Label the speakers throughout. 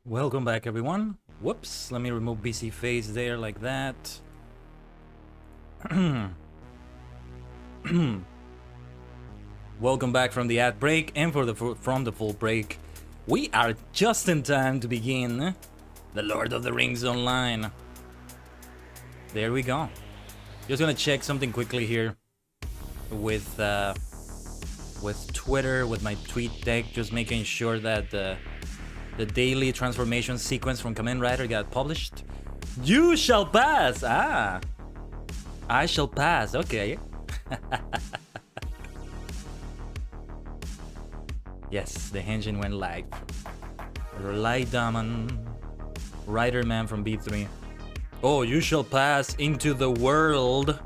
Speaker 1: Welcome back, everyone. Whoops, let me remove BC face there like that. Welcome back from the ad break and from the full break. We are just in time to begin the Lord of the Rings Online. There we go. Just gonna check something quickly here with Twitter, with my tweet deck, just making sure that the daily transformation sequence from Kamen Rider got published. You shall pass! Ah! I shall pass, okay. Yes, the engine went live. Light Diamond. Rider Man from B3. Oh, you shall pass into the world.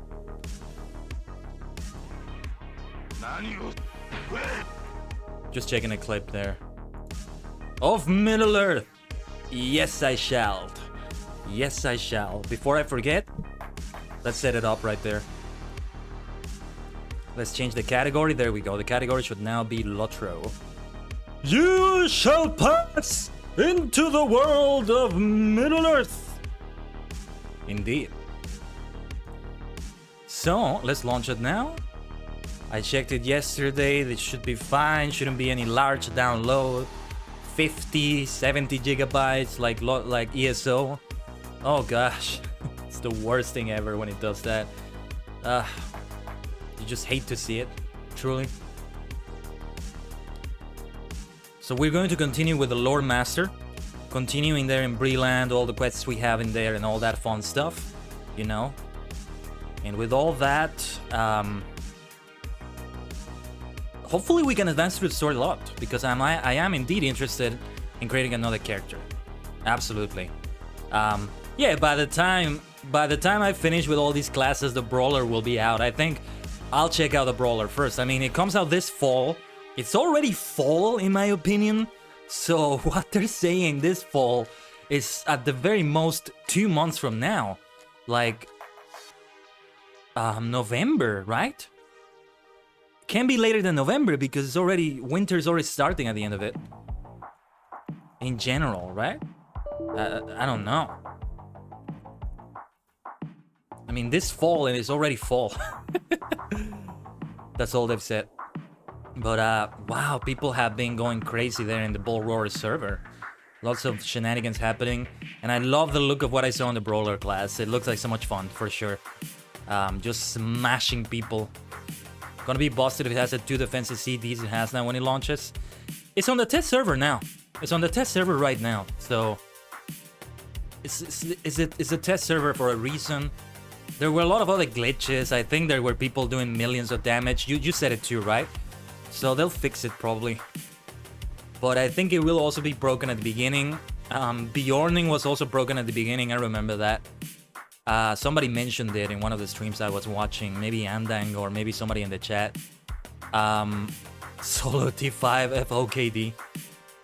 Speaker 1: Just checking a clip there. Of Middle Earth. Yes, I shall. Yes, I shall. Before I forget, let's set it up right there. Let's change the category. There we go. The category should now be Lotro. You shall pass into the world of Middle Earth. Indeed. So, let's launch it now. I checked it yesterday. This should be fine. Shouldn't be any large download. 50, 70 gigabytes like ESO. Oh gosh. It's the worst thing ever when it does that. You just hate to see it, truly. So we're going to continue with the Lore Master. Continuing there in Breland, all the quests we have in there and all that fun stuff, you know. And with all that, hopefully we can advance through the story a lot, because I am indeed interested in creating another character. Absolutely. Yeah, by the time I finish with all these classes, the Brawler will be out. I think I'll check out the Brawler first. I mean, it comes out this fall. It's already fall, in my opinion. So what they're saying this fall is at the very most 2 months from now. Like, November, right? Can be later than November because it's already, winter's already starting at the end of it. In general, right? I don't know. I mean, this fall and it's already fall. That's all they've said. But wow, people have been going crazy there in the Bull Roar server. Lots of shenanigans happening, and I love the look of what I saw in the Brawler class. It looks like so much fun, for sure. Just smashing people. Gonna be busted if it has a 2 defensive CDs it has now when it launches. It's on the test server now. It's on the test server right now. So it's a test server for a reason. There were a lot of other glitches. I think there were people doing millions of damage. You said it too, right? So they'll fix it probably. But I think it will also be broken at the beginning. Bjorning was also broken at the beginning. I remember that. Somebody mentioned it in one of the streams I was watching. Maybe Andang or maybe somebody in the chat. Solo T5 FOKD.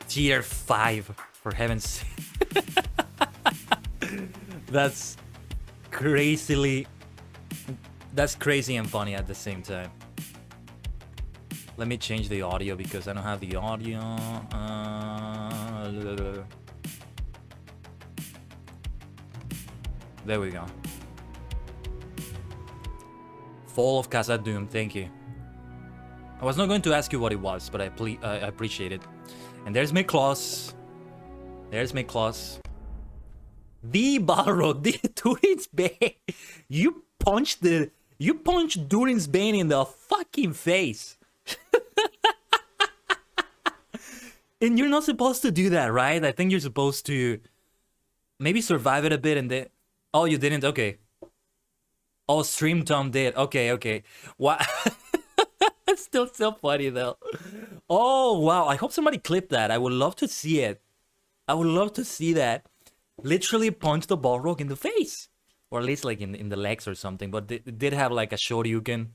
Speaker 1: Tier 5, for heaven's sake. That's crazily... That's crazy and funny at the same time. Let me change the audio because I don't have the audio. There we go. Fall of Casa Doom, thank you. I was not going to ask you what it was, but I appreciate it. And there's Miklos. There's Miklos. The Balrog, the Durin's Bane. You punched Durin's Bane in the fucking face. And you're not supposed to do that, right? I think you're supposed to maybe survive it a bit and then... Oh, you didn't? Okay. Oh, Stream Tom did. Okay. What? It's still so funny, though. Oh, wow. I hope somebody clipped that. I would love to see it. I would love to see that. Literally punch the Balrog in the face. Or at least like in the legs or something. But it did have like a Shoryuken.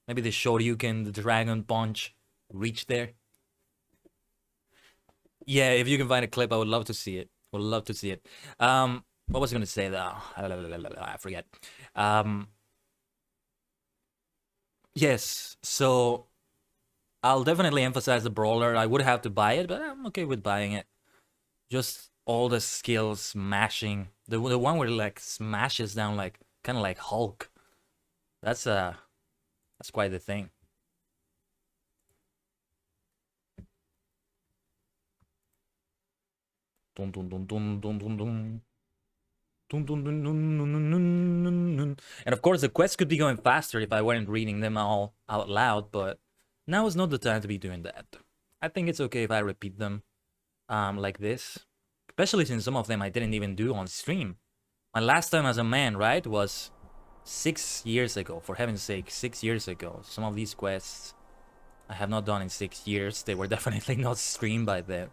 Speaker 1: Maybe the Shoryuken, the Dragon Punch, reach there. Yeah, if you can find a clip, I would love to see it. Would love to see it. What was I going to say though? I forget. Yes, so I'll definitely emphasize the Brawler. I would have to buy it, but I'm okay with buying it. Just all the skills smashing. The one where like smashes down like kind of like Hulk. That's quite the thing. Dun, dun, dun, dun, dun, dun, dun. Dun, dun, dun, dun, dun, dun, dun, dun. And of course, the quests could be going faster if I weren't reading them all out loud, but now is not the time to be doing that. I think it's okay if I repeat them like this, especially since some of them I didn't even do on stream. My last time as a man, right, was 6 years ago, for heaven's sake, 6 years ago. Some of these quests I have not done in 6 years. They were definitely not streamed by then.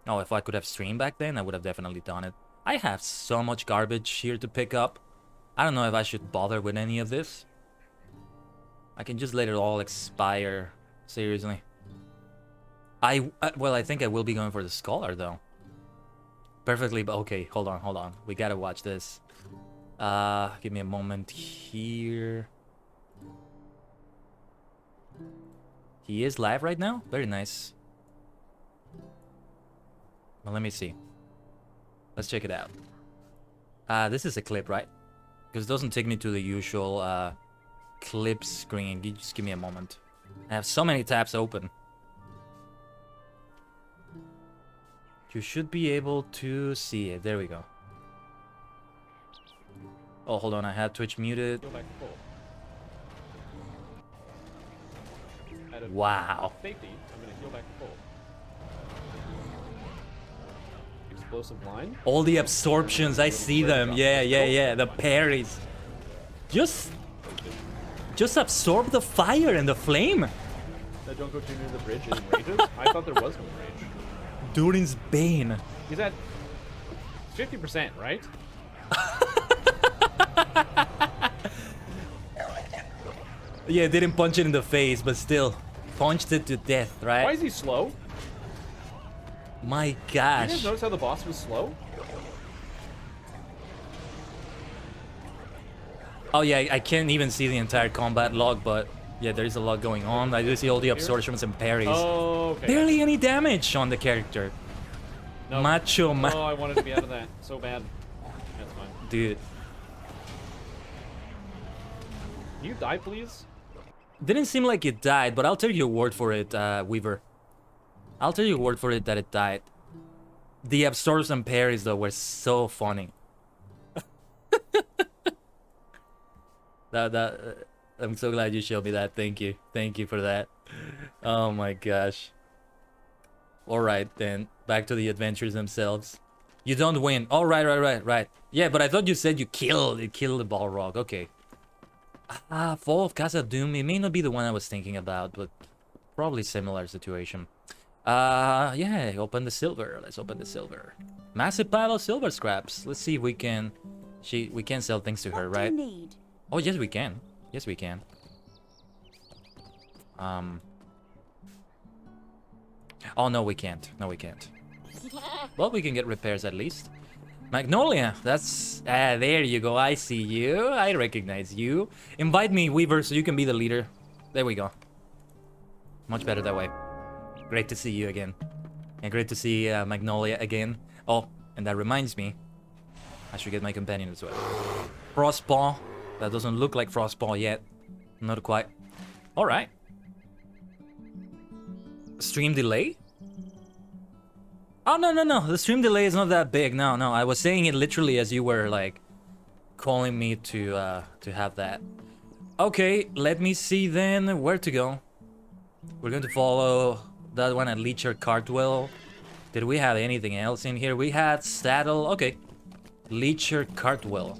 Speaker 1: Oh, if I could have streamed back then, I would have definitely done it. I have so much garbage here to pick up. I don't know if I should bother with any of this. I can just let it all expire. Seriously. Well, I think I will be going for the Scholar, though. Perfectly, but okay, hold on. We gotta watch this. Give me a moment here. He is live right now? Very nice. Well, let me see. Let's check it out. This is a clip, right? Because it doesn't take me to the usual clip screen. Just give me a moment. I have so many tabs open. You should be able to see it. There we go. Oh, hold on. I had Twitch muted. Wow.
Speaker 2: Safety, I'm gonna heal back to full. Explosive line.
Speaker 1: All the absorptions, I see them. Yeah. The parries. Just absorb the fire and the flame.
Speaker 2: Now don't go too near the bridge in rages. I thought there was no rage.
Speaker 1: Durin's Bane.
Speaker 2: He's at 50%, right?
Speaker 1: Yeah, didn't punch it in the face, but still punched it to death, right?
Speaker 2: Why is he slow?
Speaker 1: My
Speaker 2: You
Speaker 1: gosh.
Speaker 2: guys notice how the boss was slow?
Speaker 1: Oh yeah, I can't even see the entire combat log, but yeah, there is a lot going on. I do see all the absorptions and parries.
Speaker 2: Oh, okay.
Speaker 1: Barely any damage on the character.
Speaker 2: No.
Speaker 1: Macho man.
Speaker 2: Oh, I wanted to be out of that so bad. That's fine.
Speaker 1: Dude.
Speaker 2: Can you die, please?
Speaker 1: Didn't seem like it died, but I'll take your word for it, Weaver. I'll take your word for it that it died. The absorption and parries, though, were so funny. I'm so glad you showed me that. Thank you. Thank you for that. Oh my gosh. Alright, then. Back to the adventures themselves. You don't win. Oh, right. Yeah, but I thought you said you killed the Balrog. Okay. Fall of Casa Doom. It may not be the one I was thinking about, but probably similar situation. Yeah, open the silver. Let's open the silver. Massive pile of silver scraps. Let's see if we can... We can sell things to her, right? Oh, yes, we can. Yes, we can. Oh, no, we can't. No, we can't. Well, we can get repairs at least. Magnolia, that's... there you go. I see you. I recognize you. Invite me, Weaver, so you can be the leader. There we go. Much better that way. Great to see you again. And great to see Magnolia again. Oh, and that reminds me. I should get my companion as well. Frostpaw. That doesn't look like Frostpaw yet. Not quite. Alright. Stream delay? Oh, no. The stream delay is not that big. No. I was saying it literally as you were, like, calling me to have that. Okay, let me see then where to go. We're going to follow that one at Leecher Cartwell. Did we have anything else in here? We had Saddle. Okay. Leecher Cartwell.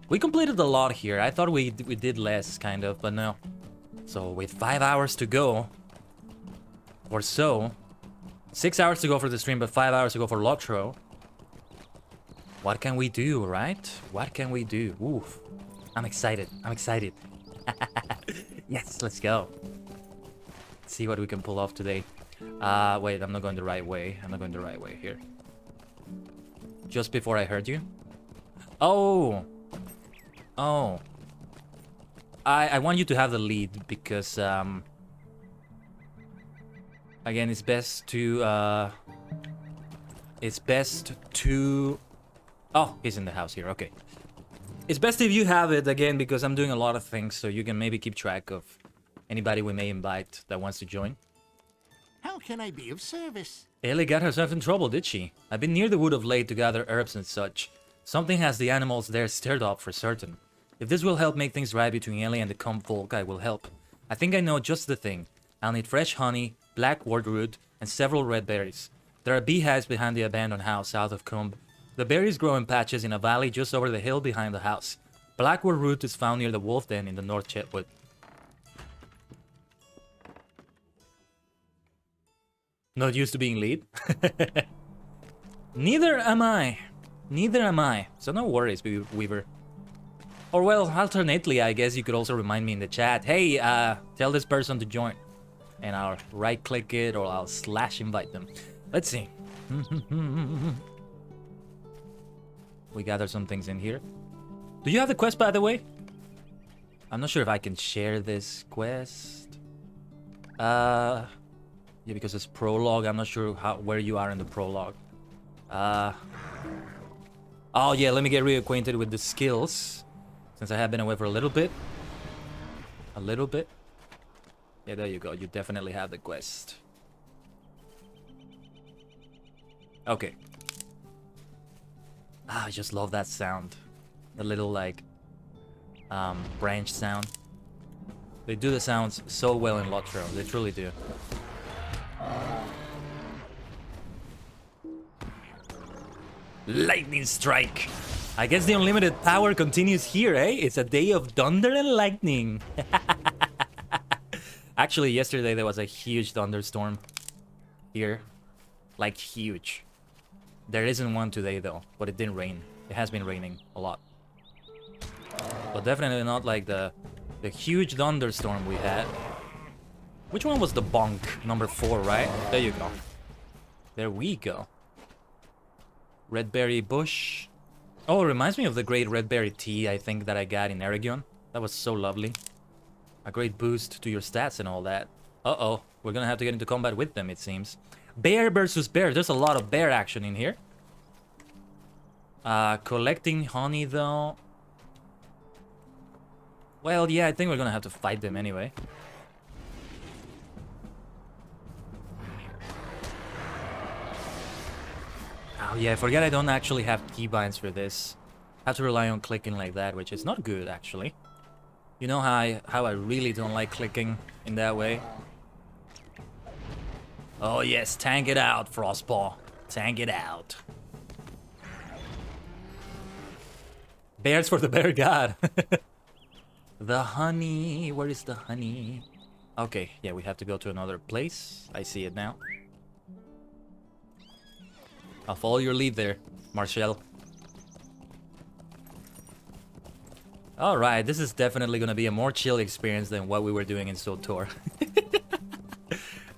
Speaker 1: We completed a lot here. I thought we did less, kind of, but no. So, with 5 hours to go, or so, 6 hours to go for the stream, but 5 hours to go for Lotro. What can we do, right? What can we do? Oof. I'm excited. Yes, let's go. Let's see what we can pull off today. Wait, I'm not going the right way. Here. Just before I heard you? Oh. I want you to have the lead because, again, it's best to it's best to... Oh, he's in the house here. Okay. It's best if you have it, again, because I'm doing a lot of things, so you can maybe keep track of anybody we may invite that wants to join.
Speaker 3: How can I be of service?
Speaker 1: Ellie got herself in trouble, did she? I've been near the wood of late to gather herbs and such. Something has the animals there stirred up for certain. If this will help make things right between Ellie and the Comb folk, I will help. I think I know just the thing. I'll need fresh honey, black wordroot, and several red berries. There are beehives behind the abandoned house south of Comb. The berries grow in patches in a valley just over the hill behind the house. Black wordroot is found near the wolf den in the North Chetwood. Not used to being lead? Neither am I. Neither am I. So no worries, Weaver. Or well, alternately, I guess you could also remind me in the chat, hey, tell this person to join. And I'll right-click it or I'll slash invite them. Let's see. We gather some things in here. Do you have the quest, by the way? I'm not sure if I can share this quest. Yeah, because it's prologue. I'm not sure where you are in the prologue. Oh yeah, let me get reacquainted with the skills, since I have been away for a little bit. A little bit. Yeah, there you go. You definitely have the quest. Okay. I just love that sound. The little, like, branch sound. They do the sounds so well in Lotro. They truly do. Lightning strike. I guess the unlimited power continues here, eh? It's a day of thunder and lightning. Actually, yesterday there was a huge thunderstorm here. Like, huge. There isn't one today, though, but it didn't rain. It has been raining a lot. But definitely not like the huge thunderstorm we had. Which one was the bonk? Number 4, right? There you go. There we go. Redberry bush. Oh, it reminds me of the great redberry tea I think that I got in Aragon. That was so lovely. A great boost to your stats and all that. Uh-oh. We're gonna have to get into combat with them, it seems. Bear versus bear. There's a lot of bear action in here. Collecting honey, though. Well, yeah, I think we're gonna have to fight them anyway. Oh, yeah, I forget I don't actually have keybinds for this. I have to rely on clicking like that, which is not good, actually. You know how I really don't like clicking in that way? Oh, yes, tank it out, Frostpaw. Tank it out. Bears for the bear god. The honey. Where is the honey? Okay, yeah, we have to go to another place. I see it now. I'll follow your lead there, Marshall. Alright, this is definitely gonna be a more chill experience than what we were doing in SWTOR.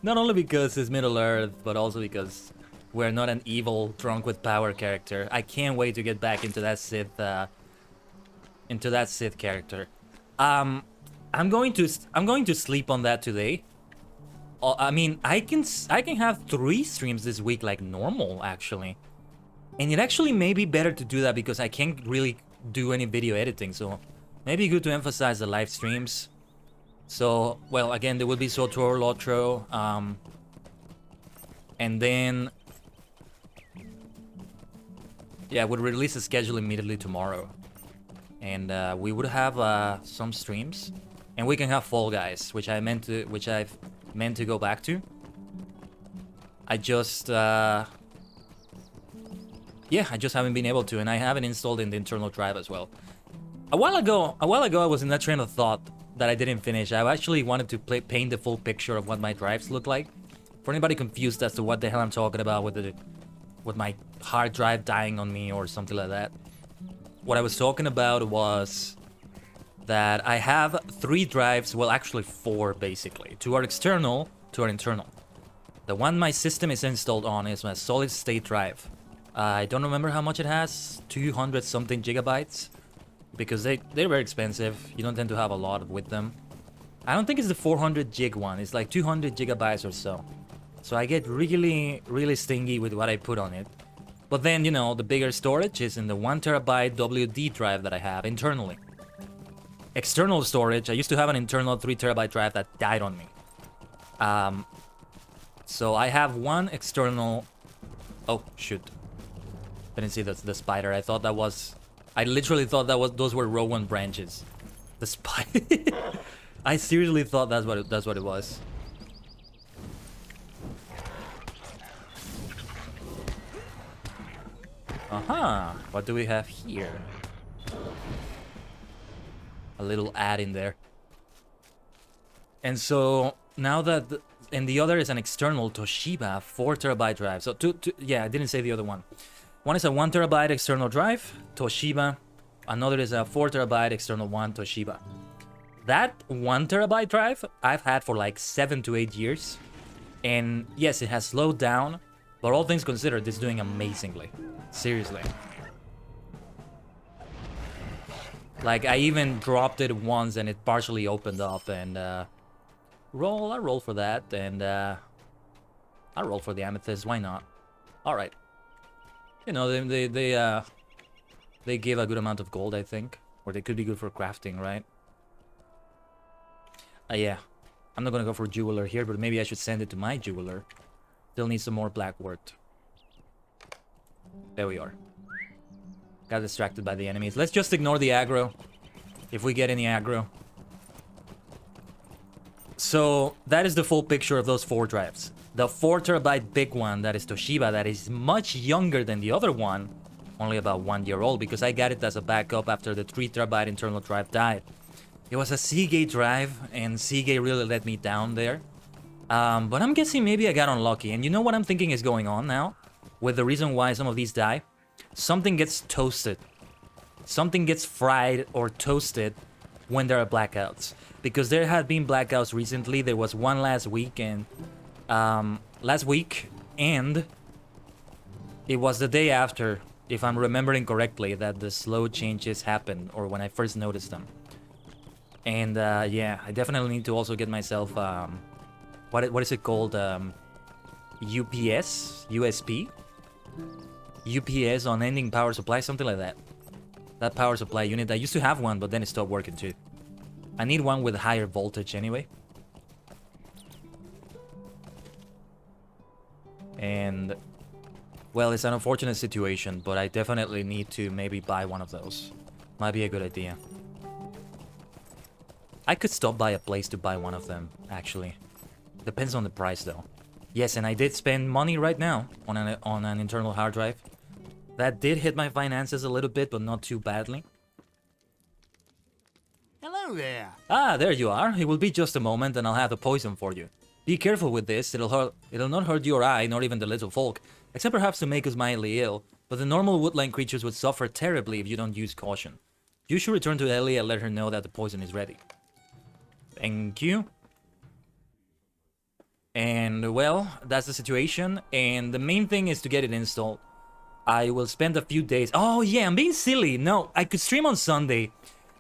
Speaker 1: Not only because it's Middle Earth, but also because we're not an evil, drunk with power character. I can't wait to get back into that Sith, character. I'm going to sleep on that today. I mean, I can have 3 streams this week like normal, actually. And it actually may be better to do that because I can't really do any video editing, so maybe good to emphasize the live streams. So, well, again, there will be SWTOR, Lotro, and then... yeah, we'll release a schedule immediately tomorrow. And we would have some streams. And we can have Fall Guys, which I've meant to go back to. I just yeah, I just haven't been able to, and I haven't installed in the internal drive as well. A while ago I was in that train of thought that I didn't finish. I actually wanted to paint the full picture of what my drives look like. For anybody confused as to what the hell I'm talking about with my hard drive dying on me or something like that. What I was talking about was that I have 3 drives, well actually 4 basically. 2 are external, 2 are internal. The one my system is installed on is my solid state drive. I don't remember how much it has, 200 something gigabytes, because they're very expensive. You don't tend to have a lot with them. I don't think it's the 400 gig one, it's like 200 gigabytes or so. So I get really stingy with what I put on it. But then, you know, the bigger storage is in the 1 terabyte WD drive that I have internally. External storage, I used to have an internal 3 terabyte drive that died on me. So I have one external... Oh, shoot. Didn't see the spider. I thought that was... I literally thought that was those were Rowan branches. The spider... I seriously thought that's what it was. Uh-huh. What do we have here? A little ad in there. And so now that and the other is an external Toshiba 4 terabyte drive. So yeah, I didn't say the other one. One is a 1 terabyte external drive, Toshiba. Another is a 4 terabyte external one, Toshiba. That 1 terabyte drive I've had for like 7 to 8 years. And yes, it has slowed down, but all things considered, it's doing amazingly. Seriously. Like, I even dropped it once and it partially opened up and I roll for that and I roll for the amethyst, why not? Alright. You know, they give a good amount of gold, I think. Or they could be good for crafting, right? Yeah. I'm not gonna go for jeweler here, but maybe I should send it to my jeweler. Still need some more black wort. There we are. Got distracted by the enemies. Let's just ignore the aggro. If we get any aggro. So, that is the full picture of those 4 drives. The 4 terabyte big one, that is Toshiba, that is much younger than the other one. Only about 1 year old, because I got it as a backup after the 3 terabyte internal drive died. It was a Seagate drive, and Seagate really let me down there. But I'm guessing maybe I got unlucky. And you know what I'm thinking is going on now? With the reason why some of these die? Something gets toasted. Something gets fried or toasted when there are blackouts. Because there have been blackouts recently. There was one last week and it was the day after, if I'm remembering correctly, that the slow changes happened, or when I first noticed them. And yeah, I definitely need to also get myself what is it called? UPS? USP? UPS on ending power supply, something like that. That power supply unit. I used to have one, but then it stopped working too. I need one with higher voltage anyway. And, well, it's an unfortunate situation, but I definitely need to maybe buy one of those. Might be a good idea. I could stop by a place to buy one of them, actually. Depends on the price, though. Yes, and I did spend money right now on an internal hard drive. That did hit my finances a little bit, but not too badly.
Speaker 3: Hello there.
Speaker 1: Ah, there you are. It will be just a moment, and I'll have the poison for you. Be careful with this. It'll not hurt your eye, nor even the little folk, except perhaps to make us mildly ill. But the normal woodland creatures would suffer terribly if you don't use caution. You should return to Ellie and let her know that the poison is ready. Thank you. And, well, that's the situation. And the main thing is to get it installed. I will spend a few days... Oh, yeah, I'm being silly. No, I could stream on Sunday.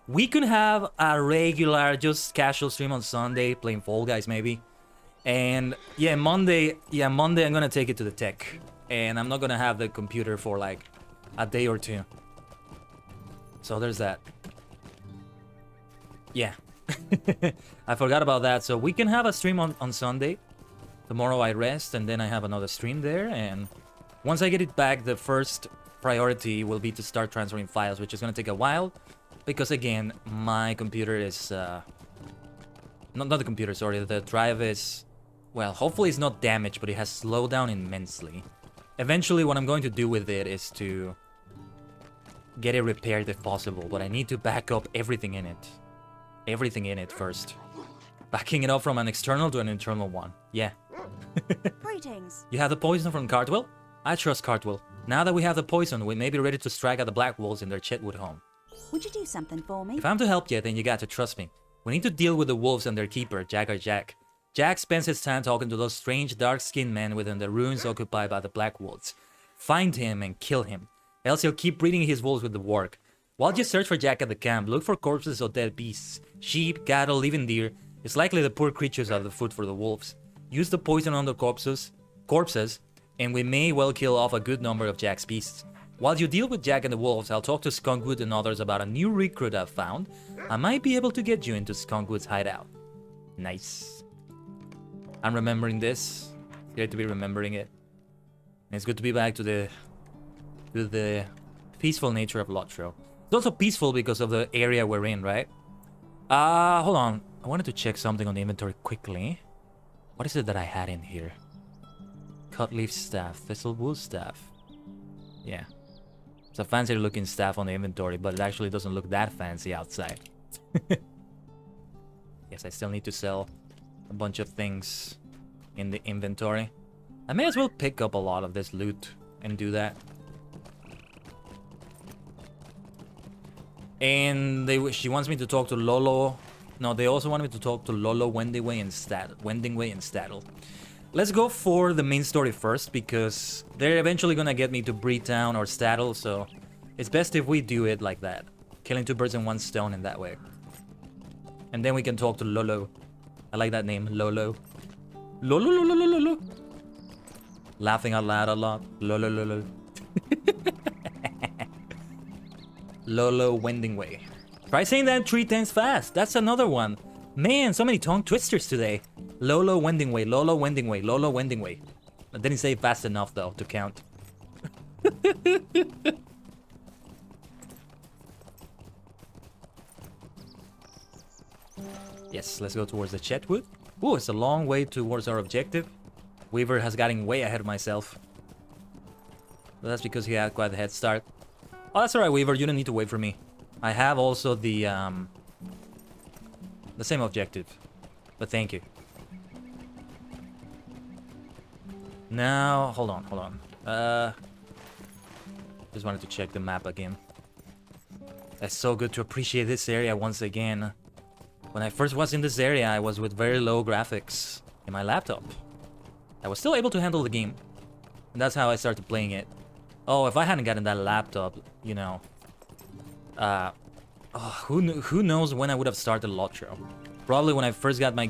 Speaker 1: We could have a regular, just casual stream on Sunday, playing Fall Guys, maybe. And, yeah, Monday I'm gonna take it to the tech. And I'm not gonna have the computer for, like, a day or two. So there's that. Yeah. I forgot about that. So we can have a stream on Sunday. Tomorrow I rest, and then I have another stream there. And once I get it back, the first priority will be to start transferring files, which is going to take a while. Because, again, my computer is... Not the computer, sorry. The drive is... Well, hopefully it's not damaged, but it has slowed down immensely. Eventually, what I'm going to do with it is to get it repaired if possible. But I need to back up everything in it. Everything in it first. Backing it up from an external to an internal one. Yeah.
Speaker 4: Greetings.
Speaker 1: You have the poison from Cartwell? I trust Cartwell. Now that we have the poison, we may be ready to strike at the Black Wolves in their Chetwood home.
Speaker 4: Would you do something for me?
Speaker 1: If I'm to help you, then you got to trust me. We need to deal with the wolves and their keeper, Jagger Jack. Jack spends his time talking to those strange dark-skinned men within the ruins occupied by the Black Wolves. Find him and kill him, else he'll keep breeding his wolves with the work. While you search for Jack at the camp, look for corpses of dead beasts. Sheep, cattle, even deer. It's likely the poor creatures are the food for the wolves. Use the poison on the corpses, and we may well kill off a good number of Jack's beasts. While you deal with Jack and the wolves, I'll talk to Skunkwood and others about a new recruit I've found. I might be able to get you into Skunkwood's hideout. Nice. I'm remembering this. It's great to be remembering it. And it's good to be back to the peaceful nature of Lotro. It's also peaceful because of the area we're in, right? Hold on. I wanted to check something on the inventory quickly. What is it that I had in here? Cutleaf staff, thistlewood staff. Yeah. It's a fancy looking staff on the inventory, but it actually doesn't look that fancy outside. Yes, I still need to sell a bunch of things in the inventory. I may as well pick up a lot of this loot and do that. And she wants me to talk to Lolo. No, they also want me to talk to Lolo, Wendingway, and Staddle. Let's go for the main story first, because they're eventually gonna get me to Breetown or Staddle, so it's best if we do it like that. Killing two birds in one stone in that way. And then we can talk to Lolo. I like that name, Lolo. Lolo, Lolo, Lolo, Lolo. Laughing out loud a lot. Lolo, Lolo. Lolo Wendingway. Try saying that 3 times fast. That's another one. Man, so many tongue twisters today. Lolo Wendingway, Lolo Wendingway, Lolo Wendingway. I didn't say it fast enough though to count. Yes, let's go towards the Chetwood. Ooh, it's a long way towards our objective. Weaver has gotten way ahead of myself. But that's because he had quite a head start. Oh, that's alright, Weaver. You don't need to wait for me. I have also the same objective. But thank you. Now, hold on. Just wanted to check the map again. It's so good to appreciate this area once again. When I first was in this area, I was with very low graphics in my laptop. I was still able to handle the game. And that's how I started playing it. Oh, if I hadn't gotten that laptop, you know... who knows when I would have started Lotro. Probably when I first got my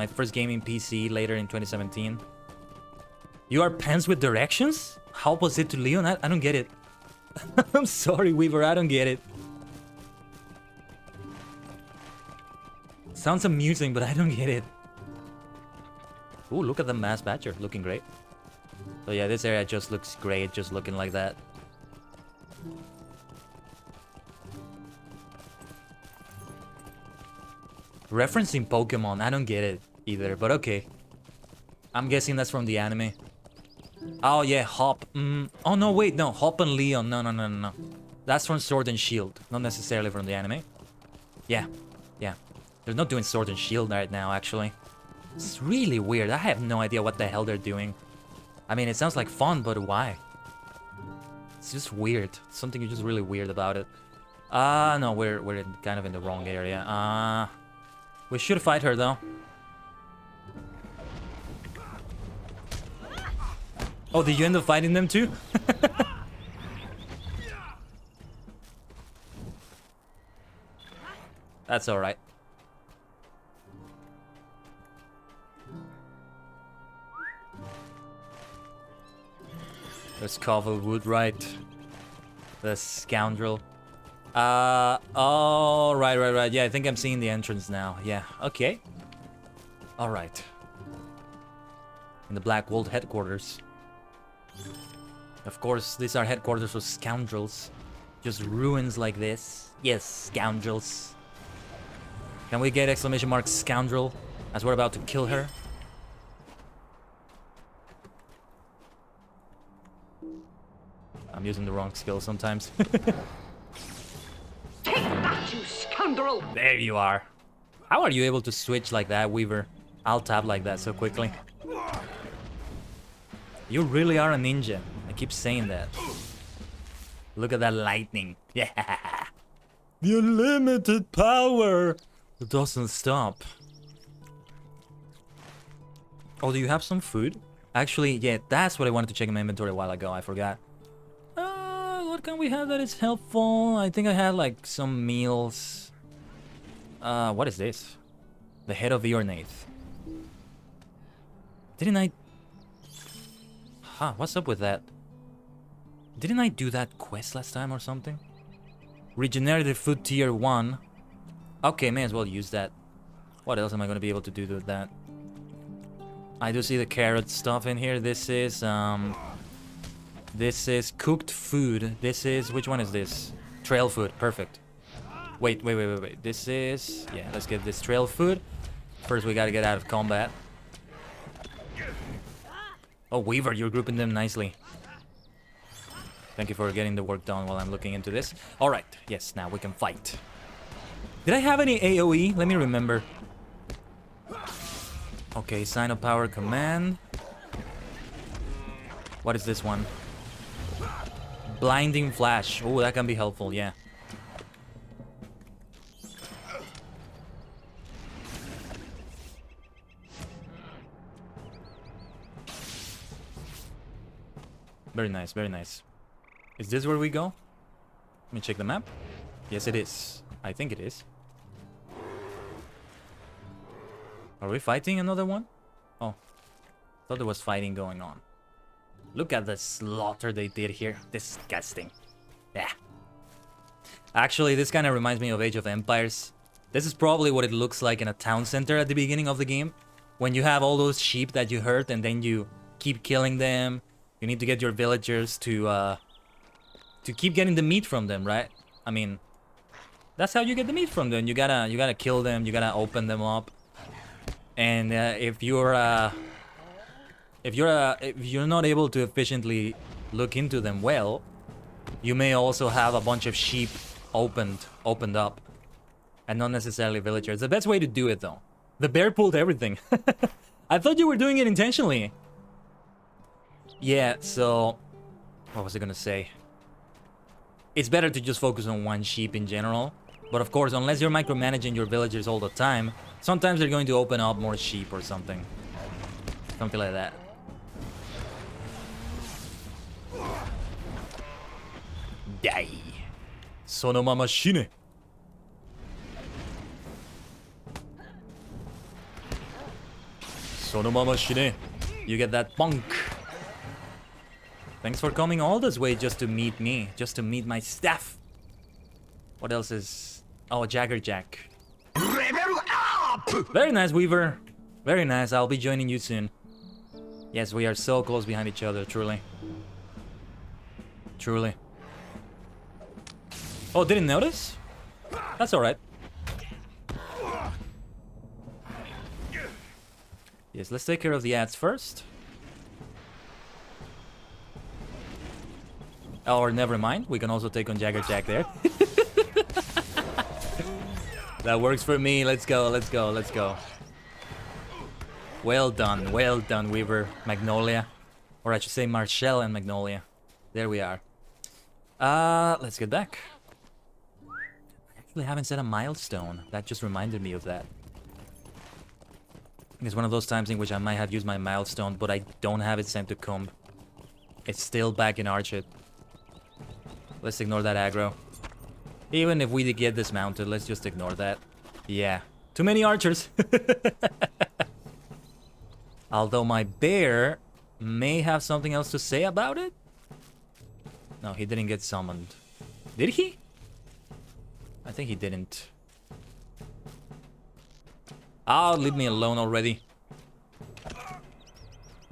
Speaker 1: first gaming PC later in 2017. You are pens with directions? How was it to Leon? I don't get it. I'm sorry, Weaver, I don't get it. Sounds amusing, but I don't get it. Ooh, look at the mass badger, looking great. So yeah, this area just looks great, just looking like that. Referencing Pokemon, I don't get it either, but okay. I'm guessing that's from the anime. Oh yeah, Hop. Oh no, wait, no. Hop and Leon. No. That's from Sword and Shield, not necessarily from the anime. Yeah. They're not doing Sword and Shield right now, actually. It's really weird. I have no idea what the hell they're doing. I mean, it sounds like fun, but why? It's just weird. Something just really weird about it. No, we're kind of in the wrong area. We should fight her, though. Oh, did you end up fighting them too? That's alright. There's Covelwood, right? The scoundrel. Oh, right. Yeah, I think I'm seeing the entrance now. Yeah, okay. Alright. In the Black World headquarters. Of course, these are headquarters for scoundrels. Just ruins like this. Yes, scoundrels. Can we get exclamation mark scoundrel as we're about to kill her? I'm using the wrong skill sometimes.
Speaker 5: Take that, you scoundrel!
Speaker 1: There you are. How are you able to switch like that, Weaver? I'll tab like that so quickly. You really are a ninja. I keep saying that. Look at that lightning. Yeah. The unlimited power. It doesn't stop. Oh, do you have some food? Actually, yeah, that's what I wanted to check in my inventory a while ago. I forgot. What can we have that is helpful? I think I had like some meals. What is this? The head of Eornath. Didn't I... Huh, what's up with that? Didn't I do that quest last time or something? Regenerative food tier 1. Okay, may as well use that. What else am I gonna be able to do with that? I do see the carrot stuff in here. This is cooked food. This is, which one is this? Trail food, perfect. Wait. This is, yeah, let's get this trail food. First we gotta get out of combat. Oh, Weaver, you're grouping them nicely. Thank you for getting the work done while I'm looking into this. Alright, yes, now we can fight. Did I have any AoE? Let me remember. Okay, sign of power command. What is this one? Blinding flash. Oh, that can be helpful, yeah. Very nice, very nice. Is this where we go? Let me check the map. Yes, it is. I think it is. Are we fighting another one? Oh, thought there was fighting going on. Look at the slaughter they did here. Disgusting. Yeah. Actually, this kind of reminds me of Age of Empires. This is probably what it looks like in a town center at the beginning of the game. When you have all those sheep that you hurt and then you keep killing them. You need to get your villagers to keep getting the meat from them, right? I mean, that's how you get the meat from them. You gotta kill them. You gotta open them up. And if you're not able to efficiently look into them well, you may also have a bunch of sheep opened up, and not necessarily villagers. The best way to do it, though. The bear pulled everything. I thought you were doing it intentionally. Yeah, so what was I gonna say? It's better to just focus on one sheep in general. But of course, unless you're micromanaging your villagers all the time, sometimes they're going to open up more sheep or something. Something like that. Die. Sonoma machine. Sonoma machine. You get that punk. Thanks for coming all this way just to meet me. Just to meet my staff. What else is... Oh, Jagger Jack. Very nice, Weaver. Very nice. I'll be joining you soon. Yes, we are so close behind each other, truly. Truly. Oh, didn't notice? That's alright. Yes, let's take care of the ads first. Or never mind, we can also take on Jagger Jack there. That works for me. Let's go, let's go, let's go. Well done, Weaver. Magnolia. Or I should say Marshall and Magnolia. There we are. Let's get back. I actually haven't set a milestone. That just reminded me of that. It's one of those times in which I might have used my milestone, but I don't have it sent to Comb. It's still back in Archit. Let's ignore that aggro. Even if we get dismounted, let's just ignore that. Yeah. Too many archers. Although my bear may have something else to say about it. No, he didn't get summoned. Did he? I think he didn't. Oh, leave me alone already.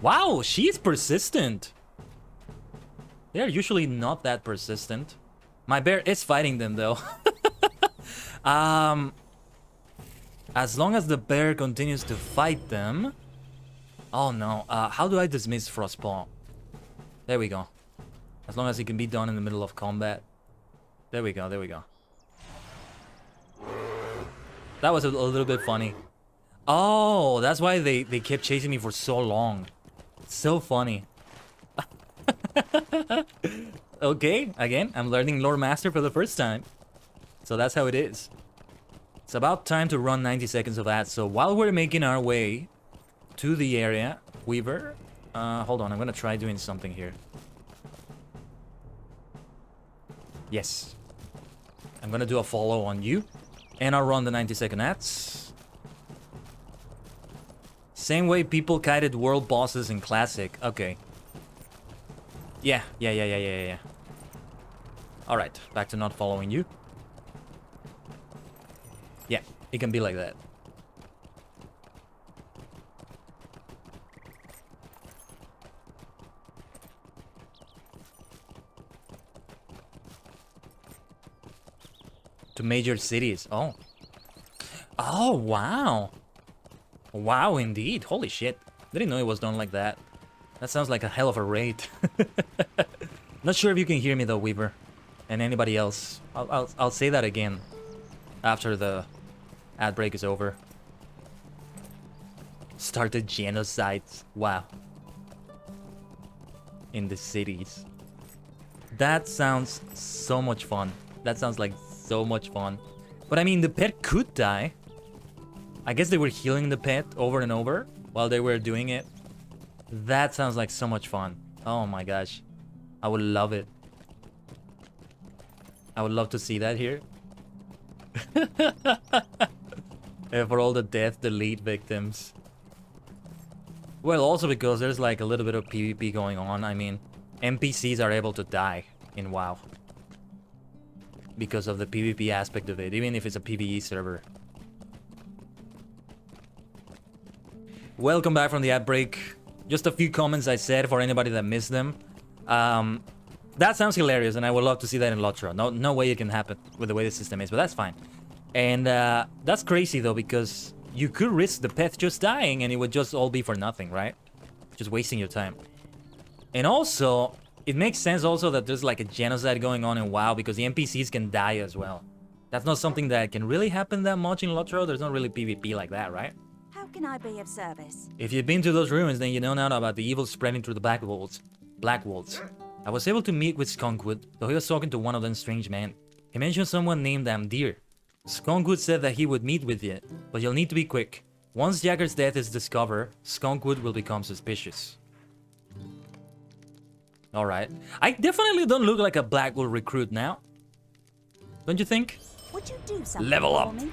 Speaker 1: Wow, she's persistent. They're usually not that persistent. My bear is fighting them, though. As long as the bear continues to fight them... Oh, no. How do I dismiss Frostpaw? There we go. As long as it can be done in the middle of combat. There we go, there we go. That was a little bit funny. Oh, that's why they kept chasing me for so long. It's so funny. Okay, again, I'm learning Lore Master for the first time. So that's how it is. It's about time to run 90 seconds of ads. So while we're making our way to the area, Weaver, hold on, I'm gonna try doing something here. Yes. I'm gonna do a follow on you. And I'll run the 90-second ads. Same way people kited world bosses in Classic. Okay. Yeah. Alright, back to not following you. Yeah, it can be like that. To major cities. Oh. Oh, wow. Wow, indeed. Holy shit. Didn't know it was done like that. That sounds like a hell of a raid. Not sure if you can hear me though, Weaver. And anybody else. I'll say that again after the ad break is over. Started genocides. Wow. In the cities. That sounds so much fun. That sounds like so much fun. But I mean, the pet could die. I guess they were healing the pet over and over while they were doing it. That sounds like so much fun. Oh my gosh. I would love it. I would love to see that here. And for all the death delete victims. Well, also because there's like a little bit of PvP going on. I mean, NPCs are able to die in WoW. Because of the PvP aspect of it, even if it's a PvE server. Welcome back from the ad break. Just a few comments I said for anybody that missed them. That sounds hilarious, and I would love to see that in Lotro. No way it can happen with the way the system is, but that's fine. And that's crazy though, because you could risk the pet just dying, and it would just all be for nothing, right? Just wasting your time. And also, it makes sense also that there's like a genocide going on in WoW, because the NPCs can die as well. That's not something that can really happen that much in Lotro. There's not really PvP like that, right?
Speaker 4: How can I be of service?
Speaker 1: If you've been to those ruins, then you know now about the evil spreading through the Black Wolves. I was able to meet with Skunkwood, though he was talking to one of them strange men. He mentioned someone named Amdir. Skunkwood said that he would meet with you, but you'll need to be quick. Once Jagger's death is discovered, Skunkwood will become suspicious. Alright. I definitely don't look like a Blackwolf recruit now. Don't you think?
Speaker 4: Would you do something
Speaker 1: Level
Speaker 4: for
Speaker 1: up.
Speaker 4: me?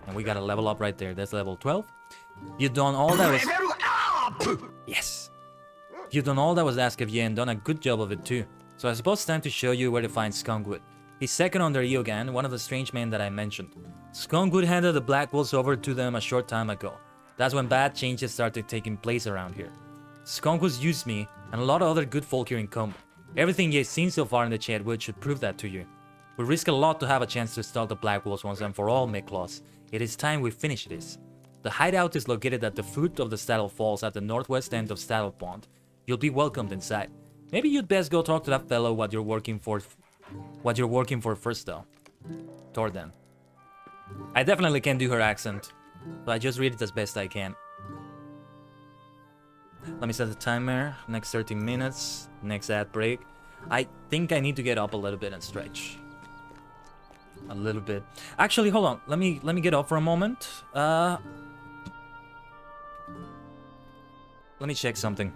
Speaker 1: And we got a level up right there. That's level 12. You've done all that was... Yes. You've done all that was asked of you and done a good job of it too. So I suppose it's time to show you where to find Skunkwood. He's second under Eogan, one of the strange men that I mentioned. Skunkwood handed the Black Wolves over to them a short time ago. That's when bad changes started taking place around here. Skunkwood's used me and a lot of other good folk here in Combe. Everything you've seen so far in the Chatwood should prove that to you. We risk a lot to have a chance to stall the Black Wolves once and for all, Miklos. It is time we finish this. The hideout is located at the foot of the Staddle Falls at the northwest end of Staddle Pond. You'll be welcomed inside. Maybe you'd best go talk to that fellow what you're working for first though. Torden. I definitely can't do her accent, so I just read it as best I can. Let me set the timer. Next 13 minutes. Next ad break. I think I need to get up a little bit and stretch. A little bit. Actually, hold on. Let me get up for a moment. Let me check something.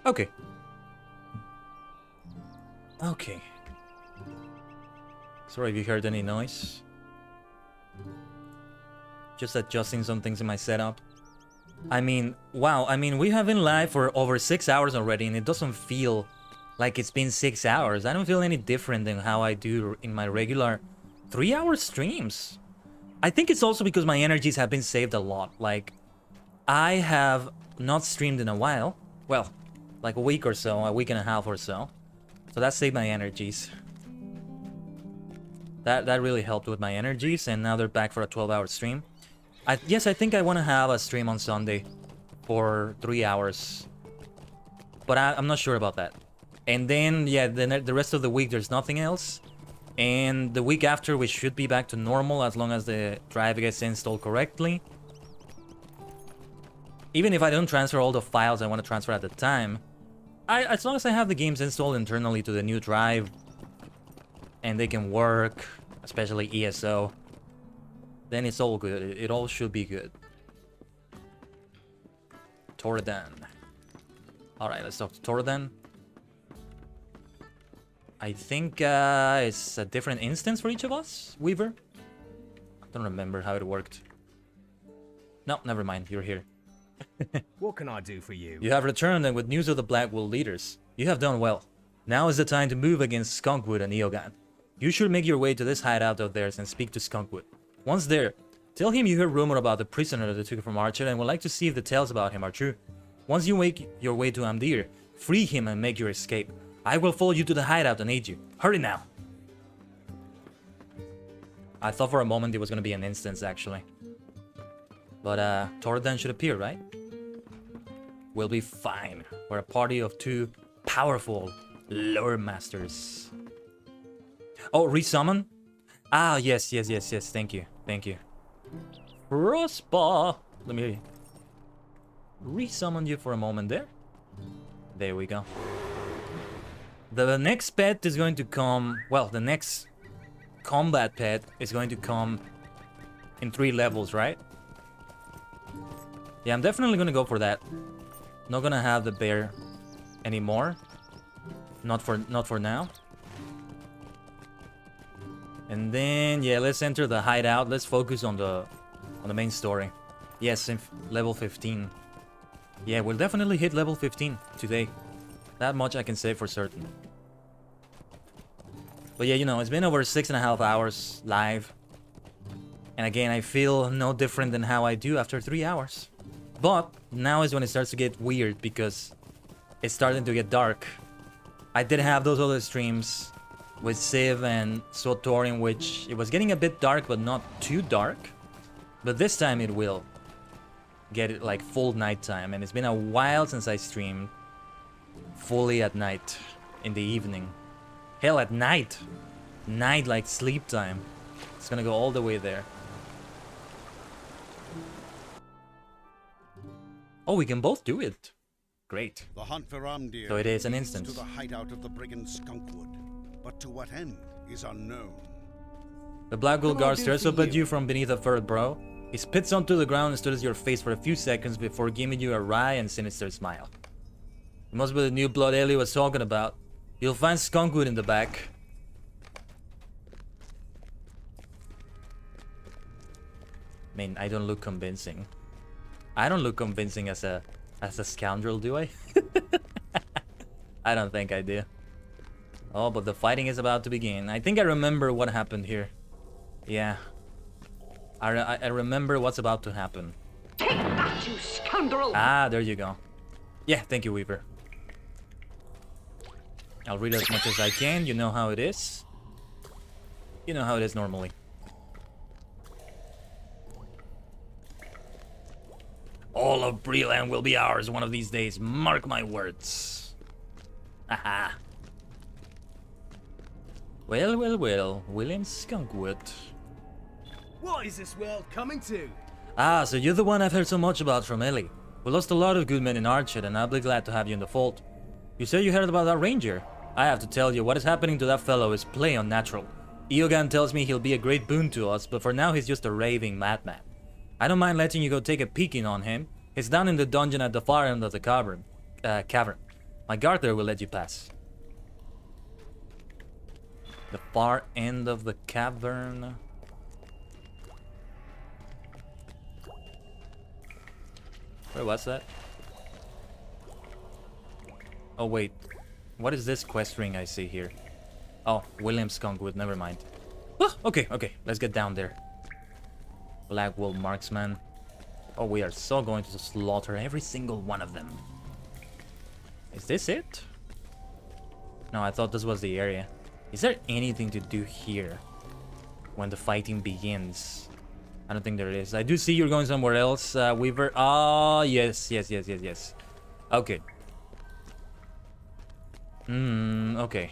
Speaker 1: Okay. Okay. Sorry if you heard any noise. Just adjusting some things in my setup. I mean, wow. I mean, we have been live for over 6 hours already, and it doesn't feel like it's been 6 hours. I don't feel any different than how I do in my regular 3-hour streams. I think it's also because my energies have been saved a lot. Like, I have not streamed in a while. Well, like a week or so, a week and a half or so. So that saved my energies. That really helped with my energies, and now they're back for a 12-hour stream. Yes, I think I want to have a stream on Sunday for 3 hours. But I'm not sure about that. And then, yeah, the rest of the week there's nothing else. And the week after we should be back to normal as long as the drive gets installed correctly. Even if I don't transfer all the files I want to transfer at the time, as long as I have the games installed internally to the new drive and they can work, especially ESO, then it's all good. It all should be good. Tordan. Alright, let's talk to Tordan. I think it's a different instance for each of us, Weaver. I don't remember how it worked. No, never mind, you're here.
Speaker 6: What can I do for you?
Speaker 1: You have returned, and with news of the Blackwood leaders. You have done well. Now is the time to move against Skunkwood and Eogan. You should make your way to this hideout of theirs and speak to Skunkwood. Once there, tell him you heard rumor about the prisoner they took from Archer and would like to see if the tales about him are true. Once you make your way to Amdir, free him and make your escape. I will follow you to the hideout and aid you. Hurry now! I thought for a moment it was gonna be an instance, actually. But, Tordan should appear, right? We'll be fine. We're a party of 2 powerful lore masters. Oh, resummon? Ah, yes. Thank you. Frostpaw! Let me resummon you for a moment there. There we go. The next pet is going to come... Well, the next combat pet is going to come in 3 levels, right? Yeah, I'm definitely gonna go for that. Not gonna have the bear anymore. Not for now. And then, yeah, let's enter the hideout. Let's focus on the main story. Yes, level 15. Yeah, we'll definitely hit level 15 today. That much I can say for certain. But yeah, you know, it's been over 6.5 hours live. And again, I feel no different than how I do after 3 hours. But now is when it starts to get weird because it's starting to get dark. I did have those other streams with Civ and Sotor in which it was getting a bit dark but not too dark. But this time it will get it like full nighttime, and it's been a while since I streamed fully at night in the evening. Hell, at night. Night like sleep time. It's gonna go all the way there. Oh, we can both do it. Great.
Speaker 7: The hunt for Amdir
Speaker 1: So it is an
Speaker 7: leads
Speaker 1: instance.
Speaker 7: to the hideout of the brigand Skunkwood, but to what end is unknown.
Speaker 1: The Blackwood
Speaker 3: What can I
Speaker 1: guard
Speaker 3: do
Speaker 1: stares
Speaker 3: for
Speaker 1: up at
Speaker 3: you?
Speaker 1: you from beneath a furrowed brow. He spits onto the ground and studies your face for a few seconds before giving you a wry and sinister smile. It must be the new blood Ellie was talking about. You'll find Skunkwood in the back. I mean, I don't look convincing. I don't look convincing as a scoundrel, do I? I don't think I do. Oh, but the fighting is about to begin. I think I remember what happened here. Yeah. I remember what's about to happen.
Speaker 5: Take that, you scoundrel!
Speaker 1: Ah, there you go. Yeah, thank you, Weaver. I'll read as much as I can. You know how it is. You know how it is normally. All of Breland will be ours one of these days. Mark my words. Haha. Well. William Skunkwood.
Speaker 6: What is this world coming to?
Speaker 1: Ah, so you're the one I've heard so much about from Ellie. We lost a lot of good men in Archer, and I'll be glad to have you in the fold. You said you heard about that ranger. I have to tell you, what is happening to that fellow is plain unnatural. Eogan tells me he'll be a great boon to us, but for now he's just a raving madman. I don't mind letting you go take a peeking on him. He's down in the dungeon at the far end of the cavern. My guard there will let you pass. The far end of the cavern. Where was that? Oh wait, what is this quest ring I see here? Oh, William Skunkwood, never mind. Oh, okay, let's get down there. Blackwood marksman. Oh, we are so going to slaughter every single one of them. Is this it? No, I thought this was the area. Is there anything to do here when the fighting begins? I don't think there is. I do see you're going somewhere else, Weaver. Ah, yes. Okay. Okay.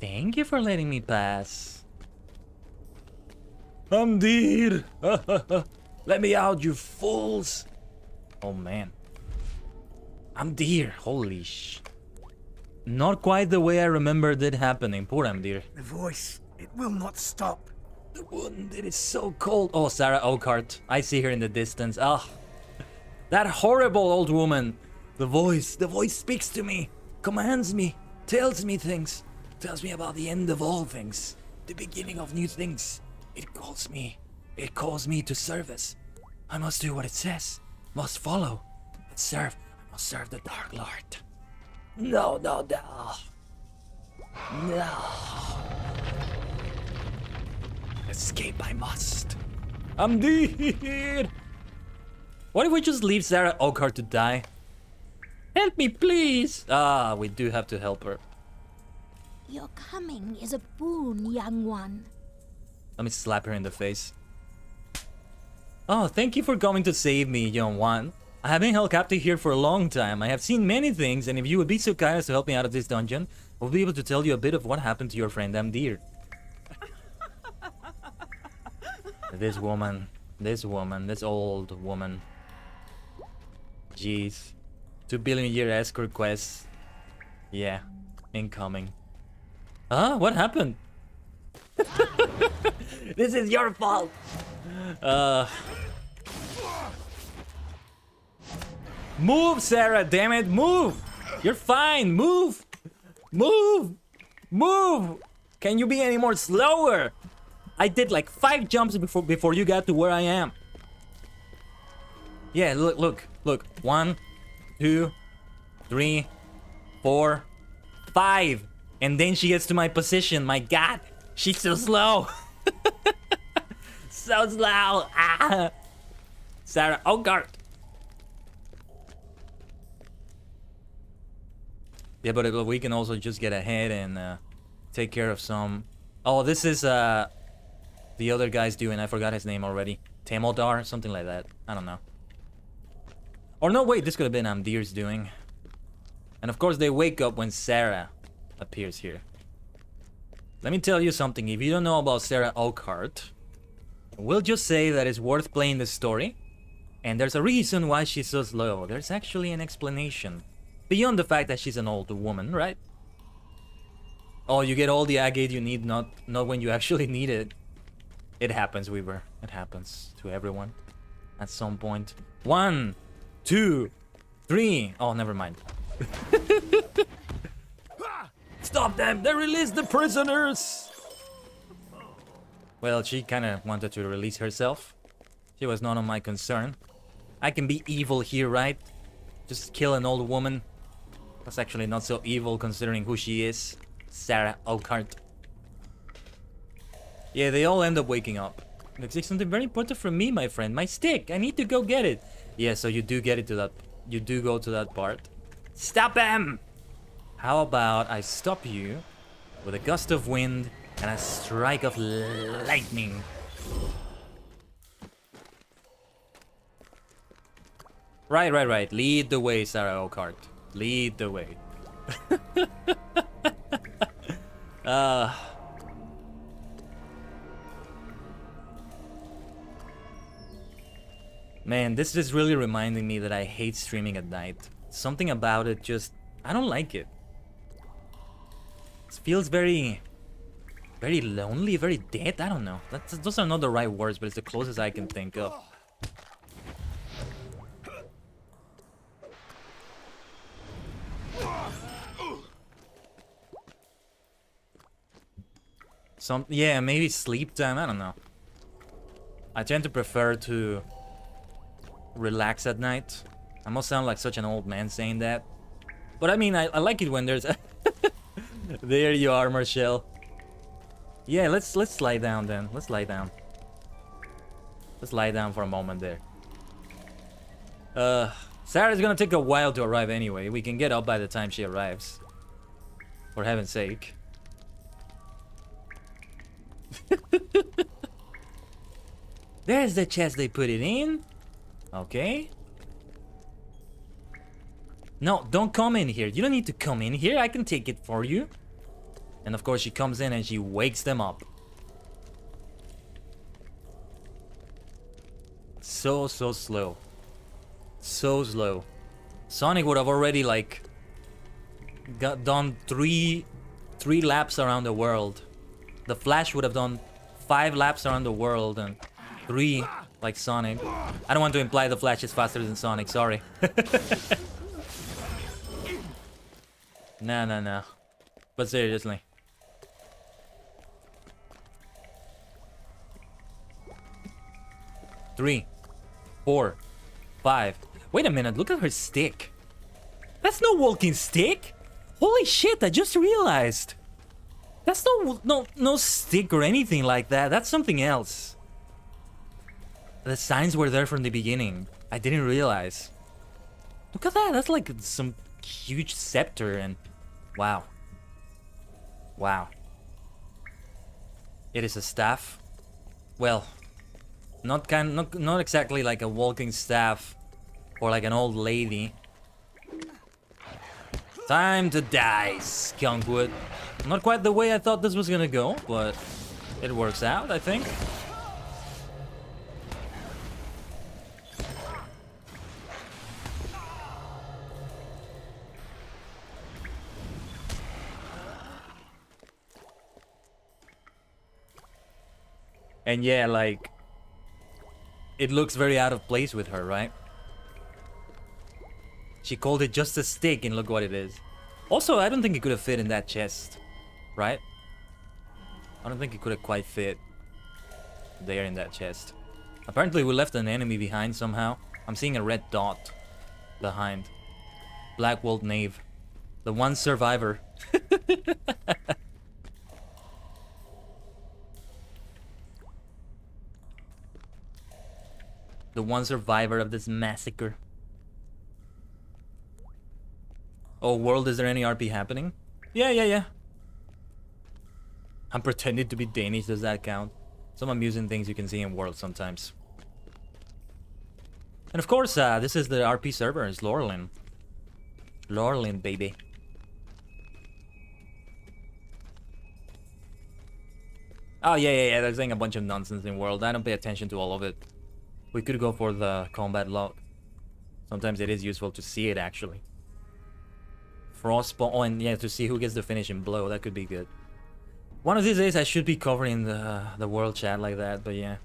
Speaker 1: Thank you for letting me pass. Amdir! Let me out, you fools! Oh man. Amdir, holy sh... Not quite the way I remembered it happening. Poor Amdir.
Speaker 3: The voice, it will not stop.
Speaker 1: the wound. It is so cold. Oh, Sarah Oakart. I see her in the distance. Ah, that horrible old woman. The voice speaks to me, commands me, tells me things, tells me about the end of all things, the beginning of new things. It calls me to service. I must do what it says, must follow, but serve. I must serve the Dark Lord. No. Escape I must. I'm dead. What if we just leave Sarah Oakart to die? Help me, please. Ah, we do have to help her.
Speaker 4: Your coming is a boon, young one.
Speaker 1: Let me slap her in the face. Oh, thank you for coming to save me, young one. I have been held captive here for a long time. I have seen many things, and if you would be so kind as to help me out of this dungeon, I'll be able to tell you a bit of what happened to your friend Amdir. This old woman. Jeez. 2 billion year escort quest. Yeah, incoming. What happened? This is your fault. Move, Sarah, damn it, move. You're fine, move. Can you be any more slower? I did like 5 jumps before you got to where I am. Yeah, look. 1, 2, 3, 4, 5. And then she gets to my position. My god, she's so slow. So slow. Ah. Sarah Oakart. Yeah, but we can also just get ahead and take care of some. Oh, this is the other guy's doing. I forgot his name already. Temodar, something like that. I don't know. Or no, wait, this could have been Amdir's doing. And of course they wake up when Sarah appears here. Let me tell you something. If you don't know about Sarah Oakart, we'll just say that it's worth playing the story. And there's a reason why she's so slow. There's actually an explanation. Beyond the fact that she's an older woman, right? Oh, you get all the agate you need, not when you actually need it. It happens, Weaver. It happens to everyone at some point. 1, 2, 3. Oh, never mind. Stop them! They released the prisoners! Well, she kind of wanted to release herself. She was none of my concern. I can be evil here, right? Just kill an old woman. That's actually not so evil considering who she is. Sarah Oakart. Yeah, they all end up waking up. Looks like something very important for me, my friend. My stick! I need to go get it! Yeah, so you do get it to that... You do go to that part. Stop him! How about I stop you with a gust of wind and a strike of lightning? Right. Lead the way, Sarah Oakart. Lead the way. Man, this is really reminding me that I hate streaming at night. Something about it just... I don't like it. It feels very lonely, very dead. I don't know. Those are not the right words, but it's the closest I can think of. Yeah, maybe sleep time. I don't know. I tend to prefer to relax at night. I must sound like such an old man saying that, but I mean, I like it when there's. There you are, Marshall. Yeah, let's lie down then. Let's lie down. Let's lie down for a moment there. Sarah's gonna take a while to arrive anyway. We can get up by the time she arrives. For heaven's sake. There's the chest they put it in. Okay. No, don't come in here. You don't need to come in here. I can take it for you. And of course she comes in and she wakes them up. So slow. So slow. Sonic would have already like done three laps around the world. The Flash would have done 5 laps around the world and 3 like Sonic. I don't want to imply the Flash is faster than Sonic, sorry. No. But seriously. Three, 4, 5. Wait a minute, look at her stick. That's no walking stick. Holy shit, I just realized. That's no stick or anything like that. That's something else. The signs were there from the beginning. I didn't realize. Look at that. That's like some huge scepter and wow. Wow. It is a staff. Well, not exactly like a walking staff or like an old lady. Time to die, Skunkwood. Not quite the way I thought this was gonna go, but it works out, I think. And yeah, like, it looks very out of place with her, right? She called it just a stick, and look what it is. Also, I don't think it could have fit in that chest, right? I don't think it could have quite fit there in that chest. Apparently, we left an enemy behind somehow. I'm seeing a red dot behind. Black Wolf Knave. The one survivor. The one survivor of this massacre. Oh, world, is there any RP happening? Yeah. I'm pretending to be Danish, does that count? Some amusing things you can see in world sometimes. And of course, this is the RP server, it's Lorelin. Lorelin, baby. Oh, yeah, they're saying a bunch of nonsense in world. I don't pay attention to all of it. We could go for the combat log. Sometimes it is useful to see it, actually. Frostball, oh, and yeah, to see who gets the finishing blow, that could be good. One of these days I should be covering the world chat like that, but yeah.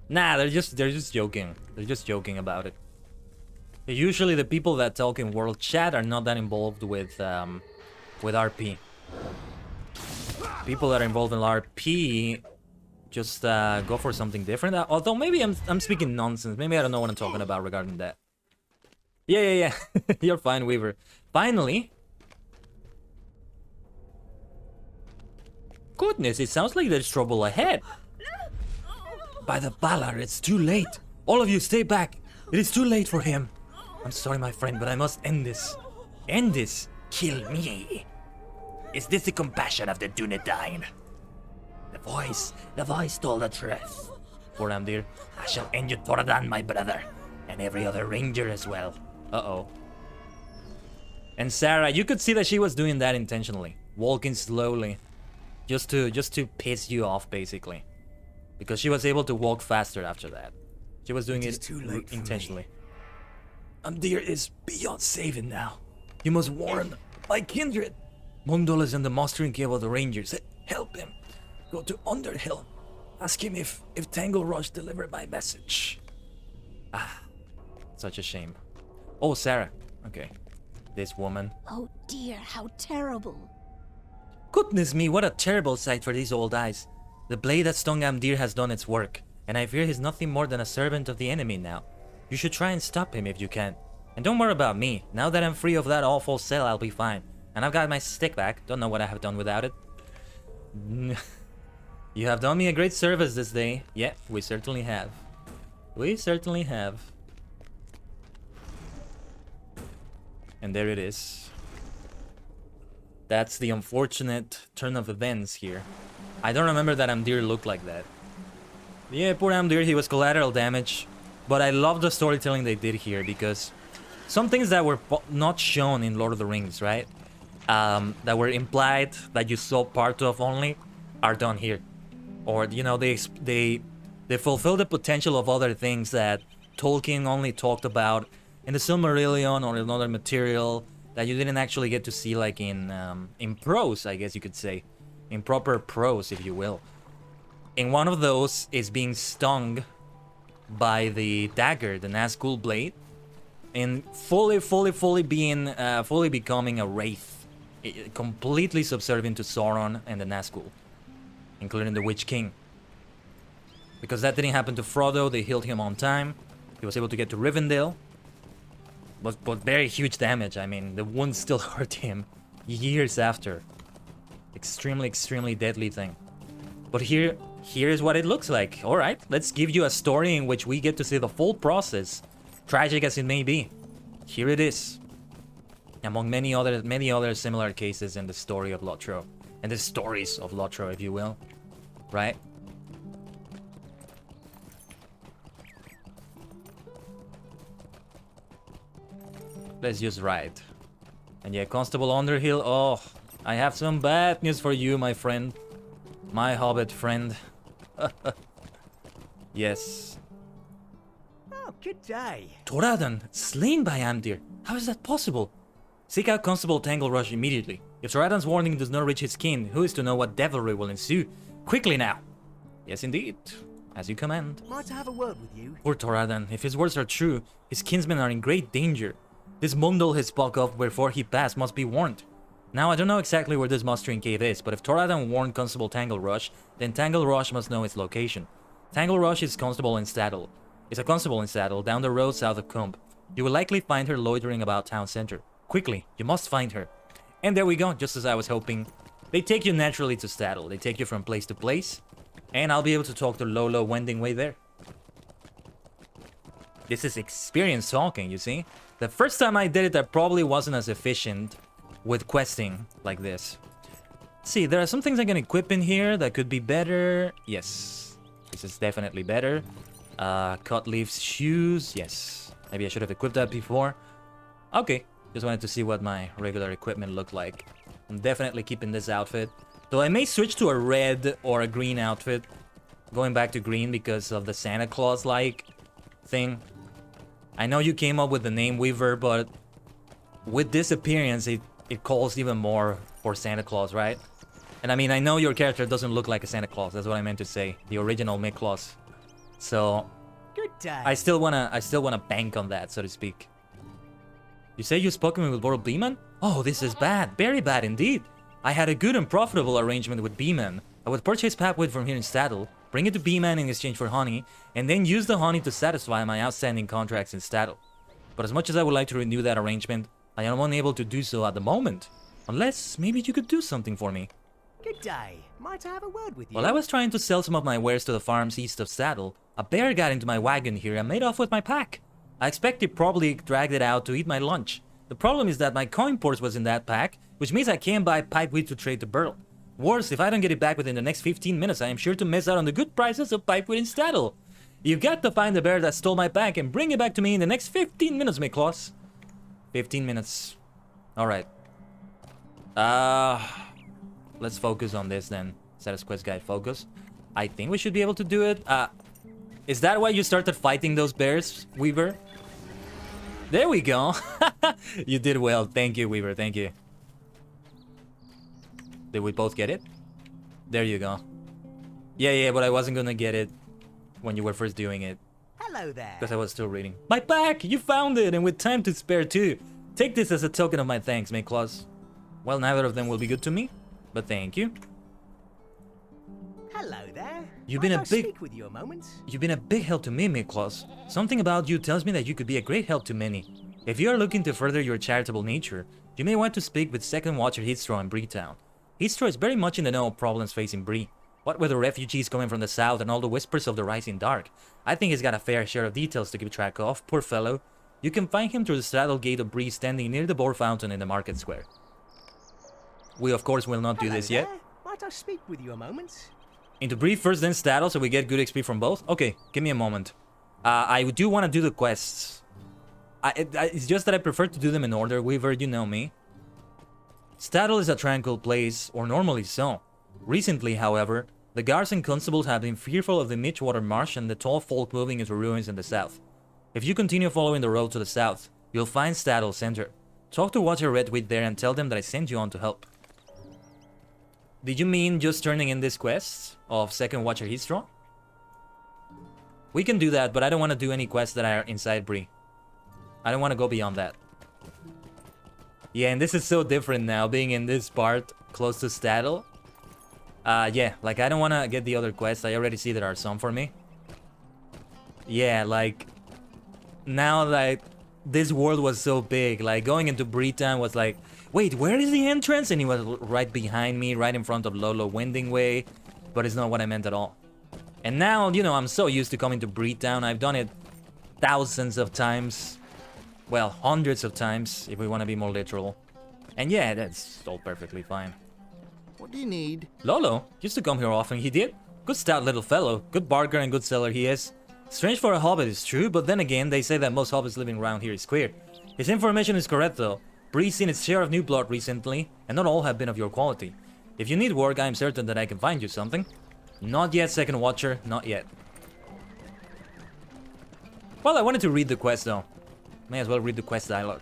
Speaker 1: Nah, they're just joking. They're just joking about it. Usually the people that talk in world chat are not that involved with RP. People that are involved in RP just go for something different. Although maybe I'm speaking nonsense. Maybe I don't know what I'm talking about regarding that. Yeah. You're fine, Weaver. Finally. Goodness, it sounds like there's trouble ahead. By the Balar, it's too late. All of you, stay back. It is too late for him. I'm sorry, my friend, but I must end this. End this? Kill me. Is this the compassion of the Dunedain? The voice told the truth. For Amdir, I shall end you, Tordan, my brother, and every other ranger as well. Uh-oh. And Sarah, you could see that she was doing that intentionally, walking slowly, just to piss you off, basically, because she was able to walk faster after that. She was doing it intentionally. Amdir is beyond saving now. You must warn my kindred. Mundol is in the mustering camp of the Rangers. Help him. Go to Underhill. Ask him if Tangle Rush delivered my message. Ah, such a shame. Oh, Sarah. Okay. This woman.
Speaker 4: Oh dear, how terrible.
Speaker 1: Goodness me, what a terrible sight for these old eyes. The blade that stung Amdir has done its work, and I fear he's nothing more than a servant of the enemy now. You should try and stop him if you can. And don't worry about me. Now that I'm free of that awful cell, I'll be fine. And I've got my stick back. Don't know what I have done without it. You have done me a great service this day. Yeah, we certainly have. We certainly have. And there it is. That's the unfortunate turn of events here. I don't remember that Amdir looked like that. Yeah, poor Amdir, he was collateral damage. But I love the storytelling they did here, because some things that were not shown in Lord of the Rings, right? That were implied, that you saw part of only, are done here. Or, you know, they fulfill the potential of other things that Tolkien only talked about in the Silmarillion or in other material that you didn't actually get to see, like in prose, I guess you could say. In proper prose, if you will. and one of those is being stung by the dagger, the Nazgul blade, and fully becoming a wraith, completely subservient to Sauron and the Nazgul, including the Witch King. Because that didn't happen to Frodo, they healed him on time. He was able to get to Rivendell. But very huge damage. I mean, the wound still hurt him years after. Extremely deadly thing. But here's what it looks like. All right, let's give you a story in which we get to see the full process, tragic as it may be. Here it is. Among many other similar cases in the story of Lotro, and the stories of Lotro, if you will, right? Let's just ride. And yeah, Constable Underhill, oh, I have some bad news for you, my friend. My hobbit friend. Yes.
Speaker 6: Oh, good day.
Speaker 1: Thoradon, slain by Amdir. How is that possible? Seek out Constable Tangle Rush immediately. If Thoradon's warning does not reach his kin, who is to know what devilry will ensue? Quickly now. Yes, indeed. As you command.
Speaker 6: Might I have a word with you?
Speaker 1: Poor Thoradon, if his words are true, his kinsmen are in great danger. This Mundal he spoke of before he passed must be warned. Now, I don't know exactly where this mustering cave is, but if Thoradon warned Constable Tangle Rush, then Tangle Rush must know its location. Tangle Rush is a constable in saddle down the road south of Combe. You will likely find her loitering about town center. Quickly, you must find her. And there we go, just as I was hoping. They take you naturally to Staddle. They take you from place to place, and I'll be able to talk to Lolo wending way there. This is experience talking, you see? The first time I did it, I probably wasn't as efficient with questing like this. Let's see, there are some things I can equip in here that could be better. Yes, this is definitely better. Cut leaves shoes. Yes, maybe I should have equipped that before. Okay, just wanted to see what my regular equipment looked like. I'm definitely keeping this outfit, though I may switch to a red or a green outfit. Going back to green because of the Santa Claus-like thing. I know you came up with the name Weaver, but with this appearance, it calls even more for Santa Claus, right? And I mean, I know your character doesn't look like a Santa Claus. That's what I meant to say. The original Mick Claus. So
Speaker 6: Good day.
Speaker 1: I still wanna bank on that, so to speak. You say you've spoken with Lord Beeman? Oh, this is bad. Very bad indeed. I had a good and profitable arrangement with Beeman. I would purchase papwood from here in Staddle, bring it to Beeman in exchange for honey, and then use the honey to satisfy my outstanding contracts in Staddle. But as much as I would like to renew that arrangement, I am unable to do so at the moment. Unless, maybe you could do something for me.
Speaker 6: Good day. Might I have a word with you?
Speaker 1: While I was trying to sell some of my wares to the farms east of Saddle, a bear got into my wagon here and made off with my pack. I expect he probably dragged it out to eat my lunch. The problem is that my coin purse was in that pack, which means I can't buy pipeweed to trade to Burl. Worse, if I don't get it back within the next 15 minutes, I am sure to miss out on the good prices of pipeweed in Staddle. You've got to find the bear that stole my pack and bring it back to me in the next 15 minutes, Miklos. 15 minutes. Alright. Let's focus on this then. Status quest guide, focus. I think we should be able to do it. Is that why you started fighting those bears, Weaver? There we go. You did well. Thank you, Weaver. Thank you. Did we both get it? There you go. Yeah, but I wasn't gonna get it when you were first doing it.
Speaker 6: Hello there.
Speaker 1: Because I was still reading. My pack! You found it, and with time to spare too. Take this as a token of my thanks, Miklos. Well, neither of them will be good to me, but thank you.
Speaker 6: Hello there.
Speaker 1: You've been
Speaker 6: Might
Speaker 1: a
Speaker 6: I
Speaker 1: big-
Speaker 6: speak with you a moment?
Speaker 1: You've been a big help to me, Miklos. Something about you tells me that you could be a great help to many. If you are looking to further your charitable nature, you may want to speak with Second Watcher Heathstraw in Breetown. Heathstraw is very much in the know of problems facing Bree. What with the refugees coming from the south and all the whispers of the rising dark, I think he's got a fair share of details to keep track of, poor fellow. You can find him through the straddle gate of Bree standing near the boar fountain in the market square. We of course will not do
Speaker 6: Hello
Speaker 1: this yet.
Speaker 6: there. Might I speak with you a moment?
Speaker 1: Into Bree first, then Staddle, so we get good XP from both? Okay, give me a moment. I do want to do the quests. It's just that I prefer to do them in order, Weaver, you know me. Staddle is a tranquil place, or normally so. Recently, however, the guards and constables have been fearful of the Mitchwater Marsh and the tall folk moving into ruins in the south. If you continue following the road to the south, you'll find Staddle Center. Talk to Watcher Redwheat there and tell them that I sent you on to help. Did you mean just turning in this quest of second Watcher Heatstrong? We can do that, but I don't want to do any quests that are inside Bree. I don't want to go beyond that. Yeah, and this is so different now, being in this part close to Staddle. Yeah, like I don't want to get the other quests. I already see there are some for me. Yeah, like now that this world was so big, like going into Breetown was like, wait, where is the entrance? And he was right behind me, right in front of Lolo Winding Way, but it's not what I meant at all. And now, you know, I'm so used to coming to Breetown. I've done it thousands of times. Well, hundreds of times, if we want to be more literal. And yeah, that's all perfectly fine.
Speaker 3: What do you need?
Speaker 1: Lolo used to come here often, he did. Good stout little fellow, good barker and good seller he is. Strange for a hobbit is true, but then again, they say that most hobbits living around here is queer. His information is correct though. Bree's seen its share of new blood recently, and not all have been of your quality. If you need work, I am certain that I can find you something. Not yet, second watcher, not yet. Well, I wanted to read the quest though. May as well read the quest dialogue.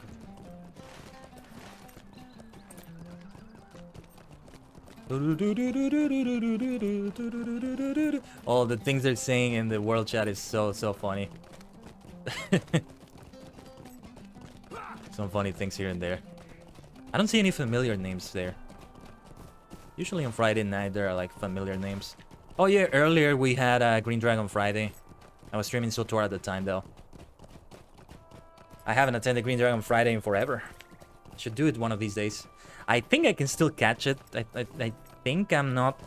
Speaker 1: All the things they're saying in the world chat is so funny. Some funny things here and there. I don't see any familiar names there. Usually on Friday night there are like familiar names. Oh yeah, earlier we had Green Dragon Friday. I was streaming SWTOR at the time though. I haven't attended Green Dragon Friday in forever. Should do it one of these days. I think I can still catch it. I think I'm not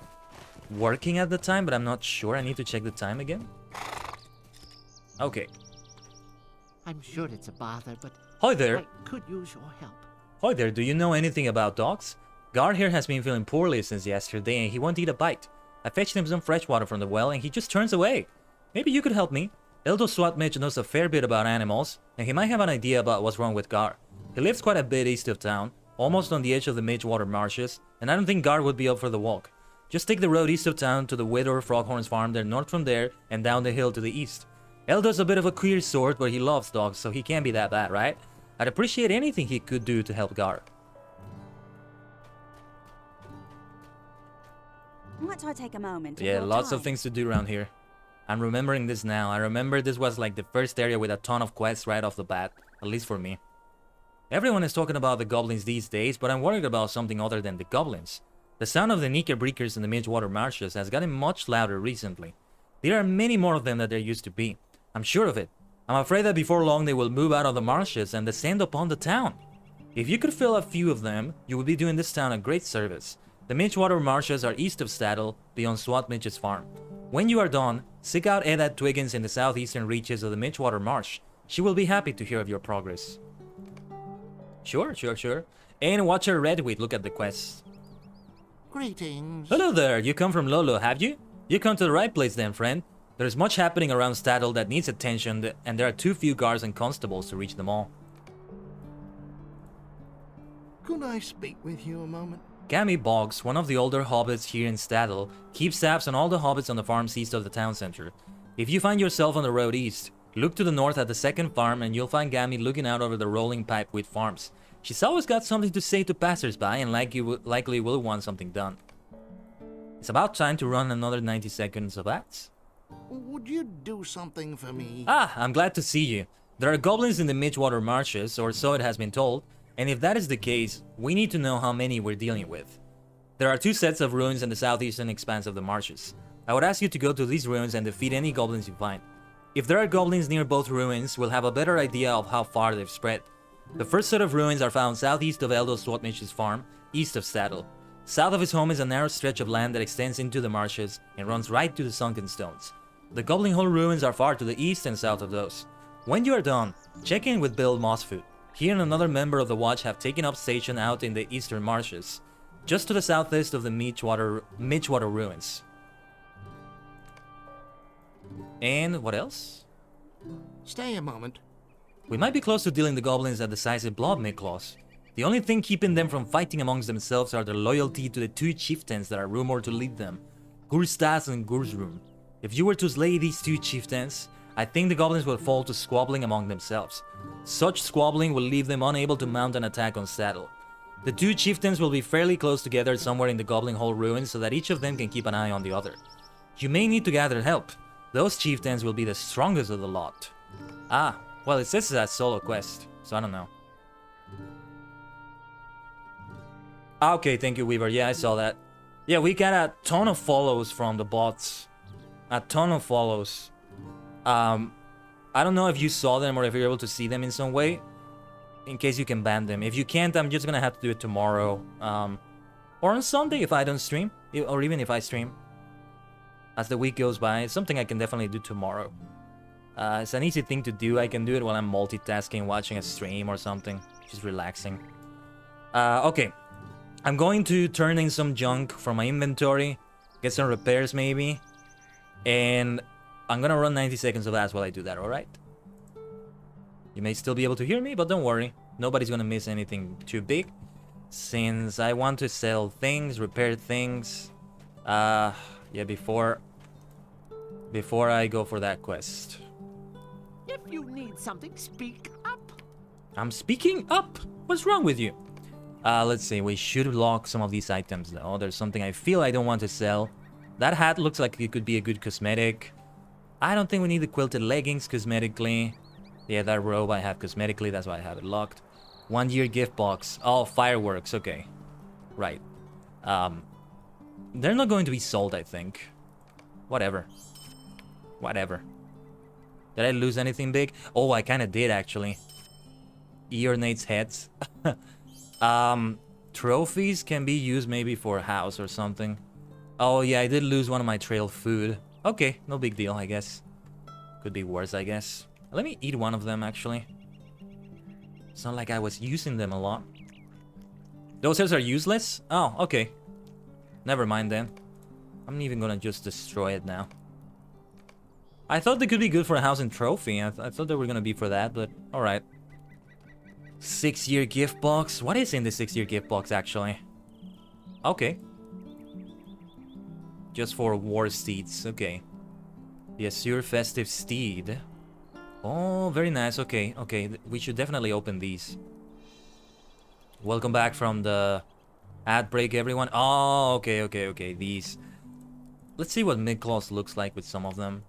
Speaker 1: working at the time, but I'm not sure. I need to check the time again. Okay.
Speaker 3: I'm sure it's a bother, but
Speaker 1: Hi there.
Speaker 3: I could use your help.
Speaker 1: Hi there. Do you know anything about dogs? Gar here has been feeling poorly since yesterday and he won't eat a bite. I fetched him some fresh water from the well and he just turns away. Maybe you could help me. Eldo Swatmage knows a fair bit about animals, and he might have an idea about what's wrong with Gar. He lives quite a bit east of town, almost on the edge of the Midgewater marshes, and I don't think Gar would be up for the walk. Just take the road east of town to the Widow Froghorn's farm, then north from there, and down the hill to the east. Eldo's a bit of a queer sort, but he loves dogs, so he can't be that bad, right? I'd appreciate anything he could do to help Gar.
Speaker 8: Might I take a moment?
Speaker 1: Yeah, lots of things to do around here. I'm remembering this now. I remember this was like the first area with a ton of quests right off the bat, at least for me. Everyone is talking about the goblins these days, but I'm worried about something other than the goblins. The sound of the Knickerbreakers in the Midgewater marshes has gotten much louder recently. There are many more of them than there used to be. I'm sure of it. I'm afraid that before long they will move out of the marshes and descend upon the town. If you could fill a few of them, you would be doing this town a great service. The Midgewater marshes are east of Staddle, beyond Swatmage's farm. When you are done, seek out Edda Twiggins in the southeastern reaches of the Midgewater Marsh. She will be happy to hear of your progress. Sure. And Watcher Redwheat, look at the quest.
Speaker 3: Greetings.
Speaker 1: Hello there, you come from Lolo, have you? You come to the right place then, friend. There's much happening around Staddle that needs attention, and there are too few guards and constables to reach them all.
Speaker 3: Could I speak with you a moment?
Speaker 1: Gammy Boggs, one of the older hobbits here in Staddle, keeps tabs on all the hobbits on the farms east of the town center. If you find yourself on the road east, look to the north at the second farm and you'll find Gammy looking out over the rolling pipe with farms. She's always got something to say to passersby and likely will want something done. It's about time to run another 90 seconds of ads.
Speaker 3: Would you do something for me?
Speaker 1: Ah, I'm glad to see you. There are goblins in the Midgewater marshes, or so it has been told, and if that is the case, we need to know how many we're dealing with. There are two sets of ruins in the southeastern expanse of the marshes. I would ask you to go to these ruins and defeat any goblins you find. If there are goblins near both ruins, we'll have a better idea of how far they've spread. The first set of ruins are found southeast of Eldo Swatmage's farm, east of Staddle. South of his home is a narrow stretch of land that extends into the marshes and runs right to the sunken stones. The Goblin Hole ruins are far to the east and south of those. When you are done, check in with Bill Mossfoot. He and another member of the watch have taken up station out in the eastern marshes, just to the southeast of the Midgewater ruins. And what else?
Speaker 3: Stay a moment.
Speaker 1: We might be close to dealing the goblins at the decisive blow Claws. The only thing keeping them from fighting amongst themselves are their loyalty to the two chieftains that are rumored to lead them, Gurstas and Gursrum. If you were to slay these two chieftains, I think the goblins will fall to squabbling among themselves. Such squabbling will leave them unable to mount an attack on Staddle. The two chieftains will be fairly close together somewhere in the Goblin Hole ruins so that each of them can keep an eye on the other. You may need to gather help. Those chieftains will be the strongest of the lot. Ah, well, it says it's a solo quest, so I don't know. Okay, thank you, Weaver. Yeah, I saw that. Yeah, we got a ton of follows from the bots. A ton of follows. I don't know if you saw them or if you're able to see them in some way. In case you can ban them. If you can't, I'm just gonna have to do it tomorrow. Or on Sunday if I don't stream. Or even if I stream. As the week goes by. It's something I can definitely do tomorrow. It's an easy thing to do. I can do it while I'm multitasking, watching a stream or something. Just relaxing. Okay. I'm going to turn in some junk from my inventory. Get some repairs maybe. And I'm gonna run 90 seconds of ads while I do that, alright? You may still be able to hear me, but don't worry. Nobody's gonna miss anything too big. Since I want to sell things, repair things. Yeah, before I go for that quest.
Speaker 6: If you need something, speak up.
Speaker 1: I'm speaking up? What's wrong with you? Let's see. We should lock some of these items though. There's something I feel I don't want to sell. That hat looks like it could be a good cosmetic. I don't think we need the quilted leggings cosmetically. Yeah, that robe I have cosmetically. That's why I have it locked. 1 year gift box. Oh, fireworks. Okay. Right. They're not going to be sold, I think. Whatever. Whatever. Did I lose anything big? Oh, I kind of did, actually. Eornate's heads. Trophies can be used maybe for a house or something. Oh, yeah, I did lose one of my trail food. Okay, no big deal, I guess. Could be worse, I guess. Let me eat one of them, actually. It's not like I was using them a lot. Those heads are useless? Oh, okay. Never mind then. I'm even gonna just destroy it now. I thought they could be good for a house and trophy. I thought they were gonna be for that, but alright. 6 year gift box. What is in the 6 year gift box, actually? Okay. Just for war steeds. Okay. The Azure Festive Steed. Oh, very nice. Okay, okay. We should definitely open these. Welcome back from the ad break, everyone. Oh, okay, okay, okay. These. Let's see what Midclaws looks like with some of them.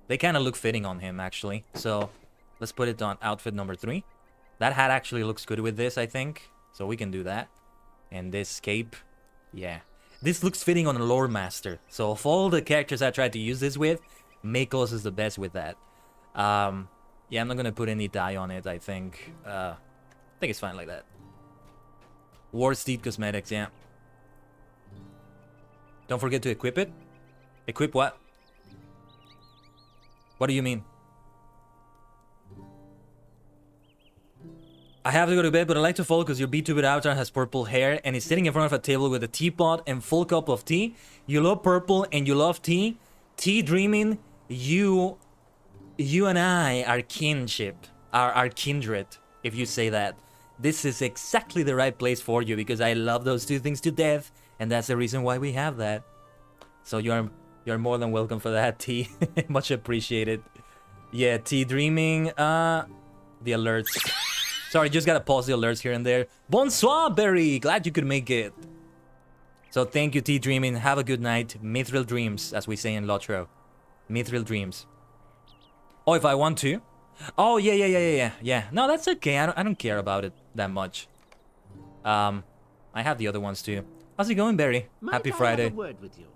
Speaker 1: They kind of look fitting on him, actually. So, let's put it on outfit number 3. That hat actually looks good with this, I think. So we can do that. And this cape. Yeah. This looks fitting on a lore master. So of all the characters I tried to use this with, Miklos is the best with that. Yeah, I'm not gonna put any dye on it, I think. I think it's fine like that. War Steed Cosmetics, yeah. Don't forget to equip it. Equip what? What do you mean? I have to go to bed, but I like to follow because your VTuber avatar has purple hair and is sitting in front of a table with a teapot and full cup of tea. You love purple and you love tea. Tea dreaming, you and I are kinship, are kindred, if you say that. This is exactly the right place for you because I love those two things to death, and that's the reason why we have that. So you're more than welcome for that, Tea. Much appreciated. Yeah, Tea dreaming, the alerts. Sorry, just gotta pause the alerts here and there. Bonsoir, Berry! Glad you could make it. So thank you, Tea Dreaming. Have a good night. Mithril dreams, as we say in Lotro. Mithril dreams. Oh, if I want to? Oh, yeah. No, that's okay. I don't care about it that much. I have the other ones too. How's it going, Berry? Happy Friday.
Speaker 6: Have a word with you?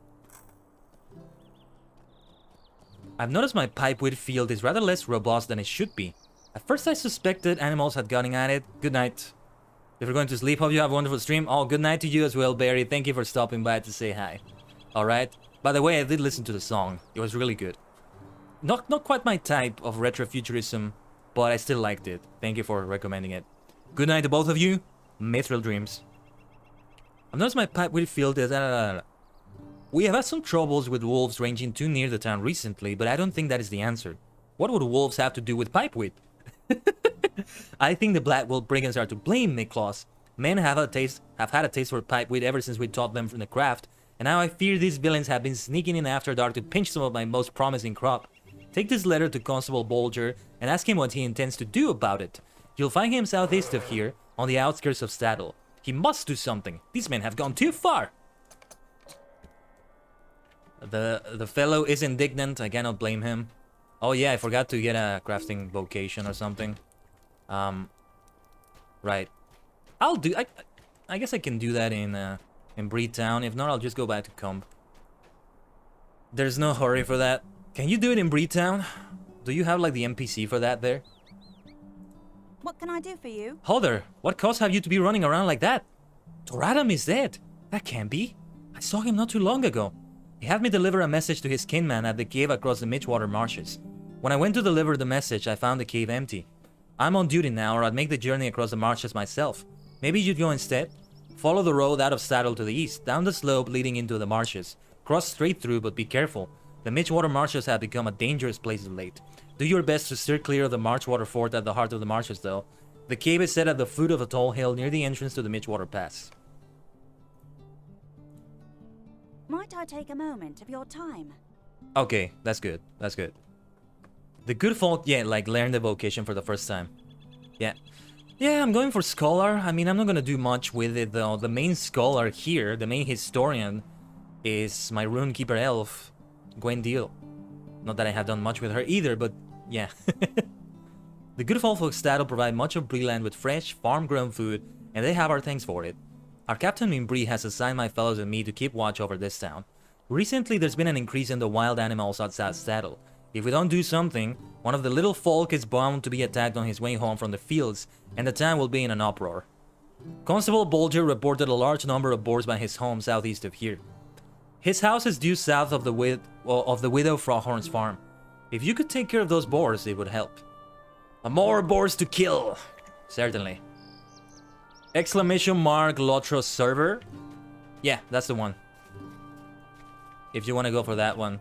Speaker 1: I've noticed my pipeweed field is rather less robust than it should be. At first I suspected animals had gotten at it. Good night. If you're going to sleep, hope you have a wonderful stream. Oh, good night to you as well, Barry. Thank you for stopping by to say hi. Alright. By the way, I did listen to the song. It was really good. Not quite my type of retrofuturism, but I still liked it. Thank you for recommending it. Good night to both of you. Mithril dreams. I've noticed my pipeweed field is... We have had some troubles with wolves ranging too near the town recently, but I don't think that is the answer. What would wolves have to do with pipeweed? I think the Black Wolf Brigands are to blame, Miklos. Men have had a taste for pipeweed ever since we taught them from the craft, and now I fear these villains have been sneaking in after dark to pinch some of my most promising crop. Take this letter to Constable Bolger and ask him what he intends to do about it. You'll find him southeast of here, on the outskirts of Staddle. He must do something. These men have gone too far. The fellow is indignant. I cannot blame him. Oh yeah, I forgot to get a crafting vocation or something. Right. I guess I can do that in Breed Town. If not, I'll just go back to Comb. There's no hurry for that. Can you do it in Breed Town? Do you have like the NPC for that there?
Speaker 8: What can I do for you?
Speaker 1: Holder, what cause have you to be running around like that? Toradam is dead. That can't be. I saw him not too long ago. He had me deliver a message to his kinman at the cave across the Midgewater marshes. When I went to deliver the message, I found the cave empty. I'm on duty now, or I'd make the journey across the marshes myself. Maybe you'd go instead? Follow the road out of Saddle to the east, down the slope leading into the marshes. Cross straight through, but be careful. The Midgewater marshes have become a dangerous place of late. Do your best to steer clear of the Marchwater fort at the heart of the marshes, though. The cave is set at the foot of a tall hill near the entrance to the Midgewater Pass.
Speaker 8: Might I take a moment of your time?
Speaker 1: Okay, that's good. That's good. The good folk, yeah, like learn the vocation for the first time. Yeah. Yeah, I'm going for Scholar. I mean, I'm not gonna do much with it, though. The main Scholar here, the main historian, is my Runekeeper elf, Gwendil. Not that I have done much with her either, but yeah. The good folk of Staddle provide much of Breeland with fresh, farm-grown food, and they have our thanks for it. Our captain Minbree has assigned my fellows and me to keep watch over this town. Recently, there's been an increase in the wild animals outside Staddle. If we don't do something, one of the little folk is bound to be attacked on his way home from the fields, and the town will be in an uproar. Constable Bolger reported a large number of boars by his home southeast of here. His house is due south of the widow Froghorn's farm. If you could take care of those boars, it would help. More boars to kill! Certainly. Exclamation mark Lotros server? Yeah, that's the one. If you want to go for that one.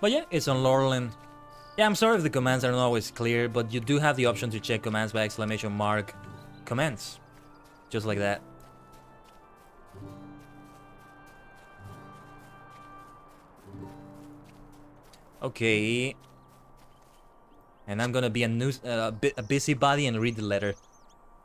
Speaker 1: But yeah, it's on Laurelin. Yeah, I'm sorry if the commands are not always clear, but you do have the option to check commands by exclamation mark commands. Just like that. Okay. And I'm gonna be a busybody and read the letter.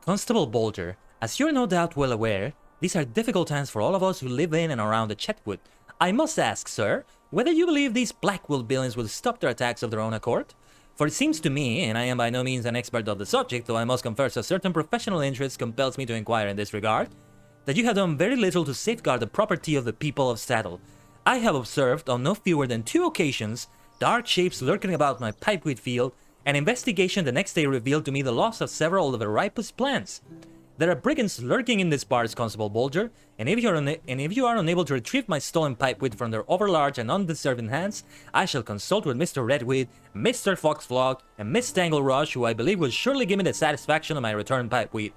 Speaker 1: Constable Bolger, as you're no doubt well aware, these are difficult times for all of us who live in and around the Chetwood. I must ask, sir, whether you believe these Blackwood villains will stop their attacks of their own accord? For it seems to me, and I am by no means an expert of the subject, though I must confess a certain professional interest compels me to inquire in this regard, that you have done very little to safeguard the property of the people of Staddle. I have observed on no fewer than 2 occasions dark shapes lurking about my pipeweed field. An investigation the next day revealed to me the loss of several of the ripest plants. There are brigands lurking in this parts, Constable Bolger, and if you are unable to retrieve my stolen pipeweed from their overlarge and undeserving hands, I shall consult with Mr. Redweed, Mr. Foxflog, and Miss Tanglerush, who I believe will surely give me the satisfaction of my returned pipeweed.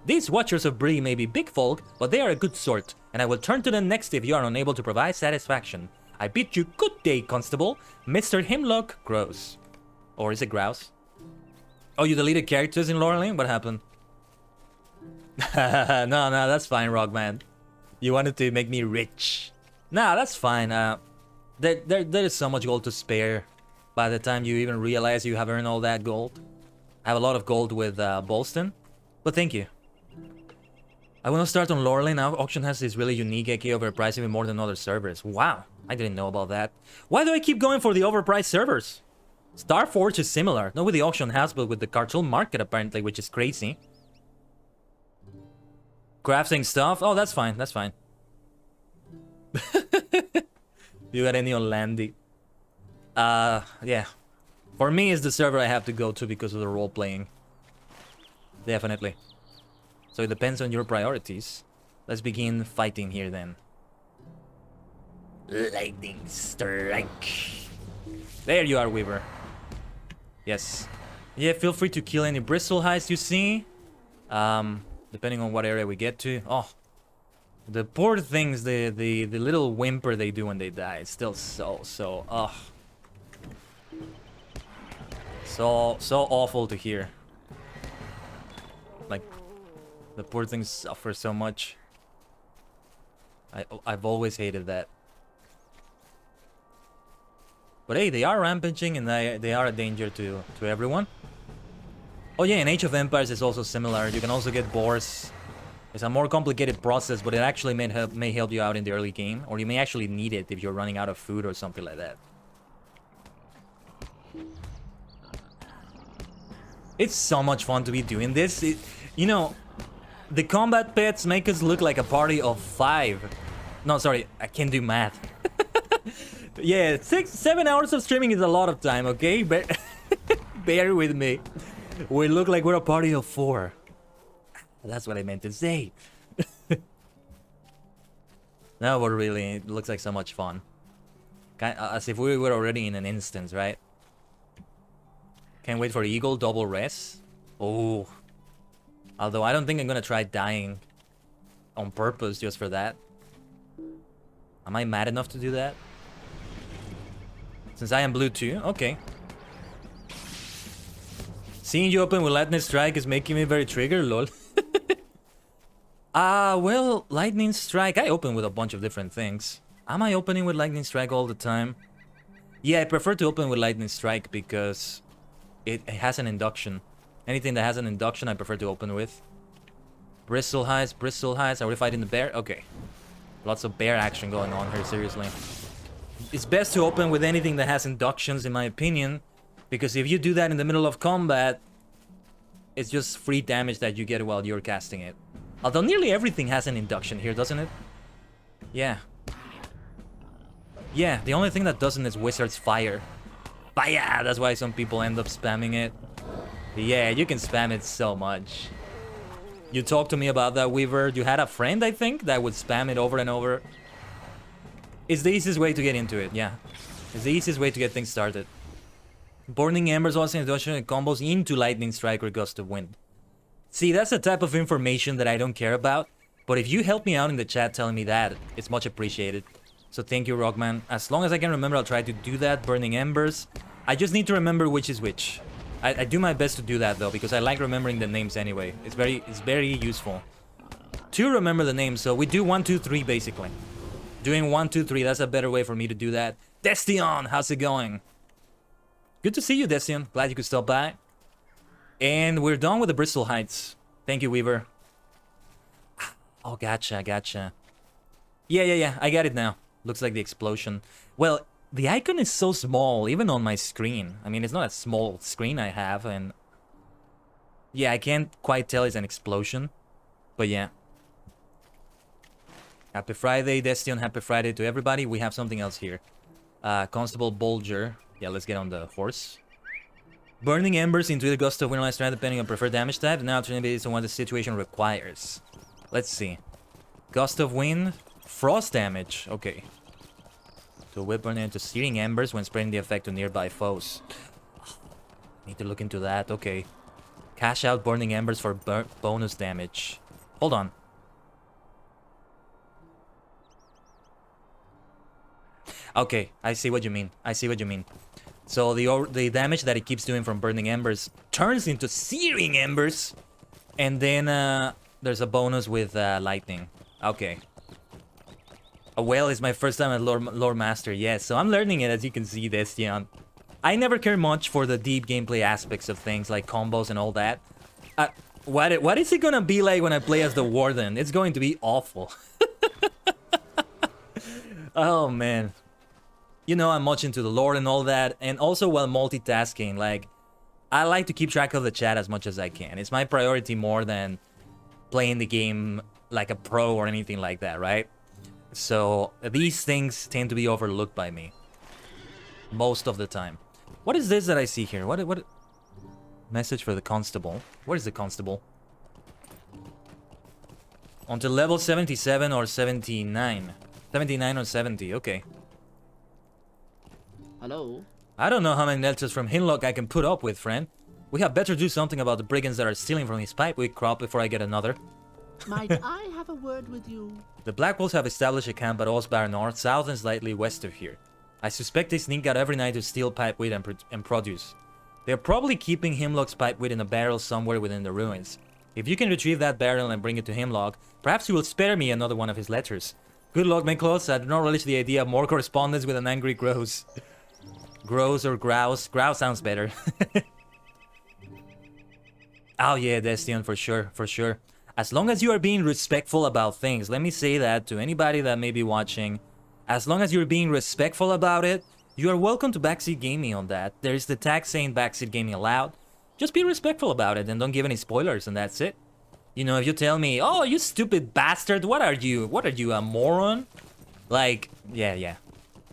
Speaker 1: These Watchers of Bree may be big folk, but they are a good sort, and I will turn to them next if you are unable to provide satisfaction. I bid you good day, Constable. Mr. Himlock Grouse. Or is it Grouse? Oh, you deleted characters in Laurelin? What happened? No, that's fine, Rockman. You wanted to make me rich. Nah, that's fine. There is so much gold to spare by the time you even realize you have earned all that gold. I have a lot of gold with Bolston, but thank you. I want to start on Laurelin. Now auction has this really unique AK overpriced even more than other servers. Wow, I didn't know about that. Why do I keep going for the overpriced servers? Starforge is similar, not with the auction house, but with the cartel market apparently, which is crazy. Crafting stuff? Oh, that's fine, that's fine. You got any on Landy? Yeah. For me, it's the server I have to go to because of the role-playing. Definitely. So it depends on your priorities. Let's begin fighting here then. Lightning strike. There you are, Weaver. Yes. Yeah, feel free to kill any bristle heists you see. Depending on what area we get to. Oh. The poor things, the little whimper they do when they die. It's still so awful to hear. Like, the poor things suffer so much. I've always hated that. But hey, they are rampaging and they are a danger to everyone. Oh yeah, in Age of Empires is also similar. You can also get boars. It's a more complicated process, but it actually may help you out in the early game, or you may actually need it if you're running out of food or something like that. It's so much fun to be doing this. You know, the combat pets make us look like a party of 5. No, sorry, I can't do math. Yeah, 7 hours of streaming is a lot of time, okay? Bear with me. We look like we're a party of 4. That's what I meant to say. No, but really, it looks like so much fun. As if we were already in an instance, right? Can't wait for Eagle double rest. Oh. Although I don't think I'm gonna try dying on purpose just for that. Am I mad enough to do that? Since I am blue too? Okay. Seeing you open with Lightning Strike is making me very triggered, lol. Well, Lightning Strike, I open with a bunch of different things. Am I opening with Lightning Strike all the time? Yeah, I prefer to open with Lightning Strike because it has an induction. Anything that has an induction, I prefer to open with. Bristle Heights. Are we fighting the bear? Okay. Lots of bear action going on here, seriously. It's best to open with anything that has inductions, in my opinion, because if you do that in the middle of combat, it's just free damage that you get while you're casting it. Although nearly everything has an induction here, doesn't it? Yeah. Yeah, the only thing that doesn't is Wizard's Fire. Fire! That's why some people end up spamming it. But yeah, you can spam it so much. You talked to me about that, Weaver. You had a friend, I think, that would spam it over and over. It's the easiest way to get into it, yeah. It's the easiest way to get things started. Burning Embers also induction combos into Lightning Strike or Gust of Wind. See, that's the type of information that I don't care about. But if you help me out in the chat telling me that, it's much appreciated. So thank you, Rockman. As long as I can remember, I'll try to do that. Burning Embers. I just need to remember which is which. I do my best to do that, though, because I like remembering the names anyway. It's very useful to remember the names. So we do 1, 2, 3, basically. Doing 1, 2, 3, that's a better way for me to do that. Destion, how's it going? Good to see you, Destion. Glad you could stop by. And we're done with the Bristol Heights. Thank you, Weaver. Oh, gotcha. Yeah, I got it now. Looks like the explosion. Well, the icon is so small, even on my screen. I mean, it's not a small screen I have, and... yeah, I can't quite tell it's an explosion. But yeah. Happy Friday, Destion. Happy Friday to everybody. We have something else here. Constable Bulger. Yeah, let's get on the horse. Burning Embers into the Gust of Wind last strand depending on preferred damage type. Now turn based on what the situation requires. Let's see. Gust of Wind. Frost damage. Okay. To whip burn into Searing Embers when spreading the effect to nearby foes. Need to look into that. Okay. Cash out Burning Embers for bonus damage. Hold on. Okay, I see what you mean. So the damage that it keeps doing from Burning Embers turns into Searing Embers. And then there's a bonus with Lightning. Okay. Well, it's my first time at Lore Master, yes. So I'm learning it, as you can see, Destion. I never care much for the deep gameplay aspects of things like combos and all that. What is it gonna be like when I play as the Warden? It's going to be awful. Oh, man. You know, I'm much into the lore and all that. And also while multitasking, like, I like to keep track of the chat as much as I can. It's my priority more than playing the game like a pro or anything like that, right? So these things tend to be overlooked by me most of the time. What is this that I see here? What message for the constable? Where is the constable? Until level 77 or 79. 79 or 70, okay.
Speaker 6: Hello?
Speaker 1: I don't know how many letters from Hinlock I can put up with, friend. We had better do something about the brigands that are stealing from his pipeweed crop before I get another.
Speaker 6: Might I have a word with you?
Speaker 1: The Black Wolves have established a camp at Osbar North, south and slightly west of here. I suspect they sneak out every night to steal pipeweed and produce. They're probably keeping Himlock's pipeweed in a barrel somewhere within the ruins. If you can retrieve that barrel and bring it to Himlock, perhaps you will spare me another one of his letters. Good luck, Miklos. I do not relish the idea of more correspondence with an angry Grouse. Grouse or Grouse? Grouse sounds better. Oh yeah, Destion, for sure, for sure. As long as you are being respectful about things, let me say that to anybody that may be watching. As long as you're being respectful about it, you are welcome to backseat gaming on that. There's the tag saying backseat gaming allowed. Just be respectful about it and don't give any spoilers, and that's it. You know, if you tell me, oh, you stupid bastard, what are you? What are you, a moron? Like, yeah.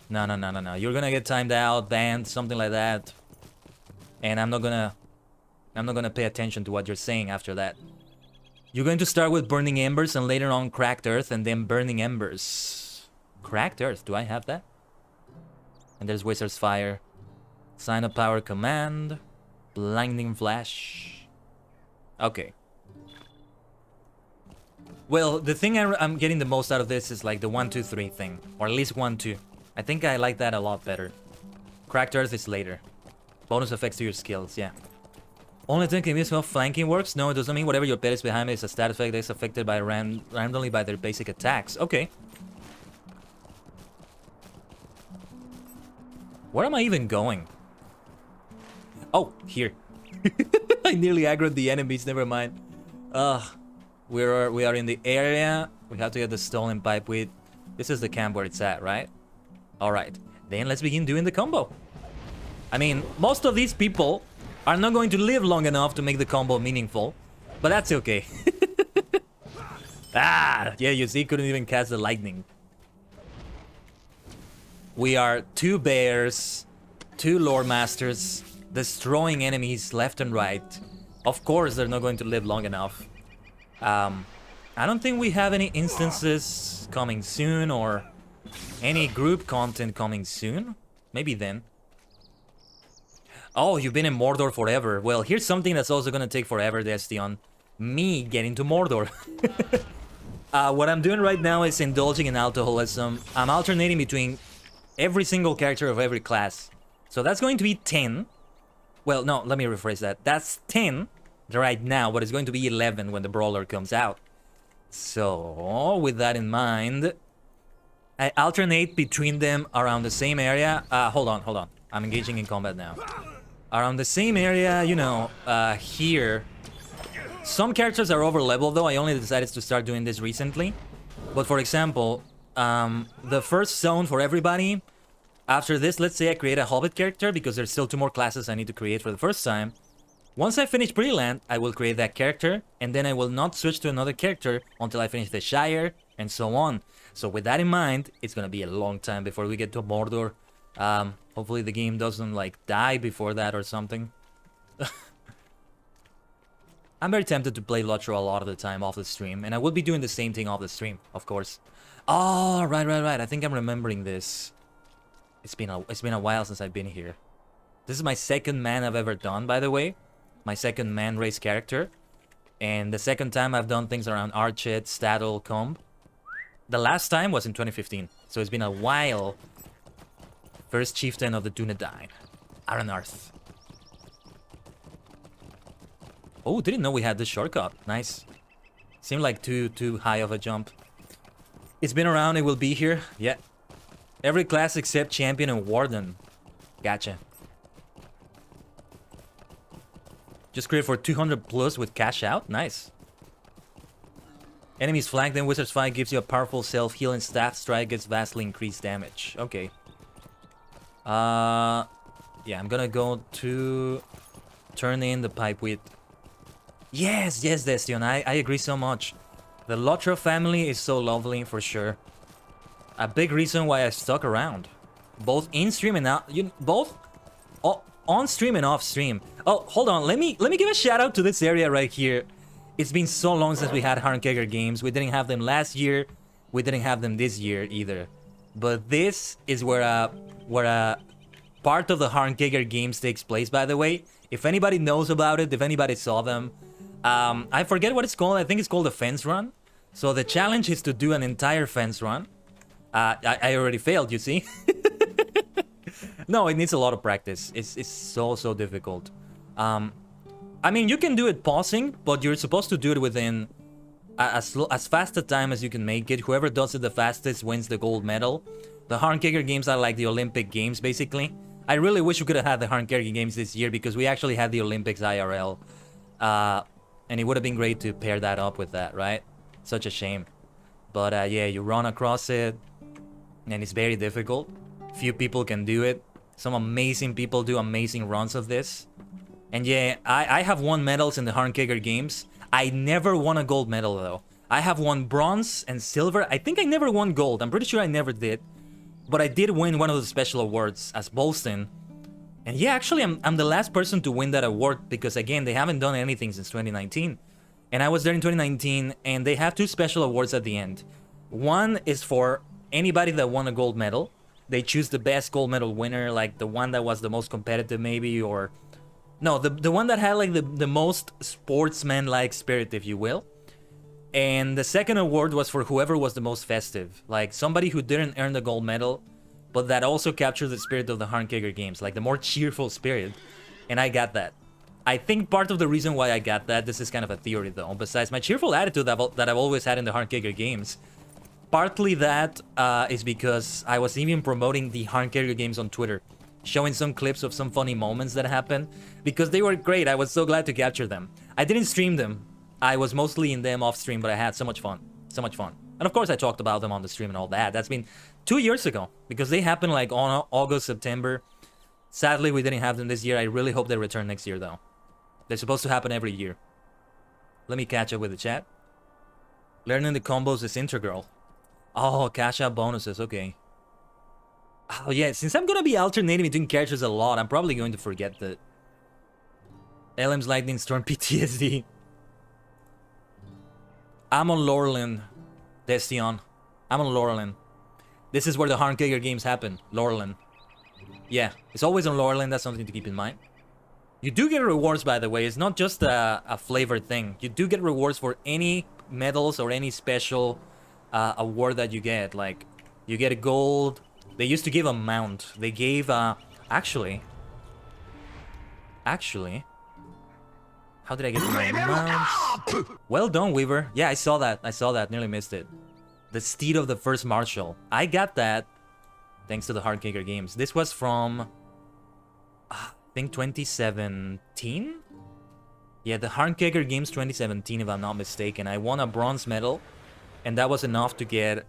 Speaker 1: No. You're gonna get timed out, banned, something like that. And I'm not gonna pay attention to what you're saying after that. You're going to start with Burning Embers and later on Cracked Earth and then Burning Embers. Cracked Earth, do I have that? And there's Wizard's Fire. Sign of Power Command. Blinding Flash. Okay. Well, the thing I'm getting the most out of this is like the 1, 2, 3 thing. Or at least 1, 2. I think I like that a lot better. Cracked Earth is later. Bonus effects to your skills, yeah. Only thing can be how flanking works? No, it doesn't mean whatever your pet is behind me is a stat effect that is affected by randomly by their basic attacks. Okay. Where am I even going? Oh, here. I nearly aggroed the enemies, never mind. We are in the area. We have to get the stolen pipeweed. This is the camp where it's at, right? Alright. Then let's begin doing the combo. I mean, most of these people are not going to live long enough to make the combo meaningful. But that's okay. Ah, yeah, you see, couldn't even cast the lightning. We are 2 bears, 2 lore masters, destroying enemies left and right. Of course, they're not going to live long enough. I don't think we have any instances coming soon or any group content coming soon. Maybe then. Oh, you've been in Mordor forever. Well, here's something that's also gonna take forever, Destion. Me getting to Mordor. What I'm doing right now is indulging in alcoholism. I'm alternating between every single character of every class. So that's going to be 10. Well, no, let me rephrase that. That's 10 right now, but it's going to be 11 when the brawler comes out. So, with that in mind, I alternate between them around the same area. Hold on. I'm engaging in combat now. Around the same area, you know, here. Some characters are over leveled though. I only decided to start doing this recently. But for example, the first zone for everybody. After this, let's say I create a Hobbit character because there's still 2 more classes I need to create for the first time. Once I finish Pretty Land, I will create that character, and then I will not switch to another character until I finish the Shire, and so on. So with that in mind, it's gonna be a long time before we get to Mordor. Hopefully the game doesn't, like, die before that or something. I'm very tempted to play Lotro a lot of the time off the stream, and I will be doing the same thing off the stream, of course. Oh, right. I think I'm remembering this. It's been a while since I've been here. This is my second man I've ever done, by the way. My second man race character. And the second time I've done things around Archet, Staddle, Comb. The last time was in 2015. So it's been a while. First chieftain of the Dunedain. Aranarth. Oh, didn't know we had this shortcut. Nice. Seemed like too high of a jump. It's been around, it will be here. Yeah. Every class except Champion and Warden. Gotcha. Just create for 200 plus with cash out. Nice. Enemies flank, then Wizard's Fight gives you a powerful self-healing staff strike, gets vastly increased damage. Okay. Yeah, I'm gonna go to turn in the pipeweed. Yes, Destion, I agree so much. The Lotro family is so lovely, for sure. A big reason why I stuck around. Both in stream and out, both on stream and off stream. Oh, hold on, let me give a shout out to this area right here. It's been so long since we had Harnkegger games. We didn't have them last year. We didn't have them this year either. But this is where a part of the Harnkegger games takes place, by the way. If anybody knows about it, if anybody saw them, I forget what it's called. I think it's called a fence run. So the challenge is to do an entire fence run. I already failed, you see. No, it needs a lot of practice. It's so difficult. I mean, you can do it pausing, but you're supposed to do it within as fast a time as you can make it. Whoever does it the fastest wins the gold medal. The Harnkegger games are like the Olympic games, basically. I really wish we could have had the Harnkegger games this year because we actually had the Olympics IRL. And it would have been great to pair that up with that, right? Such a shame. But yeah, you run across it, and it's very difficult. Few people can do it. Some amazing people do amazing runs of this. And yeah, I have won medals in the Harnkager games. I never won a gold medal though. I have won bronze and silver. I think I never won gold. I'm pretty sure I never did. But I did win one of the special awards as Bolston. And yeah, actually, I'm the last person to win that award because, again, they haven't done anything since 2019. And I was there in 2019, and they have 2 special awards at the end. One is for anybody that won a gold medal. They choose the best gold medal winner, like the one that was the most competitive maybe, or... No, the one that had like the most sportsman-like spirit, if you will. And the second award was for whoever was the most festive. Like somebody who didn't earn the gold medal, but that also captured the spirit of the Harnkager games, like the more cheerful spirit. And I got that. I think part of the reason why I got that, this is kind of a theory though, besides my cheerful attitude that I've always had in the Harnkager games, partly that is because I was even promoting the Harnkager games on Twitter, showing some clips of some funny moments that happened, because they were great. I was so glad to capture them. I didn't stream them. I was mostly in them off stream, but I had so much fun. So much fun. And of course I talked about them on the stream and all that. That's been 2 years ago, because they happened like on August, September. Sadly, we didn't have them this year. I really hope they return next year though. They're supposed to happen every year. Let me catch up with the chat. Learning the combos is integral. Oh, cash out bonuses, okay. Oh yeah, since I'm gonna be alternating between characters a lot, I'm probably going to forget that. LM's Lightning Storm PTSD. I'm on Laurelin, Destion. I'm on Laurelin. This is where the Harnkager games happen, Laurelin. Yeah, it's always on Laurelin, that's something to keep in mind. You do get rewards, by the way. It's not just a flavor thing. You do get rewards for any medals or any special award that you get. Like, you get a gold. They used to give a mount. They gave, actually, how did I get my mounts? Well done, Weaver. Yeah, I saw that. Nearly missed it. The Steed of the First Marshal. I got that thanks to the Harnkager games. This was from, I think 2017? Yeah, the Harnkager games 2017, if I'm not mistaken. I won a bronze medal, and that was enough to get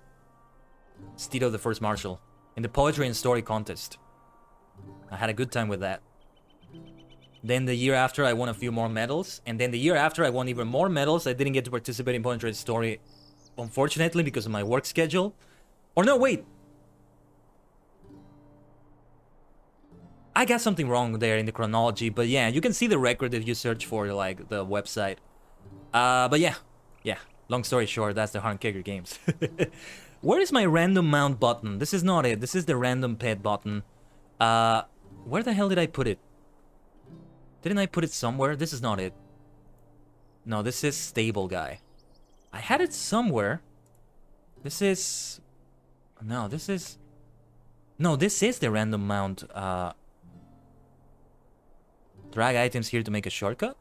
Speaker 1: Steed of the First Marshal in the Poetry and Story contest. I had a good time with that. Then the year after, I won a few more medals. And then the year after, I won even more medals. I didn't get to participate in Poetry and Story, unfortunately, because of my work schedule. Or no, wait. I got something wrong there in the chronology. But yeah, you can see the record if you search for, like, the website. But yeah. Yeah. Long story short, that's the Harnkager games. Where is my random mount button? This is not it. This is the random pet button. Where the hell did I put it? Didn't I put it somewhere? This is not it. No, this is stable guy. I had it somewhere. This is... No, this is... No, this is the random mount. Drag items here to make a shortcut?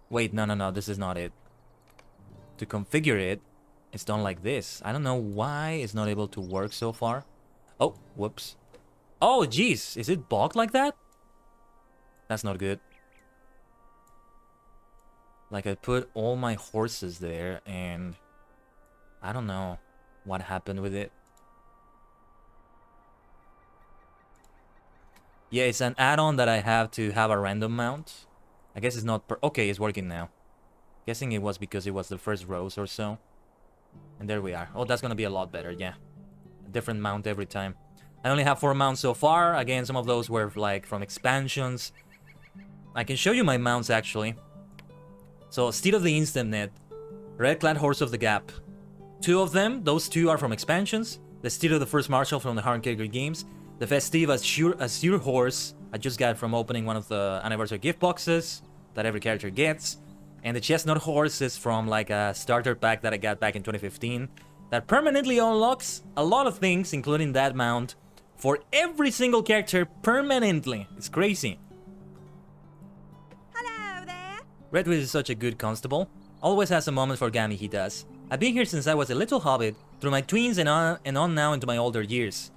Speaker 1: Wait, no, this is not it. To configure it, it's done like this. I don't know why it's not able to work so far. Oh, whoops. Oh, jeez. Is it bugged like that? That's not good. Like, I put all my horses there, and I don't know what happened with it. Yeah, it's an add-on that I have to have a random mount. I guess it's not okay, it's working now. Guessing it was because it was the first rose or so. And there we are. Oh, that's gonna be a lot better, yeah. A different mount every time. I only have 4 mounts so far. Again, some of those were like from expansions. I can show you my mounts actually. So, Steed of the Instant-Net, Red-Clad Horse of the Gap. 2 of them, those 2 are from expansions. The Steed of the First Marshal from the Harnkager games. The Festive Assure Horse I just got from opening one of the anniversary gift boxes that every character gets. And the Chestnut Horse is from like a starter pack that I got back in 2015. That permanently unlocks a lot of things, including that mount, for every single character permanently. It's crazy.
Speaker 8: Hello there.
Speaker 1: Redwood is such a good constable. Always has a moment for Gammy, he does. I've been here since I was a little hobbit, through my tweens and on now into my older years.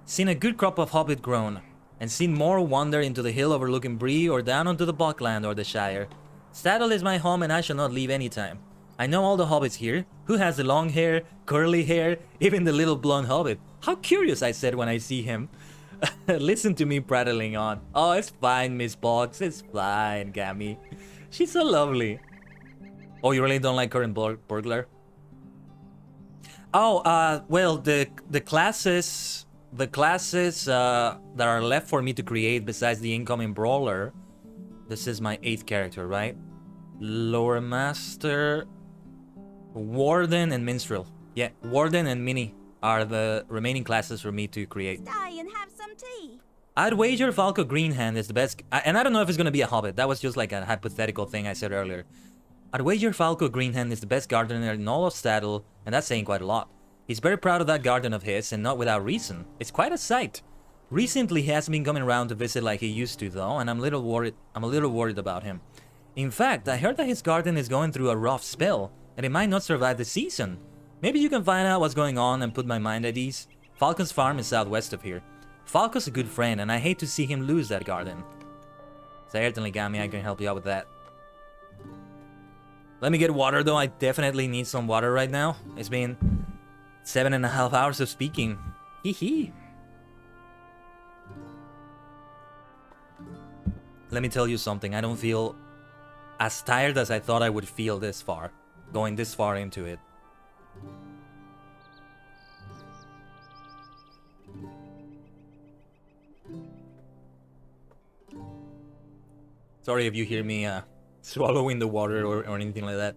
Speaker 1: Seen a good crop of hobbit grown, and seen more wander into the hill overlooking Bree or down onto the Buckland or the Shire. Saddle is my home and I shall not leave any time. I know all the hobbits here. Who has the long hair, curly hair, even the little blonde hobbit? How curious, I said when I see him. Listen to me prattling on. Oh, it's fine, Miss Boggs. It's fine, Gammy. She's so lovely. Oh, you really don't like current burglar? Oh, well, the classes that are left for me to create besides the incoming brawler. This is my 8th character, right? Lore Master, Warden, and Minstrel. Yeah, Warden and Mini are the remaining classes for me to create.
Speaker 8: Stay and have some tea.
Speaker 1: I'd wager Falco Greenhand is the best, and I don't know if it's gonna be a hobbit. That was just like a hypothetical thing I said earlier. I'd wager Falco Greenhand is the best gardener in all of Staddle, and that's saying quite a lot. He's very proud of that garden of his, and not without reason. It's quite a sight. Recently, he hasn't been coming around to visit like he used to, though, and I'm a little worried about him. In fact, I heard that his garden is going through a rough spell, and it might not survive the season. Maybe you can find out what's going on and put my mind at ease. Falcon's farm is southwest of here. Falco's a good friend, and I hate to see him lose that garden. Certainly, Gami, I can help you out with that. Let me get water, though. I definitely need some water right now. It's been 7.5 hours of speaking. Hee hee. Let me tell you something. I don't feel as tired as I thought I would feel this far. Going this far into it. Sorry if you hear me swallowing the water or anything like that.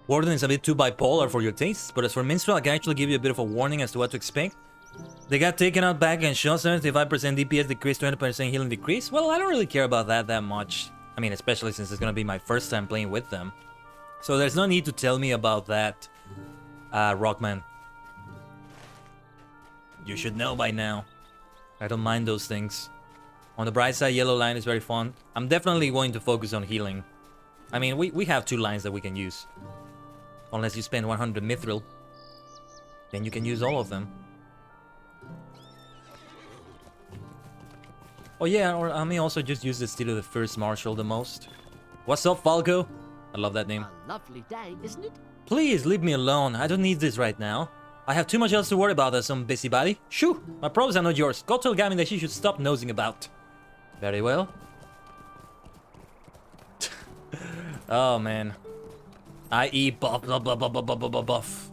Speaker 1: Warden is a bit too bipolar for your tastes, but as for Minstrel, I can actually give you a bit of a warning as to what to expect. They got taken out back and shot 75% DPS decrease, 20% healing decrease. Well, I don't really care about that much. I mean, especially since it's gonna be my first time playing with them. So there's no need to tell me about that, Rockman. You should know by now. I don't mind those things. On the bright side, yellow line is very fun. I'm definitely going to focus on healing. I mean, we have 2 lines that we can use. Unless you spend 100 mithril. Then you can use all of them. Oh yeah, or I may also just use the Steel of the First Marshal the most. What's up, Falco? I love that name.
Speaker 5: A lovely day, isn't it?
Speaker 1: Please, leave me alone. I don't need this right now. I have too much else to worry about as some busybody. Shoo! My problems are not yours. Go tell Gavin that she should stop nosing about. Very well. Oh, man. I.e. buff, blah, blah, blah, blah, blah, blah, blah, buff.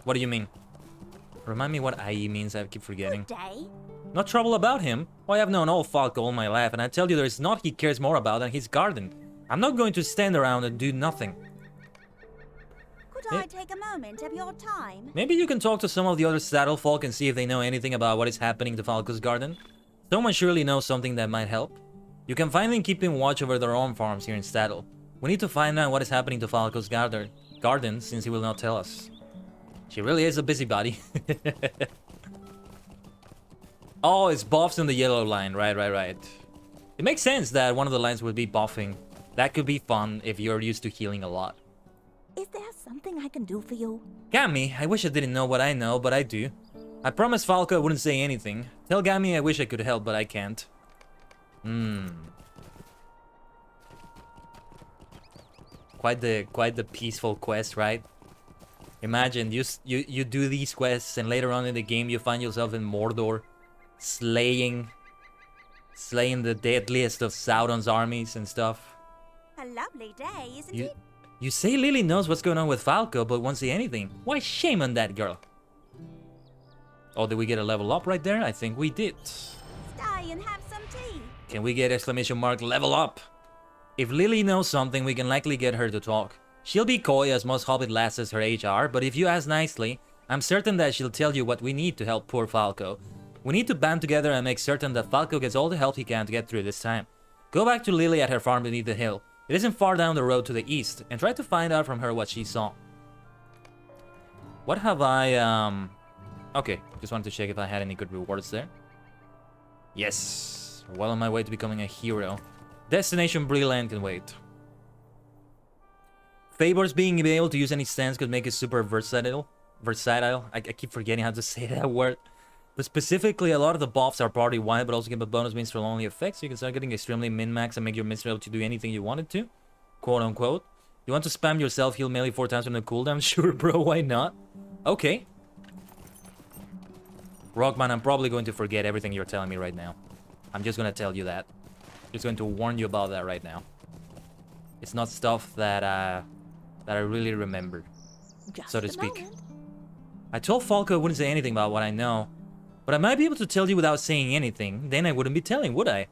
Speaker 1: What do you mean? Remind me what IE means, I keep forgetting.
Speaker 8: Good day.
Speaker 1: Not trouble about him. Well, I have known old Falco all my life, and I tell you there is naught he cares more about than his garden. I'm not going to stand around and do nothing.
Speaker 8: Could I take a moment of your time?
Speaker 1: Maybe you can talk to some of the other saddle folk and see if they know anything about what is happening to Falco's garden. Someone surely knows something that might help. You can finally keep in watch over their own farms here in Staddle. We need to find out what is happening to Falco's garden since he will not tell us. She really is a busybody. Oh, it's buffs in the yellow line. Right. It makes sense that one of the lines would be buffing. That could be fun if you're used to healing a lot.
Speaker 8: Is there something I can do for you?
Speaker 1: Gammy, I wish I didn't know what I know, but I do. I promised Falco I wouldn't say anything. Tell Gammy I wish I could help, but I can't. Quite the peaceful quest, right? Imagine you do these quests and later on in the game you find yourself in Mordor, slaying the deadliest of Sauron's armies and stuff.
Speaker 8: A lovely day, isn't it?
Speaker 1: You say Lily knows what's going on with Falco, but won't say anything. Why, shame on that girl. Oh, did we get a level up right there? I think we did.
Speaker 8: Stay and have some tea.
Speaker 1: Can we get exclamation mark level up? If Lily knows something, we can likely get her to talk. She'll be coy as most hobbit lasses her age are, but if you ask nicely, I'm certain that she'll tell you what we need to help poor Falco. We need to band together and make certain that Falco gets all the help he can to get through this time. Go back to Lily at her farm beneath the hill. It isn't far down the road to the east, and try to find out from her what she saw. What have I, Okay, just wanted to check if I had any good rewards there. Yes, well on my way to becoming a hero. Destination Brilliant can wait. Favors being able to use any stance could make it super versatile. I keep forgetting how to say that word. But specifically, a lot of the buffs are party wide, but also give a bonus means for only effects. So you can start getting extremely min-max and make your minstrel able to do anything you wanted to. Quote unquote. You want to spam yourself heal melee 4 times on the cooldown? Sure, bro, why not? Okay. Rockman, I'm probably going to forget everything you're telling me right now. I'm just going to tell you that. Just going to warn you about that right now. It's not stuff that I really remember,
Speaker 4: Just
Speaker 1: so to
Speaker 4: a
Speaker 1: speak.
Speaker 4: moment.
Speaker 1: I told Falco I wouldn't say anything about what I know, but I might be able to tell you without saying anything. Then I wouldn't be telling, would I?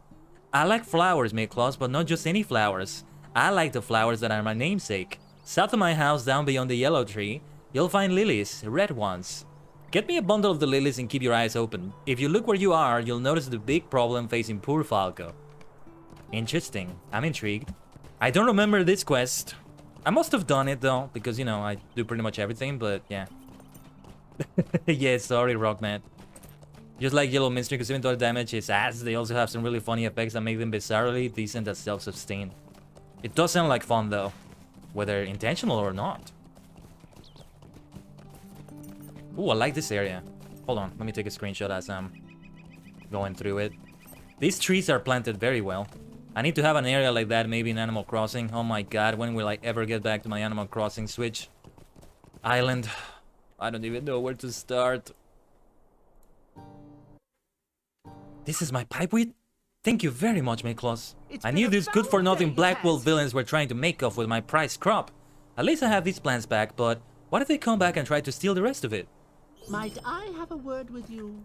Speaker 1: I like flowers, Claus, but not just any flowers. I like the flowers that are my namesake. South of my house, down beyond the yellow tree, you'll find lilies, red ones. Get me a bundle of the lilies and keep your eyes open. If you look where you are, you'll notice the big problem facing poor Falco. Interesting. I'm intrigued. I don't remember this quest. I must have done it though, because you know, I do pretty much everything, but yeah. Yeah, sorry, Rockman. Just like Yellow Minster, because even though the damage is ass, they also have some really funny effects that make them bizarrely decent at self-sustain. It does sound like fun though, whether intentional or not. Ooh, I like this area. Hold on, let me take a screenshot as I'm going through it. These trees are planted very well. I need to have an area like that maybe in Animal Crossing. Oh my god, when will I ever get back to my Animal Crossing Switch? Island. I don't even know where to start. This is my pipeweed? Thank you very much, Claus.
Speaker 6: It's
Speaker 1: I
Speaker 6: been
Speaker 1: knew
Speaker 6: a
Speaker 1: these good-for-nothing
Speaker 6: day,
Speaker 1: Blackwell
Speaker 6: yes.
Speaker 1: villains were trying to make off with my prized crop. At least I have these plants back, but what if they come back and try to steal the rest of it?
Speaker 6: Might I have a word with you?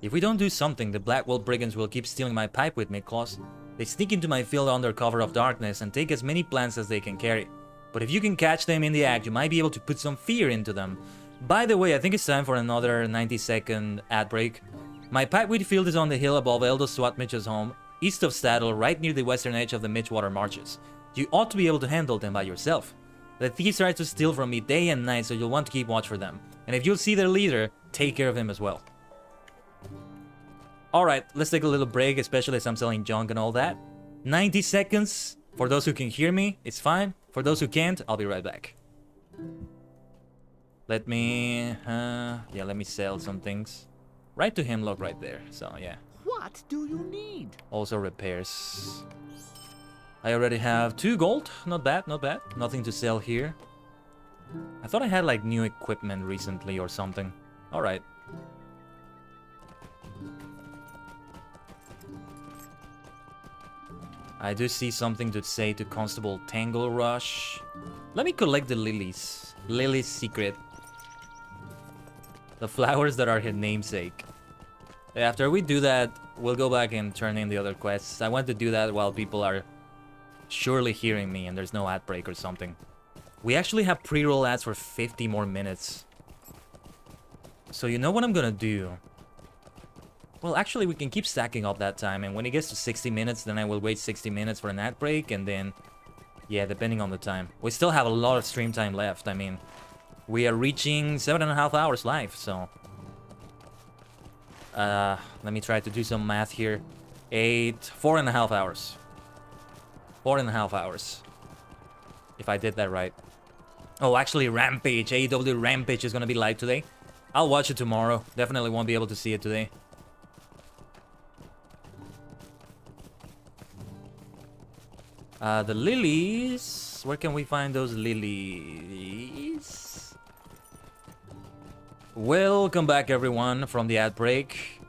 Speaker 1: If we don't do something, the Blackwell brigands will keep stealing my pipe with me, Claus. They sneak into my field under cover of darkness and take as many plants as they can carry. But if you can catch them in the act, you might be able to put some fear into them. By the way, I think it's time for another 90-second ad break. My pipeweed field is on the hill above Eldo Swat Mitch's home, east of Staddle, right near the western edge of the Mitchwater Marshes. You ought to be able to handle them by yourself. The thieves try to steal from me day and night, so you'll want to keep watch for them. And if you'll see their leader, take care of him as well. Alright, let's take a little break, especially as I'm selling junk and all that. 90 seconds. For those who can hear me, it's fine. For those who can't, I'll be right back. Let me sell some things. Right to Hemlock right there, so yeah.
Speaker 6: What do you need?
Speaker 1: Also repairs. I already have 2 gold. Not bad, not bad. Nothing to sell here. I thought I had like new equipment recently or something. Alright. I do see something to say to Constable Tangle Rush. Let me collect the lilies. Lily's secret. The flowers that are her namesake. After we do that, we'll go back and turn in the other quests. I want to do that while people are surely hearing me and there's no ad break or something. We actually have pre-roll ads for 50 more minutes. So you know what I'm gonna do? Well, actually, we can keep stacking up that time, and when it gets to 60 minutes, then I will wait 60 minutes for an ad break, and then... yeah, depending on the time. We still have a lot of stream time left. I mean, we are reaching 7.5 hours live, so... let me try to do some math here. 4.5 hours. 4.5 hours. If I did that right. Oh, actually, Rampage. AEW Rampage is gonna be live today. I'll watch it tomorrow. Definitely won't be able to see it today. The lilies. Where can we find those lilies? Welcome back, everyone, from the ad break.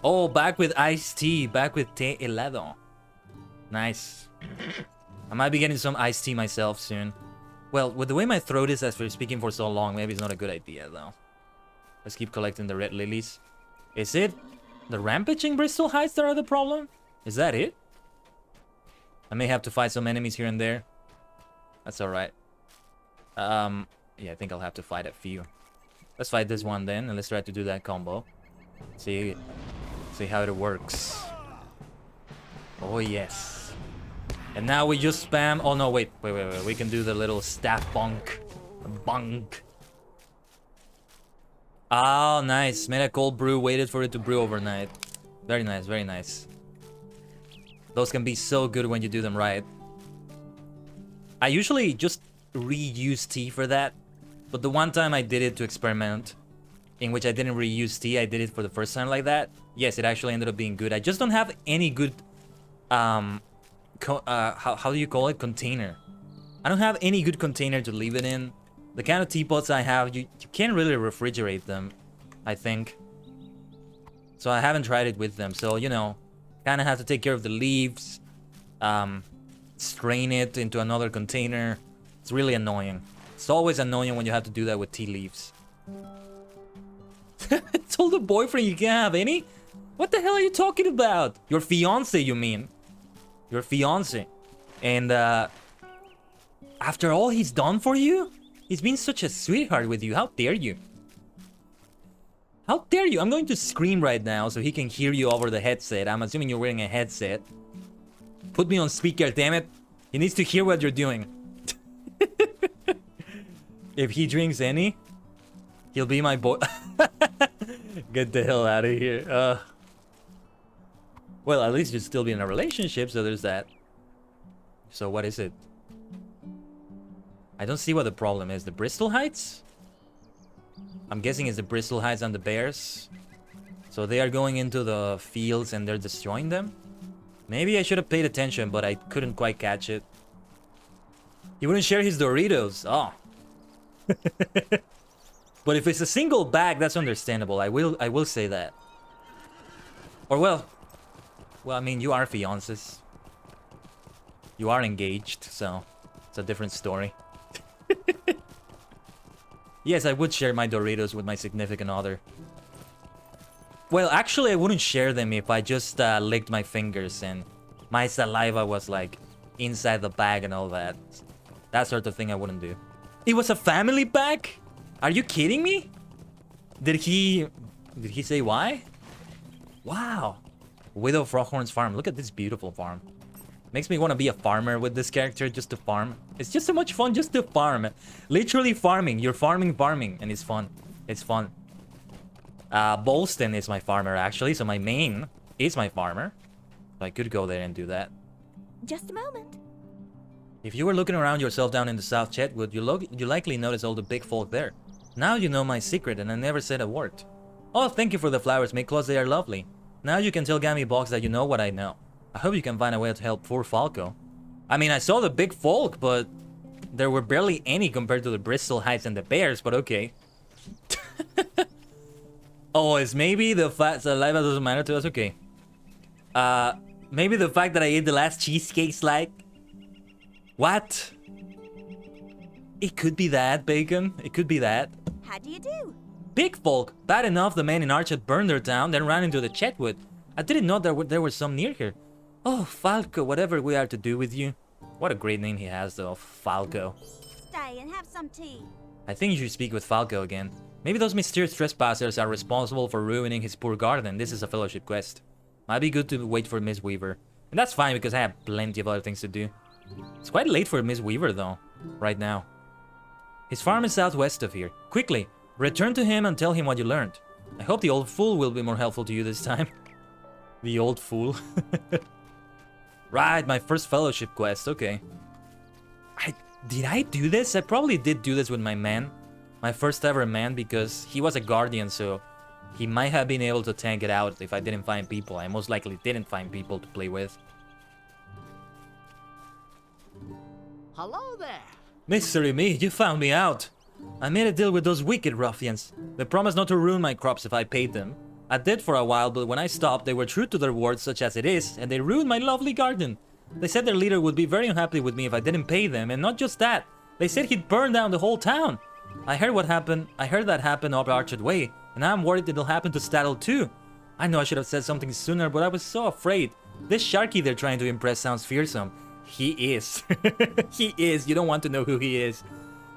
Speaker 1: Oh, back with iced tea. Back with té helado. Nice. I might be getting some iced tea myself soon. Well, with the way my throat is after speaking for so long, maybe it's not a good idea, though. Let's keep collecting the red lilies. Is it the rampaging Bristol Heights that are the problem? Is that it? I may have to fight some enemies here and there. That's alright. Yeah, I think I'll have to fight a few. Let's fight this one then, and let's try to do that combo. See how it works. Oh, yes. And now we just spam... oh, no, wait. We can do the little staff bonk. Bonk. Oh, nice. Made a cold brew, waited for it to brew overnight. Very nice, very nice. Those can be so good when you do them right. I usually just reuse tea for that. But the one time I did it to experiment, in which I didn't reuse tea, I did it for the first time like that. Yes, it actually ended up being good. I just don't have any good, how do you call it? Container. I don't have any good container to leave it in. The kind of teapots I have, you can't really refrigerate them, I think. So I haven't tried it with them. So, you know, kind of have to take care of the leaves, strain it into another container. It's really annoying. It's always annoying when you have to do that with tea leaves. Told a boyfriend you can't have any? What the hell are you talking about? Your fiance, you mean? Your fiance. And after all he's done for you? He's been such a sweetheart with you. How dare you? How dare you? I'm going to scream right now so he can hear you over the headset. I'm assuming you're wearing a headset. Put me on speaker, damn it. He needs to hear what you're doing. If he drinks any, he'll be my boy. Get the hell out of here. Well, at least you'll still be in a relationship, so there's that. So what is it? I don't see what the problem is. The Bristol Heights? I'm guessing it's the Bristol Heights and the Bears. So they are going into the fields and they're destroying them? Maybe I should have paid attention, but I couldn't quite catch it. He wouldn't share his Doritos. Oh. But if it's a single bag, that's understandable. I will say that. Or well, I mean, you are fiancés. You are engaged, so it's a different story. Yes, I would share my Doritos with my significant other. Well, actually, I wouldn't share them if I just licked my fingers and my saliva was like inside the bag and all that. That sort of thing I wouldn't do. It was a family bag? Are you kidding me? Did he say why? Wow. Widow Froghorn's farm. Look at this beautiful farm. Makes me want to be a farmer with this character, just to farm. It's just so much fun just to farm. Literally farming. You're farming, and it's fun. It's fun. Bolston is my farmer, actually, so my main is my farmer. So I could go there and do that.
Speaker 8: Just a moment.
Speaker 1: If you were looking around yourself down in the South Chetwood, you likely notice all the big folk there. Now you know my secret, and I never said a word. Oh, thank you for the flowers, Miklos, they are lovely. Now you can tell Gammy Box that you know what I know. I hope you can find a way to help poor Falco. I mean, I saw the big folk, but there were barely any compared to the Bristol Heights and the Bears, but okay. Oh, it's maybe the fact that life doesn't matter to us? Okay. Maybe the fact that I ate the last cheesecake slide? What? It could be that, Bacon. It could be that.
Speaker 8: How do you do?
Speaker 1: Big folk. Bad enough the men in Arch had burned their town, then ran into the Chetwood. I didn't know there were some near here. Oh, Falco, whatever we are to do with you. What a great name he has, though. Falco.
Speaker 8: Stay and have some tea.
Speaker 1: I think you should speak with Falco again. Maybe those mysterious trespassers are responsible for ruining his poor garden. This is a fellowship quest. Might be good to wait for Miss Weaver. And that's fine because I have plenty of other things to do. It's quite late for Miss Weaver, though. Right now. His farm is southwest of here. Quickly, return to him and tell him what you learned. I hope the old fool will be more helpful to you this time. The old fool. Right, my first fellowship quest, okay. Did I do this? I probably did do this with my man. My first ever man, because he was a guardian, so he might have been able to tank it out if I didn't find people. I most likely didn't find people to play with.
Speaker 6: Hello there.
Speaker 1: Mystery me, you found me out. I made a deal with those wicked ruffians. They promised not to ruin my crops if I paid them. I did for a while, but when I stopped, they were true to their word, such as it is, and they ruined my lovely garden. They said their leader would be very unhappy with me if I didn't pay them, and not just that. They said he'd burn down the whole town. I heard that happen up Archard Way, and I'm worried it'll happen to Staddle too. I know I should have said something sooner, but I was so afraid. This Sharky they're trying to impress sounds fearsome. He is. He is. You don't want to know who he is.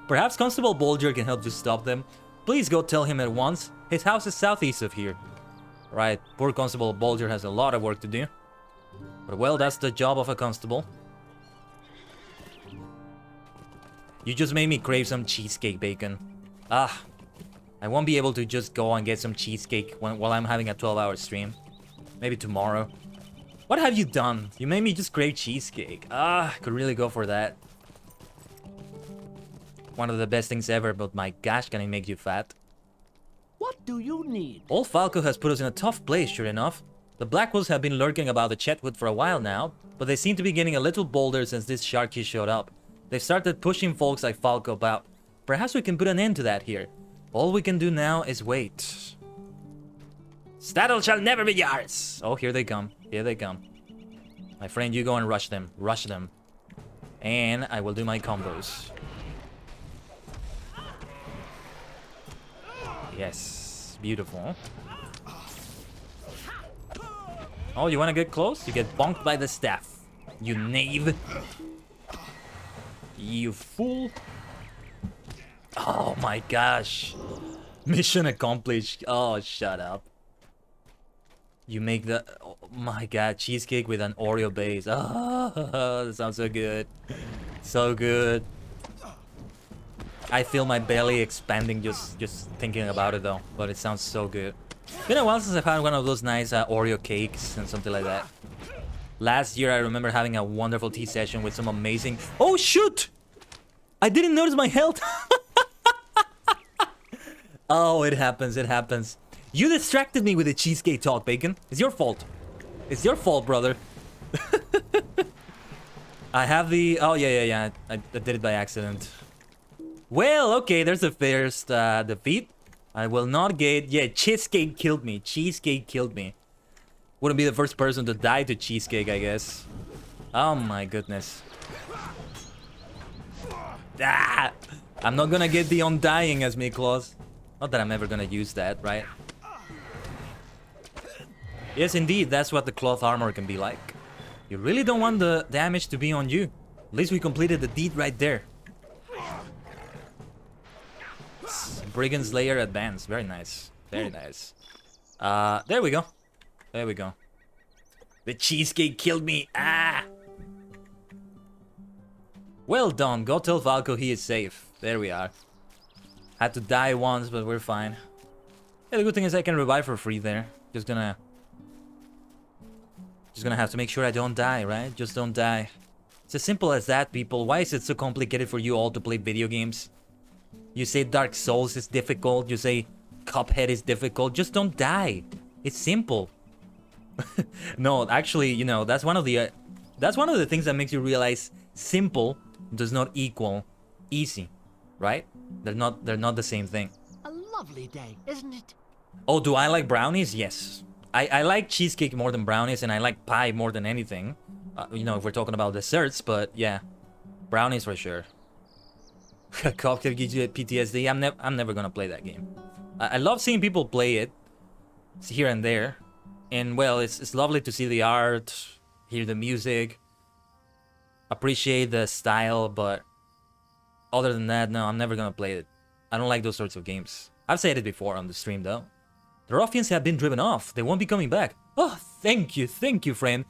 Speaker 1: Perhaps Constable Bolger can help you stop them. Please go tell him at once. His house is southeast of here. Right, poor Constable Bolger has a lot of work to do. But well, that's the job of a constable. You just made me crave some cheesecake, Bacon. Ah, I won't be able to just go and get some cheesecake while I'm having a 12-hour stream. Maybe tomorrow. What have you done? You made me just crave cheesecake. Ah, could really go for that. One of the best things ever, but my gosh, can it make you fat?
Speaker 6: What do you need?
Speaker 1: Old Falco has put us in a tough place, sure enough. The Blackwolves have been lurking about the Chetwood for a while now, but they seem to be getting a little bolder since this Sharky showed up. They've started pushing folks like Falco about. Perhaps we can put an end to that here. All we can do now is wait. Staddle shall never be yours! Oh, here they come. Here they come. My friend, you go and rush them. Rush them. And I will do my combos. Yes. Beautiful. Oh, you want to get close? You get bonked by the staff. You knave. You fool. Oh my gosh. Mission accomplished. Oh, shut up. You make the... Oh my god, cheesecake with an Oreo base. Oh, that sounds so good. So good. I feel my belly expanding just thinking about it though. But it sounds so good. Been a while since I've had one of those nice Oreo cakes and something like that. Last year I remember having a wonderful tea session with some amazing... Oh shoot! I didn't notice my health! Oh, it happens, it happens. You distracted me with the cheesecake talk, Bacon. It's your fault. It's your fault, brother. I have the... Oh, yeah. I did it by accident. Well, okay, there's the first defeat. I will not get... Yeah, cheesecake killed me. Cheesecake killed me. Wouldn't be the first person to die to cheesecake, I guess. Oh my goodness. Ah! I'm not gonna get the undying as me, Claus. Not that I'm ever gonna use that, right? Yes, indeed, that's what the cloth armor can be like. You really don't want the damage to be on you. At least we completed the deed right there. Brigand Slayer advance. Very nice. Very nice. There we go. There we go. The cheesecake killed me. Ah! Well done. Go tell Falco he is safe. There we are. Had to die once, but we're fine. Yeah, the good thing is I can revive for free there. Just gonna have to make sure I don't die, right? Just don't die. It's as simple as that, people. Why is it so complicated for you all to play video games? You say Dark Souls is difficult. You say Cuphead is difficult. Just don't die. It's simple. No, actually, you know, that's one of the things that makes you realize simple does not equal easy, right? They're not the same thing.
Speaker 6: A lovely day, isn't it?
Speaker 1: Oh, do I like brownies? Yes. I like cheesecake more than brownies, and I like pie more than anything. You know, if we're talking about desserts, but yeah. Brownies for sure. Cuphead gives you PTSD. I'm never gonna play that game. I love seeing people play it. It's here and there. And well, it's lovely to see the art, hear the music, appreciate the style, but other than that, no, I'm never gonna play it. I don't like those sorts of games. I've said it before on the stream though. The ruffians have been driven off. They won't be coming back. Oh, thank you, friend.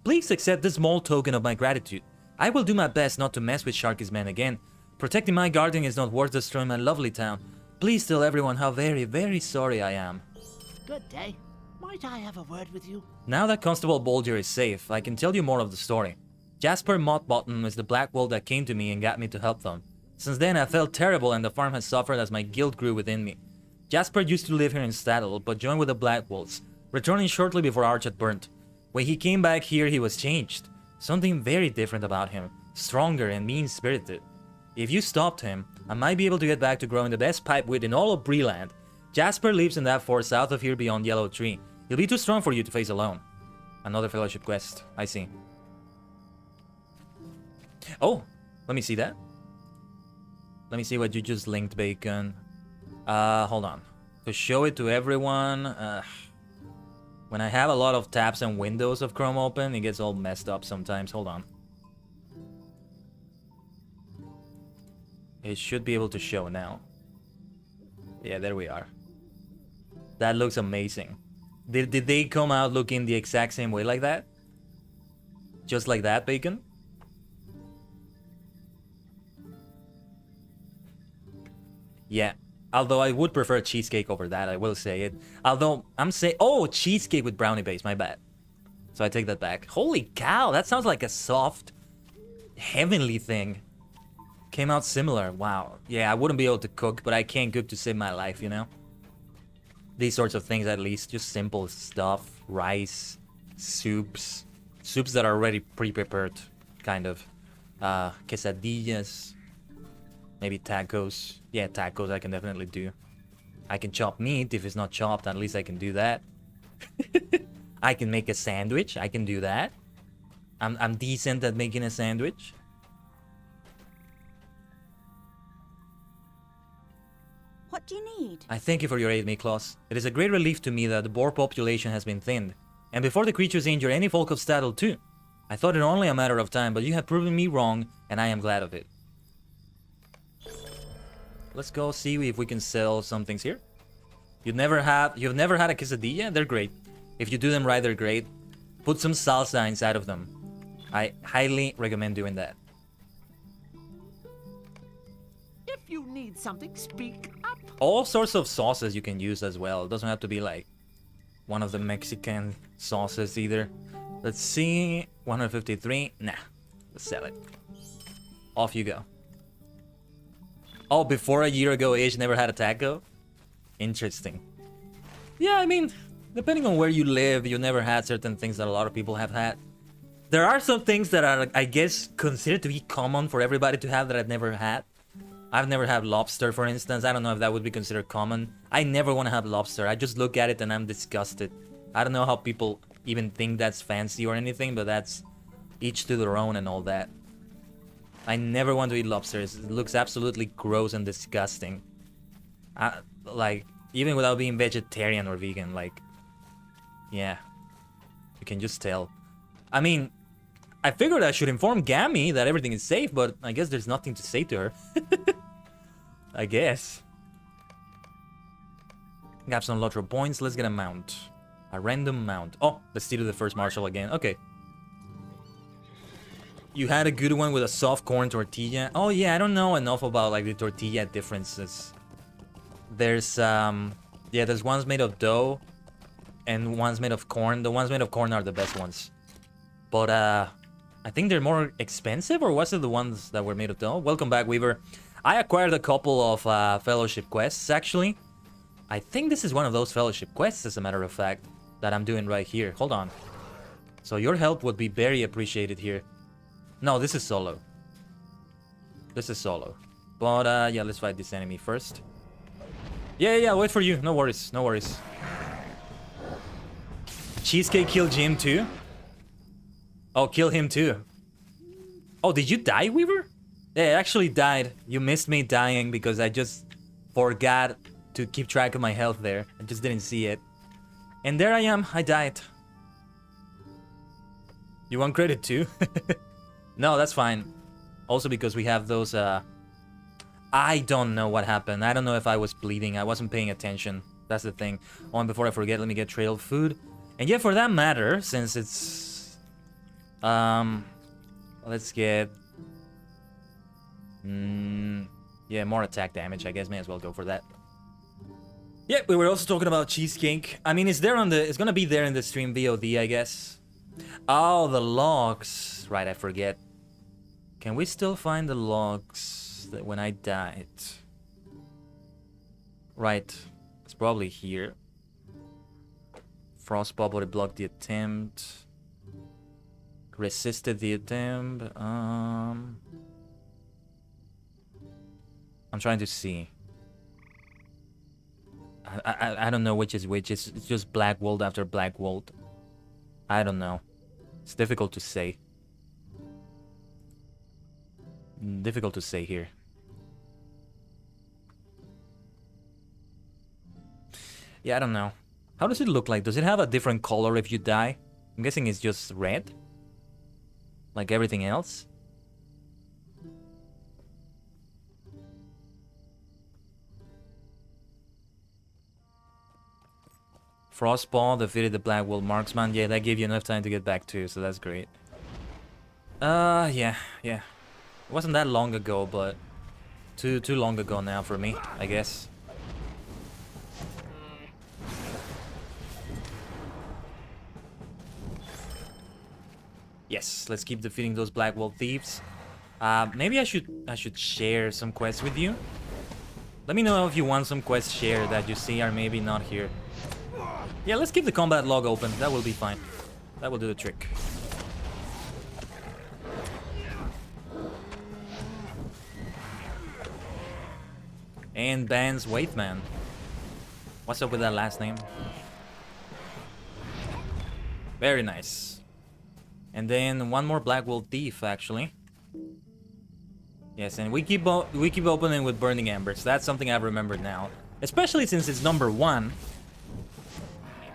Speaker 1: Please accept this small token of my gratitude. I will do my best not to mess with Sharky's men again. Protecting my garden is not worth destroying my lovely town. Please tell everyone how very, very sorry I am.
Speaker 6: Good day. Might I have a word with you?
Speaker 1: Now that Constable Bolger is safe, I can tell you more of the story. Jasper Mothbottom is the black wolf that came to me and got me to help them. Since then, I felt terrible and the farm has suffered as my guilt grew within me. Jasper used to live here in Staddle, but joined with the Black Wolves, returning shortly before Arch had burnt. When he came back here, he was changed. Something very different about him, stronger and mean-spirited. If you stopped him, I might be able to get back to growing the best pipe wit in all of Breeland. Jasper lives in that fort south of here beyond Yellow Tree. He'll be too strong for you to face alone. Another fellowship quest, I see. Oh, let me see that. Let me see what you just linked, Bacon. Hold on. To show it to everyone, when I have a lot of tabs and windows of Chrome open, it gets all messed up sometimes. Hold on. It should be able to show now. Yeah, there we are. That looks amazing. Did they come out looking the exact same way like that? Just like that, Bacon? Yeah. Although I would prefer cheesecake over that, I will say it. Although, I'm saying... Oh, cheesecake with brownie base, my bad. So I take that back. Holy cow, that sounds like a soft, heavenly thing. Came out similar. Wow. Yeah, I wouldn't be able to cook, but I can cook to save my life, you know? These sorts of things at least. Just simple stuff. Rice, soups. Soups that are already pre-prepared, kind of. Quesadillas. Maybe tacos. Yeah, tacos I can definitely do. I can chop meat. If it's not chopped, at least I can do that. I can make a sandwich. I can do that. I'm decent at making a sandwich.
Speaker 8: What do you need?
Speaker 1: I thank you for your aid, Miklos. It is a great relief to me that the boar population has been thinned, and before the creatures injure any folk of Staddle too. I thought it only a matter of time, but you have proven me wrong, and I am glad of it. Let's go see if we can sell some things here. You've never had a quesadilla? They're great. If you do them right, they're great. Put some salsa inside of them. I highly recommend doing that.
Speaker 6: If you need something, speak up.
Speaker 1: All sorts of sauces you can use as well. It doesn't have to be like one of the Mexican sauces either. Let's see. 153. Nah. Let's sell it. Off you go. Oh, before a year ago, Age never had a taco? Interesting. Yeah, I mean, depending on where you live, you never had certain things that a lot of people have had. There are some things that are, I guess, considered to be common for everybody to have that I've never had. I've never had lobster, for instance. I don't know if that would be considered common. I never want to have lobster. I just look at it and I'm disgusted. I don't know how people even think that's fancy or anything, but that's each to their own and all that. I never want to eat lobster. It looks absolutely gross and disgusting. Like, even without being vegetarian or vegan, like, yeah. You can just tell. I mean, I figured I should inform Gammy that everything is safe, but I guess there's nothing to say to her. I guess. Got some Lotro points. Let's get a mount. A random mount. Oh, let's see to the first marshal again. Okay. You had a good one with a soft corn tortilla. Oh yeah, I don't know enough about like the tortilla differences. There's yeah, there's ones made of dough and ones made of corn. The ones made of corn are the best ones. But I think they're more expensive, or was it the ones that were made of dough? Welcome back, Weaver. I acquired a couple of fellowship quests actually. I think this is one of those fellowship quests, as a matter of fact, that I'm doing right here. Hold on. So your help would be very appreciated here. No, this is solo. This is solo. But yeah, let's fight this enemy first. Yeah, wait for you. No worries, no worries. Cheesecake killed Jim too? Oh, kill him too. Oh, did you die, Weaver? Yeah, I actually died. You missed me dying because I just forgot to keep track of my health there. I just didn't see it. And there I am. I died. You want credit too? No, that's fine. Also because we have those, I don't know what happened. I don't know if I was bleeding. I wasn't paying attention. That's the thing. Oh, and before I forget, let me get trail food. And yeah, for that matter, since it's... let's get... yeah, more attack damage. I guess may as well go for that. Yeah, we were also talking about cheesecake. I mean, it's there on the... It's gonna be there in the stream VOD, I guess. Oh, the logs. Right, I forget. Can we still find the logs that when I died? Right. It's probably here. Frost bubble blocked the attempt. Resisted the attempt. I'm trying to see. I don't know which is which. It's just Black Wold after Black Wold. I don't know. It's difficult to say. Difficult to say here. Yeah, I don't know. How does it look like? Does it have a different color if you die? I'm guessing it's just red. Like everything else. Frostball defeated the Black Wolf Marksman. Yeah, that gave you enough time to get back too, so that's great. Yeah. It wasn't that long ago, but too long ago now for me, I guess. Yes, let's keep defeating those Black Wolf thieves. Maybe I should share some quests with you. Let me know if you want some quests shared that you see are maybe not here. Yeah, let's keep the combat log open. That will be fine. That will do the trick. And Ban's Waitman. What's up with that last name? Very nice. And then one more Black Wolf Thief, actually. Yes, and we keep opening with Burning Embers. That's something I've remembered now. Especially since it's number 1.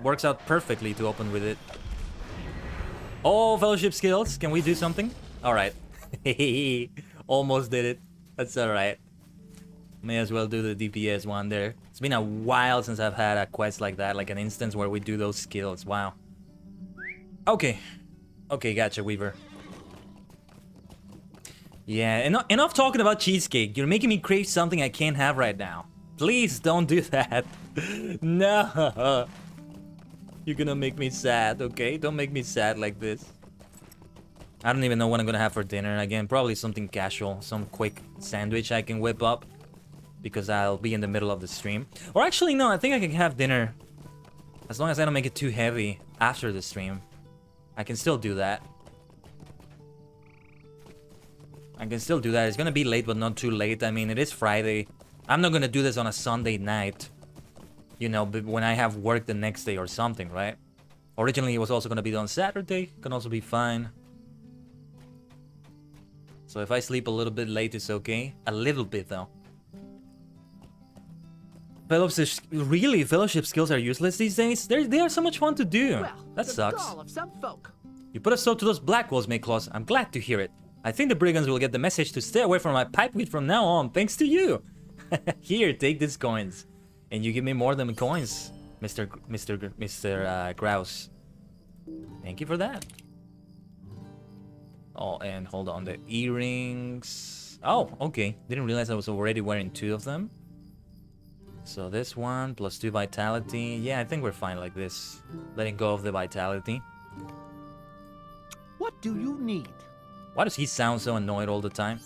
Speaker 1: Works out perfectly to open with it. Oh, Fellowship skills. Can we do something? Alright. Almost did it. That's alright. May as well do the DPS one there. It's been a while since I've had a quest like that, like an instance where we do those skills. Wow. Okay. Okay, gotcha, Weaver. Yeah, enough talking about cheesecake. You're making me crave something I can't have right now. Please don't do that. No. You're gonna make me sad, okay? Don't make me sad like this. I don't even know what I'm gonna have for dinner. Again, probably something casual. Some quick sandwich I can whip up. Because I'll be in the middle of the stream. Or actually, no, I think I can have dinner. As long as I don't make it too heavy after the stream. I can still do that. I can still do that. It's gonna be late, but not too late. I mean, it is Friday. I'm not gonna do this on a Sunday night. You know, when I have work the next day or something, right? Originally, it was also gonna be on Saturday. Can also be fine. So if I sleep a little bit late, it's okay. A little bit, though. Fellowship skills are useless these days? They are so much fun to do.
Speaker 6: Well,
Speaker 1: That
Speaker 6: the
Speaker 1: sucks.
Speaker 6: gall of some folk.
Speaker 1: You put a stop to those black walls, Mayclaws. I'm glad to hear it. I think the brigands will get the message to stay away from my pipeweed from now on, thanks to you. Here, take these coins. And you give me more than coins, Mr. Grouse. Thank you for that. Oh, and hold on, the earrings. Oh, okay. Didn't realize I was already wearing 2 of them. So this one, plus 2 vitality. Yeah, I think we're fine like this. Letting go of the vitality.
Speaker 6: What do you need?
Speaker 1: Why does he sound so annoyed all the time?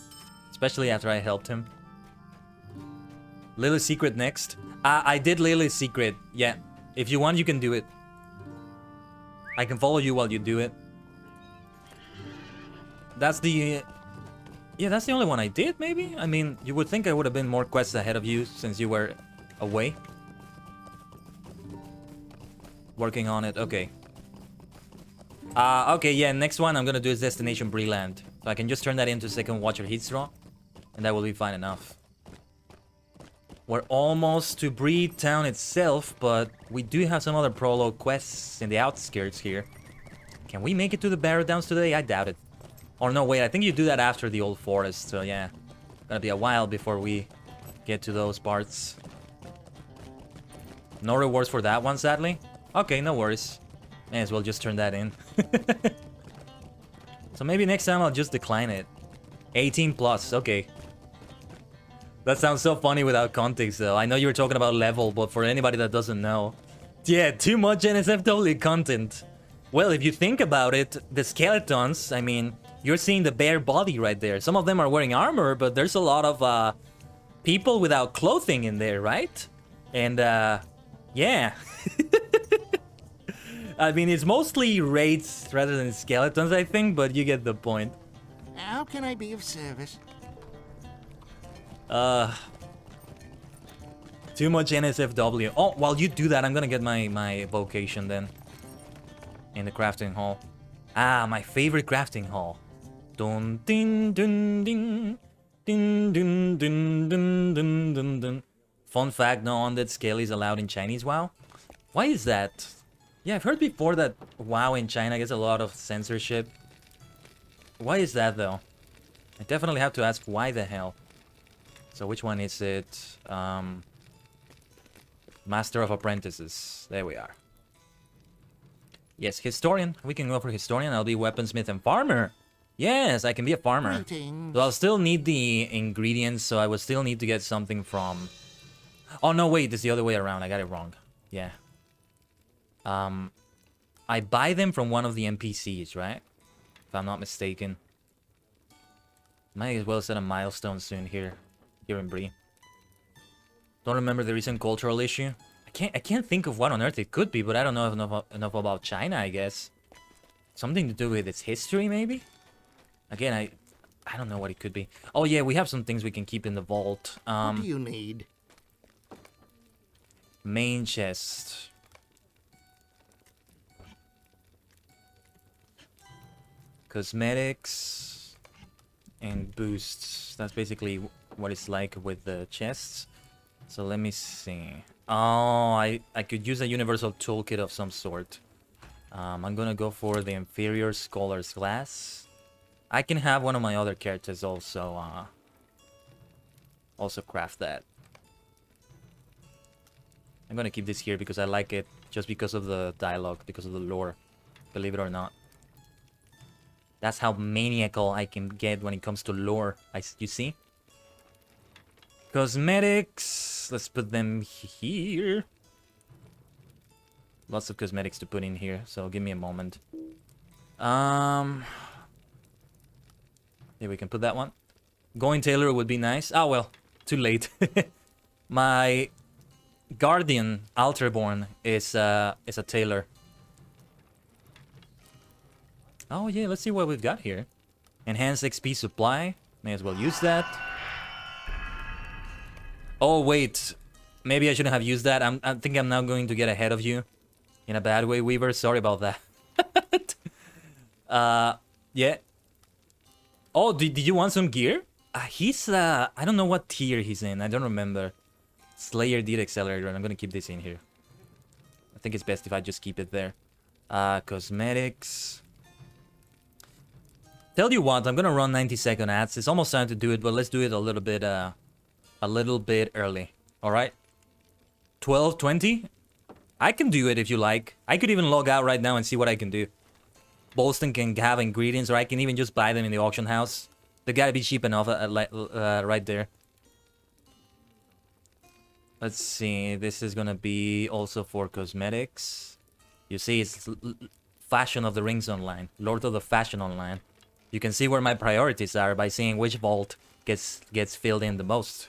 Speaker 1: Especially after I helped him. Lily's Secret next. I did Lily's Secret. Yeah. If you want, you can do it. I can follow you while you do it. That's the... Yeah, that's the only one I did, maybe? I mean, you would think I would have been more quests ahead of you since you were away. Working on it, okay. Okay, yeah, next one I'm gonna do is Destination Breland. So I can just turn that into Second Watcher Heatstraw. And that will be fine enough. We're almost to Breed Town itself, but we do have some other prologue quests in the outskirts here. Can we make it to the Barrow Downs today? I doubt it. Or no, wait, I think you do that after the Old Forest, so yeah. Gonna be a while before we get to those parts. No rewards for that one, sadly. Okay, no worries. May as well just turn that in. So maybe next time I'll just decline it. 18 plus, okay. That sounds so funny without context, though. I know you were talking about level, but for anybody that doesn't know... Yeah, too much NSFW content. Well, if you think about it, the skeletons, I mean... You're seeing the bare body right there. Some of them are wearing armor, but there's a lot of people without clothing in there, right? And yeah. I mean, it's mostly wraiths rather than skeletons, I think, but you get the point.
Speaker 3: How can I be of service?
Speaker 1: Too much NSFW. Oh, while you do that, I'm gonna get my vocation then. In the crafting hall. Ah, my favorite crafting hall. Dun ding dun ding. Ding dun dun dun dun dun dun. Fun fact, no undead scale is allowed in Chinese WoW. Why is that? Yeah, I've heard before that WoW in China gets a lot of censorship. Why is that though? I definitely have to ask why the hell. So which one is it? Master of Apprentices. There we are. Yes, Historian. We can go for Historian. I'll be Weaponsmith and Farmer. Yes, I can be a farmer.
Speaker 3: Greetings.
Speaker 1: So I'll still need the ingredients, so I will still need to get something from... Oh, no, wait, it's the other way around. I got it wrong. Yeah. I buy them from one of the NPCs, right? If I'm not mistaken. Might as well set a milestone soon here in Bree. Don't remember the recent cultural issue. I can't think of what on earth it could be, but I don't know enough about China, I guess. Something to do with its history, maybe? Again, I don't know what it could be. Oh yeah, we have some things we can keep in the vault.
Speaker 3: What do you need?
Speaker 1: Main chest. Cosmetics and boosts. That's basically what it's like with the chests. So let me see. Oh, I could use a universal toolkit of some sort. I'm gonna go for the inferior scholar's glass. I can have one of my other characters also craft that. I'm gonna keep this here because I like it just because of the dialogue, because of the lore, believe it or not. That's how maniacal I can get when it comes to lore, you see? Cosmetics, let's put them here. Lots of cosmetics to put in here, so give me a moment. Yeah, we can put that one. Going tailor would be nice. Oh well, too late. My guardian, Alterborn, is a tailor. Oh yeah, let's see what we've got here. Enhanced XP supply. May as well use that. Oh wait, maybe I shouldn't have used that. I think I'm now going to get ahead of you. In a bad way, Weaver. Sorry about that. Yeah. Oh, did you want some gear? He's, I don't know what tier he's in. I don't remember. Slayer Deed Accelerator. I'm gonna keep this in here. I think it's best if I just keep it there. Cosmetics. Tell you what, I'm gonna run 90-second ads. It's almost time to do it, but let's do it a little bit early. Alright? 12:20? I can do it if you like. I could even log out right now and see what I can do. Bolston can have ingredients, or I can even just buy them in the auction house. They gotta be cheap enough, right there. Let's see. This is gonna be also for cosmetics. You see, it's Fashion of the Rings online. Lord of the Fashion online. You can see where my priorities are by seeing which vault gets filled in the most.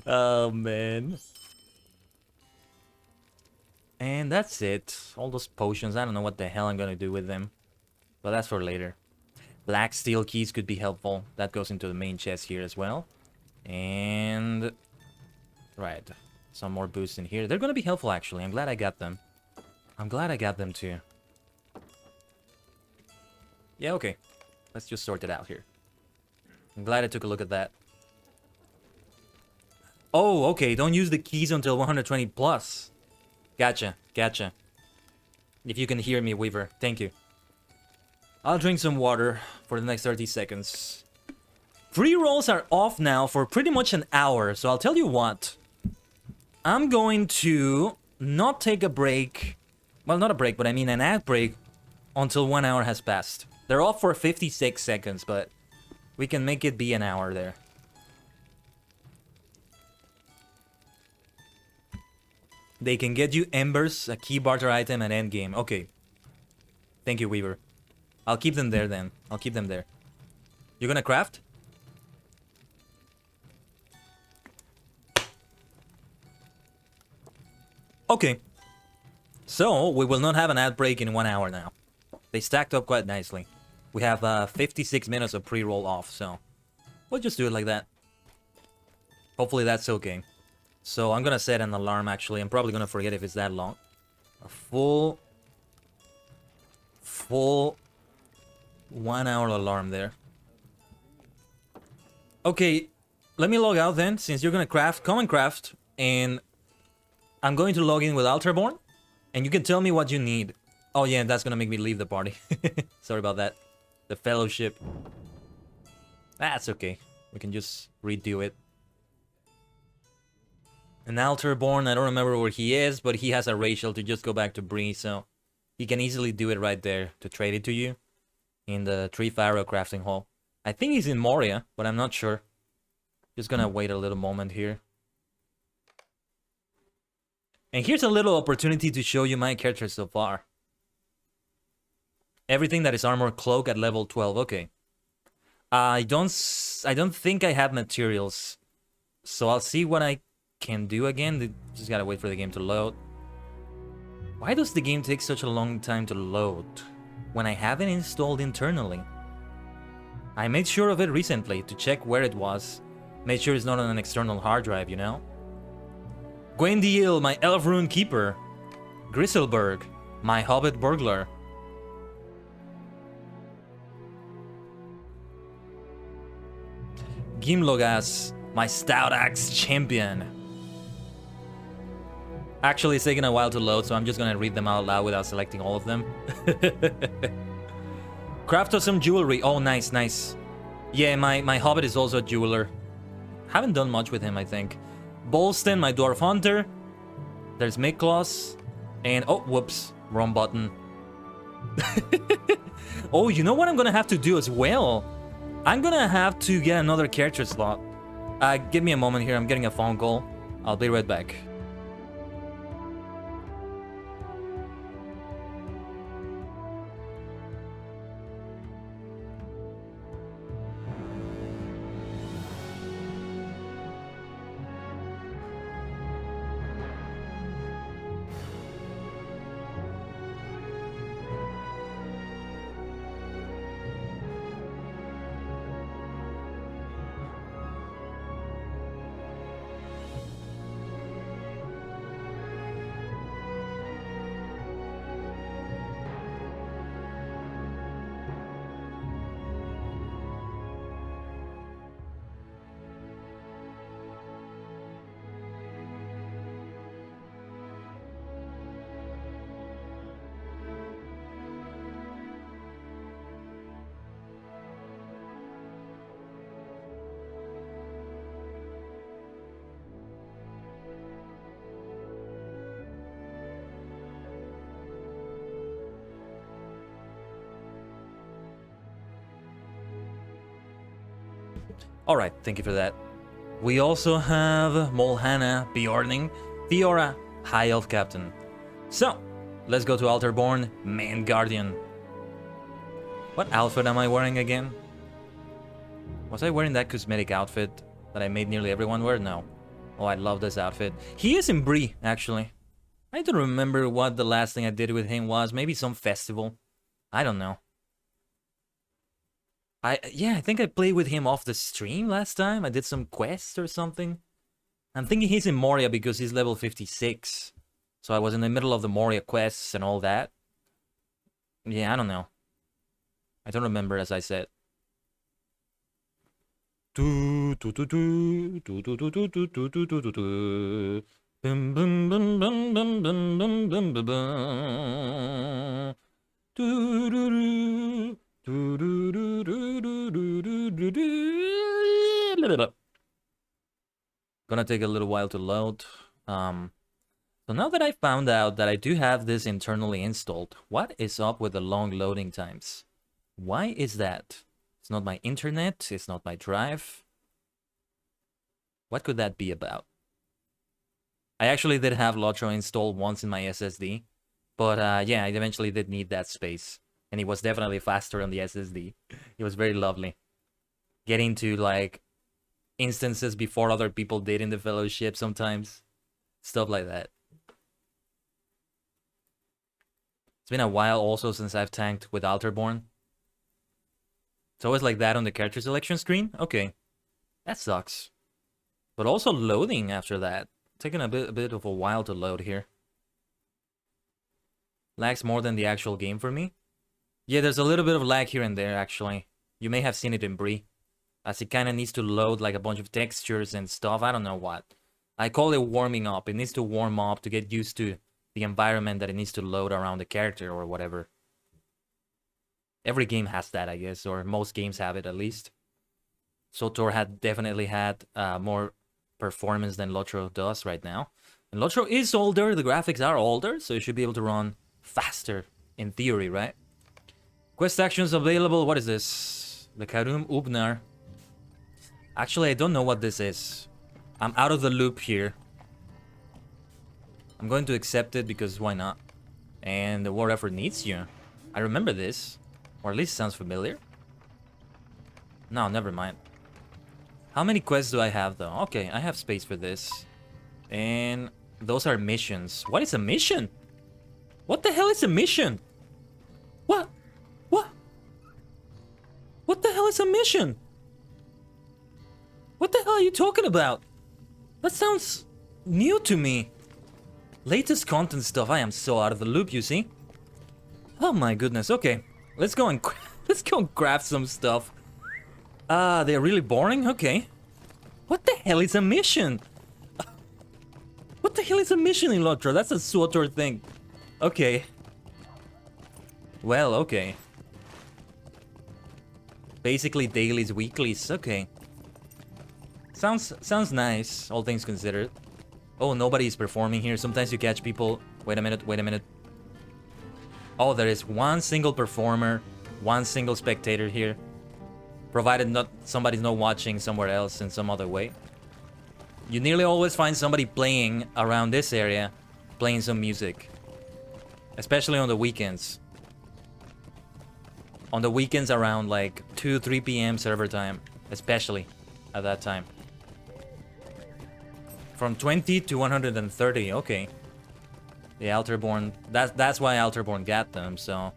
Speaker 1: Oh, man. And that's it. All those potions, I don't know what the hell I'm gonna do with them. But that's for later. Black steel keys could be helpful. That goes into the main chest here as well. And... right. Some more boosts in here. They're gonna be helpful, actually. I'm glad I got them. I'm glad I got them, too. Yeah, okay. Let's just sort it out here. I'm glad I took a look at that. Oh, okay. Don't use the keys until 120 plus. Gotcha, gotcha. If you can hear me, Weaver, thank you. I'll drink some water for the next 30 seconds. Pre-rolls are off now for pretty much an hour, so I'll tell you what. I'm going to not take a break. Well, not a break, but I mean an ad break until 1 hour has passed. They're off for 56 seconds, but we can make it be an hour there. They can get you embers, a key barter item, and endgame. Okay. Thank you, Weaver. I'll keep them there then. I'll keep them there. You're gonna craft? Okay. So, we will not have an ad break in 1 hour now. They stacked up quite nicely. We have 56 minutes of pre-roll off, so we'll just do it like that. Hopefully that's okay. So I'm gonna set an alarm, actually. I'm probably gonna forget if it's that long. A full 1 hour alarm there. Okay, let me log out then, since you're gonna craft. Come and craft, and I'm going to log in with Alterborn, and you can tell me what you need. Oh yeah, that's gonna make me leave the party. Sorry about that. The fellowship. That's okay. We can just redo it. An Alterborn, I don't remember where he is, but he has a racial to just go back to Bree, so he can easily do it right there to trade it to you in the Tree Pharaoh crafting hall. I think he's in Moria, but I'm not sure. Just gonna wait a little moment here. And here's a little opportunity to show you my characters so far. Everything that is armor cloak at level 12, okay. I don't think I have materials. So I'll see what I can do again. Just gotta wait for the game to load. Why does the game take such a long time to load when I have it installed internally? I made sure of it recently to check where it was. Made sure it's not on an external hard drive, you know? Gwendiel, my elf rune keeper. Griselberg, my hobbit burglar. Gimlogas, my stout axe champion. Actually, it's taking a while to load, so I'm just gonna read them out loud without selecting all of them. Craft us some jewelry. Oh, nice, nice. Yeah, my hobbit is also a jeweler. Haven't done much with him, I think. Bolston, my dwarf hunter. There's Miklos. And, oh, whoops. Wrong button. Oh, you know what I'm gonna have to do as well? I'm gonna have to get another character slot. Give me a moment here. I'm getting a phone call. I'll be right back. Alright, thank you for that. We also have Molhana, Bjorning, Theora, High Elf Captain. So, let's go to Alterborn, Main Guardian. What outfit am I wearing again? Was I wearing that cosmetic outfit that I made nearly everyone wear? No. Oh, I love this outfit. He is in Bree, actually. I don't remember what the last thing I did with him was. Maybe some festival. I don't know. I think I played with him off the stream last time. I did some quest or something. I'm thinking he's in Moria because he's level 56. So I was in the middle of the Moria quests and all that. Yeah, I don't know. I don't remember, as I said. Gonna take a little while to load. So now that I found out that I do have this internally installed, what is up with the long loading times? Why is that? It's not my internet, it's not my drive. What could that be about? I actually did have Lotro installed once in my SSD, but yeah, I eventually did need that space. And it was definitely faster on the SSD. It was very lovely. Getting to, like, instances before other people did in the Fellowship sometimes. Stuff like that. It's been a while also since I've tanked with Alterborn. It's always like that on the character selection screen? Okay. That sucks. But also loading after that. Taking a bit of a while to load here. Lags more than the actual game for me. Yeah, there's a little bit of lag here and there, actually. You may have seen it in Bree. As it kind of needs to load like a bunch of textures and stuff. I don't know what. I call it warming up. It needs to warm up to get used to the environment that it needs to load around the character or whatever. Every game has that, I guess. Or most games have it, at least. SWTOR had definitely had more performance than Lotro does right now. And Lotro is older. The graphics are older. So you should be able to run faster, in theory, right? Quest actions available. What is this? The Karum Ubnar. Actually, I don't know what this is. I'm out of the loop here. I'm going to accept it because why not? And the war effort needs you. I remember this. Or at least sounds familiar. No, never mind. How many quests do I have, though? Okay, I have space for this. And those are missions. What is a mission? What the hell is a mission? What? What? What the hell is a mission? What the hell are you talking about? That sounds new to me. Latest content stuff. I am so out of the loop, you see? Oh my goodness. Okay, let's go and let's go and craft some stuff. They're really boring? Okay. What the hell is a mission? What the hell is a mission in Lotra? That's a SWTOR thing. Okay. Well, okay. Basically dailies, weeklies. Okay. Sounds nice, all things considered. Oh, nobody's performing here. Sometimes you catch people... Wait a minute, wait a minute. Oh, there is one single performer, one single spectator here. Provided not somebody's not watching somewhere else in some other way. You nearly always find somebody playing around this area, playing some music. Especially on the weekends. On the weekends around like 2-3 p.m. server time. Especially at that time. From 20 to 130, okay. The Alterborn, that's why Alterborn got them, so...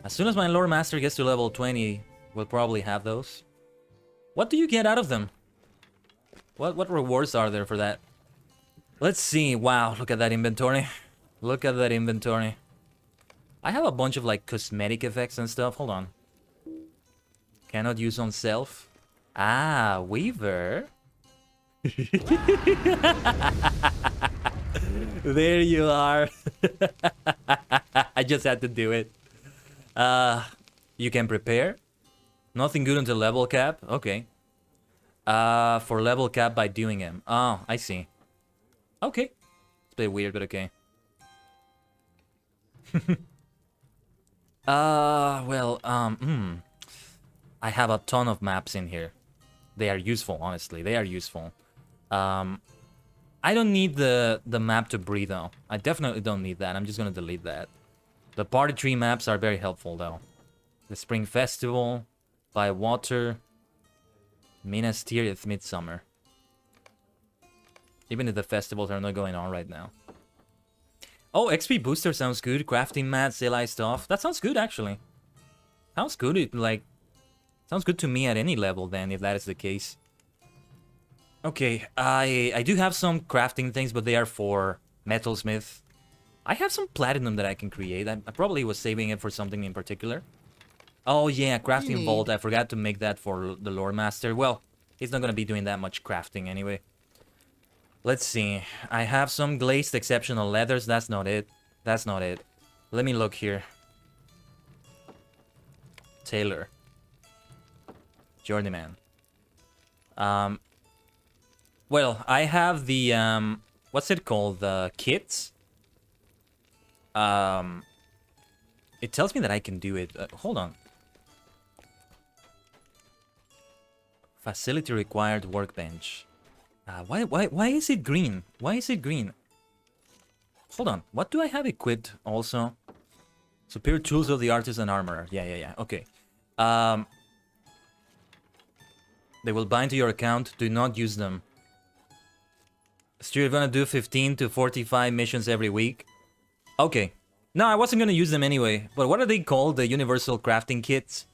Speaker 1: As soon as my lore master gets to level 20, we'll probably have those. What do you get out of them? What rewards are there for that? Let's see, wow, look at that inventory. Look at that inventory. I have a bunch of like cosmetic effects and stuff, hold on. Cannot use on self. Ah, Weaver. There you are. I just had to do it. You can prepare. Nothing good until level cap. Okay. For level cap by doing him. Oh, I see. Okay. It's a bit weird, but okay. I have a ton of maps in here. They are useful, honestly. They are useful. I don't need the map to breathe, though. I definitely don't need that. I'm just gonna delete that. The party tree maps are very helpful, though. The Spring Festival, By Water, Minas Tirith Midsummer. Even if the festivals are not going on right now. Oh, XP booster sounds good. Crafting mats, CLI stuff. That sounds good, actually. Sounds good. Sounds good to me at any level, then, if that is the case. Okay, I do have some crafting things, but they are for Metalsmith. I have some platinum that I can create. I probably was saving it for something in particular. Oh yeah, crafting vault. I forgot to make that for the lore master. Well, he's not gonna be doing that much crafting anyway. Let's see. I have some glazed exceptional leathers. That's not it. That's not it. Let me look here. Tailor. Journeyman. Well, I have the, what's it called? The kits? It tells me that I can do it. Hold on. Facility required workbench. Why is it green? Why is it green? Hold on. What do I have equipped also? Superior tools of the artisan armorer. Yeah. Okay. They will bind to your account. Do not use them. So you're gonna do 15 to 45 missions every week? Okay. No, I wasn't gonna use them anyway. But what are they called? The universal crafting kits?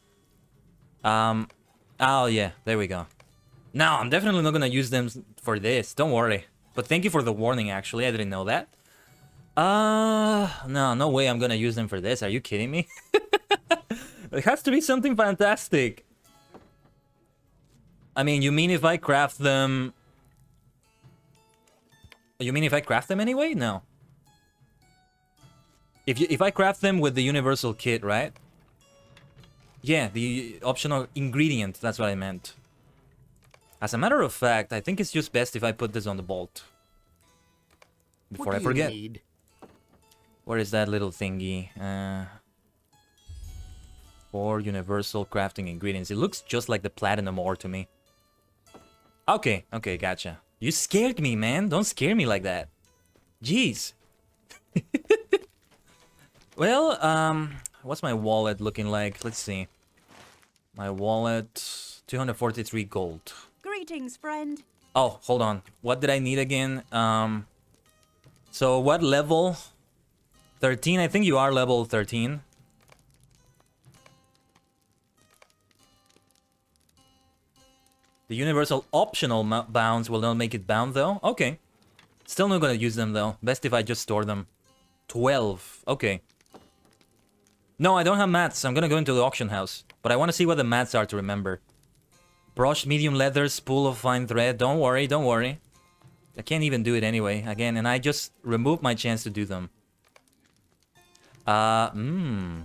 Speaker 1: Oh yeah, there we go. No, I'm definitely not gonna use them for this. Don't worry. But thank you for the warning, actually. I didn't know that. No way I'm gonna use them for this. Are you kidding me? It has to be something fantastic. I mean, you mean if I craft them... You mean if I craft them anyway? No. If I craft them with the universal kit, right? Yeah, the optional ingredient, that's what I meant. As a matter of fact, I think it's just best if I put this on the bolt. Before I forget. Where is that little thingy? For universal crafting ingredients. It looks just like the platinum ore to me. Okay, gotcha. You scared me, man. Don't scare me like that. Jeez. Well, what's my wallet looking like? Let's see. My wallet 243 gold.
Speaker 8: Greetings, friend.
Speaker 1: Oh, hold on. What did I need again? So what level? 13? I think you are level 13. The universal optional bounds will not make it bound though. Okay. Still not gonna use them though. Best if I just store them. 12. Okay. No, I don't have mats. I'm gonna go into the auction house. But I want to see what the mats are to remember. Brushed medium leather, spool of fine thread. Don't worry, don't worry. I can't even do it anyway. Again, and I just removed my chance to do them.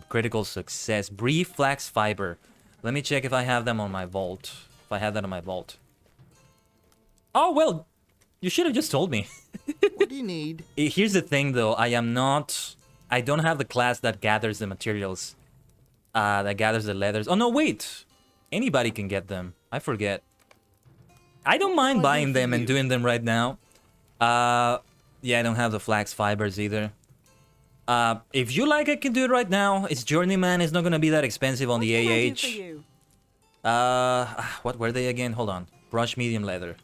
Speaker 1: Critical success. Brief flax fiber. Let me check if I have them on my vault. If I have that on my vault. Oh, well, you should have just told me.
Speaker 3: What do you need?
Speaker 1: Here's the thing, though. I don't have the class that gathers the materials. That gathers the leathers. Oh, no, wait. Anybody can get them. I forget. I don't mind buying them and doing them right now. Yeah, I don't have the flax fibers either. If you like, I can do it right now. It's Journeyman. It's not gonna be that expensive on the
Speaker 8: What can I do
Speaker 1: AH.
Speaker 8: for you?
Speaker 1: What were they again? Hold on. Brush medium leather.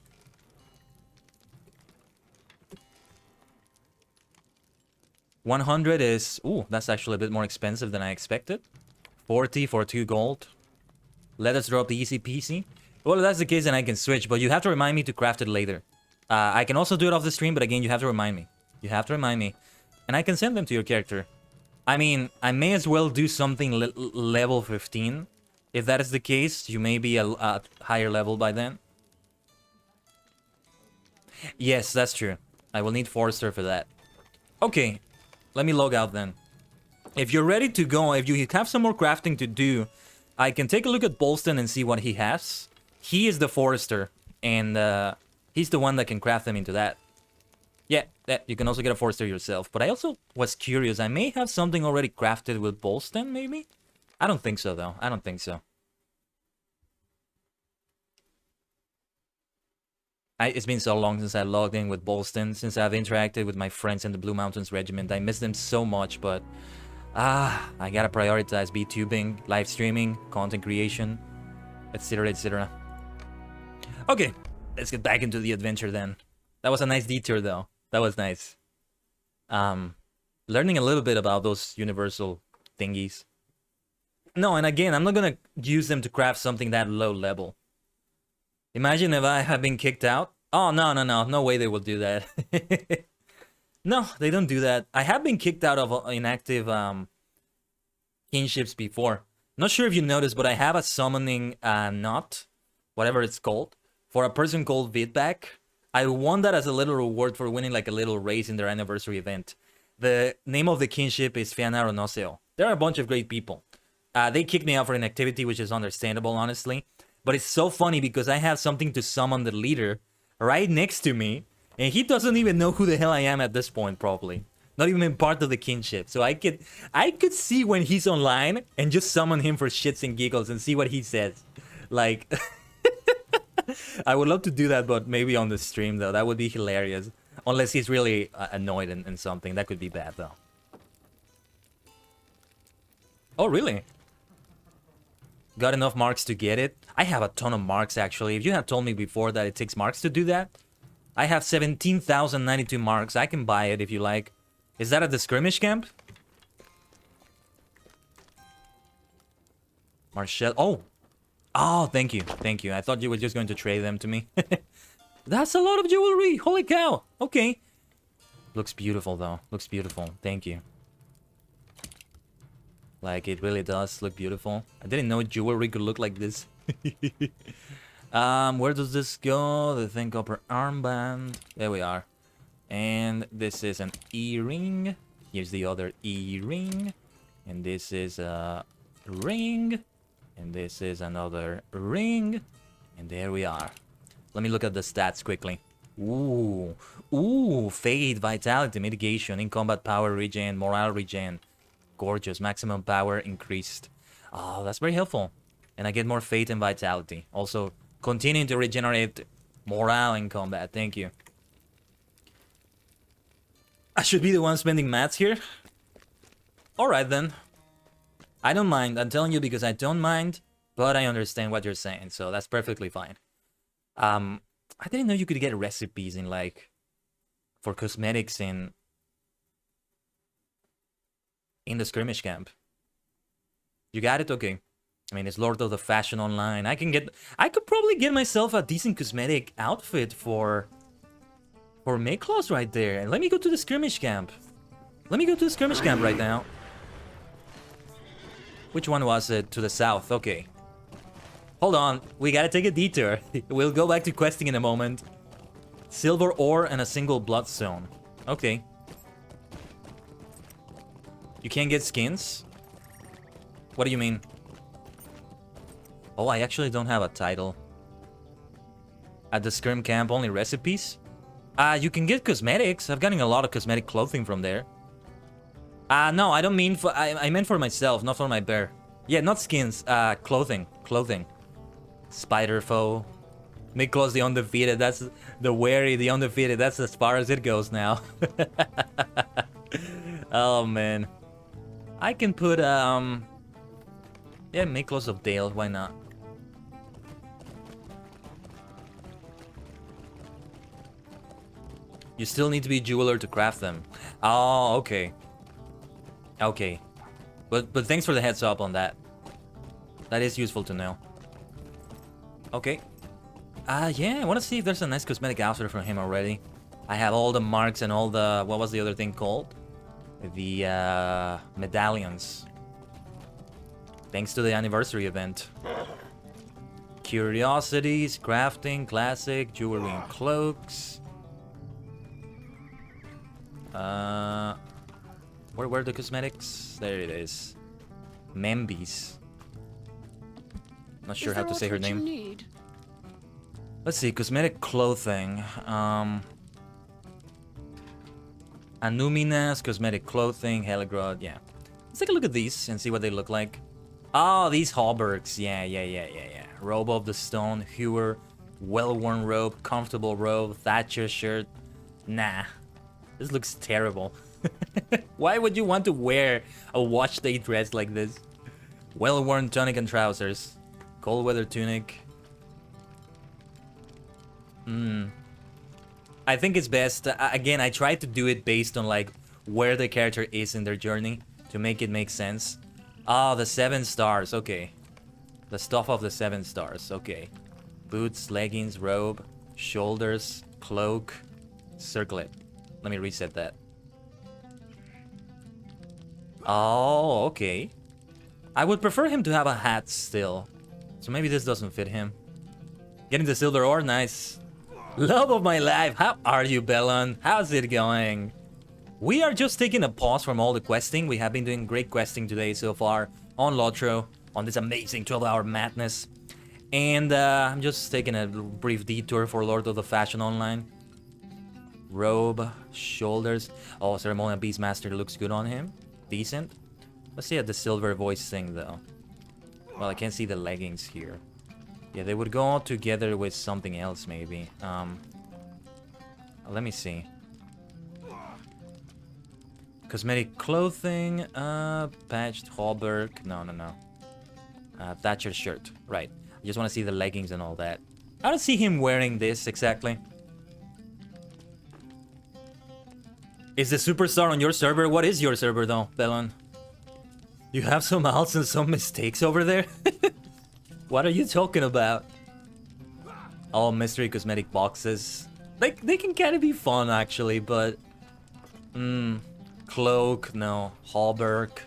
Speaker 1: $100 is... Ooh, that's actually a bit more expensive than I expected. 40 for 2 gold. Let us drop the easy peasy. Well, if that's the case, then I can switch, but you have to remind me to craft it later. I can also do it off the stream, but again, you have to remind me. You have to remind me. And I can send them to your character. I mean, I may as well do something level 15. If that is the case, you may be a higher level by then. Yes, that's true. I will need Forester for that. Okay, let me log out then. If you're ready to go, if you have some more crafting to do, I can take a look at Bolston and see what he has. He is the Forester, and he's the one that can craft them into that. Yeah, you can also get a Forester yourself. But I also was curious. I may have something already crafted with Bolston, maybe? I don't think so, though. I don't think so. It's been so long since I logged in with Bolston, since I've interacted with my friends in the Blue Mountains Regiment. I miss them so much, but... I gotta prioritize VTubing, live streaming, content creation, etc, etc. Okay, let's get back into the adventure then. That was a nice detour, though. That was nice. Learning a little bit about those universal thingies. No, and again, I'm not gonna use them to craft something that low level. Imagine if I had been kicked out. Oh, no way they will do that. No, they don't do that. I have been kicked out of inactive kinships before. Not sure if you noticed, but I have a summoning knot, whatever it's called, for a person called Vidback. I won that as a little reward for winning like a little race in their anniversary event. The name of the kinship is Fianaro Noseo. They're a bunch of great people. They kicked me out for inactivity, which is understandable, honestly. But it's so funny because I have something to summon the leader right next to me. And he doesn't even know who the hell I am at this point, probably. Not even part of the kinship. So I could see when he's online and just summon him for shits and giggles and see what he says. Like, I would love to do that, but maybe on the stream, though. That would be hilarious. Unless he's really annoyed and something. That could be bad, though. Oh, really? Got enough marks to get it? I have a ton of marks, actually. If you had told me before that it takes marks to do that, I have 17,092 marks. I can buy it if you like. Is that at the skirmish camp? Marshall. Oh, thank you. Thank you. I thought you were just going to trade them to me. That's a lot of jewelry. Holy cow. Okay. Looks beautiful, though. Looks beautiful. Thank you. Like, it really does look beautiful. I didn't know jewelry could look like this. Where does this go? The thin copper armband. There we are. And this is an E-ring. Here's the other E-ring. And this is a ring. And this is another ring. And there we are. Let me look at the stats quickly. Ooh. Ooh. Fade, vitality, mitigation, in combat power regen, morale regen. Gorgeous. Maximum power increased. Oh, that's very helpful. And I get more fate and vitality. Also, continuing to regenerate morale in combat. Thank you. I should be the one spending mats here. Alright then. I don't mind. I'm telling you because I don't mind. But I understand what you're saying, so that's perfectly fine. I didn't know you could get recipes in like for cosmetics in the skirmish camp. You got it? Okay. I mean, it's Lord of the Fashion Online. I could probably get myself a decent cosmetic outfit for Mayclaws right there. And let me go to the skirmish camp. Let me go to the skirmish camp right now. Which one was it? To the south. Okay. Hold on. We gotta take a detour. We'll go back to questing in a moment. Silver ore and a single bloodstone. Okay. You can't get skins? What do you mean? Oh, I actually don't have a title. At the skirm camp, only recipes? You can get cosmetics. I've gotten a lot of cosmetic clothing from there. No, I don't mean for... I meant for myself, not for my bear. Yeah, not skins. Clothing. Clothing. Spider foe. Miklos the undefeated. That's the wary, the undefeated. That's as far as it goes now. Oh, man. I can put, yeah, Miklos of Dale. Why not? You still need to be jeweler to craft them. Oh, okay. Okay. But thanks for the heads up on that. That is useful to know. Okay. Yeah, I want to see if there's a nice cosmetic outfit for him already. I have all the marks and all the... What was the other thing called? The, medallions. Thanks to the anniversary event. Curiosities, crafting, classic, jewelry and cloaks. Where were the cosmetics? There it is. Membies. Not sure how to say her name. Let's see, cosmetic clothing. Anuminas, cosmetic clothing, Heligrod, yeah. Let's take a look at these and see what they look like. Oh, these hauberks. Yeah. Robe of the Stone, Hewer, well-worn robe, comfortable robe, Thatcher shirt. Nah. This looks terrible. Why would you want to wear a watch day dress like this? Well-worn tunic and trousers. Cold weather tunic. I think it's best. Again, I tried to do it based on like where the character is in their journey to make it make sense. Ah, the 7 stars. Okay. The stuff of the 7 stars. Okay. Boots, leggings, robe, shoulders, cloak, circlet. Let me reset that. Oh, okay. I would prefer him to have a hat still. So maybe this doesn't fit him. Getting the silver ore, nice. Love of my life, how are you, Bellon? How's it going? We are just taking a pause from all the questing. We have been doing great questing today so far on Lotro, on this amazing 12-hour madness. And I'm just taking a brief detour for Lord of the Fashion Online. Robe, shoulders. Oh, Ceremonial Beastmaster looks good on him. Decent. Let's see at the silver voice thing, though. Well, I can't see the leggings here. Yeah, they would go together with something else, maybe. Let me see. Cosmetic clothing, patched hauberk. No. Thatcher shirt. Right. I just want to see the leggings and all that. I don't see him wearing this exactly. Is the superstar on your server? What is your server, though, Bellon? You have some alts and some mistakes over there? What are you talking about? Oh, mystery cosmetic boxes. They can kind of be fun, actually, but... Cloak, no. Hauberk.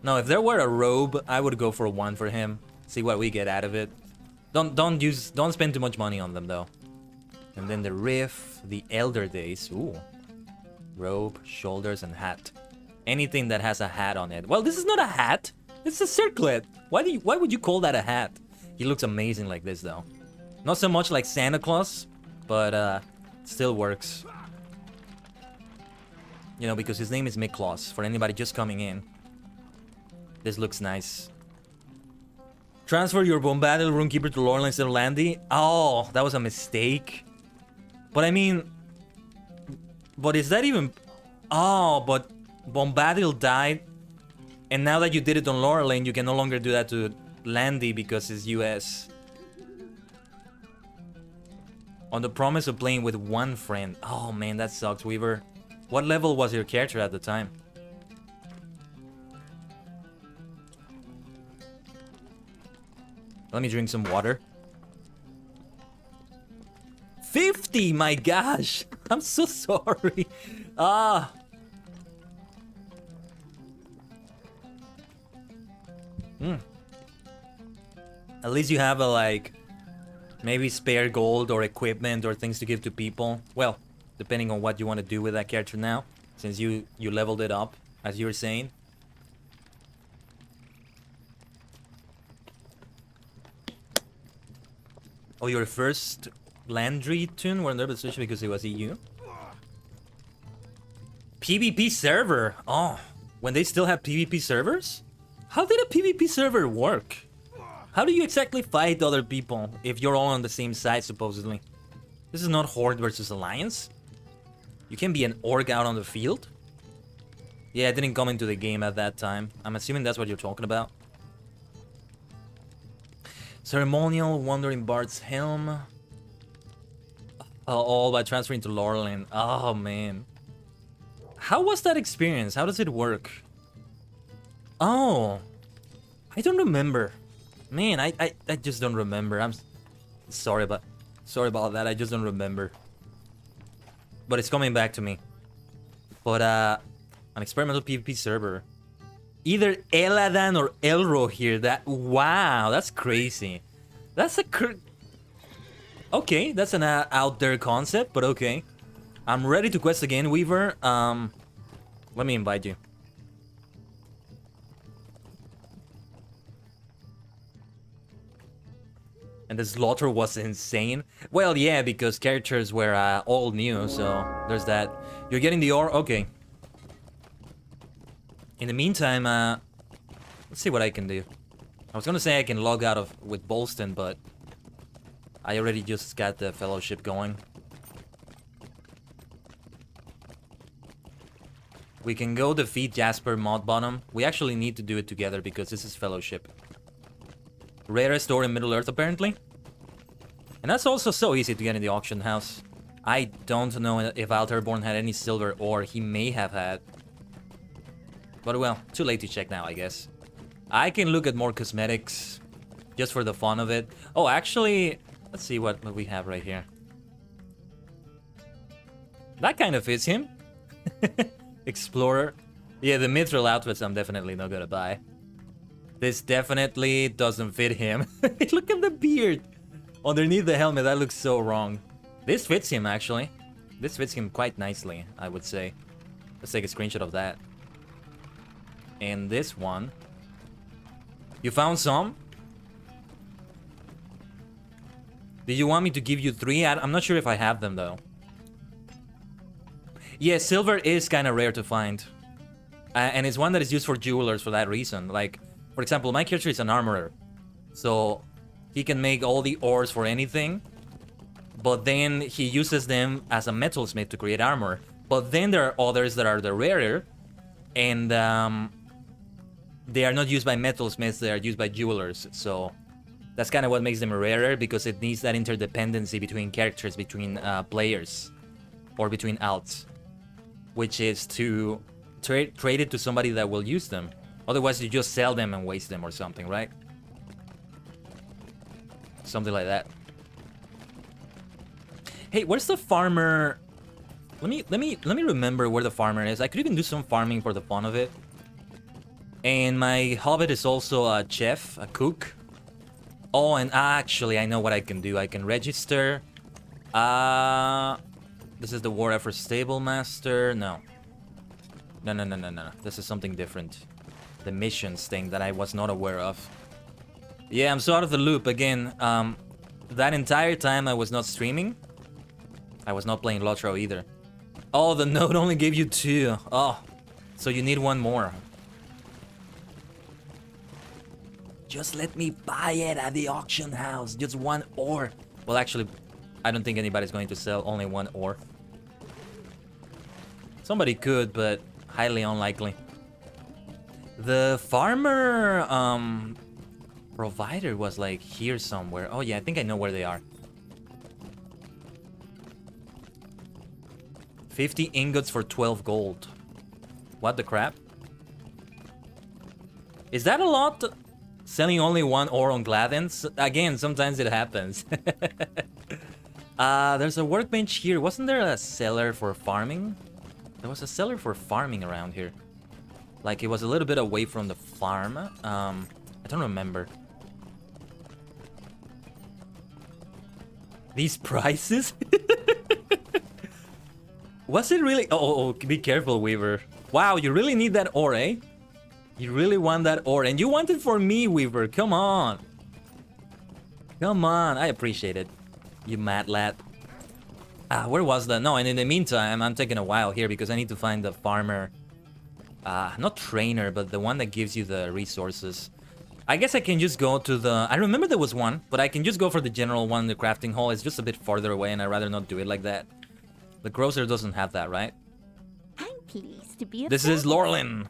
Speaker 1: No, if there were a robe, I would go for one for him. See what we get out of it. Don't spend too much money on them, though. And then the riff, the elder days. Ooh. Robe, shoulders, and hat. Anything that has a hat on it. Well, this is not a hat. It's a circlet. Why would you call that a hat? He looks amazing like this, though. Not so much like Santa Claus, but still works. You know, because his name is Miklos. For anybody just coming in, this looks nice. Transfer your Bombadil Runekeeper to Lorelei instead of Landy. Oh, that was a mistake. But I mean, but is that even? Oh, but Bombadil died, and now that you did it on Lorelei, you can no longer do that to Landy because it's US. On the promise of playing with one friend. Oh man, that sucks, Weaver. What level was your character at the time? Let me drink some water. 50, my gosh. I'm so sorry. Ah. At least you have a, like, maybe spare gold or equipment or things to give to people. Well, depending on what you want to do with that character now, since you leveled it up, as you were saying. Oh, your first Landry tune were nervous, especially because it was EU. PvP server. Oh, when they still have PvP servers? How did a PvP server work? How do you exactly fight other people if you're all on the same side, supposedly? This is not Horde versus Alliance. You can be an orc out on the field? Yeah, it didn't come into the game at that time. I'm assuming that's what you're talking about. Ceremonial, Wandering Bard's Helm. All by transferring to Laurelin. Oh, man. How was that experience? How does it work? Oh. I don't remember. Man, I just don't remember. I'm sorry about that. I just don't remember. But it's coming back to me. But an experimental PvP server. Either Eladan or Elro here. Wow, that's crazy. That's a okay, that's an out there concept, but okay. I'm ready to quest again, Weaver. Let me invite you. And the slaughter was insane. Well, yeah, because characters were all new, so there's that. You're getting the ore? Okay. In the meantime, let's see what I can do. I was gonna say I can log out with Bolston, but I already just got the fellowship going. We can go defeat Jasper Modbottom. We actually need to do it together because this is fellowship. Rarest ore in Middle Earth, apparently. And that's also so easy to get in the auction house. I don't know if Alterborn had any silver ore. He may have had. But well, too late to check now, I guess. I can look at more cosmetics just for the fun of it. Oh, actually, let's see what we have right here. That kind of fits him. Explorer. Yeah, the mithril outfits I'm definitely not gonna buy. This definitely doesn't fit him. Look at the beard. Underneath the helmet, that looks so wrong. This fits him, actually. This fits him quite nicely, I would say. Let's take a screenshot of that. And this one. You found some? Did you want me to give you 3? I'm not sure if I have them, though. Yeah, silver is kind of rare to find. And it's one that is used for jewelers for that reason. Like, for example, my character is an armorer. So, he can make all the ores for anything. But then he uses them as a metalsmith to create armor. But then there are others that are the rarer. And they are not used by metalsmiths, they are used by jewelers. So, that's kind of what makes them rarer, because it needs that interdependency between characters, between players. Or between alts. Which is to trade it to somebody that will use them. Otherwise, you just sell them and waste them or something, right? Something like that. Hey, where's the farmer? Let me remember where the farmer is. I could even do some farming for the fun of it. And my hobbit is also a chef, a cook. Oh, and actually, I know what I can do. I can register. This is the War Effort Stable Master. No. No. This is something different. The missions thing that I was not aware of. Yeah, I'm so out of the loop. Again, that entire time I was not streaming. I was not playing Lotro either. Oh, the node only gave you 2. Oh, so you need 1 more. Just let me buy it at the auction house. Just 1 ore. Well, actually, I don't think anybody's going to sell only 1 ore. Somebody could, but highly unlikely. The farmer, Provider was like here somewhere. Oh yeah, I think I know where they are. 50 ingots for 12 gold. What the crap? Is that a lot? Selling only one ore on Gladens? Again, sometimes it happens. There's a workbench here. Wasn't there a cellar for farming? There was a cellar for farming around here. Like, it was a little bit away from the farm. I don't remember. These prices? Was it really? Oh, be careful, Weaver. Wow, you really need that ore, eh? You really want that ore. And you want it for me, Weaver. Come on. Come on. I appreciate it. You mad lad. Where was that? No, and in the meantime, I'm taking a while here because I need to find the farmer. Not trainer, but the one that gives you the resources. I guess I can just go to the... I remember there was one, but I can just go for the general one, the crafting hall. It's just a bit farther away, and I'd rather not do it like that. The grocer doesn't have that, right?
Speaker 4: I'm pleased to be a
Speaker 1: This is Lorlin.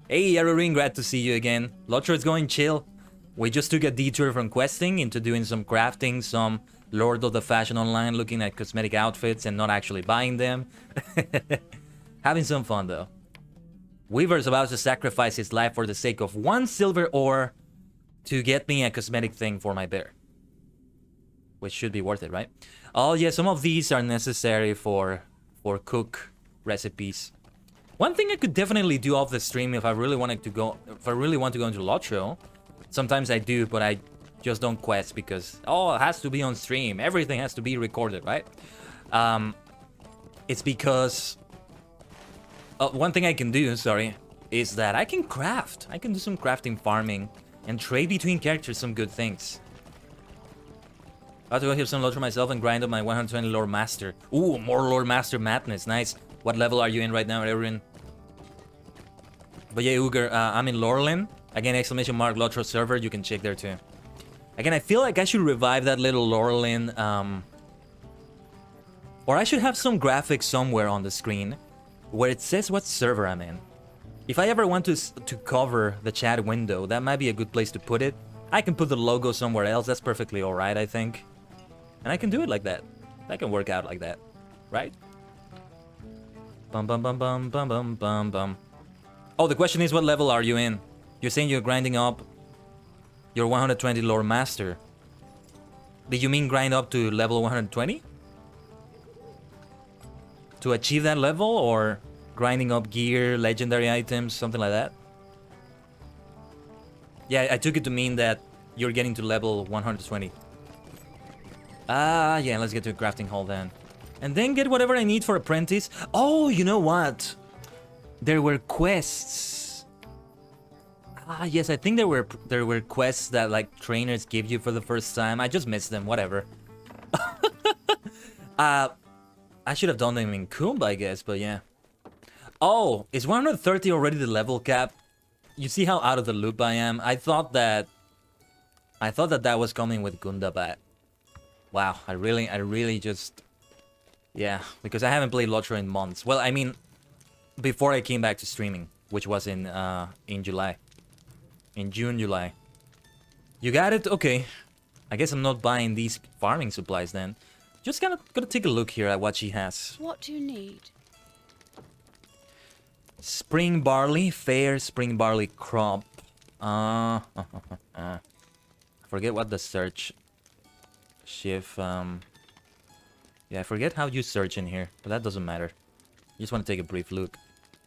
Speaker 1: Hey, Arurin, glad to see you again. Lotro is going chill. We just took a detour from questing into doing some crafting, some Lord of the Fashion Online, looking at cosmetic outfits and not actually buying them. Having some fun, though. Weaver's about to sacrifice his life for the sake of 1 silver ore to get me a cosmetic thing for my bear. Which should be worth it, right? Oh yeah, some of these are necessary for cook recipes. One thing I could definitely do off the stream if I really wanted to go, if I really want to go into Lotro. Sometimes I do, but I just don't quest because it has to be on stream. Everything has to be recorded, right? It's because one thing I can do, is that I can craft. I can do some crafting, farming, and trade between characters some good things. I have to go heal some Lotro myself and grind up my 120 Lord Master. Ooh, more Lord Master madness. Nice. What level are you in right now, Erin? But yeah, Uger, I'm in Lorlin. Again, exclamation mark Lotro server. You can check there too. Again, I feel like I should revive that little Lorlin. Or I should have some graphics somewhere on the screen where it says what server I'm in. If I ever want to cover the chat window, that might be a good place to put it. I can put the logo somewhere else. That's perfectly alright, I think. And I can do it like that. That can work out like that. Right? Bum bum bum bum bum bum bum bum. Oh, the question is, what level are you in? You're saying you're grinding up your 120 Lord Master. Did you mean grind up to level 120? To achieve that level, or grinding up gear, legendary items, something like that? Yeah, I took it to mean that you're getting to level 120. Yeah, let's get to a crafting hall then. And then get whatever I need for apprentice. Oh, you know what? There were quests. Yes, I think there were quests that like trainers give you for the first time. I just missed them, whatever. I should have done them in Kumba, I guess, but yeah. Oh, is 130 already the level cap? You see how out of the loop I am? I thought that that was coming with Gundabat. Wow, I really just... Yeah, because I haven't played Lotro in months. Well, I mean, before I came back to streaming, which was in July. In June, July. You got it? Okay. I guess I'm not buying these farming supplies then. Just gotta take a look here at what she has.
Speaker 5: What do you need?
Speaker 1: Spring barley, fair spring barley crop. I forget what the search shift. Yeah, I forget how you search in here, but that doesn't matter. You just want to take a brief look.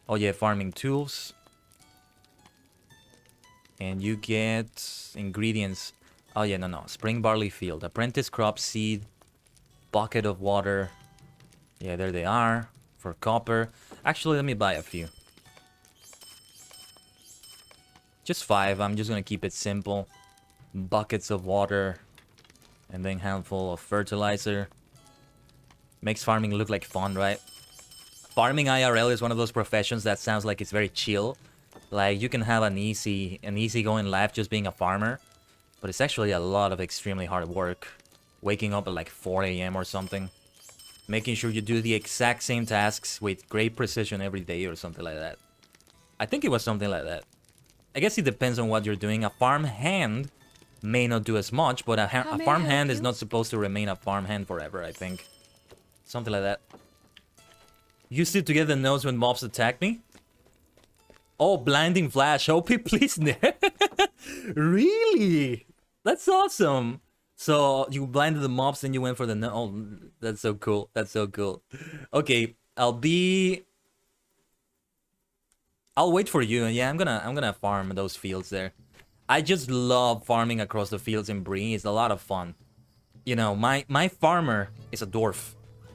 Speaker 1: Oh yeah, farming tools. And you get ingredients. Oh yeah, no. Spring barley field, apprentice crop seed, bucket of water. Yeah, there they are for copper. Actually, let me buy a few. Just 5. I'm just gonna keep it simple. Buckets of water, and then handful of fertilizer. Makes farming look like fun, right? Farming IRL is one of those professions that sounds like it's very chill. Like you can have an easygoing life just being a farmer, but it's actually a lot of extremely hard work. Waking up at like 4 a.m. or something, making sure you do the exact same tasks with great precision every day or something like that. I think it was something like that. I guess it depends on what you're doing. A farm hand may not do as much, but a farmhand is not supposed to remain a farmhand forever, I think. Something like that. Used it to get the nose when mobs attack me? Oh, blinding flash. OP, please. Really? That's awesome. So you blinded the mobs, then you went for the no. Oh, that's so cool. That's so cool. Okay, I'll wait for you. Yeah, I'm gonna farm those fields there. I just love farming across the fields in Bree. It's a lot of fun. You know, my farmer is a dwarf.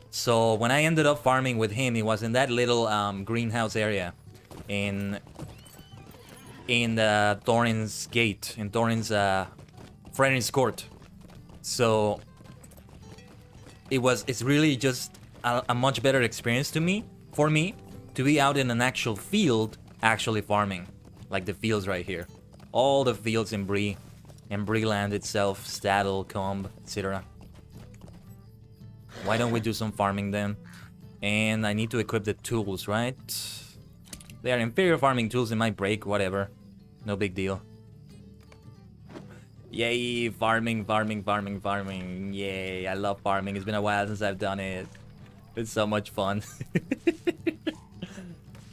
Speaker 1: So when I ended up farming with him, he was in that little greenhouse area in Thorin's Gate, in Thorin's Friend's Court. So it's really just a much better experience for me to be out in an actual field actually farming, like the fields right here. All the fields in Bree and Breeland itself, Staddle, Combe, etc. Why don't we do some farming then? And I need to equip the tools, right? They are inferior farming tools, it might break, whatever. No big deal. Yay, farming. Yay, I love farming. It's been a while since I've done it. It's so much fun.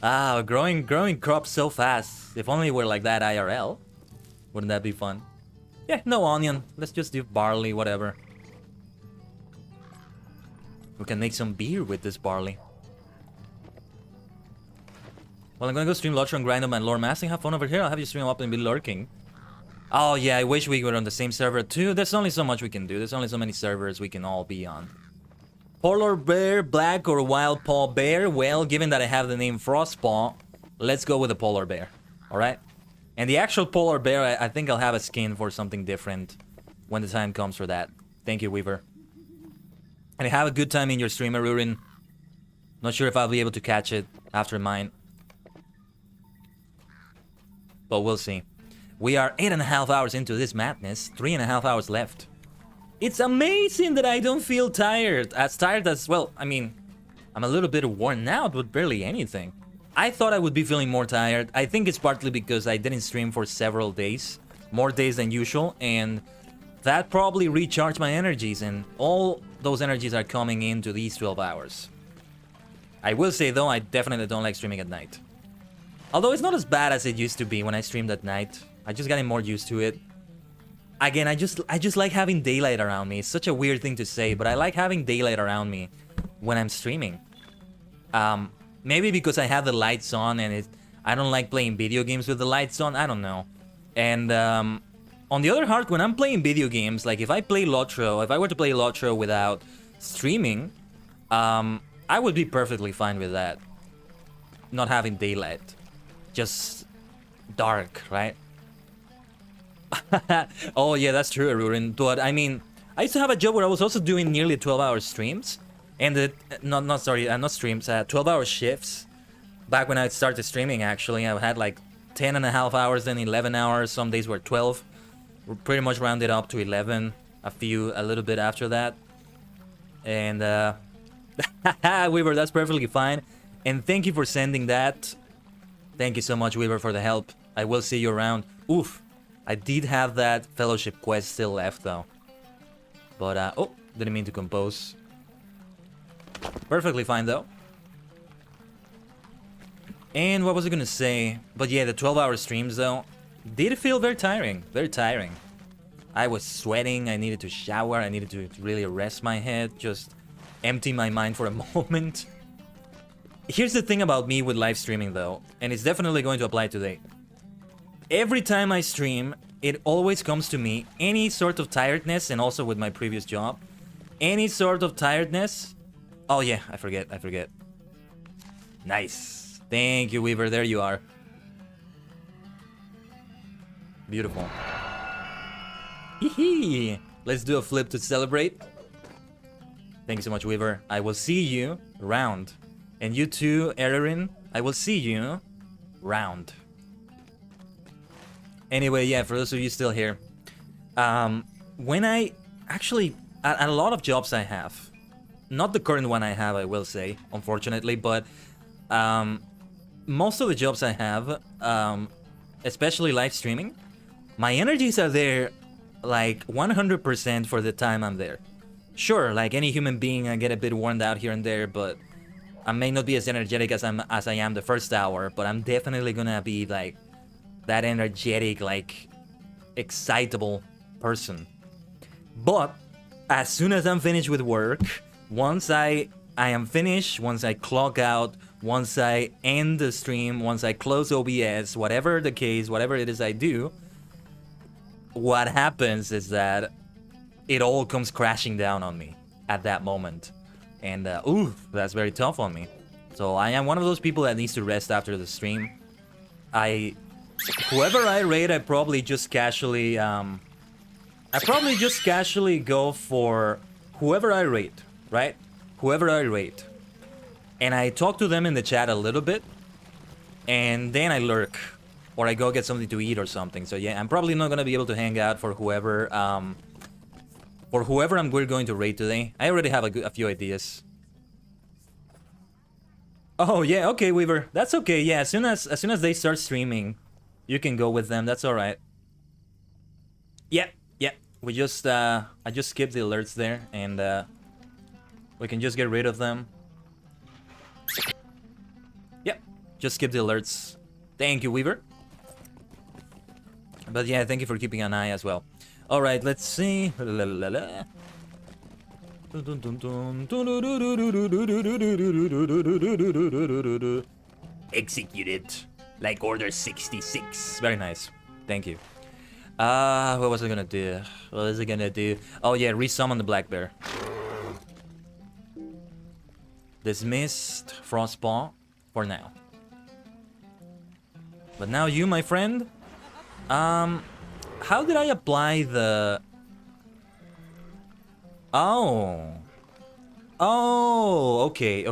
Speaker 1: Growing crops so fast. If only we're like that IRL. Wouldn't that be fun? Yeah, no onion. Let's just do barley, whatever. We can make some beer with this barley. Well, I'm gonna go stream Lotro and grind on my lore massing. Have fun over here. I'll have you stream up and be lurking. Oh yeah, I wish we were on the same server too. There's only so much we can do. There's only so many servers we can all be on. Polar bear, black or wild paw bear? Well, given that I have the name Frostpaw, let's go with the polar bear. Alright? And the actual polar bear, I think I'll have a skin for something different when the time comes for that. Thank you, Weaver. And have a good time in your stream, Arurin. Not sure if I'll be able to catch it after mine. But we'll see. We are 8.5 hours into this madness. 3.5 hours left. It's amazing that I don't feel tired. As tired as, well, I mean, I'm a little bit worn out with barely anything. I thought I would be feeling more tired. I think it's partly because I didn't stream for several days. More days than usual. And that probably recharged my energies. And all those energies are coming into these 12 hours. I will say, though, I definitely don't like streaming at night. Although it's not as bad as it used to be when I streamed at night. I just getting more used to it. Again, I just like having daylight around me. It's such a weird thing to say, but I like having daylight around me when I'm streaming. Maybe because I have the lights on and I don't like playing video games with the lights on. I don't know. And on the other hand, when I'm playing video games, like if I play Lotro, if I were to play Lotro without streaming, I would be perfectly fine with that. Not having daylight. Just dark, right? Oh yeah, that's true, Arurin. But I mean, I used to have a job where I was also doing nearly 12-hour streams, and not 12-hour shifts. Back when I started streaming, actually, I had like 10.5 hours, then 11 hours. Some days were 12. We're pretty much rounded up to 11. A little bit after that. And Weaver, that's perfectly fine. And thank you for sending that. Thank you so much, Weaver, for the help. I will see you around. Oof. I did have that fellowship quest still left, though. But, oh, didn't mean to compose. Perfectly fine, though. And what was I gonna say? But yeah, the 12-hour streams, though, did feel very tiring. Very tiring. I was sweating, I needed to shower, I needed to really rest my head, just empty my mind for a moment. Here's the thing about me with live streaming, though, and it's definitely going to apply today. Every time I stream, it always comes to me, any sort of tiredness, and also with my previous job, any sort of tiredness. Oh yeah, I forget. Nice. Thank you, Weaver, there you are. Beautiful. Hee. Let's do a flip to celebrate. Thank you so much, Weaver. I will see you round. And you too, Erin, I will see you round. Anyway, yeah, for those of you still here, when I actually, at a lot of jobs I have, not the current one I have, I will say, unfortunately, but most of the jobs I have, especially live streaming, my energies are there like 100% for the time I'm there. Sure, like any human being, I get a bit worn out here and there, but I may not be as energetic as I am the first hour, but I'm definitely gonna be like that energetic, like excitable person. But as soon as I'm finished with work, once I am finished, once I clock out, once I end the stream, once I close OBS, whatever the case, whatever it is I do, what happens is that it all comes crashing down on me at that moment. And, ooh, that's very tough on me. So I am one of those people that needs to rest after the stream. Whoever I raid, I probably just casually, go for whoever I raid, right? Whoever I raid. And I talk to them in the chat a little bit. And then I lurk. Or I go get something to eat or something. So yeah, I'm probably not gonna be able to hang out for whoever, we're going to raid today. I already have a few ideas. Oh yeah, okay, Weaver. That's okay. Yeah, as soon as they start streaming, you can go with them. That's all right. Yeah. We just I just skipped the alerts there, and we can just get rid of them. Yep, just skip the alerts. Thank you, Weaver. But yeah, thank you for keeping an eye as well. All right, let's see. Executed like Order 66. Very nice. Thank you. What was I gonna do? What was I gonna do? Oh yeah, resummon the black bear. Dismissed Frostpaw for now. But now you, my friend. How did I apply the... Oh, okay.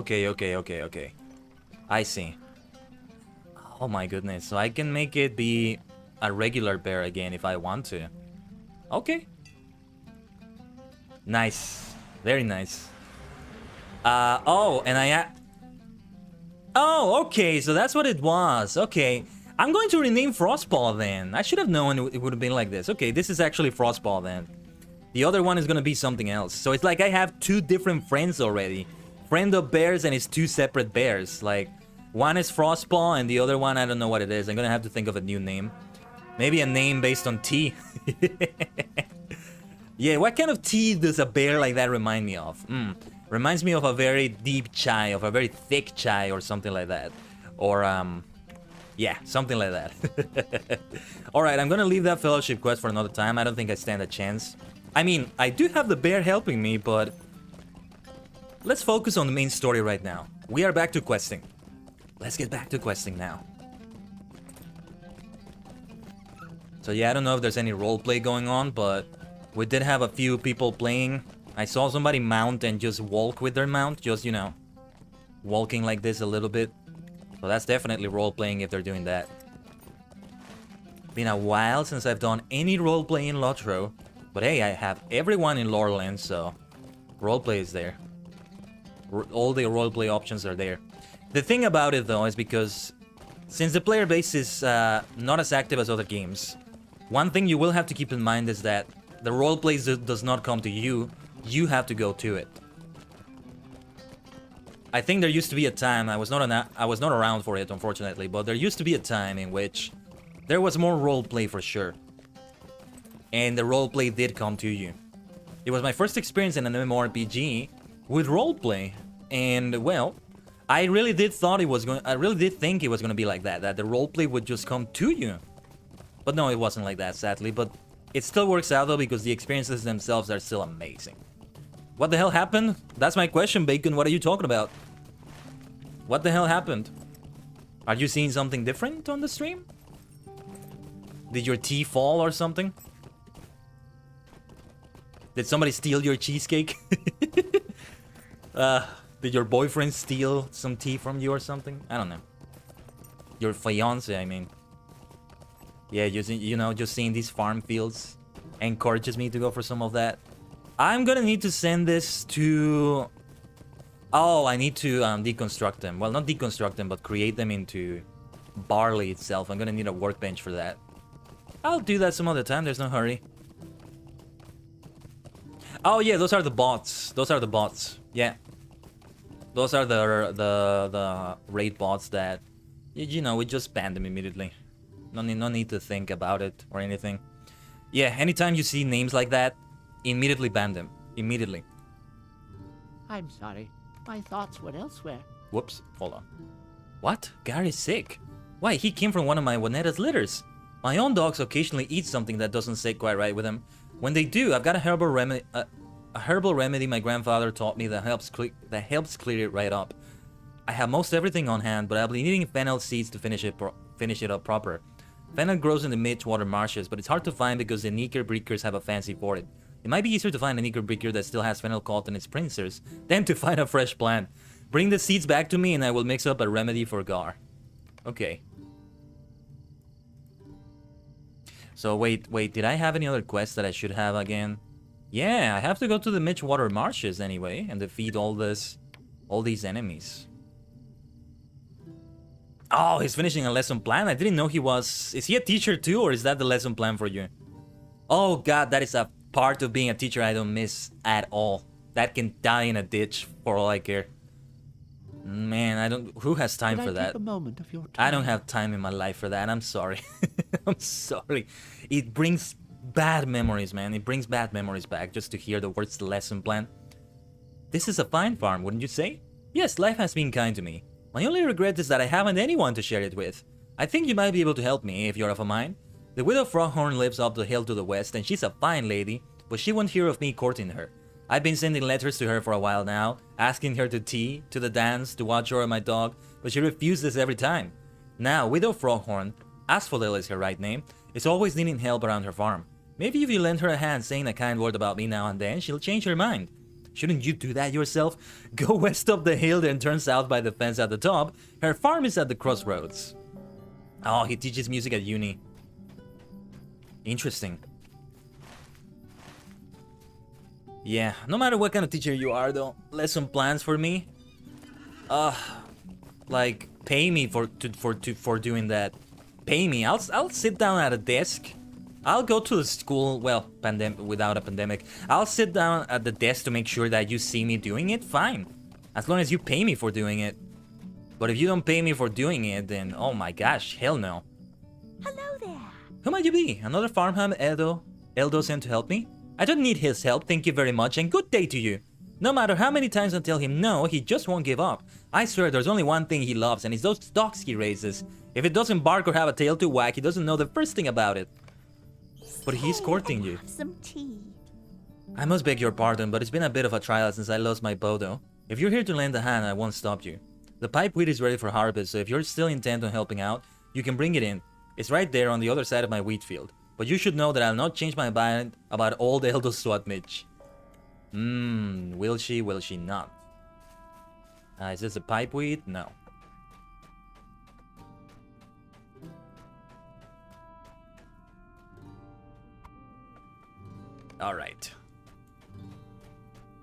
Speaker 1: I see. Oh my goodness, so I can make it be a regular bear again if I want to. Okay. Nice. Very nice. Oh, and oh, okay, so that's what it was. Okay. I'm going to rename Frostball then. I should have known it would have been like this. Okay, this is actually Frostball then. The other one is gonna be something else. So it's like I have two different friends already. Friend of bears and his two separate bears. Like, one is Frostball and the other one, I don't know what it is. I'm gonna have to think of a new name. Maybe a name based on tea. Yeah, what kind of tea does a bear like that remind me of? Reminds me of a very deep chai, of a very thick chai or something like that. Or, yeah, something like that. Alright, I'm gonna leave that fellowship quest for another time. I don't think I stand a chance. I mean, I do have the bear helping me, but... let's focus on the main story right now. We are back to questing. Let's get back to questing now. So yeah, I don't know if there's any roleplay going on, but... we did have a few people playing. I saw somebody mount and just walk with their mount. Just, you know, walking like this a little bit. So that's definitely role-playing if they're doing that. Been a while since I've done any role-play in Lotro. But hey, I have everyone in Loreland, so... roleplay is there. All the roleplay options are there. The thing about it, though, is because... since the player base is not as active as other games... one thing you will have to keep in mind is that... the roleplay does not come to you. You have to go to it. I think there used to be a time, I was not around for it, unfortunately, but there used to be a time in which there was more roleplay for sure. And the roleplay did come to you. It was my first experience in an MMORPG with roleplay, and well, I really did think it was gonna be like that the roleplay would just come to you. But no, it wasn't like that, sadly, but it still works out though because the experiences themselves are still amazing. What the hell happened? That's my question, Bacon. What are you talking about? What the hell happened? Are you seeing something different on the stream? Did your tea fall or something? Did somebody steal your cheesecake? Did your boyfriend steal some tea from you or something? I don't know. Your fiance, I mean. Yeah, you know, just seeing these farm fields encourages me to go for some of that. I'm gonna need to send this to... oh, I need to deconstruct them. Well, not deconstruct them, but create them into barley itself. I'm gonna need a workbench for that. I'll do that some other time, there's no hurry. Oh yeah, those are the bots. Those are the bots. Yeah. Those are the raid bots that you know, we just ban them immediately. No need to think about it or anything. Yeah, anytime you see names like that, immediately ban them. Immediately.
Speaker 3: I'm sorry. My thoughts went elsewhere.
Speaker 1: Whoops, hold on. What? Gary's sick. Why, he came from one of my Juanetta's litters. My own dogs occasionally eat something that doesn't sit quite right with them. When they do, I've got a herbal remedy my grandfather taught me that helps clear it right up. I have most everything on hand, but I'll be needing fennel seeds to finish it up proper. Fennel grows in the mid-water marshes, but it's hard to find because the Neeker breakers have a fancy for it. It might be easier to find a Neeker breaker that still has fennel caught in its pincers than to find a fresh plant. Bring the seeds back to me and I will mix up a remedy for Gar. Okay. So wait, did I have any other quests that I should have again? Yeah, I have to go to the mid-water marshes anyway and defeat all these enemies. Oh, he's finishing a lesson plan? I didn't know he was... Is he a teacher too, or is that the lesson plan for you? Oh god, that is a part of being a teacher I don't miss at all. That can die in a ditch for all I care. Man, I don't... Who has time for that?
Speaker 3: A moment of your time?
Speaker 1: I don't have time in my life for that. I'm sorry. I'm sorry. It brings bad memories, man. It brings bad memories back just to hear the words lesson plan. This is a fine farm, wouldn't you say? Yes, life has been kind to me. My only regret is that I haven't anyone to share it with. I think you might be able to help me if you're of a mind. The widow Froghorn lives up the hill to the west and she's a fine lady, but she won't hear of me courting her. I've been sending letters to her for a while now, asking her to tea, to the dance, to watch over my dog, but she refuses every time. Now, Widow Froghorn, Asphodel is her right name, is always needing help around her farm. Maybe if you lend her a hand saying a kind word about me now and then, she'll change her mind. Shouldn't you do that yourself? Go west up the hill, then turn south by the fence at the top. Her farm is at the crossroads. Oh, he teaches music at uni. Interesting. Yeah, no matter what kind of teacher you are though, lesson plans for me, like pay me for doing that. Pay me. I'll sit down at a desk. I'll go to the school, well, without a pandemic. I'll sit down at the desk to make sure that you see me doing it, fine. As long as you pay me for doing it. But if you don't pay me for doing it, then oh my gosh, hell no.
Speaker 8: Hello there.
Speaker 1: Who might you be? Another farmhand Eldo sent to help me? I don't need his help, thank you very much, and good day to you. No matter how many times I tell him no, he just won't give up. I swear there's only one thing he loves, and it's those dogs he raises. If it doesn't bark or have a tail to wag, he doesn't know the first thing about it. But he's courting you.
Speaker 8: Have some tea.
Speaker 1: I must beg your pardon, but it's been a bit of a trial since I lost my Bodo. If you're here to lend a hand, I won't stop you. The pipe wheat is ready for harvest, so if you're still intent on helping out, you can bring it in. It's right there on the other side of my wheat field. But you should know that I'll not change my mind about old Eldo Swatmich. Will she not? Is this a pipe wheat? No. Alright.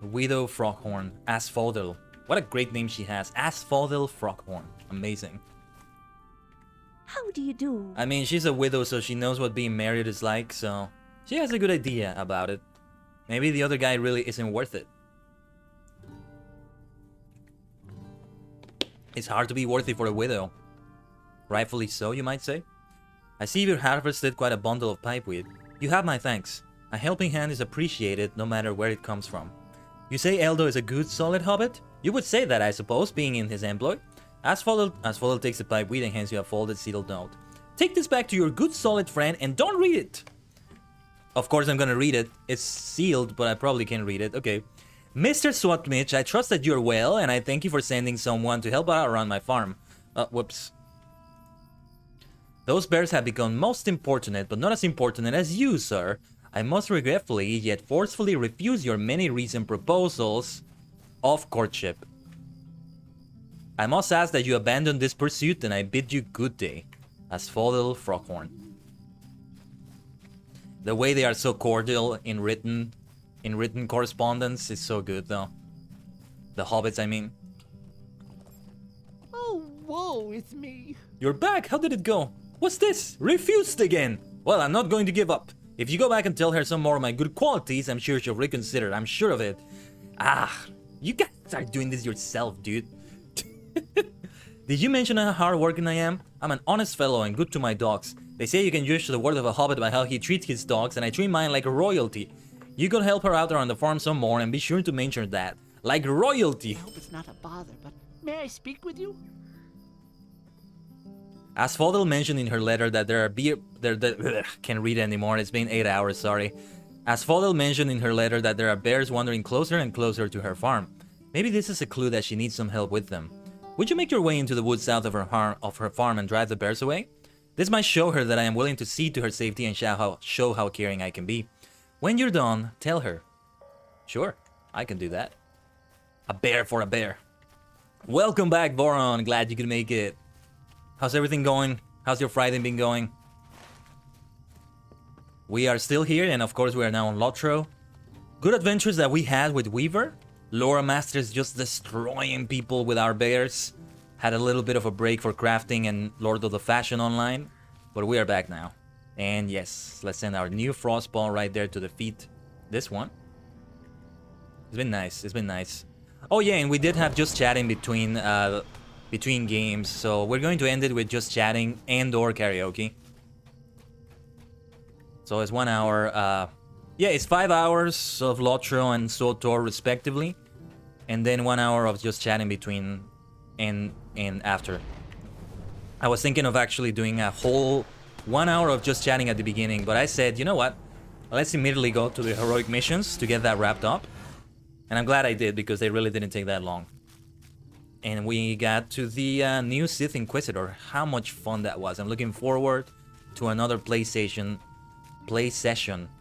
Speaker 1: Widow Froghorn. Asphodel. What a great name she has. Asphodel Froghorn. Amazing.
Speaker 8: How do you do?
Speaker 1: I mean, she's a widow, so she knows what being married is like, so she has a good idea about it. Maybe the other guy really isn't worth it. It's hard to be worthy for a widow. Rightfully so, you might say. I see you've harvested quite a bundle of pipeweed. You have my thanks. A helping hand is appreciated no matter where it comes from. You say Eldo is a good, solid hobbit? You would say that, I suppose, being in his employ. Asphodel takes the pipeweed and hands you a folded, sealed note. Take this back to your good, solid friend and don't read it! Of course I'm gonna read it. It's sealed, but I probably can't read it. Okay. Mr. Swatmich, I trust that you're well, and I thank you for sending someone to help out around my farm. Whoops. Those bears have become most importunate, but not as importunate as you, sir. I must regretfully, yet forcefully refuse your many recent proposals of courtship. I must ask that you abandon this pursuit, and I bid you good day. Asphodel Froghorn. The way they are so cordial in written correspondence is so good, though. The hobbits, I mean.
Speaker 3: Oh, woe is me.
Speaker 1: You're back! How did it go? What's this? Refused again! Well, I'm not going to give up. If you go back and tell her some more of my good qualities, I'm sure she'll reconsider. I'm sure of it. Ah, you guys are doing this yourself, dude. Did you mention how hardworking I am? I'm an honest fellow and good to my dogs. They say you can judge the word of a hobbit by how he treats his dogs, and I treat mine like royalty. You could help her out there on the farm some more, and be sure to mention that. Like royalty.
Speaker 3: I hope it's not a bother, but may I speak with you?
Speaker 1: As Fodel mentioned in her letter that there are can't read anymore, it's been 8 hours, sorry. As Fodel mentioned in her letter that there are bears wandering closer and closer to her farm. Maybe this is a clue that she needs some help with them. Would you make your way into the woods south of her farm and drive the bears away? This might show her that I am willing to see to her safety and show how caring I can be. When you're done, tell her. Sure, I can do that. A bear for a bear. Welcome back, Boron. Glad you could make it. How's everything going? How's your Friday been going? We are still here, and of course we are now on Lotro. Good adventures that we had with Weaver. Laura Masters just destroying people with our bears. Had a little bit of a break for crafting and Lord of the Fashion online. But we are back now. And yes, let's send our new Frostball right there to defeat this one. It's been nice, it's been nice. Oh yeah, and we did have just chatting between games, so we're going to end it with just chatting and or karaoke. So it's 1 hour, yeah, it's 5 hours of Lotro and SWTOR respectively, and then 1 hour of just chatting between and after. I was thinking of actually doing a whole 1 hour of just chatting at the beginning, but I said, you know what, let's immediately go to the heroic missions to get that wrapped up, and I'm glad I did because they really didn't take that long. And we got to the new Sith Inquisitor. How much fun that was. I'm looking forward to another play session.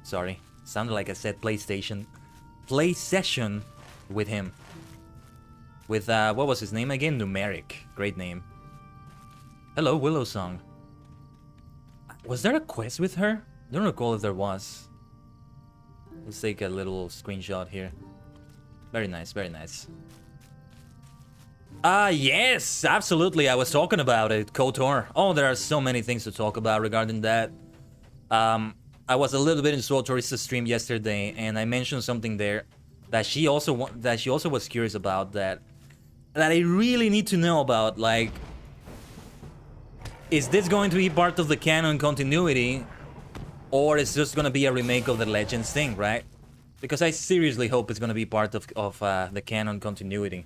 Speaker 1: Sorry. Sounded like I said PlayStation. Play session with him. With, what was his name again? Numeric. Great name. Hello, Willow Song. Was there a quest with her? I don't recall if there was. Let's take a little screenshot here. Very nice, very nice. Yes, absolutely. I was talking about it, KOTOR. Oh, there are so many things to talk about regarding that. I was a little bit in SWTOR's stream yesterday, and I mentioned something there that she also was curious about that I really need to know about. Like, is this going to be part of the canon continuity, or is this going to be a remake of the Legends thing, right? Because I seriously hope it's going to be part of the canon continuity.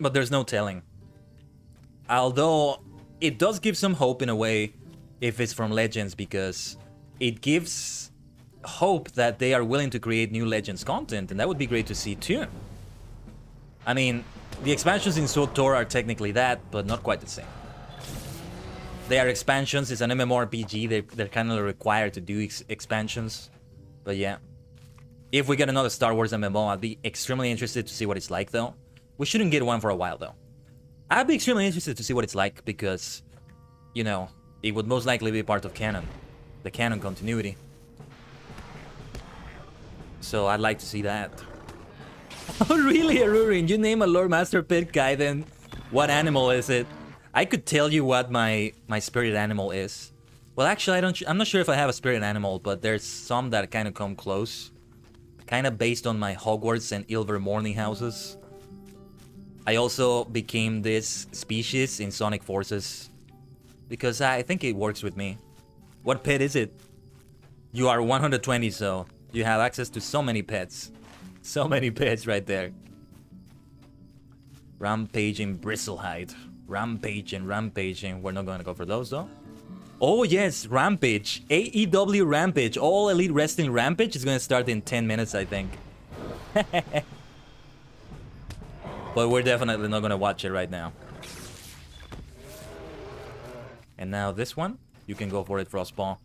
Speaker 1: But there's no telling. Although, it does give some hope in a way if it's from Legends, because it gives hope that they are willing to create new Legends content, and that would be great to see too. I mean, the expansions in SWTOR are technically that, but not quite the same. They are expansions, it's an MMORPG, they're kind of required to do expansions. But yeah. If we get another Star Wars MMO, I'd be extremely interested to see what it's like though. We shouldn't get one for a while, though. I'd be extremely interested to see what it's like, because, you know, it would most likely be part of canon. The canon continuity. So I'd like to see that. Oh, really, Arurin? You name a Lord Master Pit guy, then what animal is it? I could tell you what my spirit animal is. Well, actually, I'm not sure if I have a spirit animal, but there's some that kind of come close. Kind of based on my Hogwarts and Ilvermorny houses. I also became this species in Sonic Forces because I think it works with me. What pet is it? You are 120, so you have access to so many pets. So many pets right there. Rampaging Bristlehide. Rampaging. We're not going to go for those, though. Oh, yes, Rampage. AEW Rampage. All Elite Wrestling Rampage is going to start in 10 minutes, I think. But we're definitely not going to watch it right now. And now this one. You can go for it, Frostball.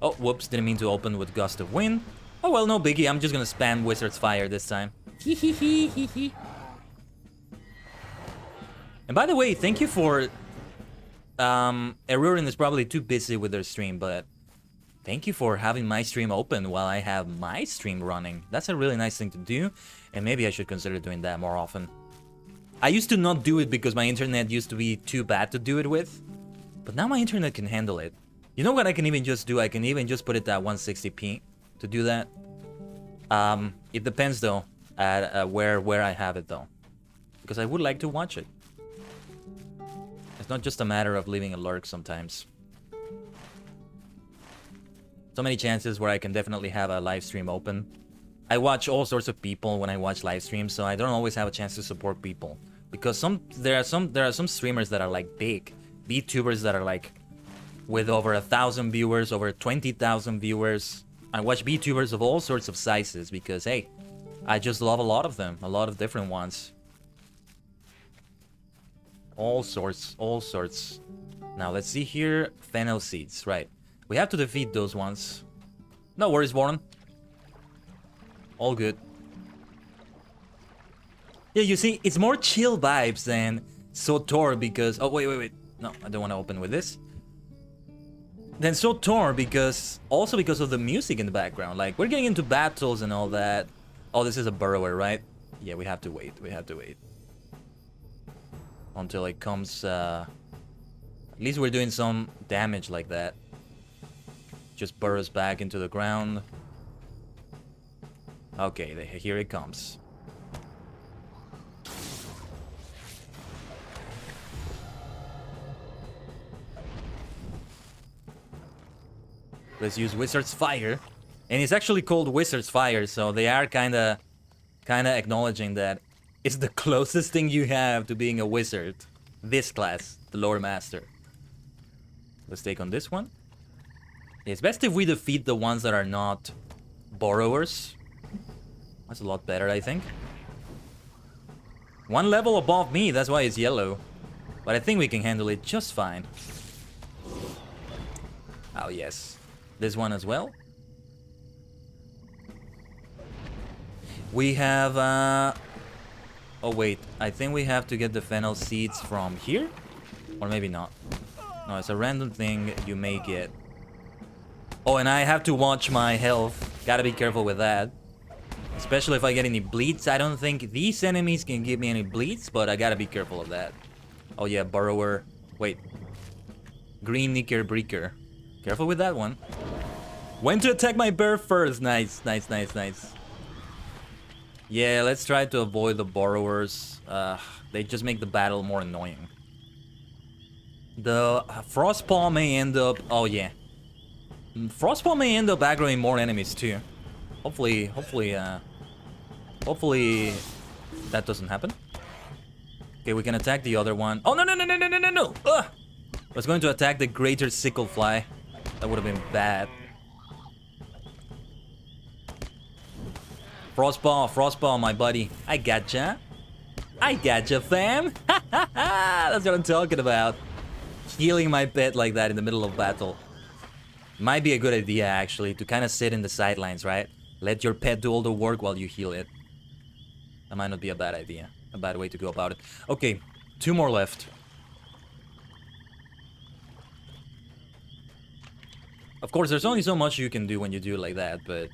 Speaker 1: Oh, whoops. Didn't mean to open with Gust of Wind. Oh, well, no biggie. I'm just going to spam Wizard's Fire this time. And by the way, thank you for... Arurin is probably too busy with their stream, but... Thank you for having my stream open while I have my stream running. That's a really nice thing to do, and maybe I should consider doing that more often. I used to not do it because my internet used to be too bad to do it with. But now my internet can handle it. You know what I can even just do? I can even just put it at 160p to do that. It depends though at where I have it though, because I would like to watch it. It's not just a matter of leaving a lurk sometimes. So many chances where I can definitely have a live stream open. I watch all sorts of people when I watch live streams, so I don't always have a chance to support people. Because there are some streamers that are like big, VTubers that are like with over 1,000 viewers, over 20,000 viewers. I watch VTubers of all sorts of sizes because hey, I just love a lot of them, a lot of different ones. All sorts, all sorts. Now let's see here, fennel seeds, right? We have to defeat those ones. No worries, Warren. All good. Yeah, you see, it's more chill vibes than SOTOR because... Oh, wait. No, I don't want to open with this. Than SOTOR because... Also because of the music in the background. Like, we're getting into battles and all that. Oh, this is a burrower, right? Yeah, we have to wait. We have to wait. Until it comes... At least we're doing some damage like that. Just burrows back into the ground. Okay, here it comes. Let's use Wizard's Fire. And it's actually called Wizard's Fire, so they are kinda acknowledging that it's the closest thing you have to being a wizard. This class, the Lore Master. Let's take on this one. It's best if we defeat the ones that are not borrowers. That's a lot better, I think. One level above me, that's why it's yellow. But I think we can handle it just fine. Oh, yes. This one as well. We have... Oh, wait. I think we have to get the fennel seeds from here? Or maybe not. No, it's a random thing you may get. Oh, and I have to watch my health. Gotta be careful with that. Especially if I get any bleeds. I don't think these enemies can give me any bleeds, but I gotta be careful of that. Oh yeah, Burrower. Wait. Green Knicker Breaker. Careful with that one. When to attack my bear first. Nice. Yeah, let's try to avoid the Borrowers. They just make the battle more annoying. The Frostpaw may end up... Oh yeah. Frostpaw may end up aggroing more enemies too. Hopefully that doesn't happen. Okay, we can attack the other one. Oh, no! Ugh! I was going to attack the greater Sicklefly. That would have been bad. Frostpaw, my buddy. I gotcha, fam. That's what I'm talking about. Healing my pet like that in the middle of battle. Might be a good idea, actually, to kind of sit in the sidelines, right? Let your pet do all the work while you heal it. That might not be a bad idea. A bad way to go about it. Okay, 2 more left. Of course, there's only so much you can do when you do it like that, but...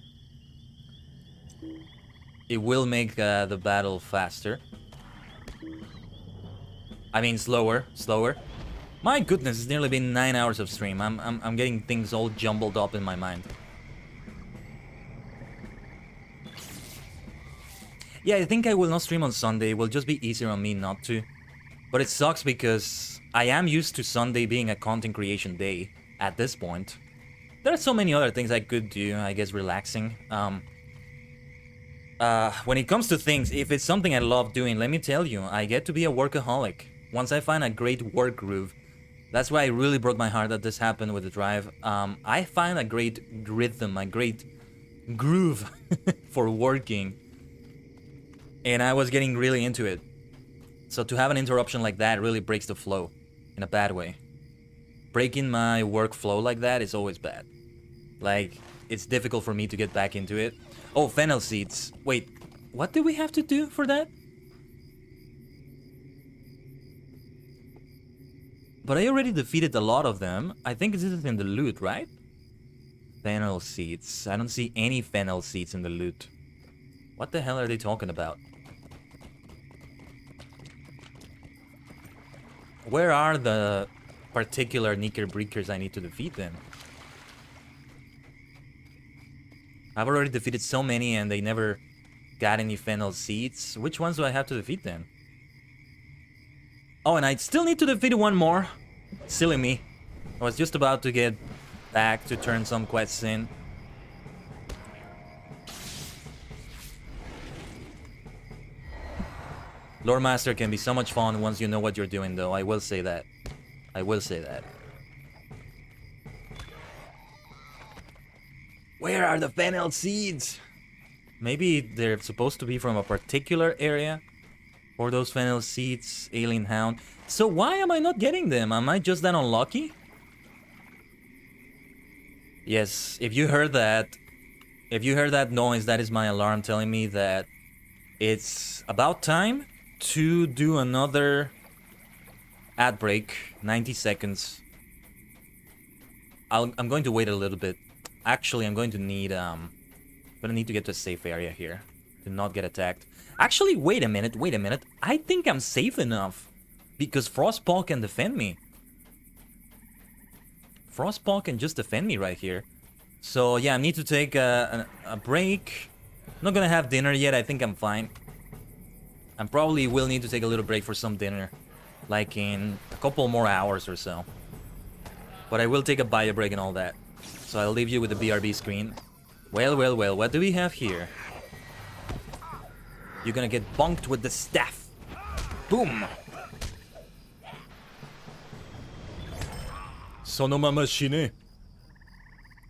Speaker 1: It will make the battle faster. I mean, slower. My goodness, it's nearly been 9 hours of stream. I'm getting things all jumbled up in my mind. Yeah, I think I will not stream on Sunday. It will just be easier on me not to. But it sucks because I am used to Sunday being a content creation day at this point. There are so many other things I could do, I guess relaxing. When it comes to things, if it's something I love doing, let me tell you, I get to be a workaholic. Once I find a great work groove, that's why it really broke my heart that this happened with the drive. I find a great rhythm, a great groove for working. And I was getting really into it. So to have an interruption like that really breaks the flow in a bad way. Breaking my workflow like that is always bad. Like, it's difficult for me to get back into it. Oh, fennel seeds. Wait, what do we have to do for that? But I already defeated a lot of them. I think this is in the loot, right? Fennel seeds. I don't see any fennel seeds in the loot. What the hell are they talking about? Where are the particular Knickerbreakers I need to defeat then. I've already defeated so many and they never got any fennel seeds. Which ones do I have to defeat then? Oh, and I still need to defeat one more. Silly me. I was just about to get back to turn some quests in. Lore Master can be so much fun once you know what you're doing, though. I will say that. I will say that. Where are the fennel seeds? Maybe they're supposed to be from a particular area. Or those fennel seeds, alien hound. So why am I not getting them? Am I just that unlucky? Yes, if you heard that noise, that is my alarm telling me that it's about time to do another ad break. 90 seconds. I'm going to wait a little bit. Actually, I'm going to need to get to a safe area here to not get attacked. Actually, wait a minute. I think I'm safe enough because Frostpaw can defend me. Frostpaw can just defend me right here. So yeah, I need to take a break. I'm not gonna have dinner yet. I think I'm fine. I probably will need to take a little break for some dinner, like in a couple more hours or so. But I will take a bio break and all that. So I'll leave you with the BRB screen. Well, what do we have here? You're gonna get bonked with the staff. Boom! Sonoma machine.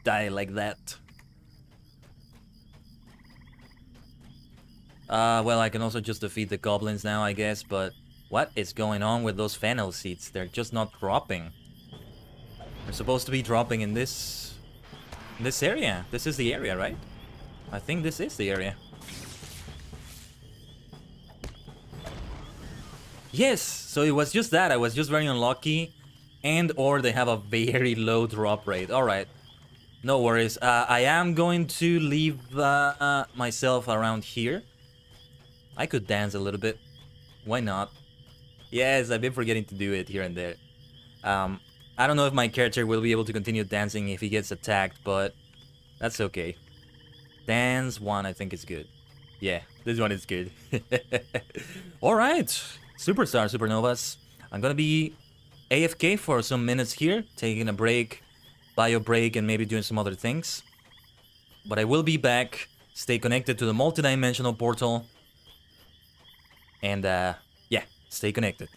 Speaker 1: Die like that. Well, I can also just defeat the goblins now, I guess, but what is going on with those fennel seeds? They're just not dropping. They're supposed to be dropping in this area. This is the area, right? I think this is the area. Yes, so it was just that. I was just very unlucky. And or they have a very low drop rate. Alright. No worries. I am going to leave myself around here. I could dance a little bit. Why not? Yes, I've been forgetting to do it here and there. I don't know if my character will be able to continue dancing if he gets attacked, but that's okay. Dance 1, I think is good. Yeah, this one is good. Alright, Superstar Supernovas. I'm gonna be AFK for some minutes here, taking a break, bio break, and maybe doing some other things. But I will be back. Stay connected to the multidimensional portal. And yeah, stay connected.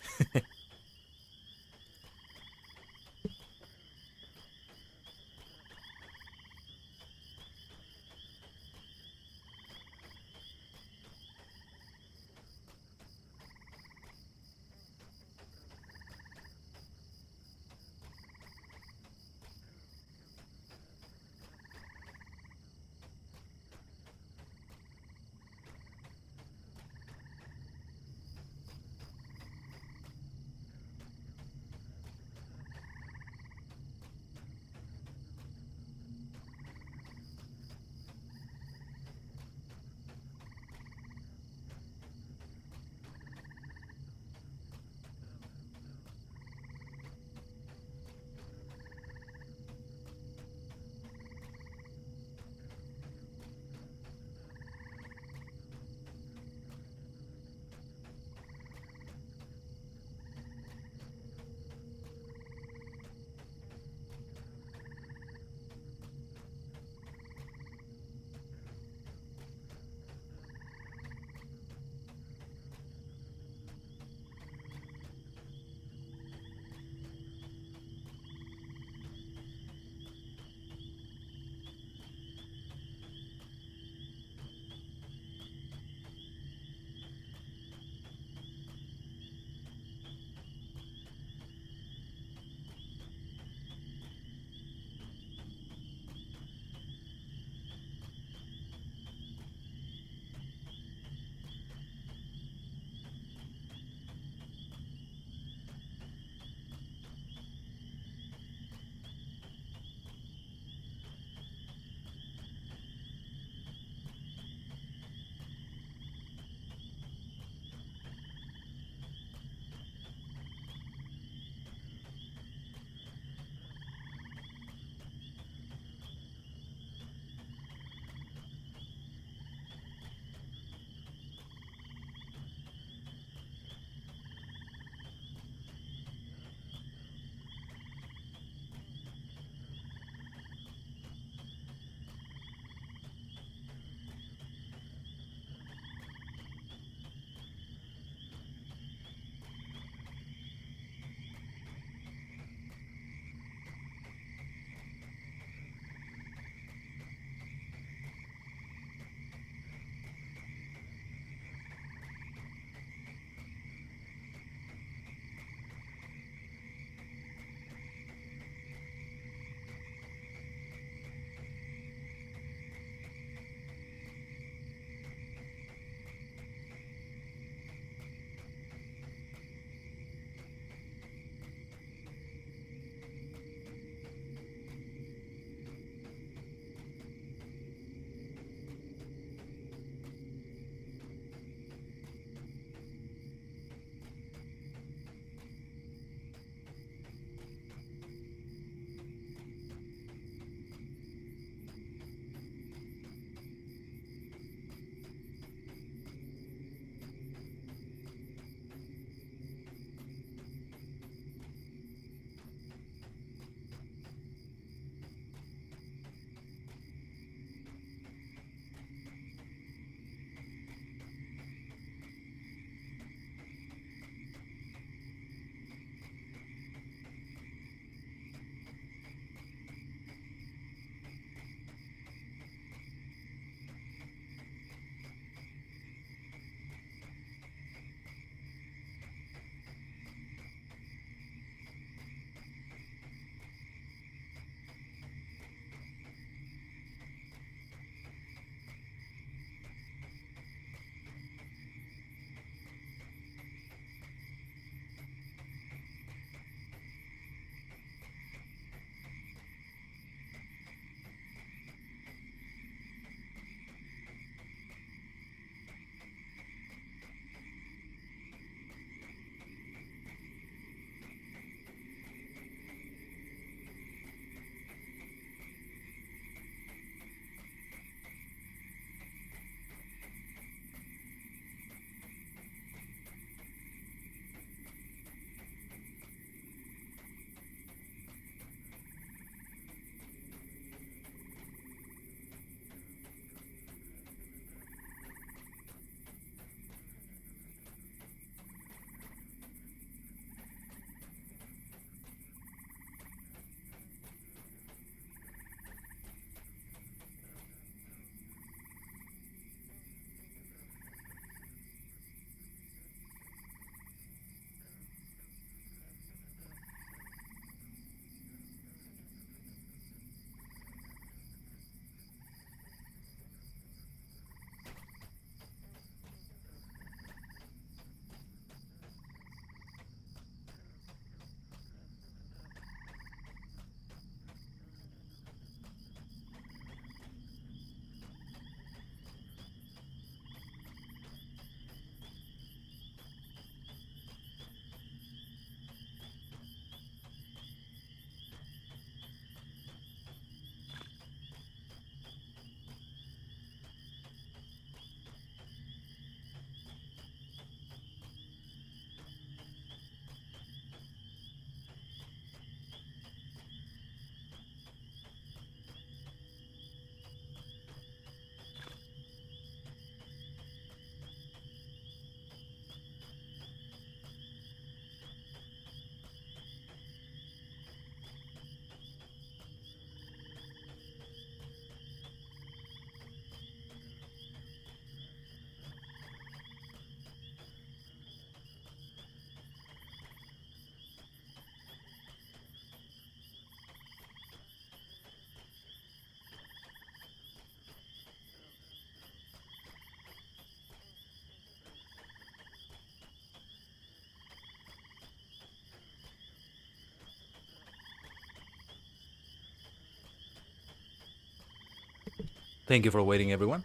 Speaker 1: Thank you for waiting, everyone.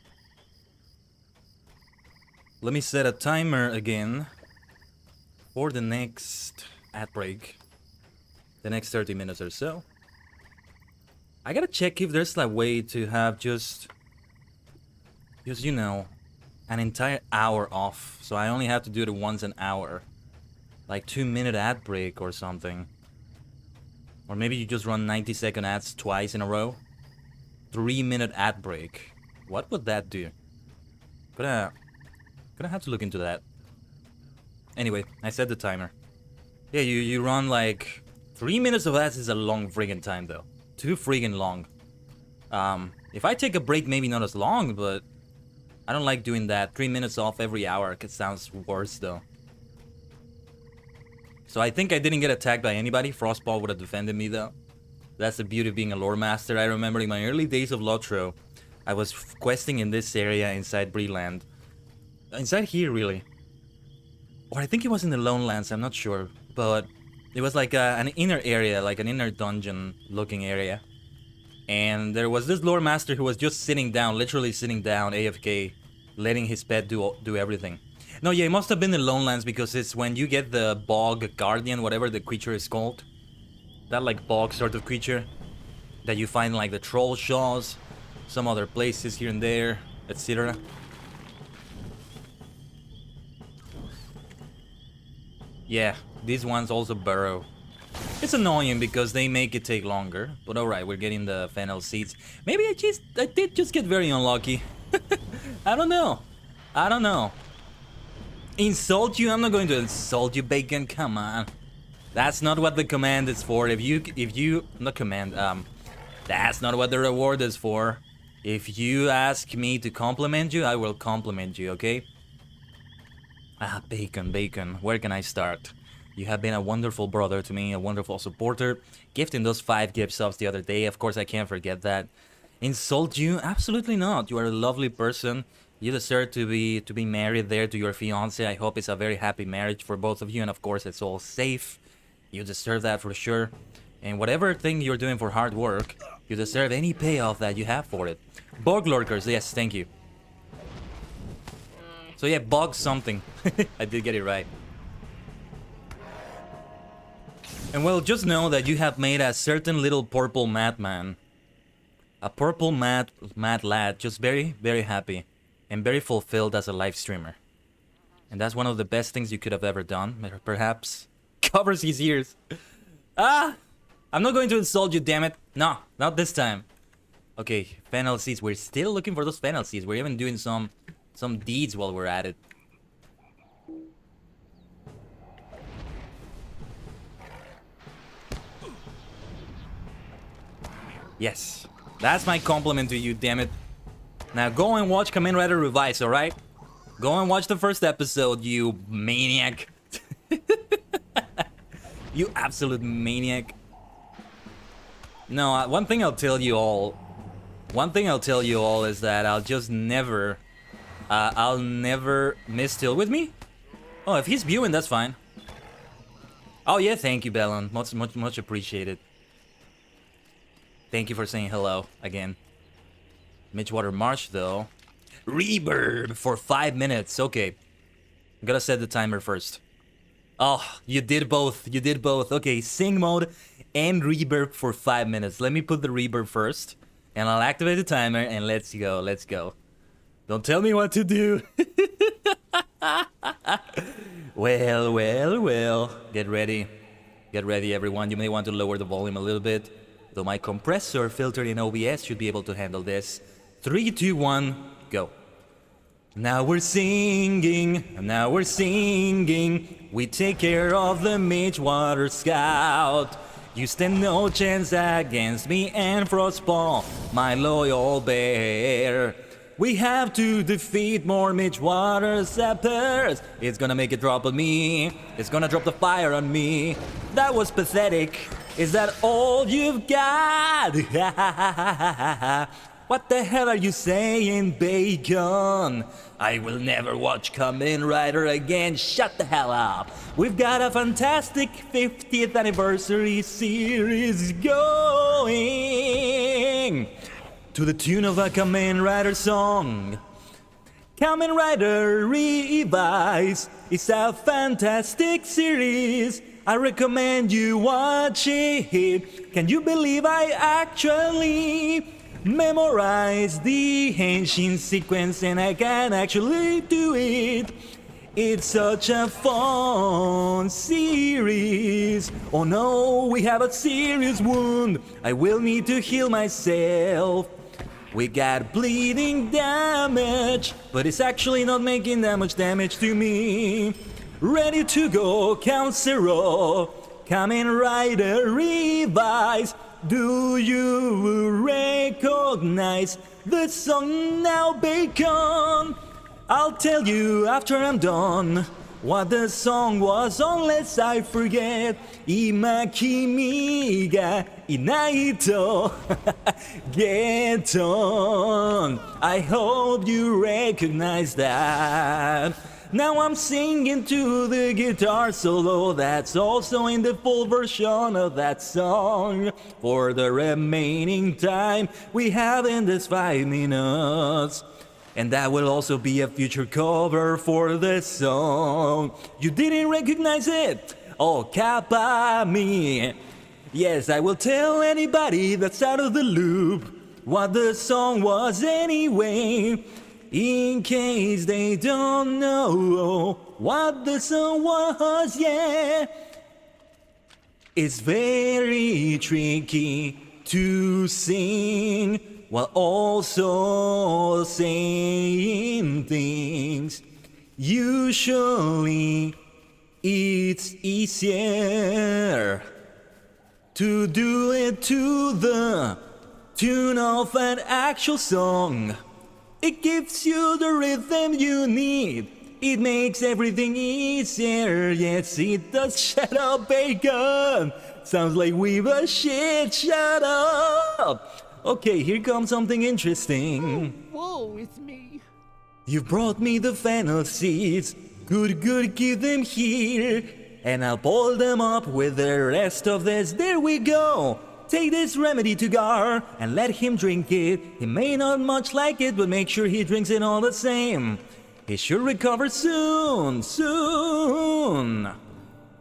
Speaker 1: Let me set a timer again for the next ad break. The next 30 minutes or so. I gotta check if there's a way to have just you know, an entire hour off. So I only have to do it once an hour. Like 2-minute ad break or something. Or maybe you just run 90-second ads twice in a row. 3-minute ad break. What would that do? Gonna have to look into that. Anyway, I set the timer. Yeah, you run like 3 minutes of ads is a long friggin' time though. Too friggin' long. If I take a break, maybe not as long, but I don't like doing that. 3 minutes off every hour. It sounds worse though. So I think I didn't get attacked by anybody. Frostball would have defended me though. That's the beauty of being a lore master. I remember in my early days of Lotro, I was questing in this area inside Breland. Inside here, really. Or I think it was in the Lone Lands, I'm not sure. But it was like an inner area, like an inner dungeon looking area. And there was this lore master who was just sitting down, literally sitting down, AFK, letting his pet do everything. No, yeah, it must have been the Lone Lands because it's when you get the bog guardian, whatever the creature is called. That like bog sort of creature that you find in like the troll shaws, some other places here and there, etc. Yeah, these ones also burrow. It's annoying because they make it take longer, but alright, we're getting the fennel seeds. Maybe I did just get very unlucky. I don't know. Insult you? I'm not going to insult you, Bacon, come on. That's not what the command is for. If you not command, that's not what the reward is for. If you ask me to compliment you, I will compliment you, okay? Ah, Bacon, where can I start? You have been a wonderful brother to me, a wonderful supporter. Gifting those 5 gift subs the other day, of course I can't forget that. Insult you? Absolutely not. You are a lovely person. You deserve to be married there to your fiance. I hope it's a very happy marriage for both of you, and of course it's all safe. You deserve that for sure. And whatever thing you're doing for hard work, you deserve any payoff that you have for it. Bog lurkers, yes, thank you. So yeah, bog something. I did get it right. And well, just know that you have made a certain little purple madman, a purple mad lad, just very, very happy and very fulfilled as a live streamer. And that's one of the best things you could have ever done, perhaps. Covers his ears. Ah! I'm not going to insult you, damn it. No, not this time. Okay, fennel seeds. We're still looking for those fennel seeds. We're even doing some deeds while we're at it. Yes, that's my compliment to you, damn it. Now go and watch Kamen Rider Revice, alright? Go and watch the first episode, you maniac. You absolute maniac. No, one thing I'll tell you all is that I'll just never, I'll never miss Still With Me. Oh, if he's viewing, that's fine. Oh yeah, thank you, Bellon. Much appreciated. Thank you for saying hello again. Midgewater Marsh, though. Reverb for 5 minutes. Okay. I'm gonna set the timer first. Oh, you did both. You did both. Okay, sing mode and reverb for 5 minutes. Let me put the reverb first. And I'll activate the timer and let's go. Let's go. Don't tell me what to do. Well. Get ready. Get ready, everyone. You may want to lower the volume a little bit. Though my compressor filter in OBS should be able to handle this. 3, 2, 1, go. Now we're singing, we take care of the Midgewater Scout. You stand no chance against me and Frostball, my loyal bear. We have to defeat more Midgewater Scepters. It's gonna make it drop on me, it's gonna drop the fire on me. That was pathetic, is that all you've got? What the hell are you saying, Bacon? I will never watch Kamen Rider again. Shut the hell up. We've got a fantastic 50th anniversary series going. to the tune of a Kamen Rider song. Kamen Rider Revice is a fantastic series. I recommend you watch it. Can you believe I actually memorized the Henshin sequence and I can actually do it? It's such a fun series. Oh no, we have a serious wound. I will need to heal myself. We got bleeding damage, but it's actually not making that much damage to me. Ready to go, count 0. Kamen Rider Revice. Do you recognize the song now, Bacon? I'll tell you after I'm done what the song was, unless I forget. Ima kimi ga inai to get on. I hope you recognize that. Now I'm singing to the guitar solo that's also in the full version of that song. For the remaining time we have in this 5 minutes. And that will also be a future cover for the song. You didn't recognize it? Oh, kappa me. Yes, I will tell anybody that's out of the loop what the song was anyway, in case they don't know what the song was, yeah. It's very tricky to sing while also saying things. Usually it's easier to do it to the tune of an actual song. It gives you the rhythm you need. It makes everything easier. Yes, it does. Shut up, Bacon. Sounds like we've a shit. Shut up. Okay, here comes something interesting.
Speaker 3: Woe is me.
Speaker 1: You brought me the fennel seeds. Good, keep them here. And I'll boil them up with the rest of this. There we go. Take this remedy to Gar and let him drink it. He may not much like it, but make sure he drinks it all the same. He should recover soon.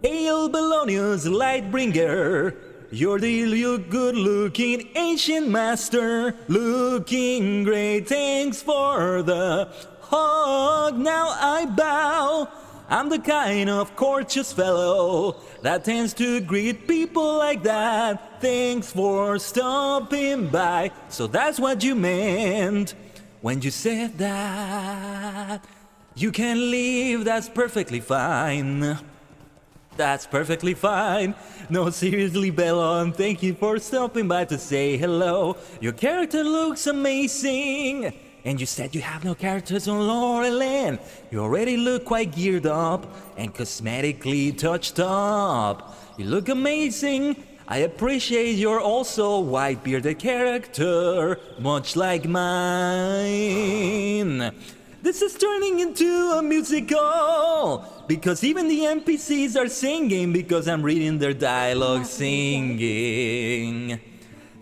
Speaker 1: Hail Belonius Lightbringer. You're the good-looking ancient master, looking great. Thanks for the hug. Now I bow. I'm the kind of courteous fellow that tends to greet people like that. Thanks for stopping by. So that's what you meant when you said that. You can leave, that's perfectly fine. That's perfectly fine. No, seriously, Bellon, thank you for stopping by to say hello. Your character looks amazing. And you said you have no characters on Laurelin. You already look quite geared up and cosmetically touched up. You look amazing. I appreciate your also white-bearded character, much like mine. This is turning into a musical, because even the NPCs are singing because I'm reading their dialogue singing.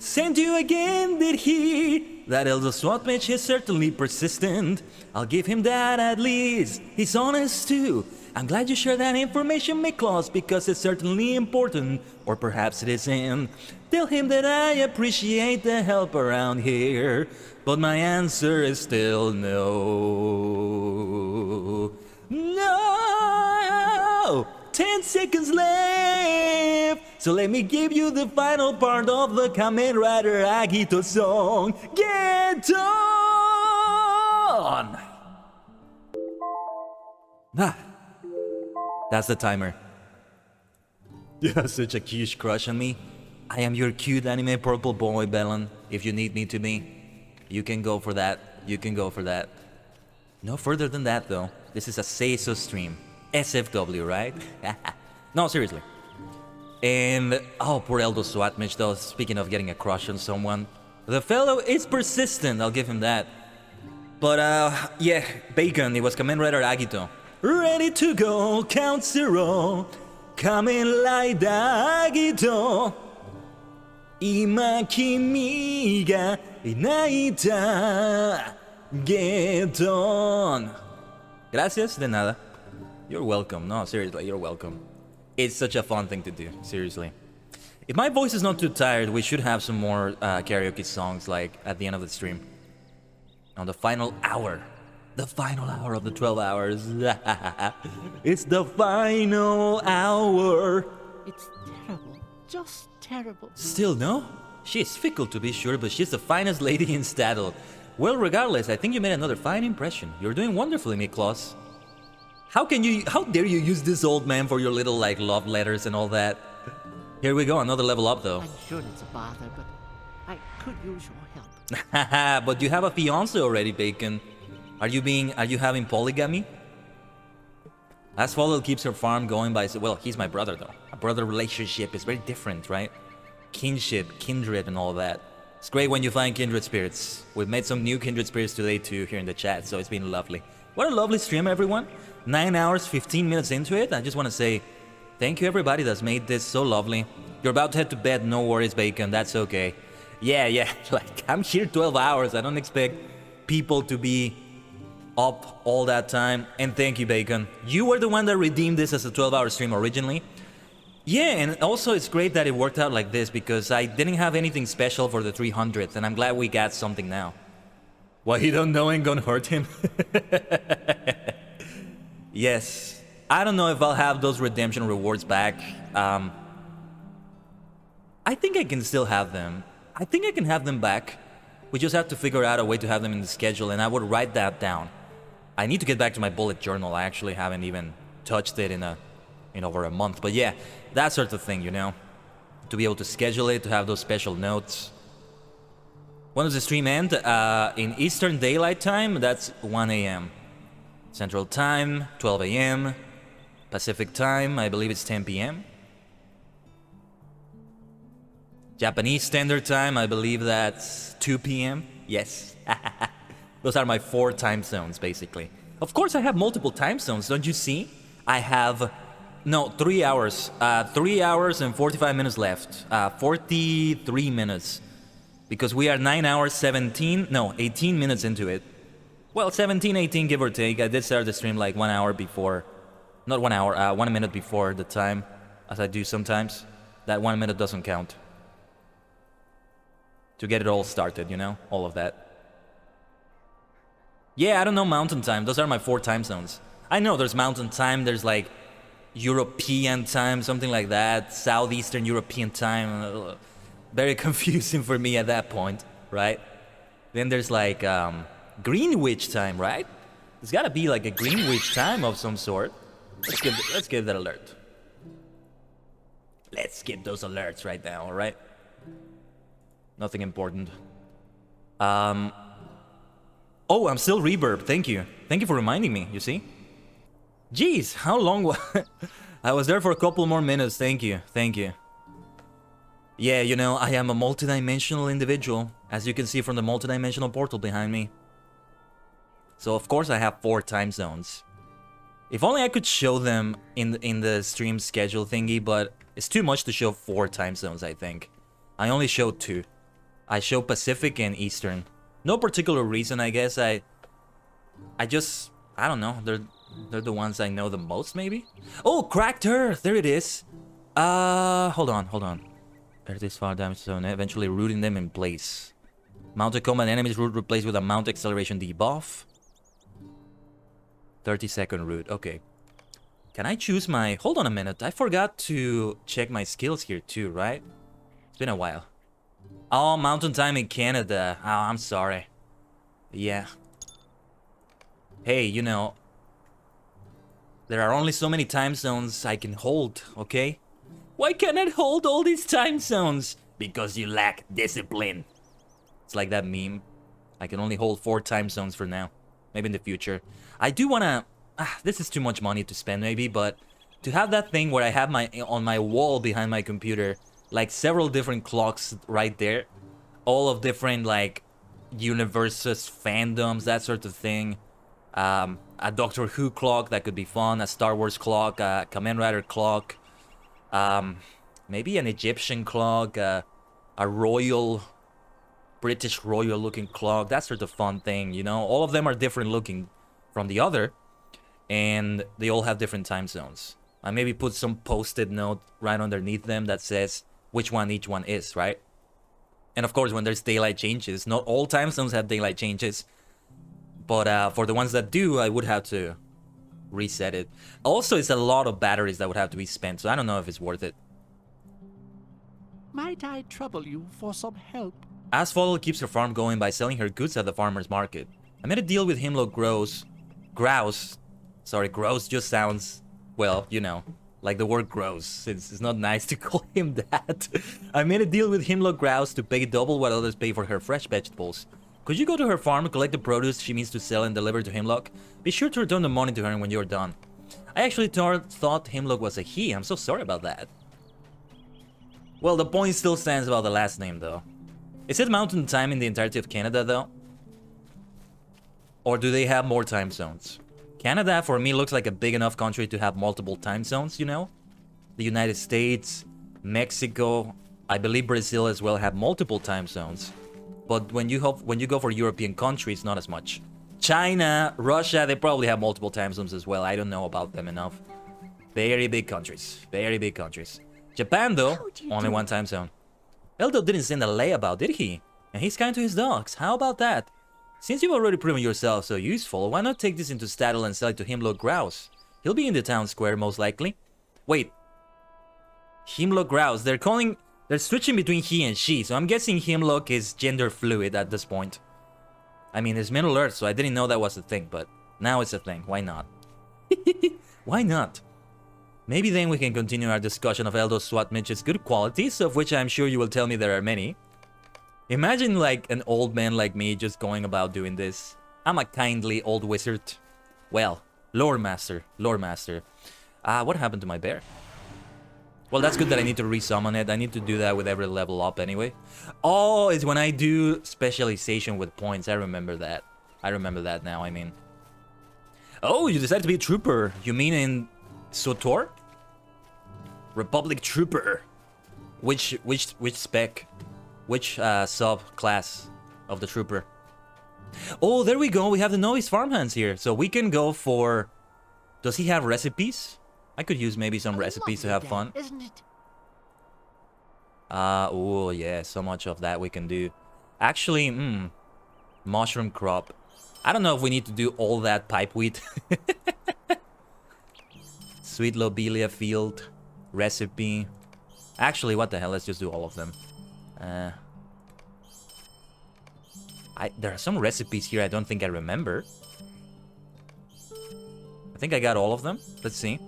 Speaker 1: Sent you again, did he? That elder SWAT match is certainly persistent. I'll give him that at least. He's honest too. I'm glad you shared that information, Miklos, because it's certainly important. Or perhaps it isn't. Tell him that I appreciate the help around here. But my answer is still no. No! 10 seconds left! So let me give you the final part of the Kamen Rider Agito song. Get on! That's the timer. You have such a huge crush on me. I am your cute anime purple boy, Bellon. If you need me to be, you can go for that. You can go for that. No further than that, though. This is a say-so stream. SFW, right? No, seriously. And, oh, poor Eldo Swatmich, though, speaking of getting a crush on someone. The fellow is persistent, I'll give him that. But, yeah, Bacon, it was Kamen Rider Agito. Ready to go, count 0. Kamen Rider Agito. Ima kimi ga Inaita, get on. Gracias, de nada. You're welcome. No, seriously, you're welcome. It's such a fun thing to do, seriously. If my voice is not too tired, we should have some more karaoke songs, like, at the end of the stream. On the final hour. The final hour of the 12 hours. It's the final hour.
Speaker 3: It's terrible. Just terrible.
Speaker 1: Still no? She's fickle to be sure, but she's the finest lady in Staddle. Well, regardless, I think you made another fine impression. You're doing wonderfully, Miklos. How dare you use this old man for your little, like, love letters and all that? Here we go, another level up, though.
Speaker 3: I'm sure it's a bother, but I could use your help.
Speaker 1: Haha, but you have a fiance already, Bacon. Are you having polygamy? Asphodel keeps her farm going by... Well, he's my brother, though. A brother relationship is very different, right? Kinship, kindred, and all that. It's great when you find kindred spirits. We've made some new kindred spirits today, too, here in the chat, so it's been lovely. What a lovely stream, everyone. 9 hours, 15 minutes into it. I just want to say thank you, everybody that's made this so lovely. You're about to head to bed. No worries, Bacon. That's okay. Yeah. Like, I'm here 12 hours. I don't expect people to be up all that time. And thank you, Bacon. You were the one that redeemed this as a 12-hour stream originally. Yeah, and also it's great that it worked out like this because I didn't have anything special for the 300th, and I'm glad we got something now. What he don't know ain't gonna hurt him. Yes. I don't know if I'll have those redemption rewards back. I think I can still have them. I think I can have them back. We just have to figure out a way to have them in the schedule, and I would write that down. I need to get back to my bullet journal. I actually haven't even touched it in over a month. But yeah, that sort of thing, you know. To be able to schedule it, to have those special notes. When does the stream end? In Eastern Daylight Time, that's 1 a.m. Central Time, 12 a.m. Pacific Time, I believe it's 10 p.m. Japanese Standard Time, I believe that's 2 p.m. Yes. Those are my 4 time zones, basically. Of course, I have multiple time zones, don't you see? I have... No, 3 hours. 3 hours and 45 minutes left. 43 minutes. Because we are 9 hours, 18 minutes into it. Well, 17, 18, give or take. I did start the stream like 1 hour before. Not 1 hour, 1 minute before the time, as I do sometimes. That 1 minute doesn't count. To get it all started, you know? All of that. Yeah, I don't know Mountain Time. Those are my 4 time zones. I know there's Mountain Time, there's like European Time, something like that. Southeastern European Time. Very confusing for me at that point, right? Then there's like Greenwich Time, right? There's gotta be like a Greenwich Time of some sort. Let's give that alert. Let's skip those alerts right now, alright? Nothing important. Oh, I'm still reverb. Thank you. Thank you for reminding me, you see? Jeez, how long I was there for a couple more minutes. Thank you. Thank you. Yeah, you know, I am a multidimensional individual, as you can see from the multidimensional portal behind me. So of course I have 4 time zones. If only I could show them in the stream schedule thingy, but it's too much to show 4 time zones, I think. I only show 2. I show Pacific and Eastern. No particular reason, I guess. I don't know. They're the ones I know the most, maybe? Oh, Cracked Earth! There it is. Hold on. Earth is far damage zone, eventually rooting them in place. Mounted combat enemies root replaced with a mount acceleration debuff. 30-second root, okay. Can I choose my... Hold on a minute, I forgot to check my skills here too, right? It's been a while. Oh, Mountain Time in Canada. Oh, I'm sorry. Yeah. Hey, you know... There are only so many time zones I can hold, okay? Why can't I hold all these time zones? Because you lack discipline. It's like that meme. I can only hold 4 time zones for now. Maybe in the future. I do wanna... this is too much money to spend maybe, but... To have that thing where I have on my wall behind my computer, like several different clocks right there. All of different, like, universes, fandoms, that sort of thing. A Doctor Who clock, that could be fun. A Star Wars clock, a Kamen Rider clock. Maybe an Egyptian clock, a royal British royal looking clock. That's sort of fun thing, you know? All of them are different looking from the other, and they all have different time zones. I maybe put some post-it note right underneath them that says which one each one is, right? And of course, when there's daylight changes, not all time zones have daylight changes, but for the ones that do, I would have to reset it. Also, it's a lot of batteries that would have to be spent, so I don't know if it's worth it.
Speaker 3: Might I trouble you for some help?
Speaker 1: Asphodel keeps her farm going by selling her goods at the farmer's market. I made a deal with Hemlock Grouse. Grouse. Sorry, Grouse just sounds, well, you know, like the word gross. It's not nice to call him that. I made a deal with Hemlock Grouse to pay double what others pay for her fresh vegetables. Could you go to her farm, collect the produce she means to sell, and deliver to Hemlock? Be sure to return the money to her when you're done. I actually thought Hemlock was a he. I'm so sorry about that. Well, the point still stands about the last name, though. Is it Mountain Time in the entirety of Canada, though? Or do they have more time zones? Canada, for me, looks like a big enough country to have multiple time zones, you know? The United States, Mexico, I believe Brazil as well have multiple time zones. But when you go for European countries, not as much. China, Russia, they probably have multiple time zones as well. I don't know about them enough. Very big countries. Very big countries. Japan, though, only one time zone. Eldo didn't send a layabout, did he? And he's kind to his dogs. How about that? Since you've already proven yourself so useful, why not take this into Staddle and sell it to Hemlock Grouse? He'll be in the town square, most likely. Wait. Hemlock Grouse. They're switching between he and she, so I'm guessing Hemlock is gender fluid at this point. I mean, it's Middle Earth, so I didn't know that was a thing, but now it's a thing. Why not? Why not? Maybe then we can continue our discussion of Eldo Swat Mitch's good qualities, of which I'm sure you will tell me there are many. Imagine like an old man like me just going about doing this. I'm a kindly old wizard. Well, lore master. What happened to my bear? Well, that's good that I need to resummon it. I need to do that with every level up anyway. Oh, it's when I do specialization with points. I remember that. I remember that now, I mean. Oh, you decided to be a trooper. You mean in SWTOR? Republic Trooper. Which spec? Which sub-class of the trooper? Oh, there we go. We have the novice farmhands here. So we can go for... Does he have recipes? I could use maybe some recipes to have fun.
Speaker 3: Isn't it?
Speaker 1: Oh yeah, so much of that we can do. Actually, mushroom crop. I don't know if we need to do all that pipe wheat. Sweet lobelia field. Recipe. Actually, what the hell, let's just do all of them. There are some recipes here I don't think I remember. I think I got all of them. Let's see.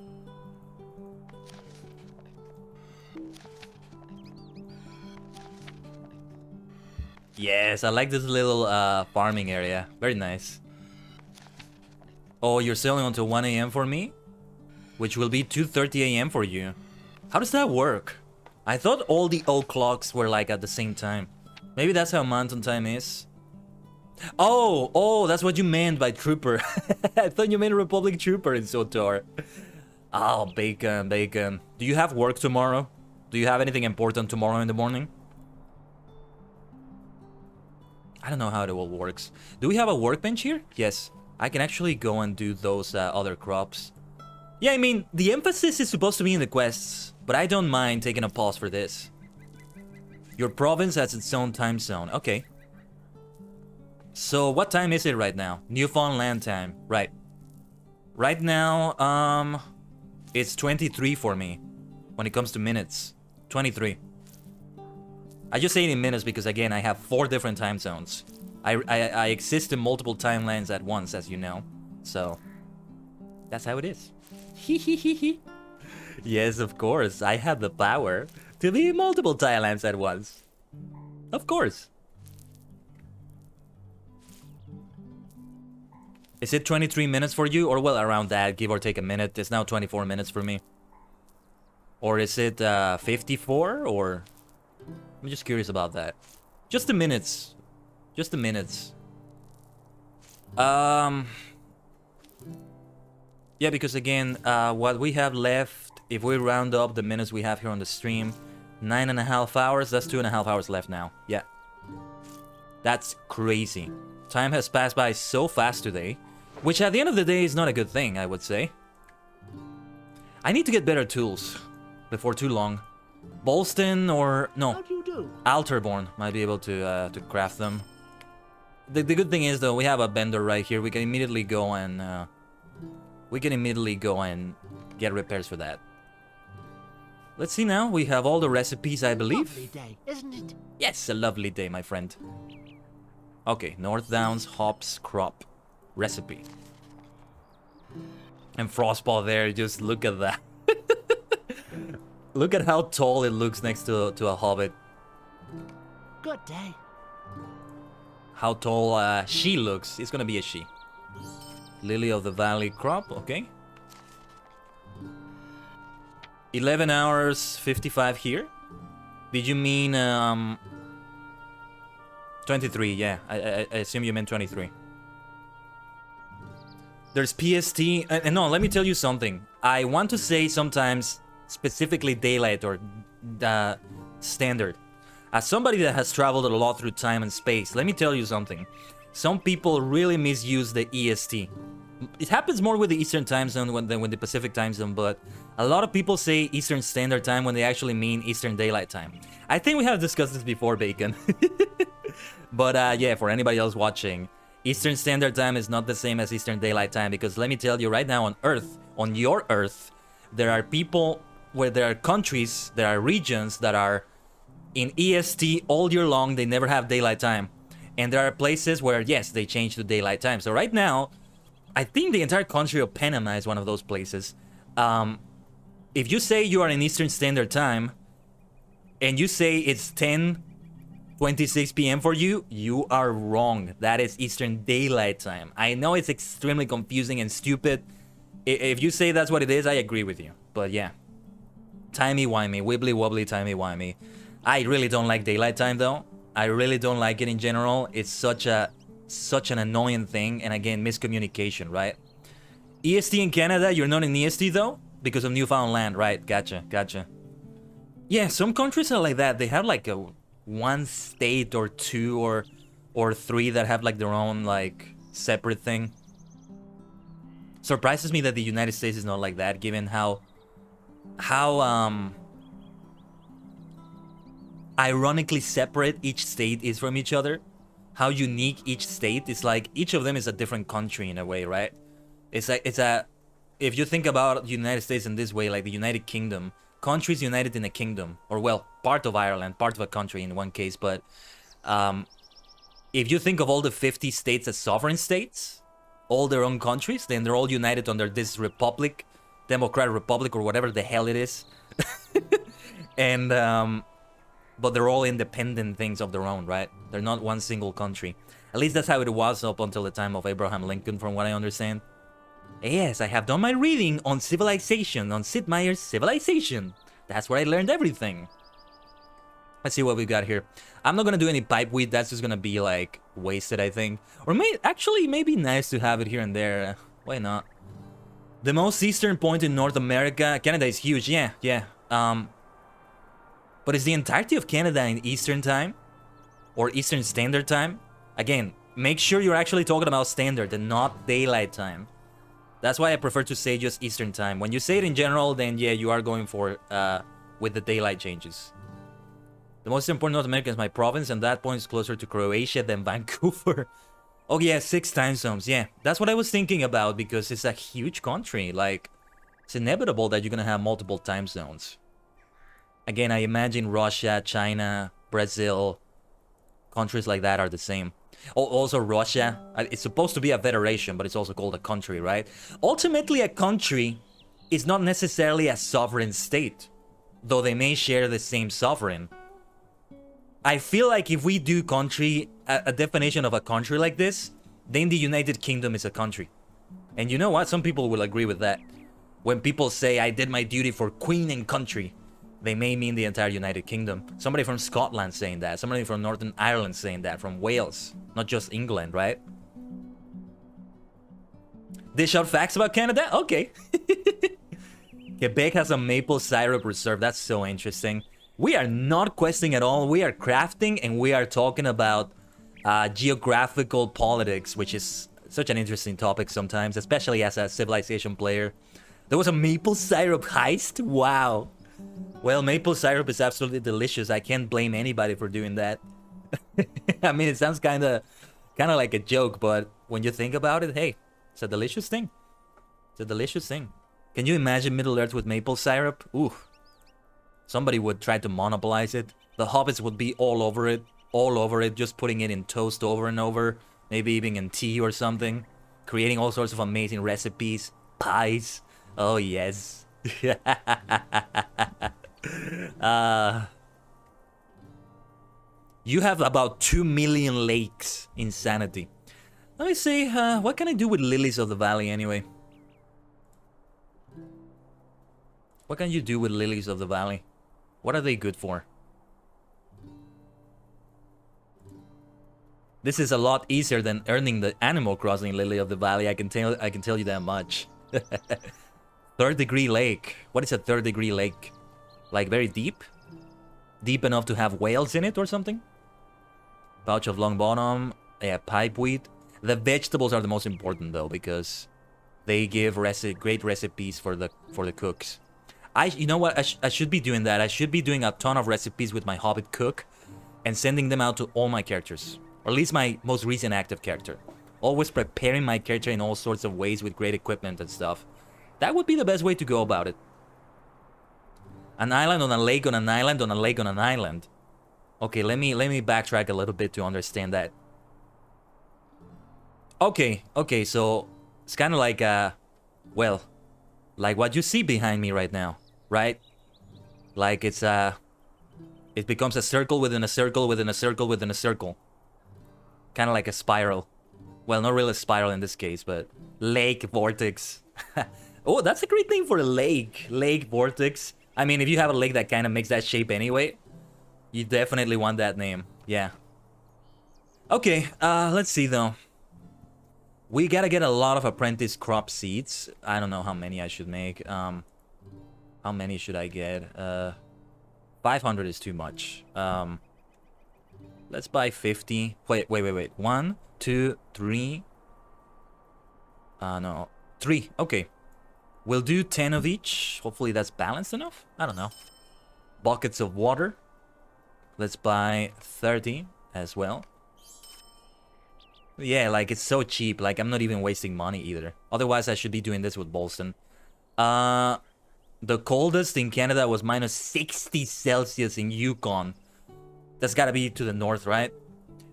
Speaker 1: Yes, I like this little farming area. Very nice. Oh, you're selling until 1 AM for me? Which will be 2:30 AM for you. How does that work? I thought all the old clocks were like at the same time. Maybe that's how Mountain Time is. Oh, that's what you meant by Trooper. I thought you meant Republic Trooper in SWTOR. Oh, bacon. Do you have work tomorrow? Do you have anything important tomorrow in the morning? I don't know how it all works. Do we have a workbench here? Yes. I can actually go and do those other crops. Yeah, I mean, the emphasis is supposed to be in the quests, but I don't mind taking a pause for this. Your province has its own time zone. Okay. So, what time is it right now? Newfoundland time. Right. Right now, it's 23 for me. When it comes to minutes. 23. I just say it in minutes because, again, I have 4 different time zones. I exist in multiple timelines at once, as you know. So, that's how it is. Yes, of course. I have the power to be in multiple timelines at once. Of course. Is it 23 minutes for you? Or, well, around that, give or take a minute. It's now 24 minutes for me. Or is it 54? Or... I'm just curious about that. Just the minutes. Just the minutes. Yeah, because again, what we have left, if we round up the minutes we have here on the stream, 9.5 hours, that's 2.5 hours left now. Yeah. That's crazy. Time has passed by so fast today, which at the end of the day is not a good thing, I would say. I need to get better tools before too long. Bolston or no,
Speaker 3: How do you do?
Speaker 1: Alterborn might be able to craft them. The good thing is though, we have a bender right here. We can immediately go and get repairs for that. Let's see now. We have all the recipes, I believe.
Speaker 3: Lovely day, isn't it?
Speaker 1: Yes, a lovely day, my friend. Okay, North Downs hops crop recipe. And Frostball there, just look at that. Look at how tall it looks next to a hobbit.
Speaker 3: Good day.
Speaker 1: How tall she looks. It's gonna be a she. Lily of the Valley crop, okay. 11 hours, 55 here. Did you mean 23? Yeah, I assume you meant 23. There's PST. No, let me tell you something. I want to say sometimes specifically daylight or standard. As somebody that has traveled a lot through time and space, let me tell you something. Some people really misuse the EST. It happens more with the Eastern time zone than with the Pacific time zone, but a lot of people say Eastern Standard Time when they actually mean Eastern Daylight Time. I think we have discussed this before, Bacon. But yeah, for anybody else watching, Eastern Standard Time is not the same as Eastern Daylight Time, because let me tell you right now, on Earth, on your Earth, there are people where there are countries, there are regions that are in EST all year long. They never have daylight time. And there are places where, yes, they change to daylight time. So right now, I think the entire country of Panama is one of those places. If you say you are in Eastern Standard Time, and you say it's 10:26 p.m. for you, you are wrong. That is Eastern Daylight Time. I know it's extremely confusing and stupid. If you say that's what it is, I agree with you. But yeah. Timey-wimey, wibbly-wobbly, timey-wimey. I really don't like daylight time though. I really don't like it in general. It's such an annoying thing, and again, miscommunication, right? EST in Canada, you're not in EST though? Because of Newfoundland, right? Gotcha. Yeah, some countries are like that. They have like a one state or two or three that have like their own like separate thing. Surprises me that the United States is not like that, given how ironically separate each state is from each other. How unique each state is. Like each of them is a different country in a way, right? It's a if you think about the United States in this way, like the United Kingdom, countries united in a kingdom, or well, part of Ireland, part of a country in one case, but if you think of all the 50 states as sovereign states, all their own countries, then they're all united under this republic, Democratic Republic, or whatever the hell it is. And but they're all independent things of their own, right? They're not one single country. At least that's how it was up until the time of Abraham Lincoln, from what I understand. Yes, I have done my reading on civilization, on Sid Meier's Civilization. That's where I learned everything. Let's see what we got here. I'm not gonna do any pipe weed. That's just gonna be like wasted, I think. Or maybe nice to have it here and there. Why not? The most eastern point in North America. Canada is huge. Yeah. But is the entirety of Canada in Eastern Time? Or Eastern Standard Time? Again, make sure you're actually talking about Standard and not Daylight Time. That's why I prefer to say just Eastern Time. When you say it in general, then yeah, you are going for with the daylight changes. The most important North America is my province, and that point is closer to Croatia than Vancouver. Oh yeah, 6 time zones. Yeah, that's what I was thinking about, because it's a huge country. Like, it's inevitable that you're gonna have multiple time zones. Again, I imagine Russia, China, Brazil, countries like that are the same. Also Russia, it's supposed to be a federation, but it's also called a country, right? Ultimately, a country is not necessarily a sovereign state, though they may share the same sovereign. I feel like if we do country, a definition of a country like this, then the United Kingdom is a country. And you know what? Some people will agree with that. When people say, I did my duty for Queen and country, they may mean the entire United Kingdom. Somebody from Scotland saying that. Somebody from Northern Ireland saying that. From Wales. Not just England, right? Dish out facts about Canada? Okay. Quebec has a maple syrup reserve. That's so interesting. We are not questing at all. We are crafting, and we are talking about geographical politics, which is such an interesting topic sometimes, especially as a Civilization player. There was a maple syrup heist? Wow. Well, maple syrup is absolutely delicious. I can't blame anybody for doing that. I mean, it sounds kind of like a joke, but when you think about it, hey, it's a delicious thing. It's a delicious thing. Can you imagine Middle Earth with maple syrup? Ooh. Somebody would try to monopolize it. The hobbits would be all over it, just putting it in toast over and over, maybe even in tea or something, creating all sorts of amazing recipes, pies. Oh yes. You have about 2 million lakes. Insanity. Let me see, what can I do with lilies of the valley anyway? What can you do with lilies of the valley? What are they good for? This is a lot easier than earning the Animal Crossing Lily of the Valley. I can tell you that much. Third degree lake. What is a third degree lake? Like very deep? Deep enough to have whales in it or something? Pouch of long bottom. Yeah, pipe wheat. The vegetables are the most important though, because they give great recipes for the cooks. You know what? I should be doing that. I should be doing a ton of recipes with my Hobbit cook and sending them out to all my characters, or at least my most recent active character. Always preparing my character in all sorts of ways with great equipment and stuff. That would be the best way to go about it. An island on a lake on an island on a lake on an island. Okay, let me backtrack a little bit to understand that. Okay, so it's kind of like well, like what you see behind me right now, right? Like it becomes a circle within a circle within a circle within a circle. Kind of like a spiral. Well, not really a spiral in this case, but lake vortex. Oh, that's a great name for a lake. Lake vortex. I mean, if you have a lake that kind of makes that shape anyway, you definitely want that name. Yeah. Okay, let's see though. We gotta get a lot of apprentice crop seeds. I don't know how many I should make. How many should I get? 500 is too much. Let's buy 50. Wait. 1, 2, 3. No. 3. Okay. We'll do 10 of each. Hopefully that's balanced enough. I don't know. Buckets of water. Let's buy 30 as well. Yeah, like it's so cheap. Like I'm not even wasting money either. Otherwise, I should be doing this with Bolston. The coldest in Canada was minus 60 Celsius in Yukon. That's gotta be to the north, right?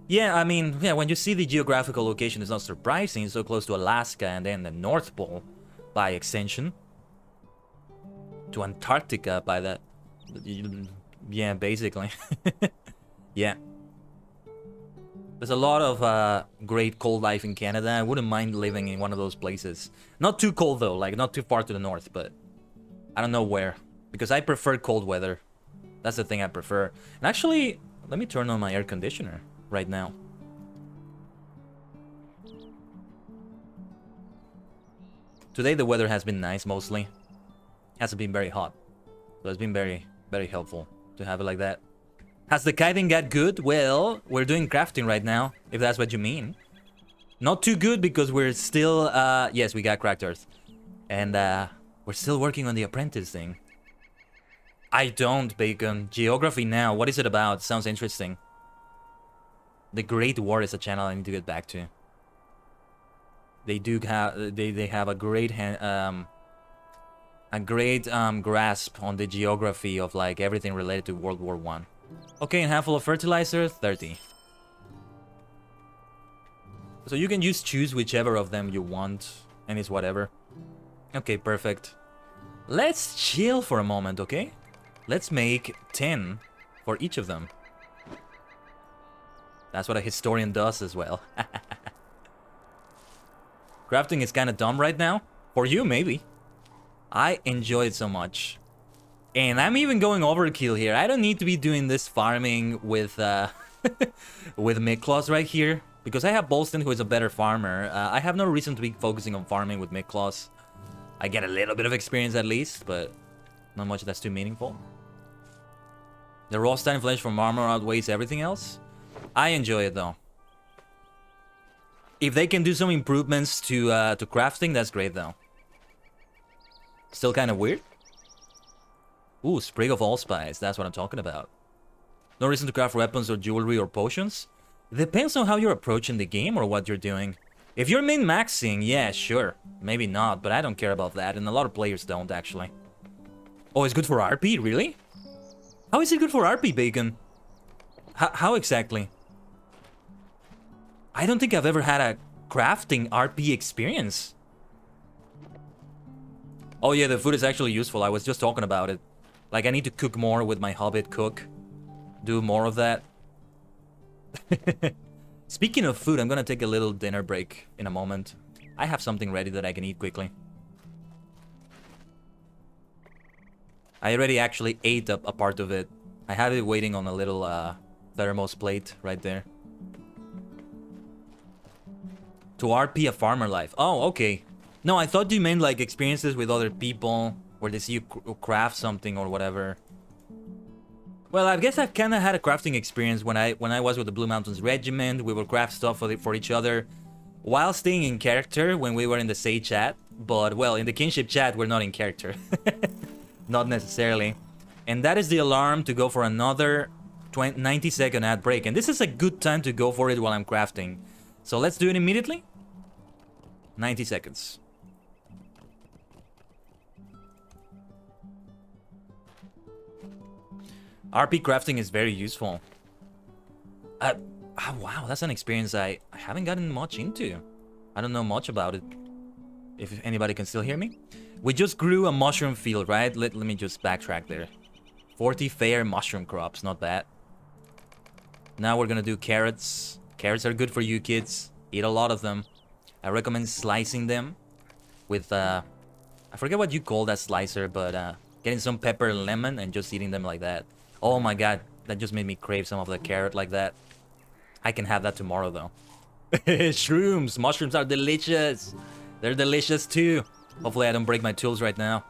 Speaker 1: Yeah, I mean, yeah, when you see the geographical location, it's not surprising. It's so close to Alaska and then the North Pole by extension. To Antarctica by that. Yeah, basically. Yeah. There's a lot of great cold life in Canada. I wouldn't mind living in one of those places. Not too cold though, like not too far to the north, but I don't know where. Because I prefer cold weather. That's the thing I prefer. And actually, let me turn on my air conditioner right now. Today the weather has been nice mostly. Hasn't been very hot. So it's been very, very helpful to have it like that. Has the kiting got good? Well, we're doing crafting right now, if that's what you mean. Not too good because we're still, yes, we got cracked earth. And we're still working on the apprentice thing. I don't, Bacon. Geography now, what is it about? Sounds interesting. The Great War is a channel I need to get back to. They do have, they have a great grasp on the geography of like everything related to World War I. Okay, and handful of fertilizer, 30. So you can just choose whichever of them you want, and it's whatever. Okay, perfect. Let's chill for a moment, okay? Let's make 10 for each of them. That's what a historian does as well. Crafting is kind of dumb right now. For you, maybe. I enjoy it so much. And I'm even going overkill here. I don't need to be doing this farming with with Miklos right here. Because I have Bolston, who is a better farmer. I have no reason to be focusing on farming with Miklos. I get a little bit of experience at least, but not much that's too meaningful. The raw stone flesh from armor outweighs everything else. I enjoy it though. If they can do some improvements to crafting, that's great though. Still kind of weird. Ooh, sprig of allspice. That's what I'm talking about. No reason to craft weapons or jewelry or potions. Depends on how you're approaching the game or what you're doing. If you're min-maxing, yeah, sure. Maybe not, but I don't care about that, and a lot of players don't, actually. Oh, it's good for RP? Really? How is it good for RP, Bacon? How exactly? I don't think I've ever had a crafting RP experience. Oh yeah, the food is actually useful. I was just talking about it. Like, I need to cook more with my Hobbit cook. Do more of that. Speaking of food, I'm gonna take a little dinner break in a moment. I have something ready that I can eat quickly. I already actually ate a part of it. I have it waiting on a little thermos plate right there. To RP a farmer life. Oh, okay. No, I thought you meant like experiences with other people where they see you craft something or whatever. Well, I guess I've kind of had a crafting experience when I was with the Blue Mountains Regiment. We would craft stuff for each other while staying in character when we were in the Say chat. But, well, in the Kinship chat, we're not in character. Not necessarily. And that is the alarm to go for another 90-second ad break. And this is a good time to go for it while I'm crafting. So let's do it immediately. 90 seconds. RP crafting is very useful. Wow, that's an experience I haven't gotten much into. I don't know much about it. If anybody can still hear me. We just grew a mushroom field, right? Let me just backtrack there. 40 fair mushroom crops, not bad. Now we're gonna do carrots. Carrots are good for you kids. Eat a lot of them. I recommend slicing them with, I forget what you call that slicer, but getting some pepper and lemon and just eating them like that. Oh my god, that just made me crave some of the carrot like that. I can have that tomorrow though. Shrooms! Mushrooms are delicious! They're delicious too! Hopefully I don't break my tools right now.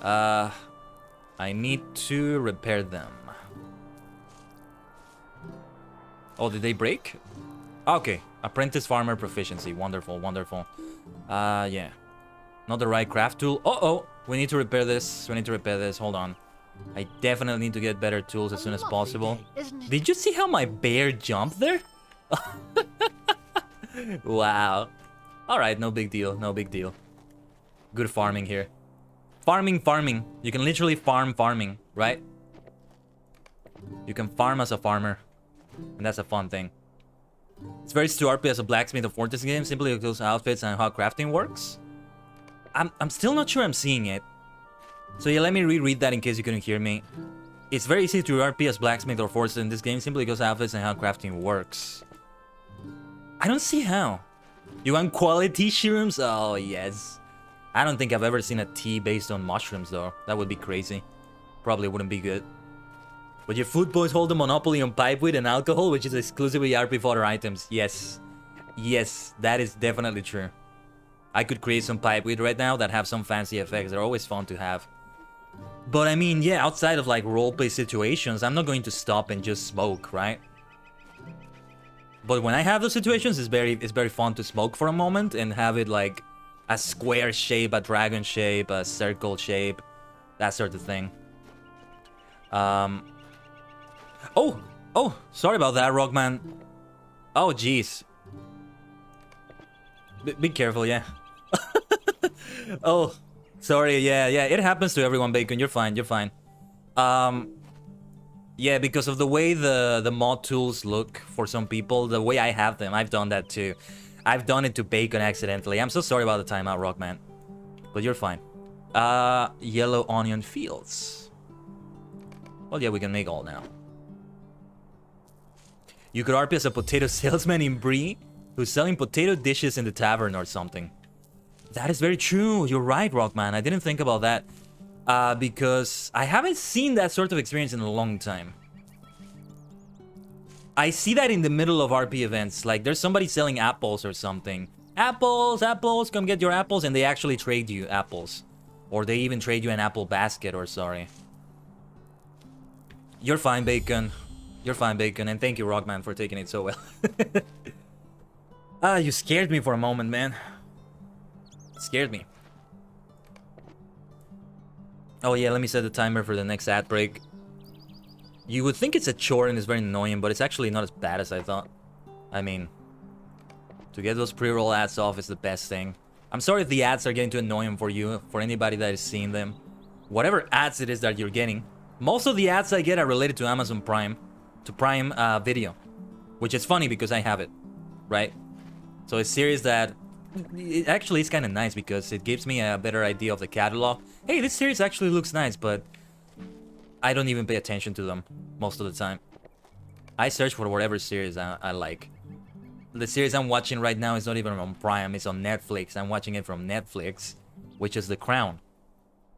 Speaker 1: I need to repair them. Oh, did they break? Okay, apprentice farmer proficiency. Wonderful, wonderful. Yeah. Not the right craft tool. Uh-oh! We need to repair this. We need to repair this. Hold on. I definitely need to get better tools as soon as possible. Did you see how my bear jumped there? Wow. Alright, no big deal. No big deal. Good farming here. Farming. You can literally farming, right? You can farm as a farmer. And that's a fun thing. It's very RP as a blacksmith of Fortress game, simply with those outfits and how crafting works. I'm still not sure I'm seeing it. So yeah, let me reread that in case you couldn't hear me. It's very easy to RP as blacksmith or fortress in this game, simply because outfits and how crafting works. I don't see how. You want quality shrooms? Oh yes. I don't think I've ever seen a tea based on mushrooms though. That would be crazy. Probably wouldn't be good. But your food boys hold a monopoly on pipeweed and alcohol, which is exclusively RP fodder items. Yes. Yes, that is definitely true. I could create some pipeweed right now that have some fancy effects. They're always fun to have. But I mean, yeah, outside of like roleplay situations, I'm not going to stop and just smoke, right? But when I have those situations, it's very fun to smoke for a moment and have it like a square shape, a dragon shape, a circle shape, that sort of thing. Oh, sorry about that, Rockman. Oh, jeez. Be careful, yeah. Oh, sorry, yeah, it happens to everyone, Bacon. You're fine. Yeah, because of the way the mod tools look for some people, the way I have them, I've done that too. I've done it to Bacon accidentally. I'm so sorry about the timeout, Rockman. But you're fine. Yellow onion fields. Well, yeah, we can make all now. You could RP as a potato salesman in Bree, who's selling potato dishes in the tavern or something. That is very true. You're right, Rockman. I didn't think about that. Because I haven't seen that sort of experience in a long time. I see that in the middle of RP events. Like, there's somebody selling apples or something. Apples, come get your apples. And they actually trade you apples. Or they even trade you an apple basket or sorry. You're fine, Bacon. You're fine, Bacon. And thank you, Rockman, for taking it so well. Ah, you scared me for a moment, man. Scared me. Oh yeah, let me set the timer for the next ad break. You would think it's a chore and it's very annoying, but it's actually not as bad as I thought. I mean, to get those pre-roll ads off is the best thing. I'm sorry if the ads are getting too annoying for you, for anybody that is seeing them. Whatever ads it is that you're getting. Most of the ads I get are related to Amazon Prime, to Prime Video. Which is funny because I have it, right? So it's series that... It actually is kind of nice because it gives me a better idea of the catalog. Hey, this series actually looks nice, but I don't even pay attention to them most of the time. I search for whatever series I like. The series I'm watching right now is not even on Prime, it's on Netflix. I'm watching it from Netflix, which is The Crown.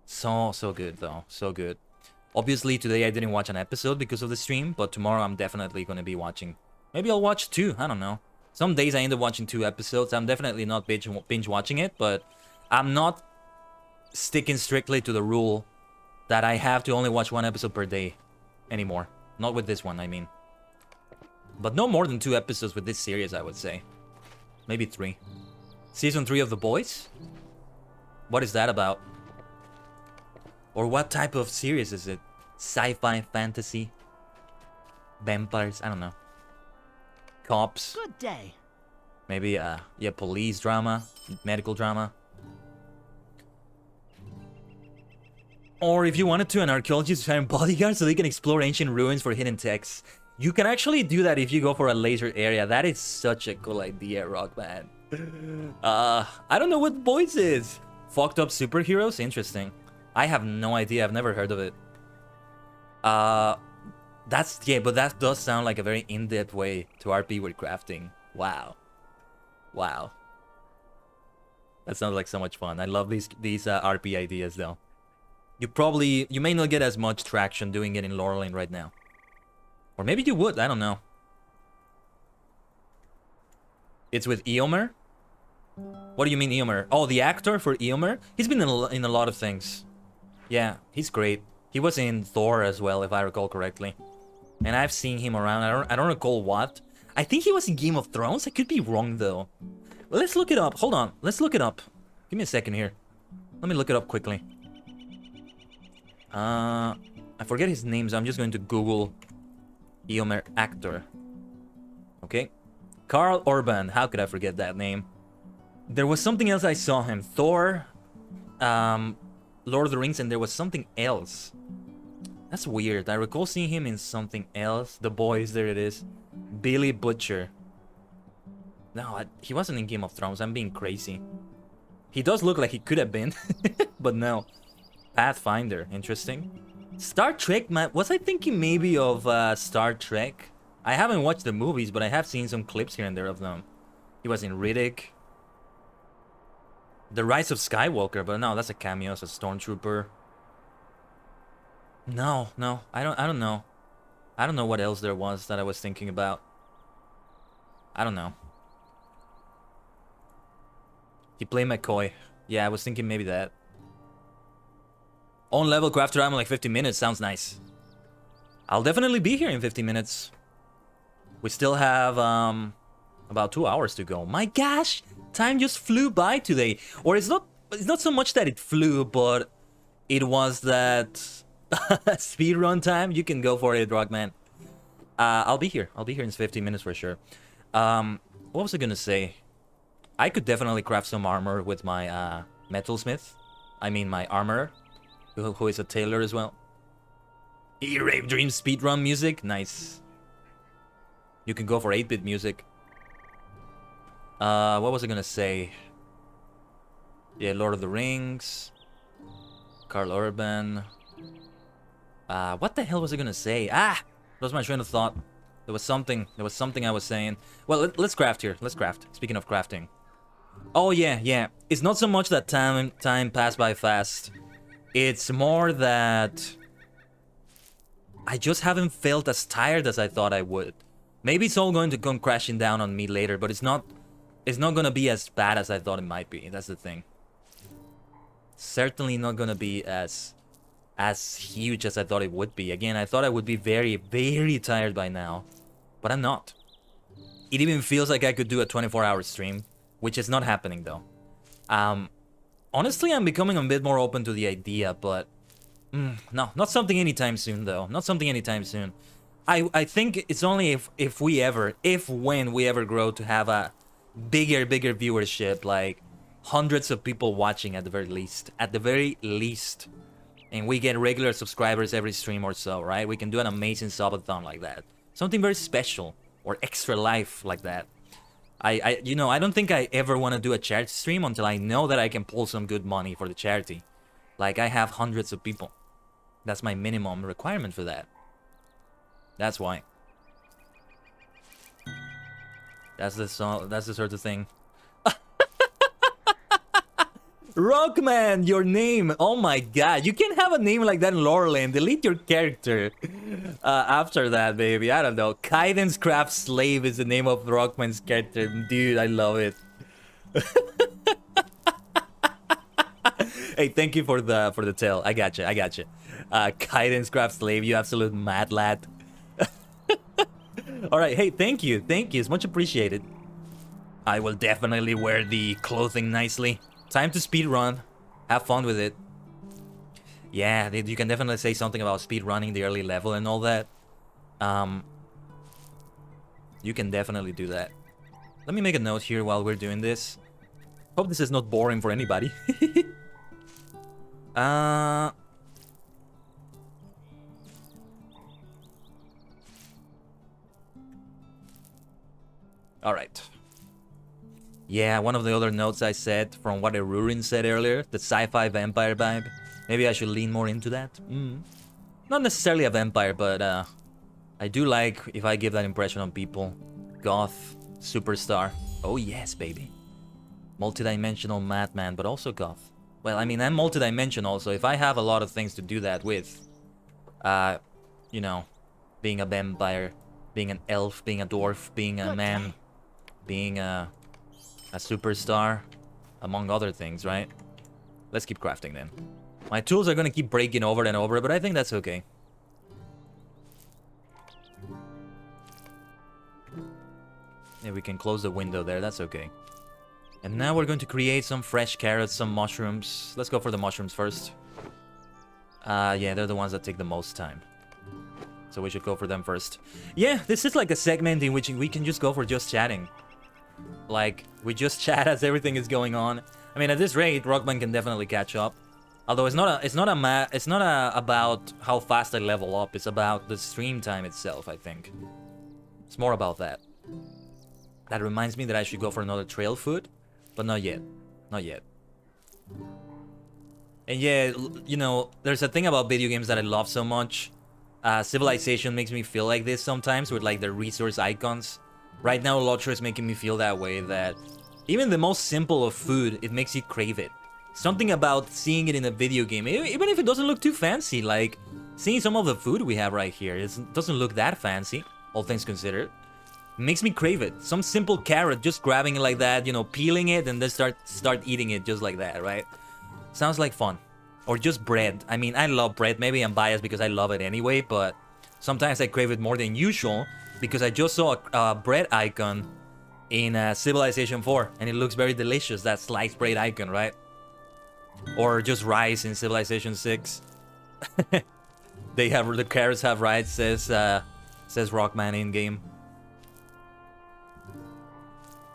Speaker 1: So good though, so good. Obviously today I didn't watch an episode because of the stream, but tomorrow I'm definitely going to be watching. Maybe I'll watch 2, I don't know. Some days I end up watching 2 episodes. I'm definitely not binge watching it, but I'm not sticking strictly to the rule that I have to only watch 1 episode per day anymore. Not with this one, I mean. But no more than 2 episodes with this series, I would say. Maybe 3. Season 3 of The Boys? What is that about? Or what type of series is it? Sci-fi, fantasy? Vampires? I don't know. Cops?
Speaker 3: Good day.
Speaker 1: Maybe, yeah, police drama, medical drama. Or if you wanted to, an archaeologist hiring bodyguards so they can explore ancient ruins for hidden texts. You can actually do that if you go for a laser area. That is such a cool idea, Rockman. I don't know what Boys is. Fucked up superheroes? Interesting. I have no idea. I've never heard of it. But that does sound like a very in-depth way to RP with crafting. Wow. Wow. That sounds like so much fun. I love these RP ideas though. You may not get as much traction doing it in Laurelane right now. Or maybe you would, I don't know. It's with Eomer? What do you mean Eomer? Oh, the actor for Eomer? He's been in a lot of things. Yeah, he's great. He was in Thor as well, if I recall correctly. And I've seen him around. I don't recall what. I think he was in Game of Thrones. I could be wrong though. Well, let's look it up. Hold on. Let's look it up. Give me a second here. Let me look it up quickly. I forget his name, so I'm just going to Google Eomer actor. Okay. Karl Urban. How could I forget that name? There was something else I saw him. Thor, Lord of the Rings, and there was something else. That's weird. I recall seeing him in something else. The Boys, there it is. Billy Butcher. No, he wasn't in Game of Thrones. I'm being crazy. He does look like he could have been, but no. Pathfinder, interesting. Star Trek, man. Was I thinking maybe of Star Trek? I haven't watched the movies, but I have seen some clips here and there of them. He was in Riddick. The Rise of Skywalker, but no, that's a cameo as a stormtrooper. No, I don't know. I don't know what else there was that I was thinking about. I don't know. He played McCoy. Yeah, I was thinking maybe that. On level crafter time in like 50 minutes. Sounds nice. I'll definitely be here in 50 minutes. We still have about 2 hours to go. My gosh, time just flew by today. Or it's not so much that it flew, but it was that speedrun time. You can go for it, Rockman. I'll be here. I'll be here in 15 minutes for sure. What was I gonna say? I could definitely craft some armor with my metalsmith. I mean my armorer, who is a tailor as well. E-Rave Dream speedrun music, nice. You can go for 8-bit music. What was I gonna say? Yeah, Lord of the Rings. Karl Urban. What the hell was I gonna say? Lost my train of thought. There was something I was saying. Well, let's craft here. Let's craft. Speaking of crafting. Oh yeah. It's not so much that time passed by fast. It's more that I just haven't felt as tired as I thought I would. Maybe it's all going to come crashing down on me later, but it's not gonna be as bad as I thought it might be. That's the thing. Certainly not gonna be as huge as I thought it would be. Again, I thought I would be very, very tired by now, but I'm not. It even feels like I could do a 24-hour stream, which is not happening though. Honestly, I'm becoming a bit more open to the idea, but no, not something anytime soon though. Not something anytime soon. I think it's only when we ever grow to have a bigger viewership, like hundreds of people watching at the very least, and we get regular subscribers every stream or so, right? We can do an amazing subathon like that, something very special or extra life like that. I don't think I ever want to do a charity stream until I know that I can pull some good money for the charity. Like, I have hundreds of people. That's my minimum requirement for that. That's why. That's the sort of thing. Rockman, your name. Oh my god. You can't have a name like that in Lorelyn. Delete your character. After that, baby. I don't know. Kaiden's Craft Slave is the name of Rockman's character. Dude, I love it. Hey, thank you for the tale. I got you. Kaiden's Craft Slave, you absolute mad lad. Alright, hey, thank you. It's much appreciated. I will definitely wear the clothing nicely. Time to speedrun. Have fun with it. Yeah, you can definitely say something about speedrunning the early level and all that. You can definitely do that. Let me make a note here while we're doing this. Hope this is not boring for anybody. Alright. Yeah, one of the other notes I said from what Rurin said earlier, the sci-fi vampire vibe. Maybe I should lean more into that. Not necessarily a vampire, but I do like if I give that impression on people. Goth, superstar. Oh yes, baby. Multidimensional madman, but also goth. Well, I mean, I'm multidimensional, so if I have a lot of things to do that with, you know, being a vampire, being an elf, being a dwarf, being a man, being a superstar, among other things, right? Let's keep crafting then. My tools are gonna keep breaking over and over, but I think that's okay. Yeah, we can close the window there, that's okay. And now we're going to create some fresh carrots, some mushrooms. Let's go for the mushrooms first. Yeah, they're the ones that take the most time. So we should go for them first. Yeah, this is like a segment in which we can just go for just chatting. Like, we just chat as everything is going on. I mean, at this rate, Rockman can definitely catch up. Although it's not about how fast I level up. It's about the stream time itself, I think. It's more about that. That reminds me that I should go for another trail food, but not yet. Not yet. And yeah, you know, there's a thing about video games that I love so much. Civilization makes me feel like this sometimes with like the resource icons. Right now, Lotro is making me feel that way, that even the most simple of food, it makes you crave it. Something about seeing it in a video game, even if it doesn't look too fancy, like seeing some of the food we have right here, it doesn't look that fancy, all things considered. It makes me crave it. Some simple carrot, just grabbing it like that, you know, peeling it and then start eating it just like that, right? Sounds like fun. Or just bread. I mean, I love bread. Maybe I'm biased because I love it anyway, but sometimes I crave it more than usual because I just saw a bread icon in Civilization 4 and it looks very delicious, that sliced bread icon, right? Or just rice in Civilization 6. The carrots have rice, says Rockman in game.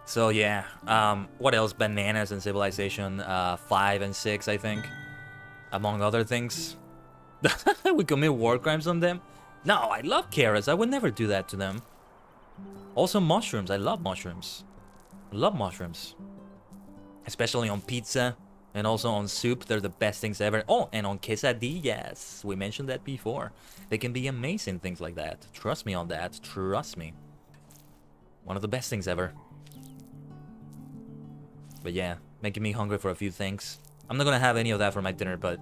Speaker 1: So yeah, what else? Bananas in Civilization 5 and 6, I think, among other things. We commit war crimes on them? No, I love carrots. I would never do that to them. Also mushrooms. I love mushrooms. I love mushrooms. Especially on pizza and also on soup. They're the best things ever. Oh, and on quesadillas. We mentioned that before. They can be amazing things like that. Trust me on that. Trust me. One of the best things ever. But yeah, making me hungry for a few things. I'm not gonna have any of that for my dinner, but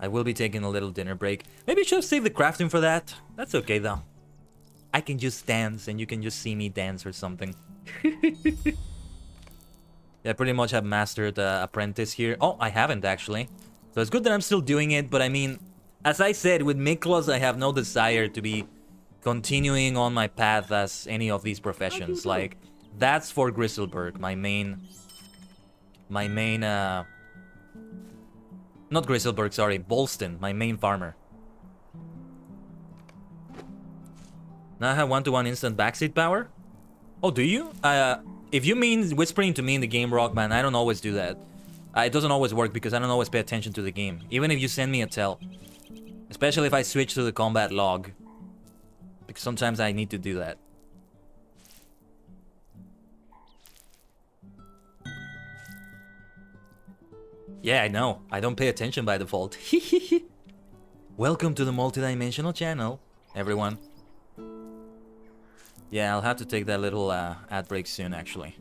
Speaker 1: I will be taking a little dinner break. Maybe I should have saved the crafting for that. That's okay though. I can just dance and you can just see me dance or something. Yeah, pretty much have mastered Apprentice here. Oh, I haven't actually. So it's good that I'm still doing it, but I mean, as I said, with Miklos, I have no desire to be continuing on my path as any of these professions. Like, that's for Grizzleberg, my main, not Grizzleberg, sorry, Bolston, my main farmer. Now I have 1-to-1 instant backseat power? Oh, do you? If you mean whispering to me in the game, Rockman, I don't always do that. It doesn't always work because I don't always pay attention to the game. Even if you send me a tell. Especially if I switch to the combat log. Because sometimes I need to do that. Yeah, I know. I don't pay attention by default. Welcome to the multidimensional channel, everyone. Yeah, I'll have to take that little ad break soon, actually.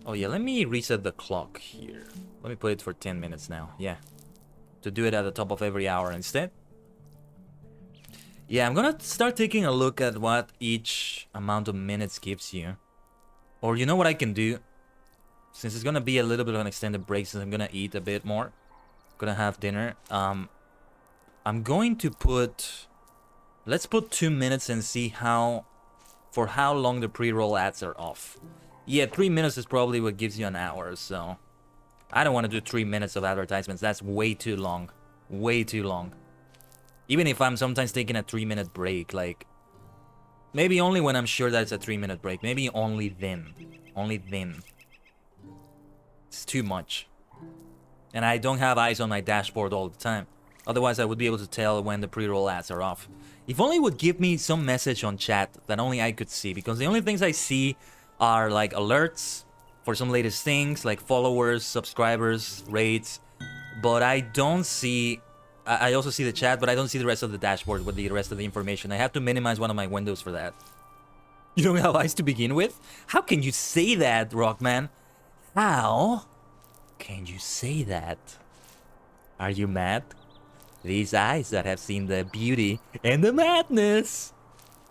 Speaker 1: Oh yeah, let me reset the clock here. Let me put it for 10 minutes now. Yeah. To do it at the top of every hour instead. Yeah, I'm gonna start taking a look at what each amount of minutes gives you. Or you know what I can do? Since it's gonna be a little bit of an extended break, since I'm gonna eat a bit more. Gonna have dinner. I'm going to put... Let's put 2 minutes and see how... For how long the pre-roll ads are off. Yeah, 3 minutes is probably what gives you an hour, so... I don't want to do 3 minutes of advertisements. That's way too long. Way too long. Even if I'm sometimes taking a 3-minute break, like... Maybe only when I'm sure that it's a 3-minute break. Maybe only then. Only then. It's too much. And I don't have eyes on my dashboard all the time. Otherwise, I would be able to tell when the pre-roll ads are off. If only it would give me some message on chat that only I could see. Because the only things I see are like alerts for some latest things, like followers, subscribers, rates. But I don't see... I also see the chat, but I don't see the rest of the dashboard with the rest of the information. I have to minimize one of my windows for that. You don't have eyes to begin with? How can you say that, Rockman? How can you say that? Are you mad? These eyes that have seen the beauty and the madness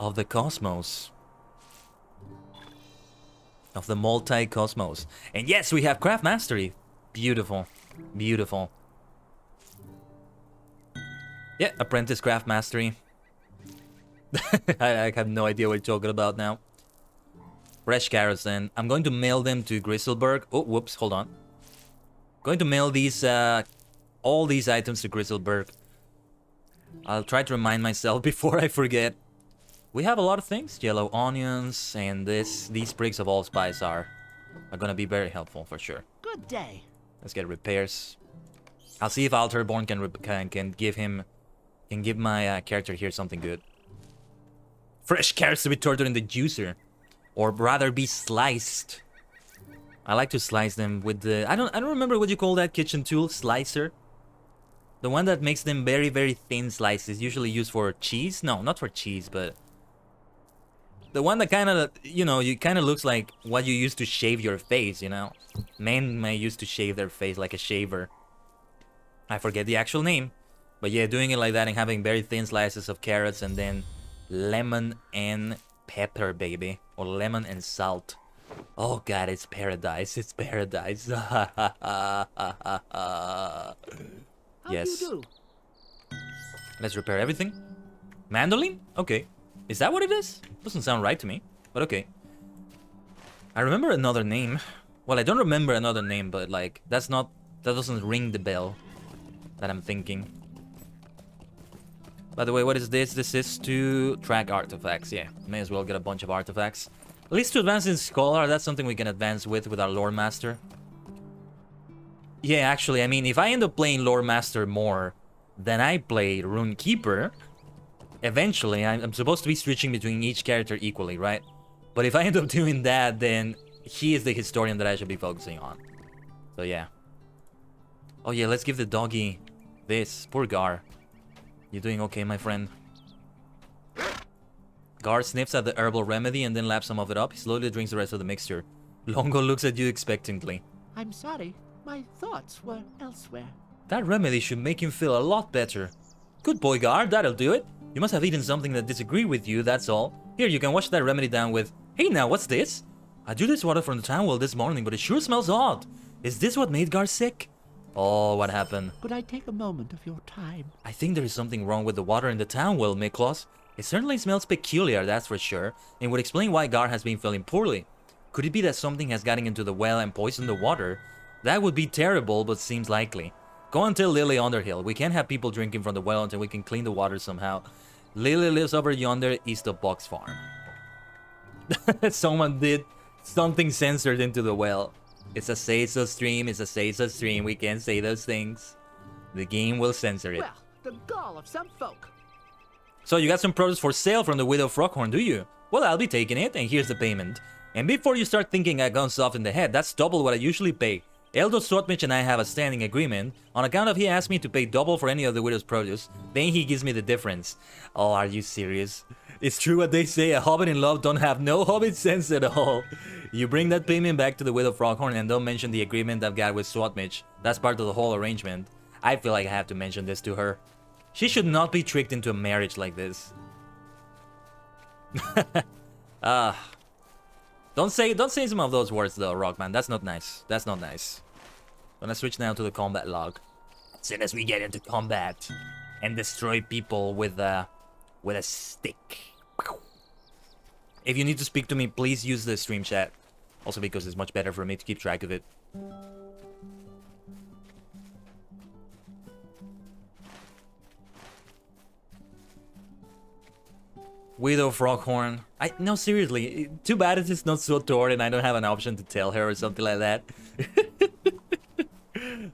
Speaker 1: of the cosmos. Of the multi-cosmos. And yes, we have craft mastery. Beautiful. Beautiful. Yeah, apprentice craft mastery. I have no idea what you're talking about now. Fresh carrots then. I'm going to mail them to Grizzleberg. Oh, whoops, hold on. Going to mail these, all these items to Grizzleberg. I'll try to remind myself before I forget. We have a lot of things. Yellow onions and these sprigs of allspice are gonna be very helpful for sure.
Speaker 3: Good day.
Speaker 1: Let's get repairs. I'll see if Alterborn can give my character here something good. Fresh carrots to be tortured in the juicer, or rather be sliced. I like to slice them with the I don't remember what you call that kitchen tool, slicer. The one that makes them very, very thin slices, usually used for cheese. No, not for cheese, but the one that kind of, you know, you kind of looks like what you use to shave your face, you know. Men may use to shave their face like a shaver. I forget the actual name, but yeah, doing it like that and having very thin slices of carrots and then lemon and pepper, baby, or lemon and salt. Oh god, it's paradise! It's paradise! Yes.
Speaker 3: How do you do?
Speaker 1: Let's repair everything. Mandolin? Okay. Is that what it is? Doesn't sound right to me, but okay. I remember another name. Well, I don't remember another name, but like that doesn't ring the bell that I'm thinking. By the way, what is this? This is to track artifacts. Yeah, may as well get a bunch of artifacts. At least to advance in Scholar, that's something we can advance with our Lore Master. Yeah, actually, I mean, if I end up playing Lore Master more than I play Runekeeper, eventually I'm supposed to be switching between each character equally, right? But if I end up doing that, then he is the historian that I should be focusing on. So yeah. Oh yeah, let's give the doggy this. Poor Gar. You doing okay, my friend? Gar sniffs at the herbal remedy and then laps some of it up. He slowly drinks the rest of the mixture. Longo looks at you expectantly.
Speaker 3: I'm sorry. My thoughts were elsewhere.
Speaker 1: That remedy should make him feel a lot better. Good boy, Gar, that'll do it. You must have eaten something that disagreed with you, that's all. Here, you can wash that remedy down with... Hey now, what's this? I drew this water from the town well this morning, but it sure smells odd. Is this what made Gar sick? Oh, what happened?
Speaker 3: Could I take a moment of your time?
Speaker 1: I think there is something wrong with the water in the town well, Miklos. It certainly smells peculiar, that's for sure, and would explain why Gar has been feeling poorly. Could it be that something has gotten into the well and poisoned the water? That would be terrible, but seems likely. Go and tell Lily Underhill. We can't have people drinking from the well until we can clean the water somehow. Lily lives over yonder east of Box Farm. Someone did something censored into the well. It's a say-so stream, it's a say-so stream. We can't say those things. The game will censor it.
Speaker 3: Well, the gall of some folk.
Speaker 1: So you got some produce for sale from the Widow Froghorn, do you? Well, I'll be taking it, and here's the payment. And before you start thinking I gone soft in the head, that's double what I usually pay. Eldo Swatmich and I have a standing agreement. On account of he asked me to pay double for any of the Widow's produce, then he gives me the difference. Oh, are you serious? It's true what they say, a hobbit in love don't have no hobbit sense at all. You bring that payment back to the Widow Froghorn and don't mention the agreement I've got with Swatmich. That's part of the whole arrangement. I feel like I have to mention this to her. She should not be tricked into a marriage like this. Don't say some of those words though, Rockman. That's not nice. That's not nice. Gonna switch now to the combat log. As soon as we get into combat and destroy people with a stick. If you need to speak to me, please use the stream chat. Also because it's much better for me to keep track of it. Widow Froghorn. No, seriously. Too bad it's not so torn and I don't have an option to tell her or something like that.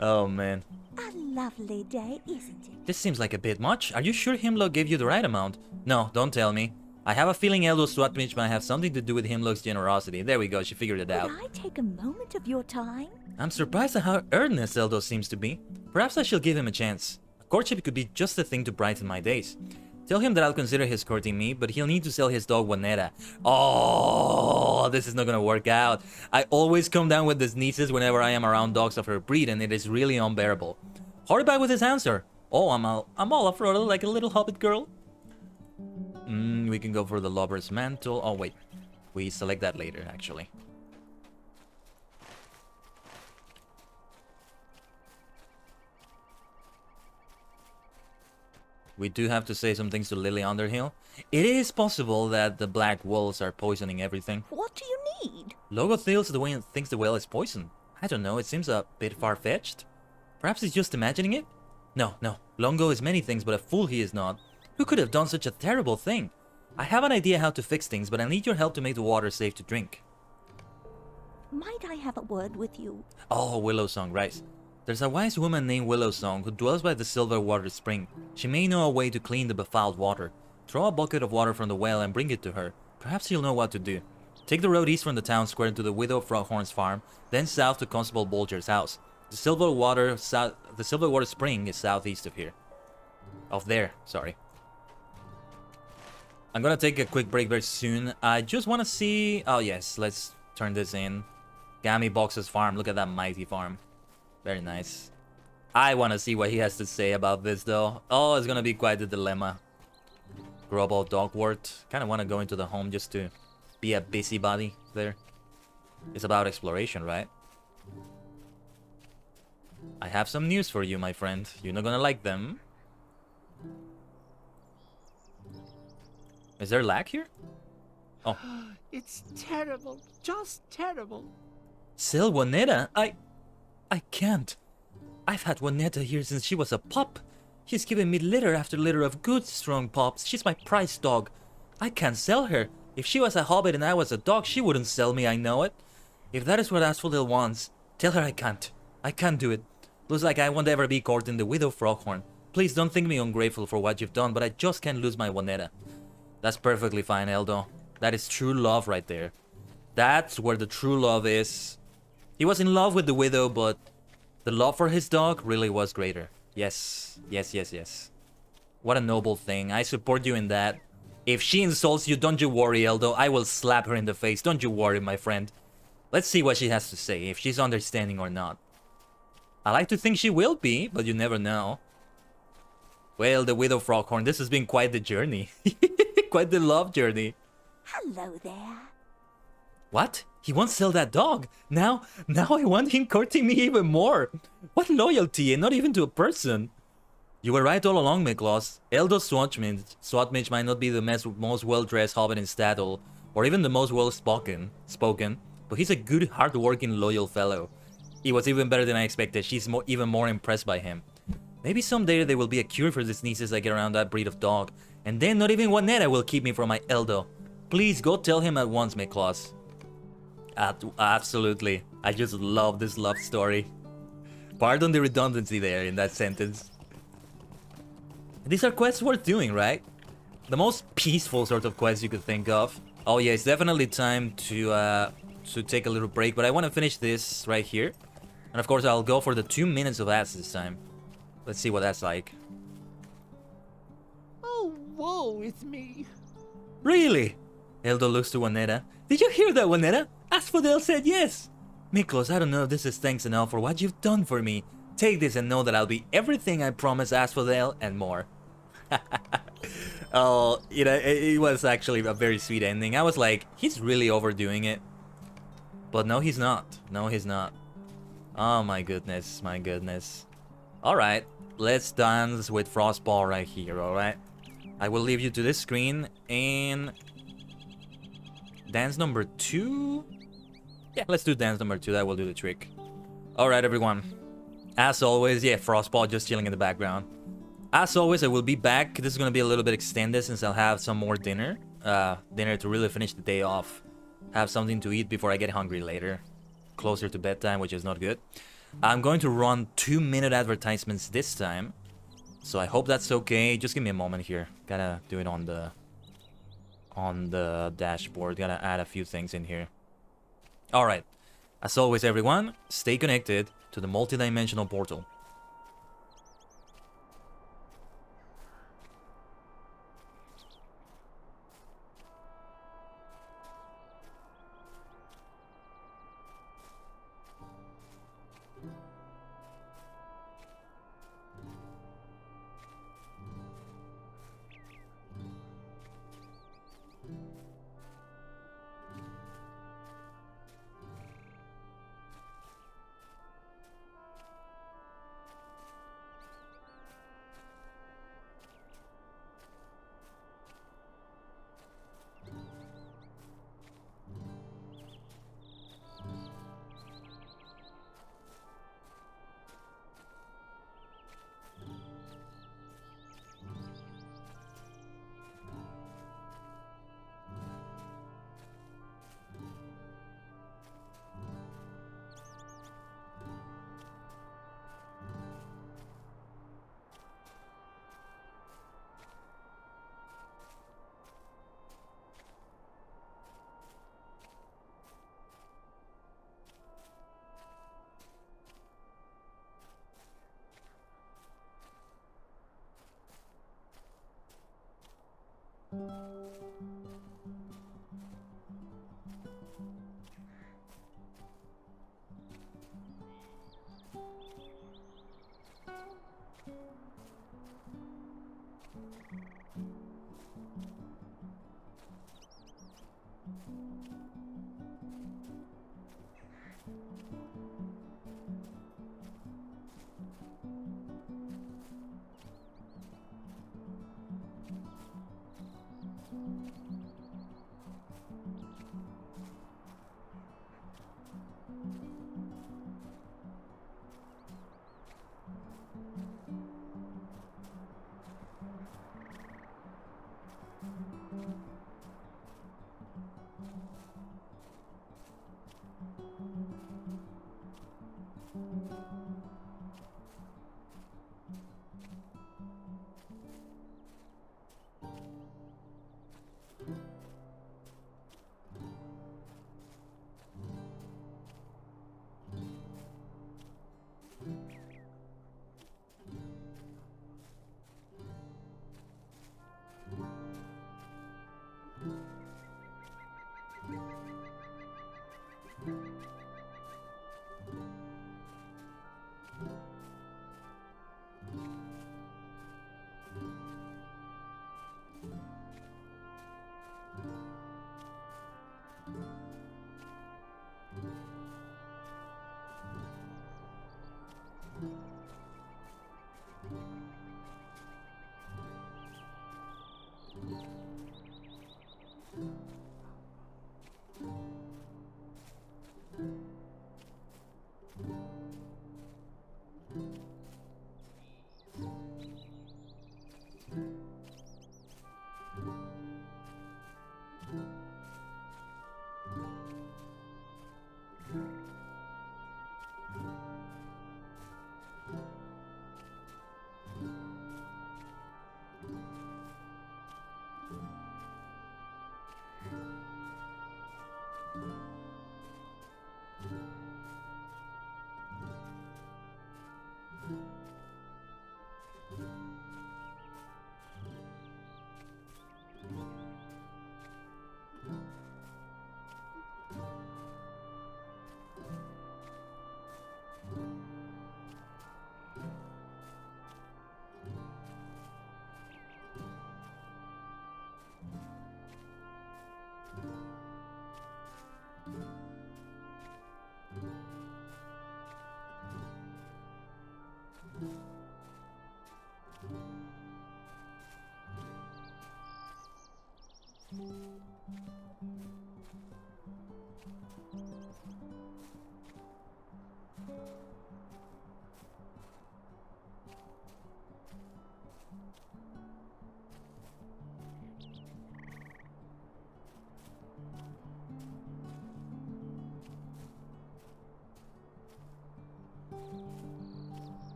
Speaker 1: Oh, man.
Speaker 8: A lovely day, isn't it?
Speaker 1: This seems like a bit much. Are you sure Himlock gave you the right amount? No, don't tell me. I have a feeling Eldo Swatmich might have something to do with Himlock's generosity. There we go, she figured it out.
Speaker 8: Could I take a moment of your time?
Speaker 1: I'm surprised at how earnest Eldo seems to be. Perhaps I shall give him a chance. A courtship could be just the thing to brighten my days. Tell him that I'll consider his courting me, but he'll need to sell his dog Juanetta. Oh, this is not gonna work out. I always come down with the sneezes whenever I am around dogs of her breed, and it is really unbearable. Hurry back with his answer. Oh, I'm all afro like a little hobbit girl. We can go for the lover's mantle. Oh wait, we select that later actually. We do have to say some things to Lily Underhill. It is possible that the black wolves are poisoning everything.
Speaker 8: What do you need?
Speaker 1: Logo thinks the whale is poisoned. I don't know, it seems a bit far-fetched. Perhaps he's just imagining it? No. Longo is many things, but a fool he is not. Who could have done such a terrible thing? I have an idea how to fix things, but I need your help to make the water safe to drink.
Speaker 8: Might I have a word with you?
Speaker 1: Oh, Willow Song, right. There's a wise woman named Willow Song who dwells by the Silver Water Spring. She may know a way to clean the befouled water. Throw a bucket of water from the well and bring it to her. Perhaps she'll know what to do. Take the road east from the town square to the Widow Froghorn's farm, then south to Constable Bolger's house. The Silver Water Spring is southeast of here. Sorry. I'm gonna take a quick break very soon. I just want to see... Oh yes, let's turn this in. Gammy Box's farm. Look at that mighty farm. Very nice. I want to see what he has to say about this though. Oh, it's gonna be quite a dilemma. Global Dogwort. Kind of want to go into the home just to be a busybody there. It's about exploration, right? I have some news for you, my friend. You're not gonna like them. Is there lag here? Oh.
Speaker 3: It's terrible. Just terrible.
Speaker 1: Sell Juanetta? I can't. I've had Juanetta here since she was a pup. She's given me litter after litter of good, strong pups. She's my prize dog. I can't sell her. If she was a hobbit and I was a dog, she wouldn't sell me, I know it. If that is what Asphodel wants, tell her I can't. I can't do it. Looks like I won't ever be courting the Widow Froghorn. Please don't think me ungrateful for what you've done, but I just can't lose my Juanetta. That's perfectly fine, Eldo. That is true love right there. That's where the true love is. He was in love with the widow, but the love for his dog really was greater. Yes. What a noble thing. I support you in that. If she insults you, don't you worry, Eldo. I will slap her in the face. Don't you worry, my friend. Let's see what she has to say, if she's understanding or not. I like to think she will be, but you never know. Well, the Widow Froghorn, this has been quite the journey. Quite the love journey.
Speaker 8: Hello there.
Speaker 1: What? He won't sell that dog. Now I want him courting me even more. What loyalty, and not even to a person. You were right all along, Miklos. Eldo's SWAT mage might not be the most well-dressed hobbit in Staddle, or even the most well-spoken, but he's a good, hard-working, loyal fellow. He was even better than I expected. She's even more impressed by him. Maybe someday there will be a cure for the sneezes I get around that breed of dog, and then not even Juanetta will keep me from my Eldo. Please go tell him at once, Miklos. Absolutely. I just love this love story. Pardon the redundancy there in that sentence. These are quests worth doing, right? The most peaceful sort of quest you could think of. Oh yeah, it's definitely time to take a little break, but I want to finish this right here. And of course, I'll go for the 2 minutes of ads this time. Let's see what that's like.
Speaker 3: Oh, whoa, it's me.
Speaker 1: Really? Eldo looks to Juanetta. Did you hear that, Juanetta? Asphodel said yes. Miklos, I don't know if this is thanks enough for what you've done for me. Take this and know that I'll be everything I promised Asphodel and more. Oh, you know, it was actually a very sweet ending. I was like, he's really overdoing it. But no, he's not. No, he's not. Oh my goodness, my goodness. Alright, let's dance with Frostball right here, alright? I will leave you to this screen and... Dance number 2? Yeah, let's do dance number 2, that will do the trick. Alright everyone. As always, yeah, Frostball just chilling in the background. As always, I will be back. This is gonna be a little bit extended since I'll have some more dinner. Dinner to really finish the day off. Have something to eat before I get hungry later. Closer to bedtime, which is not good. I'm going to run 2-minute advertisements this time. So I hope that's okay. Just give me a moment here. Gotta do it on the dashboard. Gotta add a few things in here. Alright. As always, everyone, stay connected to the multidimensional portal.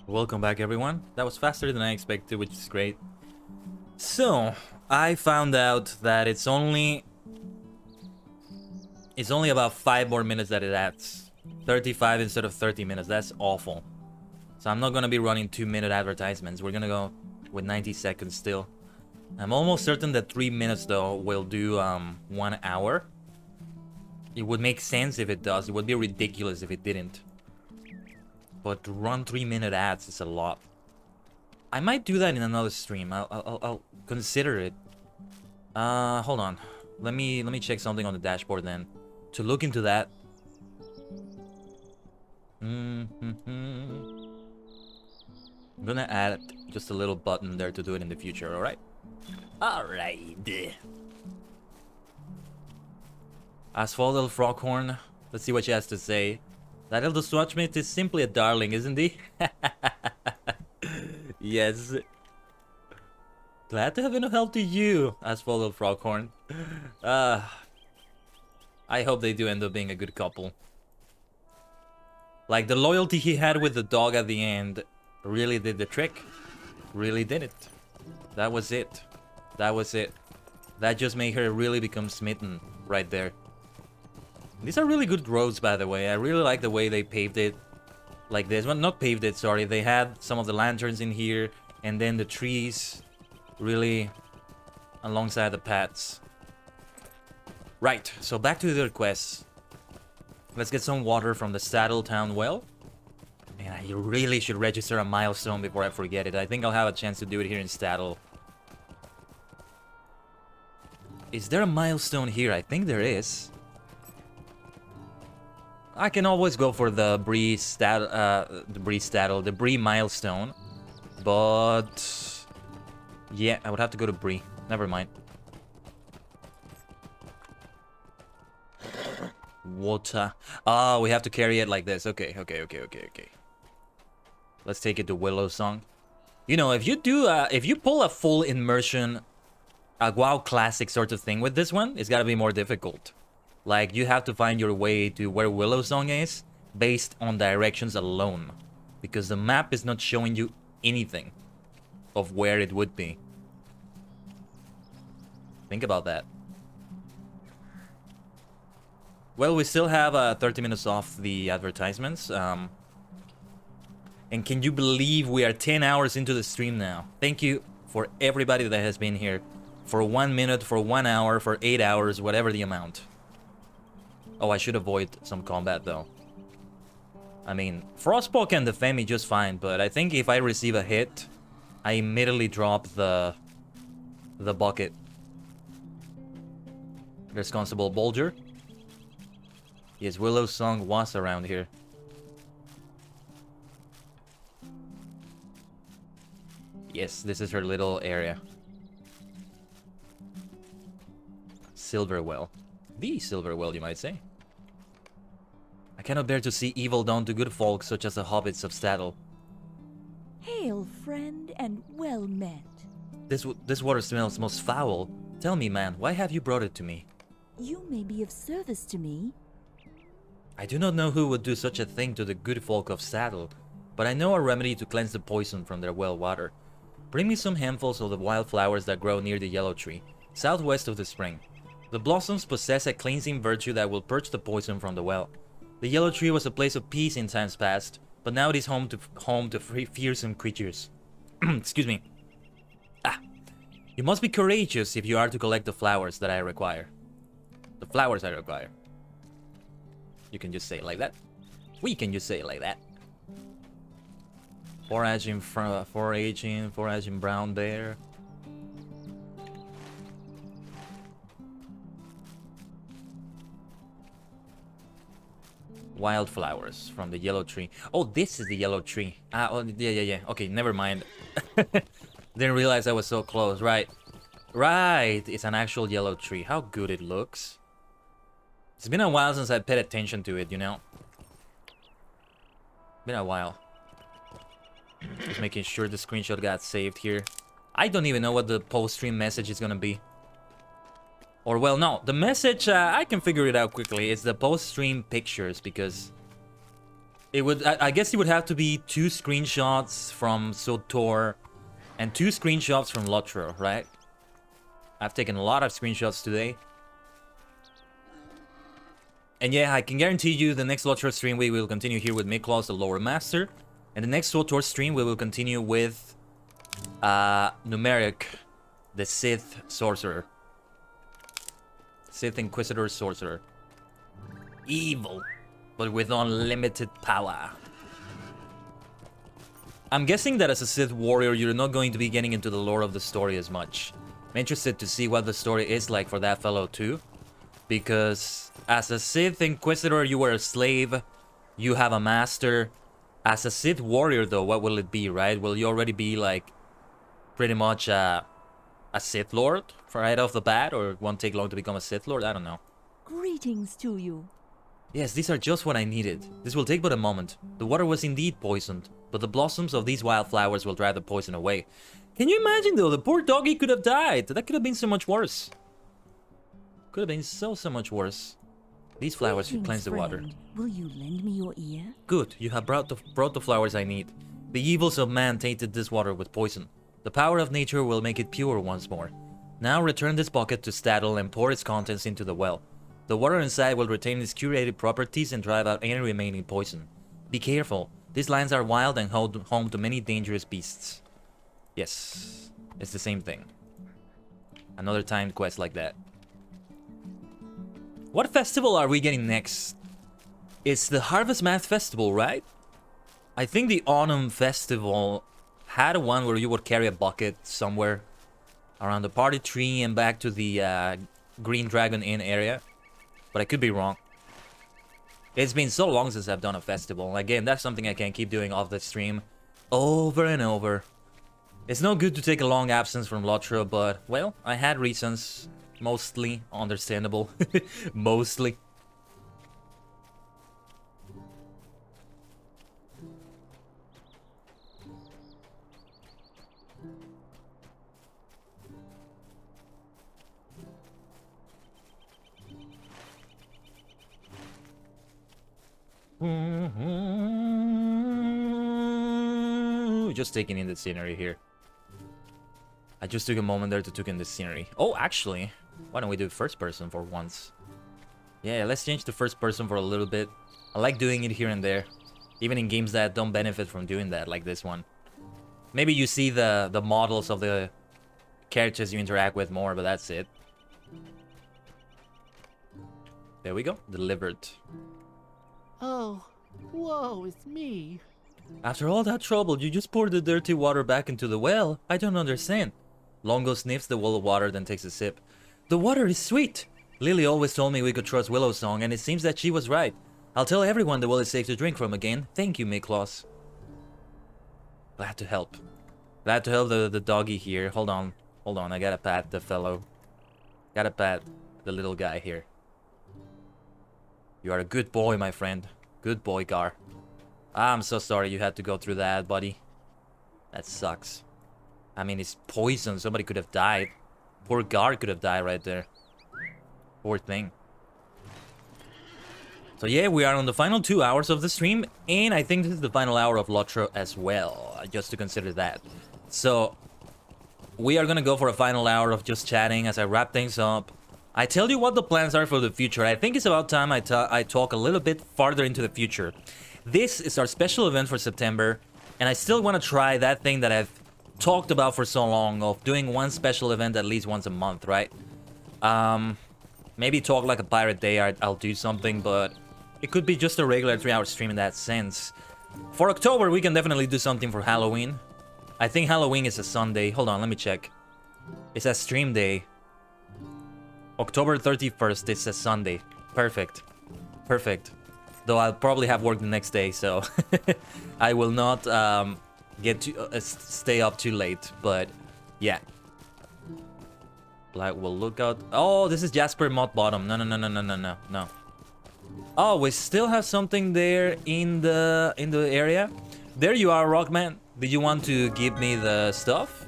Speaker 1: Welcome back, everyone. That was faster than I expected, which is great. So, I found out that it's only about 5 more minutes that it adds. 35 instead of 30 minutes. That's awful. So I'm not gonna be running 2-minute advertisements. We're gonna go with 90 seconds still. I'm almost certain that 3 minutes though will do 1 hour. It would make sense if it does. It would be ridiculous if it didn't. But to run 3-minute ads is a lot. I might do that in another stream. I'll consider it. Hold on. Let me check something on the dashboard then. To look into that. I'm gonna add just a little button there to do it in the future, alright? Alright. Asphodel Froghorn. Let's see what she has to say. That elder Swatchmate is simply a darling, isn't he? Yes. Glad to have enough help to you, Asphodel Froghorn. I hope they do end up being a good couple. Like, the loyalty he had with the dog at the end really did the trick. Really did it. That was it. That was it. That just made her really become smitten right there. These are really good roads, by the way. I really like the way they paved it like this. Well, not paved it, sorry. They had some of the lanterns in here, and then the trees really alongside the paths. Right, so back to the other quests. Let's get some water from the Saddle Town well. Man, I really should register a milestone before I forget it. I think I'll have a chance to do it here in Saddle. Is there a milestone here? I think there is. I can always go for the Bree milestone, but yeah, I would have to go to Bree. Never mind. Water. Oh, we have to carry it like this. Okay. Let's take it to Willow Song. You know, if you pull a full immersion, a WoW classic sort of thing with this one, it's gotta be more difficult. Like, you have to find your way to where Willow Song is based on directions alone. Because the map is not showing you anything of where it would be. Think about that. Well, we still have 30 minutes off the advertisements. And can you believe we are 10 hours into the stream now? Thank you for everybody that has been here. For 1 minute, for 1 hour, for 8 hours, whatever the amount. Oh, I should avoid some combat though. I mean, Frostpaw can defend me just fine, but I think if I receive a hit, I immediately drop the bucket. There's Constable Bolger. Yes, Willow Song was around here. Yes, this is her little area. Silverwell. The Silverwell, you might say. I cannot bear to see evil done to good folk such as the hobbits of Staddle.
Speaker 9: Hail, friend, and well met.
Speaker 1: This water smells most foul. Tell me, man, why have you brought it to me?
Speaker 9: You may be of service to me.
Speaker 1: I do not know who would do such a thing to the good folk of Saddle, but I know a remedy to cleanse the poison from their well water. Bring me some handfuls of the wild flowers that grow near the yellow tree, southwest of the spring. The blossoms possess a cleansing virtue that will purge the poison from the well. The yellow tree was a place of peace in times past, but now it is home to fearsome creatures. Excuse me. You must be courageous if you are to collect the flowers that I require. The flowers I require. You can just say it like that. We can just say it like that. Foraging brown bear. Wildflowers from the yellow tree. Oh, this is the yellow tree. Ah, oh, yeah. Okay, never mind. Didn't realize I was so close. Right. Right. It's an actual yellow tree. How good it looks. It's been a while since I paid attention to it, you know? Been a while. Just making sure the screenshot got saved here. I don't even know what the post-stream message is gonna be. Or, well, no. The message, I can figure it out quickly. It's the post-stream pictures, because... it would... I guess it would have to be 2 screenshots from Sotor and 2 screenshots from Lotro, right? I've taken a lot of screenshots today. And yeah, I can guarantee you the next Lotro stream we will continue here with Miklos, the Lower Master. And the next Sotor stream we will continue with Numeric, the Sith Sorcerer. Sith Inquisitor Sorcerer. Evil, but with unlimited power. I'm guessing that as a Sith warrior, you're not going to be getting into the lore of the story as much. I'm interested to see what the story is like for that fellow too. Because as a Sith Inquisitor, you were a slave. You have a master. As a Sith warrior, though, what will it be, right? Will you already be, like, pretty much a Sith Lord right off the bat? Or it won't take long to become a Sith Lord? I don't know.
Speaker 9: Greetings to you.
Speaker 1: Yes, these are just what I needed. This will take but a moment. The water was indeed poisoned, but the blossoms of these wildflowers will drive the poison away. Can you imagine, though? The poor doggy could have died. That could have been so much worse. Could have been so much worse. These flowers should cleanse the water.
Speaker 9: Will you lend me your ear?
Speaker 1: Good, you have brought the flowers I need. The evils of man tainted this water with poison. The power of nature will make it pure once more. Now return this bucket to Staddle and pour its contents into the well. The water inside will retain its curated properties and drive out any remaining poison. Be careful. These lands are wild and home to many dangerous beasts. Yes, it's the same thing. Another timed quest like that. What festival are we getting next? It's the Harvest Math Festival, right? I think the Autumn Festival had one where you would carry a bucket somewhere around the party tree and back to the Green Dragon Inn area. But I could be wrong. It's been so long since I've done a festival. Again, that's something I can keep doing off the stream over and over. It's no good to take a long absence from Lotro, but, well, I had reasons. Mostly understandable. Mostly. Just taking in the scenery here. I just took a moment there to take in the scenery. Oh, actually, why don't we do first person for once? Yeah, let's change to first person for a little bit. I like doing it here and there. Even in games that don't benefit from doing that, like this one. Maybe you see the models of the characters you interact with more, but that's it. There we go. Delivered.
Speaker 3: Oh, woe is me.
Speaker 1: After all that trouble, you just poured the dirty water back into the well? I don't understand. Longo sniffs the well of water, then takes a sip. The water is sweet. Lily always told me we could trust Willow Song, and it seems that she was right. I'll tell everyone the well is safe to drink from again. Thank you, Miklos. Glad to help. Glad to help the doggy here. Hold on. Hold on, I gotta pat the fellow. Gotta pat the little guy here. You are a good boy, my friend. Good boy, Gar. I'm so sorry you had to go through that, buddy. That sucks. I mean, it's poison. Somebody could have died. Poor Gar could have died right there. Poor thing. So yeah, we are on the final 2 hours of the stream, and I think this is the final hour of Lotro as well, just to consider that. So, we are gonna go for a final hour of just chatting as I wrap things up. I tell you what the plans are for the future. I think it's about time I talk a little bit farther into the future. This is our special event for September, and I still want to try that thing that I've talked about for so long of doing one special event at least once a month, right? Maybe talk like a pirate day, I'll do something, but It could be just a regular 3-hour stream in that sense. For October, we can definitely do something for Halloween. I think Halloween is a Sunday. Hold on, let me check. It's a stream day. October 31st, it's a Sunday. Perfect. Perfect. Though I'll probably have work the next day, so I will not get to stay up too late. But yeah. Black will look out. Oh, this is Jasper Mott Bottom. No. Oh, we still have something there in the area. There you are, Rockman. Did you want to give me the stuff?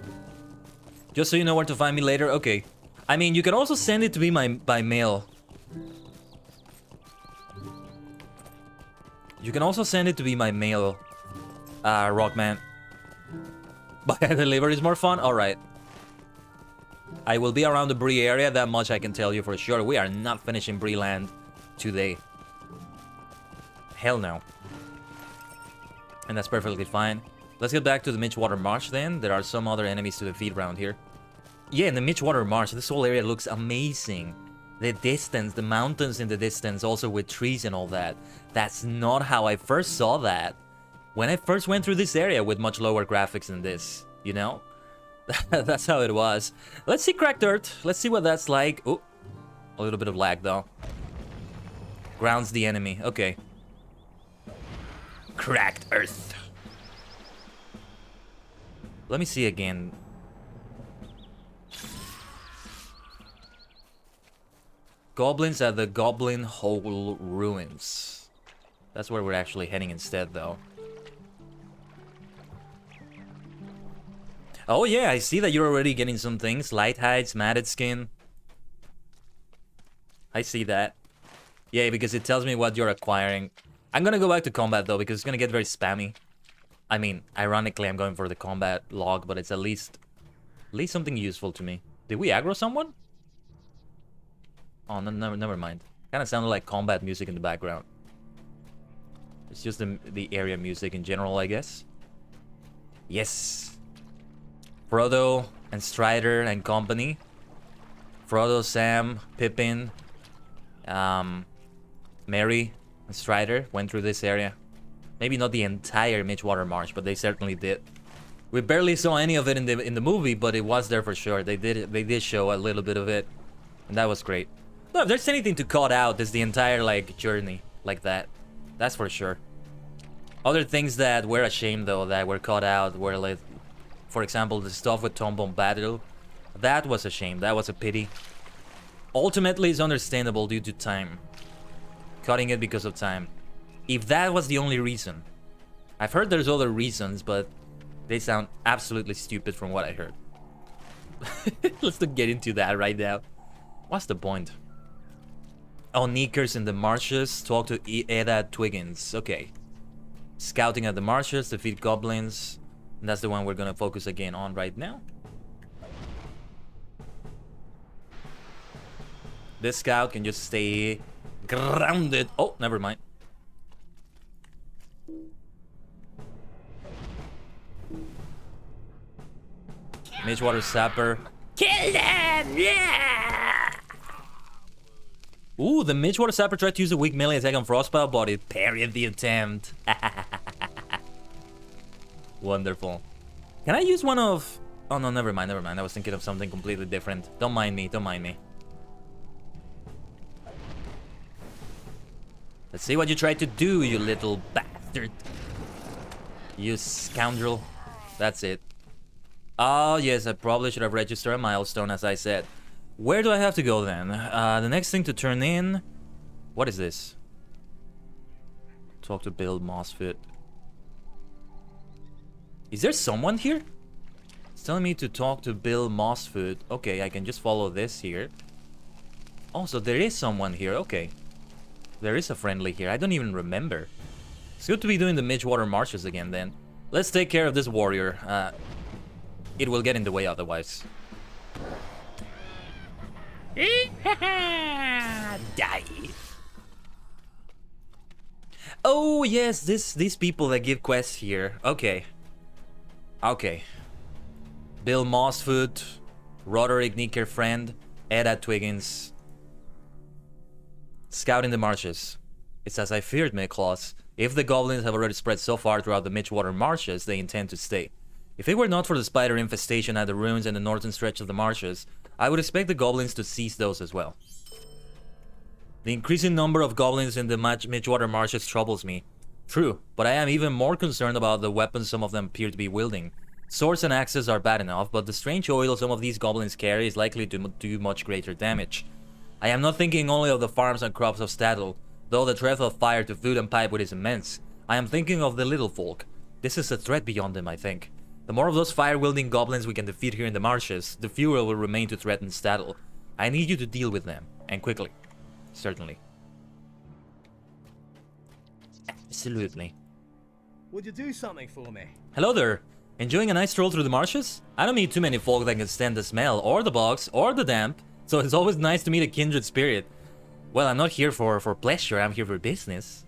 Speaker 1: Just so you know where to find me later. Okay. I mean, you can also send it to me by mail. You can also send it to be my mail, Rockman. By delivery is more fun? Alright. I will be around the Bree area, that much I can tell you for sure. We are not finishing Bree land today. Hell no. And that's perfectly fine. Let's get back to the Midgewater Marsh then. There are some other enemies to defeat around here. Yeah, in the Midgewater Marsh, this whole area looks amazing. The distance, the mountains in the distance, also with trees and all that. That's not how I first saw that. When I first went through this area with much lower graphics than this, you know? That's how it was. Let's see Cracked Earth. Let's see what that's like. Oh, a little bit of lag though. Grounds the enemy. Okay. Cracked Earth. Let me see again. Goblins at the Goblin Hole Ruins. That's where we're actually heading instead, though. Oh yeah, I see that you're already getting some things. Light hides, matted skin. I see that. Yeah, because it tells me what you're acquiring. I'm gonna go back to combat, though, because it's gonna get very spammy. I mean, ironically, I'm going for the combat log, but it's at least something useful to me. Did we aggro someone? Oh, no, never mind. Kind of sounded like combat music in the background. It's just the area music in general, I guess. Yes. Frodo and Strider and company. Frodo, Sam, Pippin, Merry and Strider went through this area. Maybe not the entire Midgewater Marsh, but they certainly did. We barely saw any of it in the movie, but it was there for sure. They did show a little bit of it, and that was great. No, if there's anything to cut out, it's the entire like journey like that. That's for sure. Other things that were a shame though that were cut out were like, for example, the stuff with Tom Bombadil. That was a shame. That was a pity. Ultimately, it's understandable due to time. Cutting it because of time. If that was the only reason. I've heard there's other reasons, but they sound absolutely stupid from what I heard. Let's not get into that right now. What's the point? Oh, Neekers in the marshes. Talk to Eda Twiggins. Okay. Scouting at the marshes. Defeat goblins. And that's the one we're gonna focus again on right now. This scout can just stay grounded. Oh, never mind. Midgewater Sapper. Kill them! Yeah! Ooh, the Midgewater Sapper tried to use a weak melee attack on Frostbow, but it parried the attempt. Wonderful. Can I use one of... Oh, no, never mind. I was thinking of something completely different. Don't mind me. Let's see what you tried to do, you little bastard. You scoundrel. That's it. Oh, yes, I probably should have registered a milestone, as I said. Where do I have to go, then? The next thing to turn in... What is this? Talk to Bill Mossfoot. Is there someone here? It's telling me to talk to Bill Mossfoot. Okay, I can just follow this here. Oh, so there is someone here. Okay. There is a friendly here. I don't even remember. It's good to be doing the Midgewater Marshes again, then. Let's take care of this warrior. It will get in the way otherwise. Die. Oh, yes, these people that give quests here. Okay. Okay. Bill Mossfoot, Roderick Neeker Friend, Eda Twiggins. Scout in the marshes. It's as I feared, Miklos. If the goblins have already spread so far throughout the Midgewater marshes, they intend to stay. If it were not for the spider infestation at the ruins and the northern stretch of the marshes, I would expect the goblins to seize those as well. The increasing number of goblins in the Midgewater marshes troubles me. True, but I am even more concerned about the weapons some of them appear to be wielding. Swords and axes are bad enough, but the strange oil some of these goblins carry is likely to do much greater damage. I am not thinking only of the farms and crops of Stadel, though the threat of fire to food and pipewood is immense. I am thinking of the little folk. This is a threat beyond them, I think. The more of those fire-wielding goblins we can defeat here in the marshes, the fewer will remain to threaten Stadel. I need you to deal with them, and quickly. Certainly. Absolutely.
Speaker 6: Would you do something for me?
Speaker 1: Hello there. Enjoying a nice stroll through the marshes? I don't meet too many folk that can stand the smell, or the bugs, or the damp, so it's always nice to meet a kindred spirit. Well, I'm not here for pleasure, I'm here for business.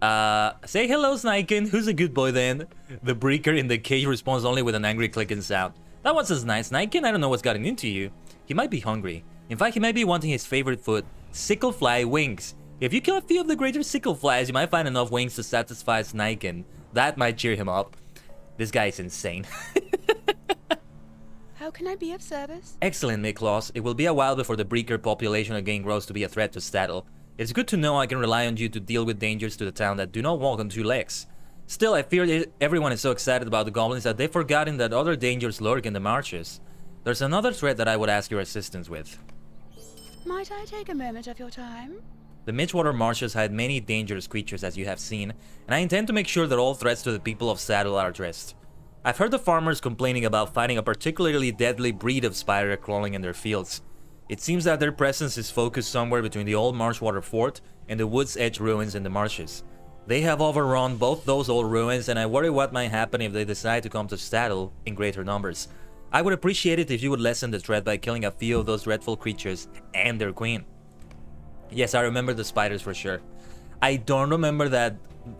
Speaker 1: Say hello, Sniken. Who's a good boy then? The breaker in the cage responds only with an angry clicking sound. That was nice, Sniken. I don't know what's gotten into you. He might be hungry. In fact, he might be wanting his favorite food, sicklefly wings. If you kill a few of the greater sickleflies, you might find enough wings to satisfy Sniken. That might cheer him up. This guy is insane.
Speaker 10: How can I be of service?
Speaker 1: Excellent, Miklos. It will be a while before the breaker population again grows to be a threat to Stadel. It's good to know I can rely on you to deal with dangers to the town that do not walk on two legs. Still, I fear everyone is so excited about the goblins that they've forgotten that other dangers lurk in the marshes. There's another threat that I would ask your assistance with.
Speaker 10: Might I take a moment of your time?
Speaker 1: The Midgewater marshes hide many dangerous creatures, as you have seen, and I intend to make sure that all threats to the people of Stadel are addressed. I've heard the farmers complaining about finding a particularly deadly breed of spider crawling in their fields. It seems that their presence is focused somewhere between the old Marshwater Fort and the Wood's Edge ruins in the marshes. They have overrun both those old ruins, and I worry what might happen if they decide to come to Stadel in greater numbers. I would appreciate it if you would lessen the threat by killing a few of those dreadful creatures and their queen. Yes, I remember the spiders for sure. I don't remember that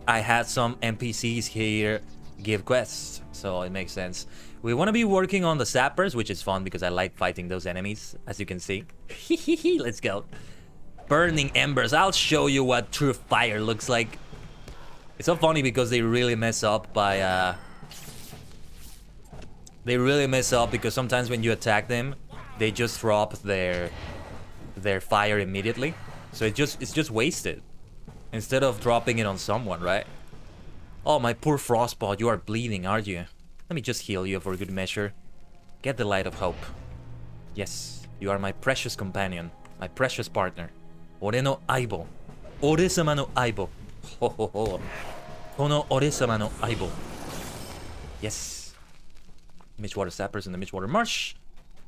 Speaker 1: I had some NPCs here give quests, so it makes sense. We want to be working on the sappers, which is fun because I like fighting those enemies, as you can see. Let's go. Burning embers. I'll show you what true fire looks like. It's so funny because they really mess up by they really mess up because sometimes when you attack them, they just drop their fire immediately. So it's just wasted instead of dropping it on someone, right? Oh, my poor Frostball, you are bleeding, aren't you? Let me just heal you for good measure. Get the light of hope. Yes, you are my precious companion, my precious partner. Ore no aibo. Ore-sama no aibo. Ho ho ho. Kono ore-sama no aibo. Yes. Midgewater Sappers in the Midgewater Marsh.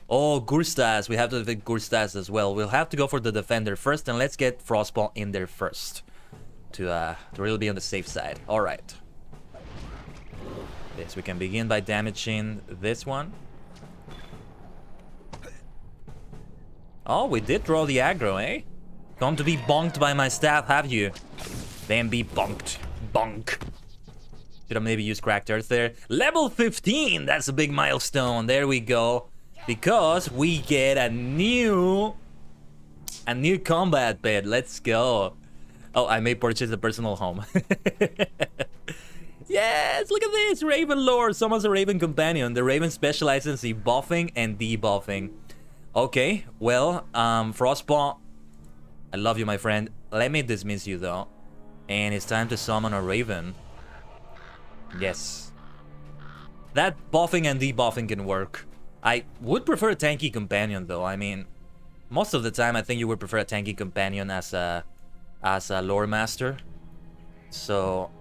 Speaker 1: Oh, Gurstas. We have to defeat Gurstas as well. We'll have to go for the defender first, and let's get Frostball in there first. To really be on the safe side. Alright. Yes, we can begin by damaging this one. Oh, we did draw the aggro, eh? Come to be bonked by my staff, have you? Then be bonked. Bonk. Should have maybe used Cracked Earth there. Level 15! That's a big milestone. There we go. Because we get a new combat bed. Let's go. Oh, I may purchase a personal home. Yes, look at this. Raven Lord. Someone's a Raven Companion. The Raven specializes in buffing and debuffing. Okay, well, Frostpaw, I love you, my friend. Let me dismiss you, though. And it's time to summon a Raven. Yes. That buffing and debuffing can work. I would prefer a tanky companion, though. I mean, most of the time, I think you would prefer a tanky companion as a lore master. So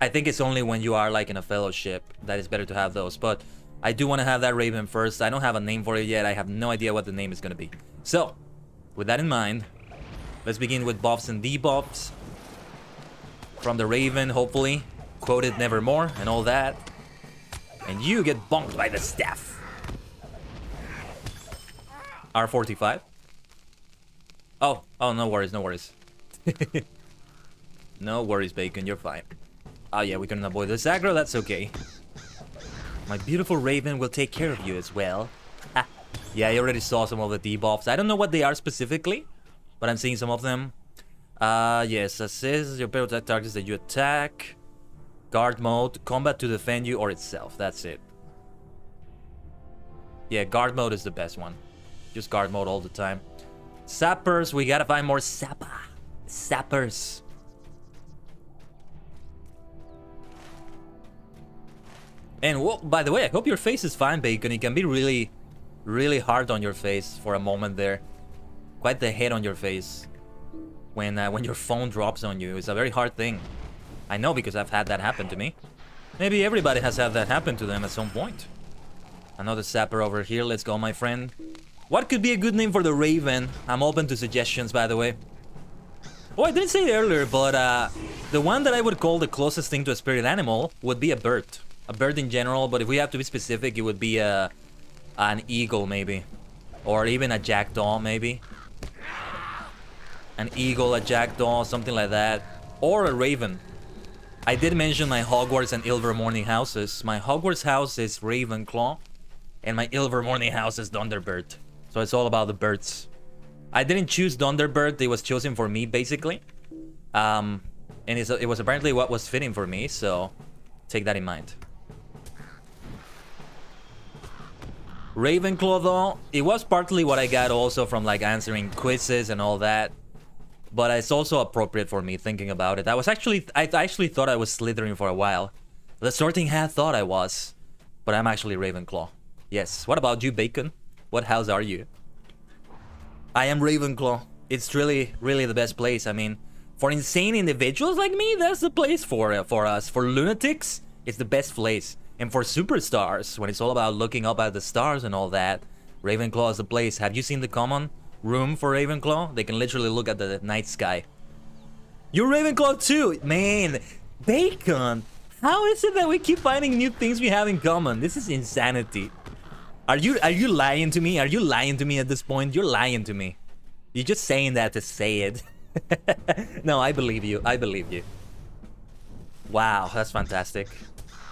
Speaker 1: I think it's only when you are like in a fellowship that it's better to have those. But I do want to have that Raven first. I don't have a name for it yet. I have no idea what the name is going to be. So, with that in mind, let's begin with buffs and debuffs. From the Raven, hopefully. Quoted nevermore and all that. And you get bonked by the staff. R45. Oh, no worries, no worries. No worries, Bacon, you're fine. Oh yeah, we can avoid this aggro, that's okay. My beautiful Raven will take care of you as well. Yeah, I already saw some of the debuffs. I don't know what they are specifically, but I'm seeing some of them. Yes, assist your attack targets that you attack. Guard mode, combat to defend you or itself. That's it. Yeah, guard mode is the best one. Just guard mode all the time. Sappers, we gotta find more sappers. And well, by the way, I hope your face is fine, Bacon. It can be really, really hard on your face for a moment there. Quite the hit on your face when your phone drops on you. It's a very hard thing. I know because I've had that happen to me. Maybe everybody has had that happen to them at some point. Another sapper over here. Let's go, my friend. What could be a good name for the Raven? I'm open to suggestions, by the way. Oh, I didn't say it earlier, but the one that I would call the closest thing to a spirit animal would be a bird. A bird in general, but if we have to be specific, it would be an eagle, maybe. Or even a jackdaw, maybe. An eagle, a jackdaw, something like that. Or a raven. I did mention my Hogwarts and Ilvermorny houses. My Hogwarts house is Ravenclaw, and my Ilvermorny house is Thunderbird. So it's all about the birds. I didn't choose Thunderbird, it was chosen for me, basically. And it was apparently what was fitting for me, so take that in mind. Ravenclaw, though, it was partly what I got also from like answering quizzes and all that. But it's also appropriate for me thinking about it. I actually thought I was Slytherin for a while. The Sorting Hat thought I was. But I'm actually Ravenclaw. Yes. What about you, Bacon? What house are you? I am Ravenclaw. It's really, really the best place. I mean, for insane individuals like me, that's the place for us. For lunatics, it's the best place. And for superstars, when it's all about looking up at the stars and all that, Ravenclaw is the place. Have you seen the common room for Ravenclaw? They can literally look at the night sky. You're Ravenclaw too! Man, Bacon! How is it that we keep finding new things we have in common? This is insanity. Are you lying to me? Are you lying to me at this point? You're lying to me. You're just saying that to say it. No, I believe you. I believe you. Wow, that's fantastic.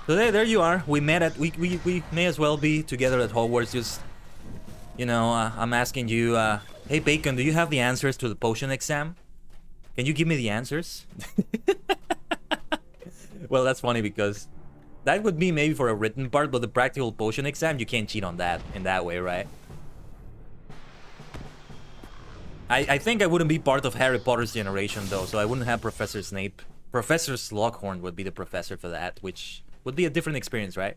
Speaker 1: So there you are. We met at we may as well be together at Hogwarts. Just, you know, I'm asking you, hey Bacon, do you have the answers to the potion exam? Can you give me the answers? Well, that's funny because that would be maybe for a written part, but the practical potion exam, you can't cheat on that in that way, right? I think I wouldn't be part of Harry Potter's generation though, so I wouldn't have Professor Snape. Professor Slughorn would be the professor for that, which would be a different experience, right?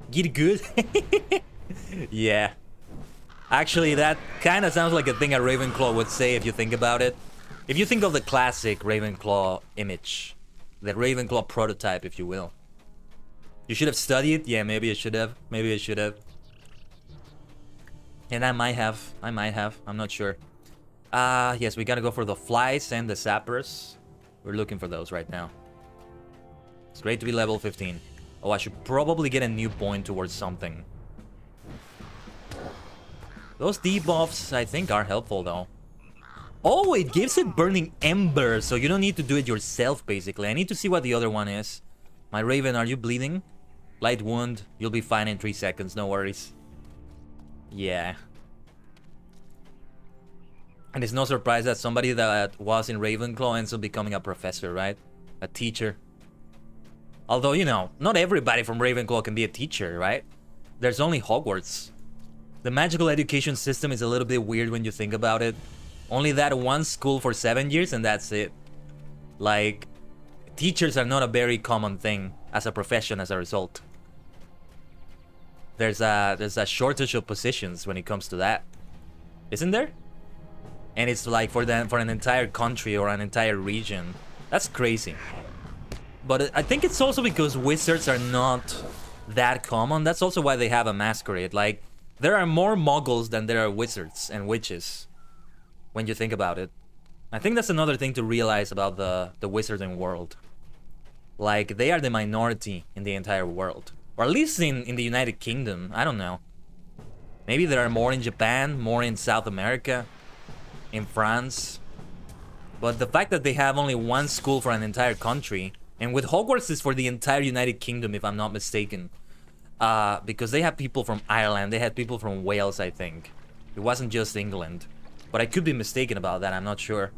Speaker 1: Get good? Yeah. Actually, that kind of sounds like a thing a Ravenclaw would say if you think about it. If you think of the classic Ravenclaw image. The Ravenclaw prototype, if you will. You should have studied? Yeah, maybe I should have. Maybe I should have. And I might have. I'm not sure. Yes, we gotta go for the flies and the sappers. We're looking for those right now. It's great to be level 15. Oh, I should probably get a new point towards something. Those debuffs, I think, are helpful, though. Oh, it gives it Burning Ember, so you don't need to do it yourself, basically. I need to see what the other one is. My Raven, are you bleeding? Light wound. You'll be fine in 3 seconds, no worries. Yeah. And it's no surprise that somebody that was in Ravenclaw ends up becoming a professor, right? A teacher. Although, you know, not everybody from Ravenclaw can be a teacher, right? There's only Hogwarts. The magical education system is a little bit weird when you think about it. Only that one school for 7 years and that's it. Like, teachers are not a very common thing as a profession as a result. There's a shortage of positions when it comes to that. Isn't there? And it's like for an entire country or an entire region. That's crazy. But I think it's also because wizards are not that common. That's also why they have a masquerade. Like, there are more muggles than there are wizards and witches. When you think about it. I think that's another thing to realize about the wizarding world. Like, they are the minority in the entire world. Or at least in the United Kingdom. I don't know. Maybe there are more in Japan, more in South America, in France. But the fact that they have only one school for an entire country, and with Hogwarts is for the entire United Kingdom, if I'm not mistaken. Because they have people from Ireland, they had people from Wales, I think. It wasn't just England. But I could be mistaken about that, I'm not sure.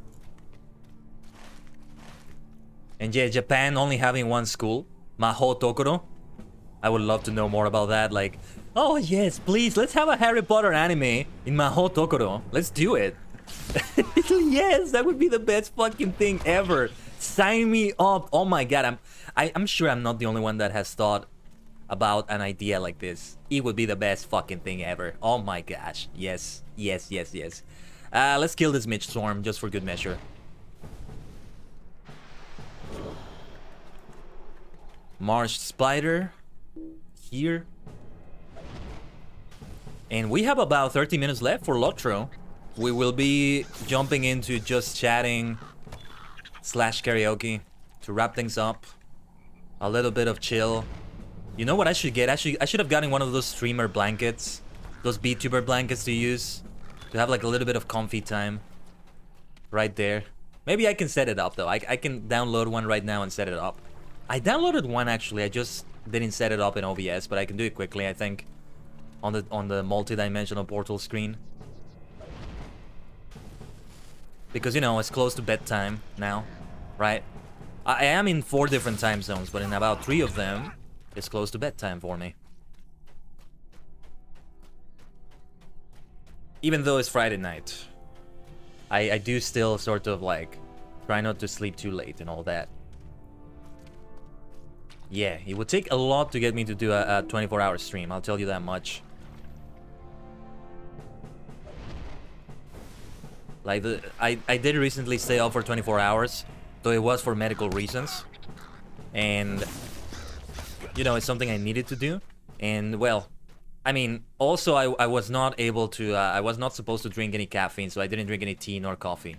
Speaker 1: And yeah, Japan only having one school, Maho Tokoro. I would love to know more about that. Like, oh yes, please, let's have a Harry Potter anime in Maho Tokoro. Let's do it. Yes, that would be the best fucking thing ever. Sign me up. Oh my god, I'm sure I'm not the only one that has thought about an idea like this. It would be the best fucking thing ever. Oh my gosh. Yes, yes, yes, yes. Let's kill this Mitch Storm just for good measure. Marsh Spider here. And we have about 30 minutes left for Lotro. We will be jumping into just chatting / karaoke to wrap things up. A little bit of chill. You know what I should get? I should have gotten one of those streamer blankets. Those VTuber blankets to use. To have like a little bit of comfy time. Right there. Maybe I can set it up though. I can download one right now and set it up. I downloaded one actually. I just didn't set it up in OBS, but I can do it quickly, I think. On the multi-dimensional portal screen. Because, you know, it's close to bedtime now, right? I am in 4 different time zones, but in about 3 of them, it's close to bedtime for me. Even though it's Friday night, I do still sort of like try not to sleep too late and all that. Yeah, it would take a lot to get me to do a 24-hour stream, I'll tell you that much. Like, I did recently stay up for 24 hours, though it was for medical reasons. And, you know, it's something I needed to do. And, well, I mean, also I was not able to, I was not supposed to drink any caffeine, so I didn't drink any tea nor coffee.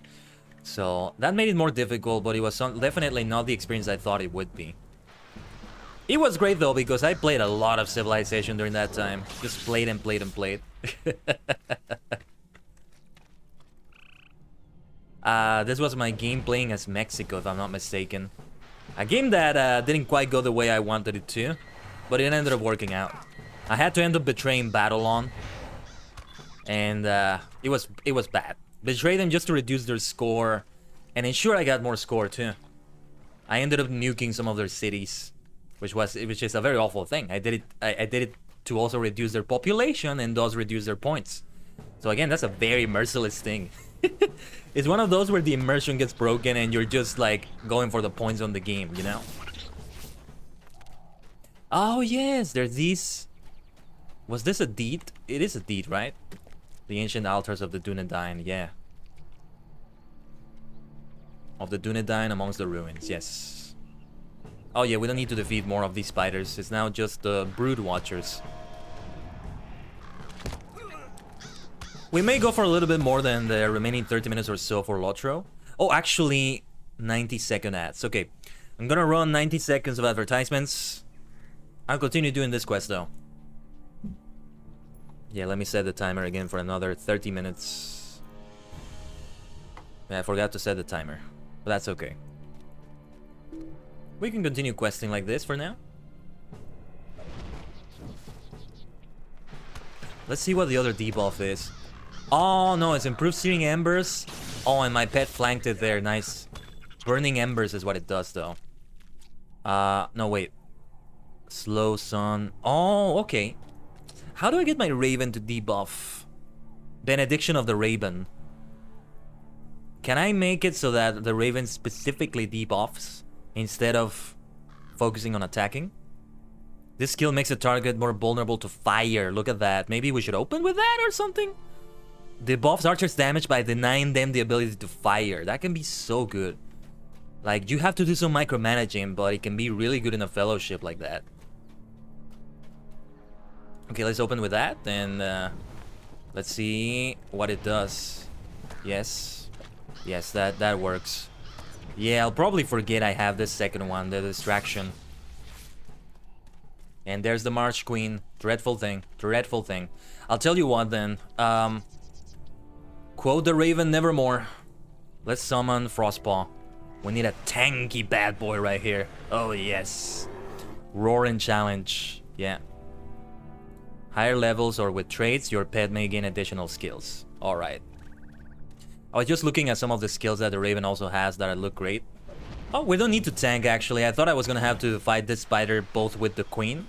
Speaker 1: So, that made it more difficult, but it was definitely not the experience I thought it would be. It was great, though, because I played a lot of Civilization during that time. Just played and played and played. This was my game playing as Mexico, if I'm not mistaken. A game that didn't quite go the way I wanted it to, but it ended up working out. I had to end up betraying Babylon, and it was bad. Betray them just to reduce their score, and ensure I got more score too. I ended up nuking some of their cities, which is a very awful thing. I did it to also reduce their population and thus reduce their points. So again, that's a very merciless thing. It's one of those where the immersion gets broken and you're just like going for the points on the game, you know? Oh yes, there's these. Was this a deed? It is a deed, right? The ancient altars of the Dunedain, yeah. Of the Dunedain amongst the ruins, yes. Oh yeah, we don't need to defeat more of these spiders. It's now just the brood watchers. We may go for a little bit more than the remaining 30 minutes or so for Lotro. Oh, actually, 90-second ads. Okay, I'm gonna run 90 seconds of advertisements. I'll continue doing this quest, though. Yeah, let me set the timer again for another 30 minutes. Yeah, I forgot to set the timer, but that's okay. We can continue questing like this for now. Let's see what the other debuff is. Oh no, it's improved searing embers. Oh, and my pet flanked it there. Nice. Burning embers is what it does, though. No, wait. Slow sun. Oh, okay. How do I get my Raven to debuff? Benediction of the Raven. Can I make it so that the Raven specifically debuffs instead of focusing on attacking? This skill makes the target more vulnerable to fire. Look at that. Maybe we should open with that or something? Debuffs archers damage by denying them the ability to fire. That can be so good. Like, you have to do some micromanaging, but it can be really good in a fellowship like that. Okay, let's open with that, and let's see what it does. Yes. Yes, that works. Yeah, I'll probably forget I have this second one, the distraction. And there's the March Queen. Dreadful thing. Dreadful thing. I'll tell you what then. Quote the Raven nevermore. Let's summon Frostpaw. We need a tanky bad boy right here. Oh yes. Roaring challenge. Yeah. Higher levels or with traits, your pet may gain additional skills. Alright. I was just looking at some of the skills that the Raven also has that look great. Oh, we don't need to tank, actually. I thought I was gonna have to fight this spider both with the queen.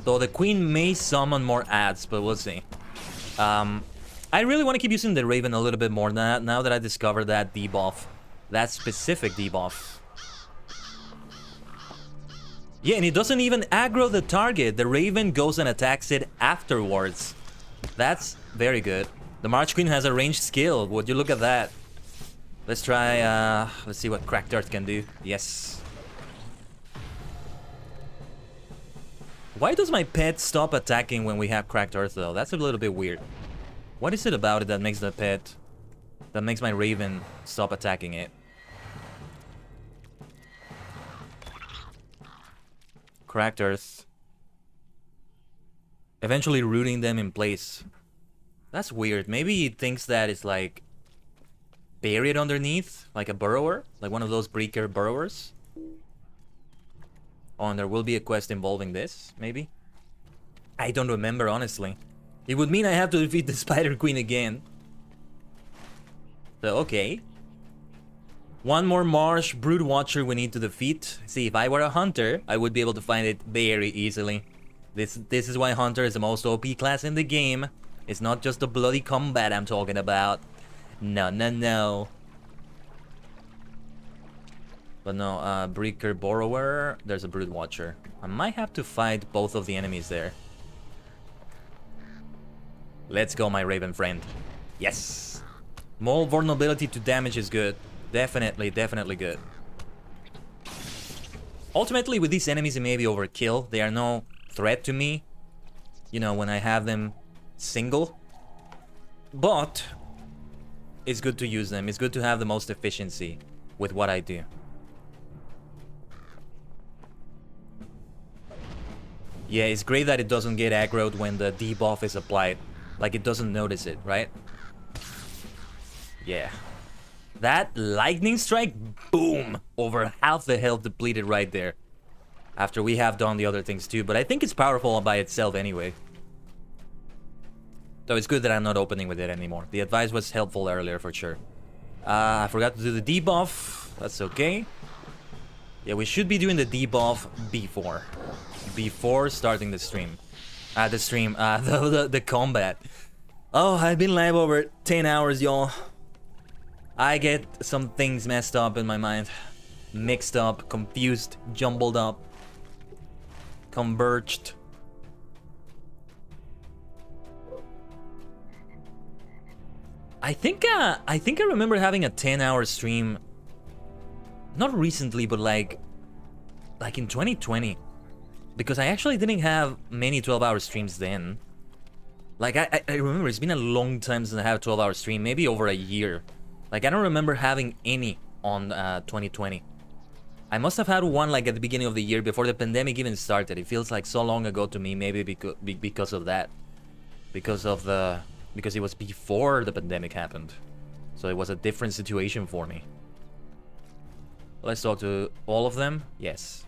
Speaker 1: Though the queen may summon more ads, but we'll see. I really want to keep using the Raven a little bit more now that I discovered that debuff. That specific debuff. Yeah, and it doesn't even aggro the target. The Raven goes and attacks it afterwards. That's very good. The March Queen has a ranged skill. Would you look at that? Let's try, let's see what Cracked Earth can do. Yes. Why does my pet stop attacking when we have Cracked Earth, though? That's a little bit weird. What is it about it that makes the pet... that makes my Raven stop attacking it? Cracked Earth. Eventually rooting them in place. That's weird. Maybe he thinks that it's like... buried underneath? Like a burrower? Like one of those breaker burrowers? Oh, and there will be a quest involving this, maybe? I don't remember, honestly. It would mean I have to defeat the Spider Queen again. So, okay. One more Marsh Brood Watcher we need to defeat. See, if I were a Hunter, I would be able to find it very easily. This is why Hunter is the most OP class in the game. It's not just the bloody combat I'm talking about. No, no, no. But no, Breaker Borrower, there's a Brood Watcher. I might have to fight both of the enemies there. Let's go, my Raven friend. Yes! More vulnerability to damage is good. Definitely, definitely good. Ultimately, with these enemies, it may be overkill. They are no threat to me. You know, when I have them single. But it's good to use them. It's good to have the most efficiency with what I do. Yeah, it's great that it doesn't get aggroed when the debuff is applied. Like, it doesn't notice it, right? Yeah. That lightning strike, boom! Over half the health depleted right there. After we have done the other things too, but I think it's powerful by itself anyway. So it's good that I'm not opening with it anymore. The advice was helpful earlier for sure. I forgot to do the debuff. That's okay. Yeah, we should be doing the debuff before starting the stream. The combat. Oh, I've been live over 10 hours, y'all. I get some things messed up in my mind. Mixed up, confused, jumbled up. Converged. I think I remember having a 10-hour stream. Not recently, but like in 2020. Because I actually didn't have many 12-hour streams then. Like, I remember it's been a long time since I had a 12-hour stream. Maybe over a year. Like, I don't remember having any on 2020. I must have had one, like, at the beginning of the year before the pandemic even started. It feels like so long ago to me, maybe because of that. Because it was before the pandemic happened. So it was a different situation for me. Let's talk to all of them. Yes.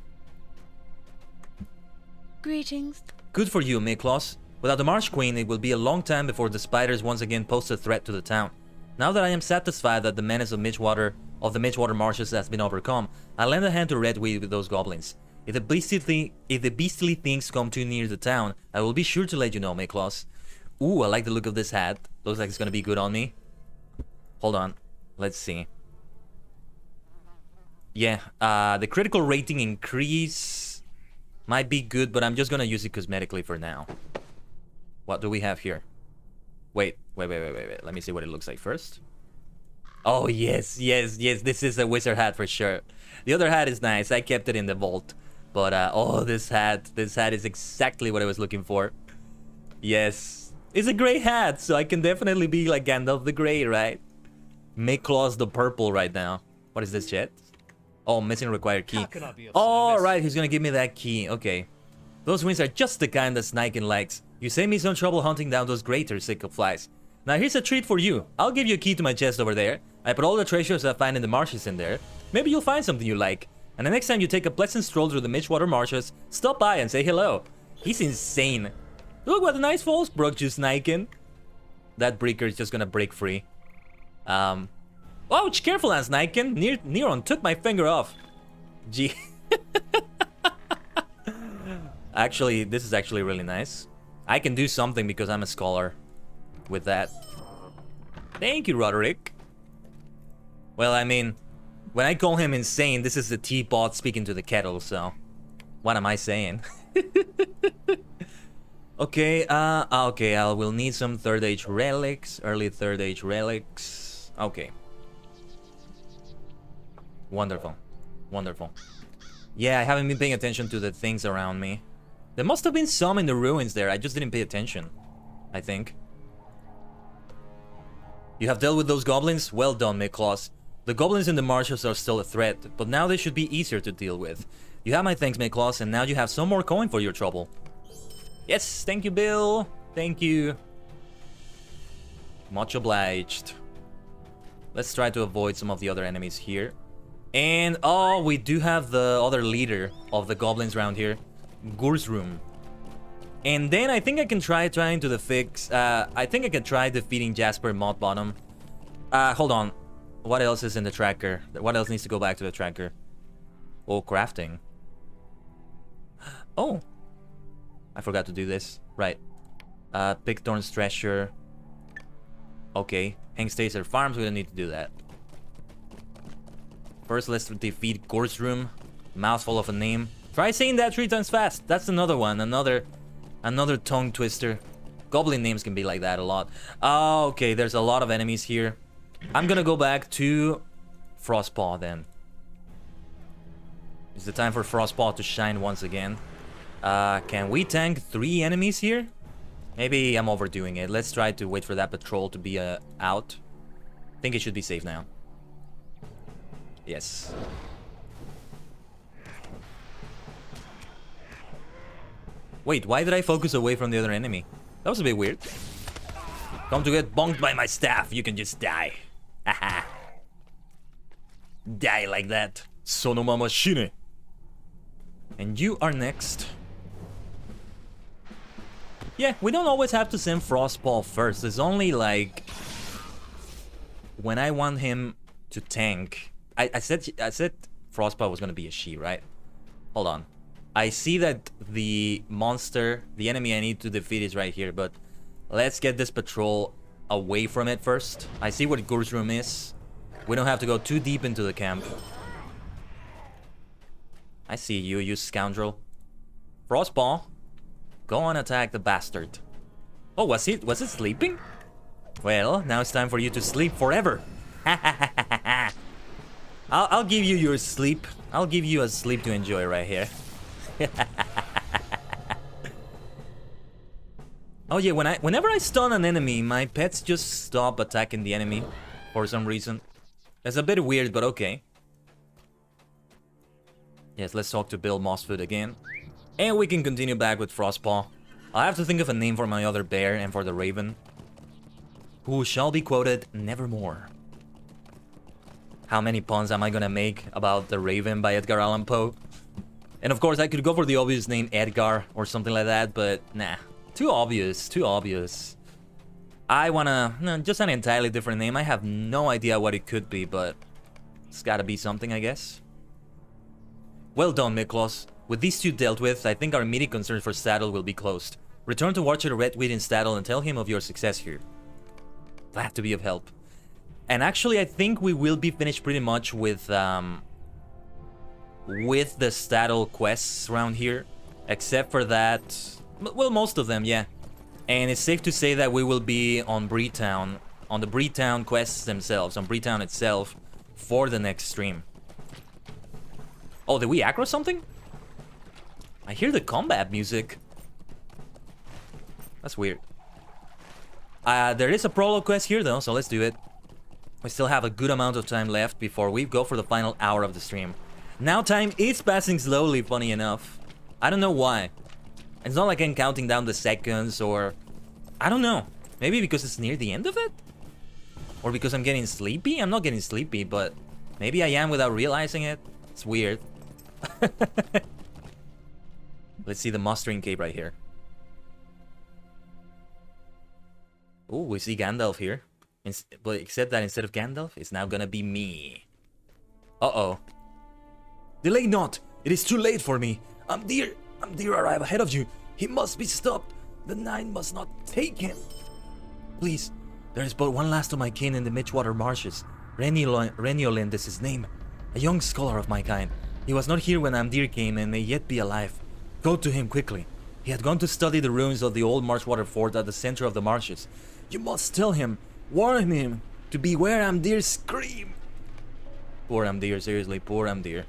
Speaker 10: Greetings.
Speaker 1: Good for you, Miklos. Without the Marsh Queen, it will be a long time before the spiders once again pose a threat to the town. Now that I am satisfied that the menace of the Midgewater marshes has been overcome, I lend a hand to Redweed with those goblins. If the beastly things come too near the town, I will be sure to let you know, Miklos. Ooh, I like the look of this hat. Looks like it's gonna be good on me. Hold on. Let's see. Yeah, the critical rating increase might be good, but I'm just gonna use it cosmetically for now. What do we have here? Wait. Let me see what it looks like first. Oh, yes. This is a wizard hat for sure. The other hat is nice. I kept it in the vault. But, oh, this hat is exactly what I was looking for. Yes. It's a gray hat, so I can definitely be like Gandalf the Grey, right? Miklos the purple right now. What is this, chat? Oh, missing required key. Oh, right, he's gonna give me that key. Okay. Those wings are just the kind that Sniken likes. You saved me some trouble hunting down those greater sickle flies. Now here's a treat for you. I'll give you a key to my chest over there. I put all the treasures I find in the marshes in there. Maybe you'll find something you like. And the next time you take a pleasant stroll through the Midgewater marshes, stop by and say hello. He's insane. Look what a nice falls broke you, Sniken. That breaker is just gonna break free. Ouch, careful, Sniken. Neron took my finger off. Gee. Actually, this is actually really nice. I can do something because I'm a scholar with that. Thank you, Roderick. Well, I mean, when I call him insane, this is the teapot speaking to the kettle, so what am I saying? Okay, okay, I will need some third age relics, early third age relics. Okay. Wonderful. Wonderful. Yeah, I haven't been paying attention to the things around me. There must have been some in the ruins there. I just didn't pay attention, I think. You have dealt with those goblins? Well done, Miklos. The goblins in the marshes are still a threat, but now they should be easier to deal with. You have my thanks, Miklos, and now you have some more coin for your trouble. Yes, thank you, Bill. Thank you. Much obliged. Let's try to avoid some of the other enemies here. And, oh, we do have the other leader of the goblins around here. Gursrum. And then I think I can try trying to fix. I think I can try defeating Jasper Mothbottom. Hold on. What else is in the tracker? What else needs to go back to the tracker? Oh, crafting. Oh. I forgot to do this. Right. Pigthorn's treasure. Okay. Hengstaser Farms, we don't need to do that. First, let's defeat Gursrum. Mouthful of a name. Try saying that 3 times fast. That's another one. Another tongue twister. Goblin names can be like that a lot. Oh, okay, there's a lot of enemies here. I'm gonna go back to Frostpaw then. It's the time for Frostpaw to shine once again. Can we tank 3 enemies here? Maybe I'm overdoing it. Let's try to wait for that patrol to be out. I think it should be safe now. Yes. Wait, why did I focus away from the other enemy? That was a bit weird. Come to get bonked by my staff, you can just die. Haha. Die like that. Sonoma machine. And you are next. Yeah, we don't always have to send Frostpaw first. It's only like when I want him to tank. I said Frostpaw was gonna be a she, right? Hold on. I see that the monster, the enemy I need to defeat is right here, but let's get this patrol away from it first. I see what Gursrum is. We don't have to go too deep into the camp. I see you, you scoundrel. Frostpaw, go on, attack the bastard. Oh, was it sleeping? Well, now it's time for you to sleep forever. I'll give you your sleep. I'll give you a sleep to enjoy right here. Oh yeah, whenever I stun an enemy, my pets just stop attacking the enemy for some reason. That's a bit weird, but okay. Yes, let's talk to Bill Mossfoot again. And we can continue back with Frostpaw. I'll have to think of a name for my other bear and for the raven, who shall be quoted nevermore. How many puns am I gonna make about The Raven by Edgar Allan Poe? And of course, I could go for the obvious name Edgar or something like that, but nah. Too obvious, too obvious. I wanna... just an entirely different name. I have no idea what it could be, but it's gotta be something, I guess. Well done, Miklos. With these two dealt with, I think our immediate concerns for Saddle will be closed. Return to Watcher Redweed in Saddle and tell him of your success here. Glad to be of help. And actually, I think we will be finished pretty much with the Saddle quests around here. Except for that... well, most of them, yeah. And it's safe to say that we will be on Breetown, on the Breetown quests themselves, on Breetown itself, for the next stream. Oh, did we aggro something? I hear the combat music. That's weird. There is a prologue quest here though, so let's do it. We still have a good amount of time left before we go for the final hour of the stream. Now time is passing slowly, funny enough. I don't know why. It's not like I'm counting down the seconds or... I don't know. Maybe because it's near the end of it? Or because I'm getting sleepy? I'm not getting sleepy, but maybe I am without realizing it. It's weird. Let's see the mustering cape right here. Oh, we see Gandalf here. But except that instead of Gandalf, it's now gonna be me. Uh-oh. Delay not. It is too late for me. Amdir arrive ahead of you. He must be stopped. The Nine must not take him. Please, there is but one last of my kin in the Midgewater marshes. Reniolind is his name. A young scholar of my kind. He was not here when Amdir came and may yet be alive. Go to him quickly. He had gone to study the ruins of the old Marshwater fort at the center of the marshes. You must tell him, warn him, to beware Amdir's scream. Poor Amdir, seriously, poor Amdir.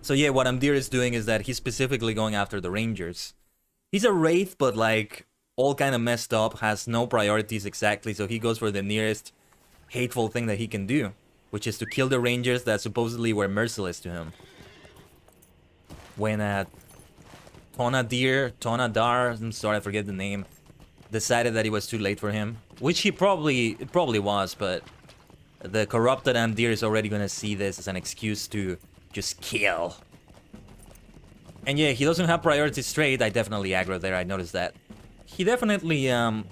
Speaker 1: So yeah, what Amdir is doing is that he's specifically going after the Rangers. He's a Wraith, but like, all kind of messed up, has no priorities exactly, so he goes for the nearest hateful thing that he can do, which is to kill the Rangers that supposedly were merciless to him. When Tonadar, I'm sorry, I forget the name, decided that it was too late for him, which it probably was, but the corrupted Amdir is already gonna see this as an excuse to just kill. And yeah, he doesn't have priorities straight. I definitely aggro there, I noticed that. He definitely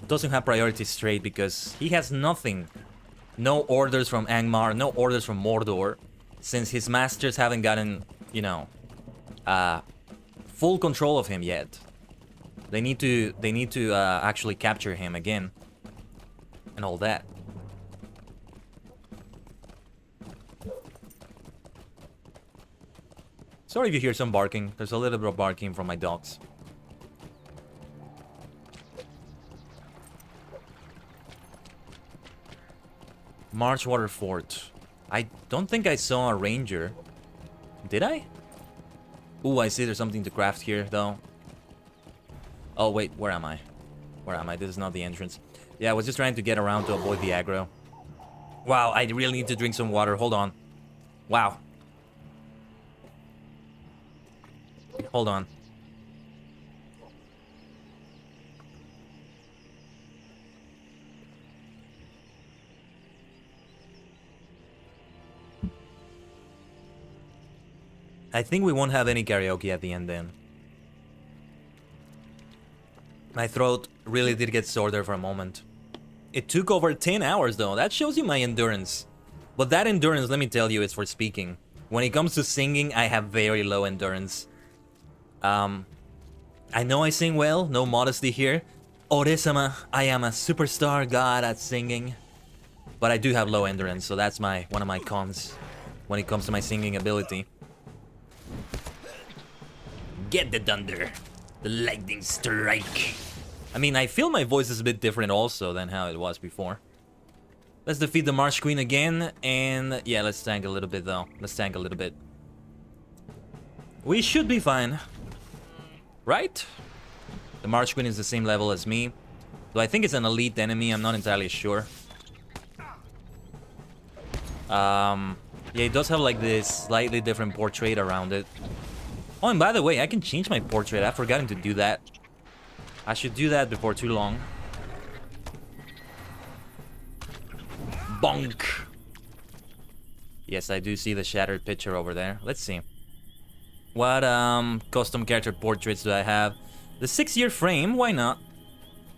Speaker 1: doesn't have priorities straight because he has nothing. No orders from Angmar, no orders from Mordor, since his masters haven't gotten, you know, full control of him yet. They need to actually capture him again, and all that. Sorry if you hear some barking. There's a little bit of barking from my dogs. Marshwater Fort. I don't think I saw a ranger. Did I? Ooh, I see there's something to craft here, though. Oh, wait, where am I? Where am I? This is not the entrance. Yeah, I was just trying to get around to avoid the aggro. Wow, I really need to drink some water. Hold on. Wow. Hold on. I think we won't have any karaoke at the end then. My throat really did get sore there for a moment. It took over 10 hours though. That shows you my endurance. But that endurance, let me tell you, is for speaking. When it comes to singing, I have very low endurance. I know I sing well, no modesty here. Ore-sama, I am a superstar god at singing. But I do have low endurance, so that's one of my cons when it comes to my singing ability. Get the thunder. The lightning strike. I mean, I feel my voice is a bit different also than how it was before. Let's defeat the Marsh Queen again, and yeah, let's tank a little bit though. Let's tank a little bit. We should be fine. Right? The Marsh Queen is the same level as me. Though I think it's an elite enemy, I'm not entirely sure. Yeah, it does have like this slightly different portrait around it. Oh, and by the way, I can change my portrait. I've forgotten to do that. I should do that before too long. Bonk! Yes, I do see the shattered picture over there. Let's see. What custom character portraits do I have? The 6-year frame, why not?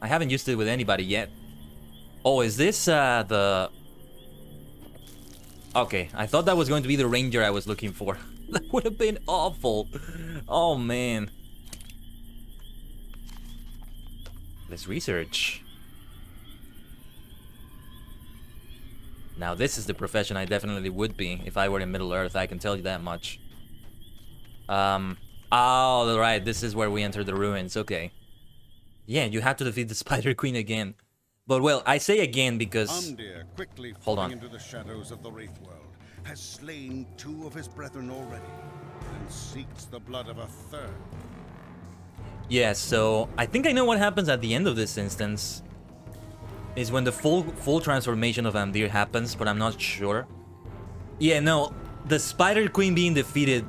Speaker 1: I haven't used it with anybody yet. Oh, is this the... Okay, I thought that was going to be the ranger I was looking for. That would have been awful. Oh, man. Let's research. Now, this is the profession I definitely would be if I were in Middle-earth, I can tell you that much. Oh, right, this is where we enter the ruins, okay. Yeah, you have to defeat the Spider Queen again. But, well, I say again because...
Speaker 7: Amdir, quickly
Speaker 1: hold on.
Speaker 7: into the shadows of the Wraith world, has slain 2 of his brethren already, and seeks the blood of a 3rd.
Speaker 1: Yeah, so I think I know what happens at the end of this instance. Is when the full transformation of Amdir happens, but I'm not sure. Yeah, no, the Spider Queen being defeated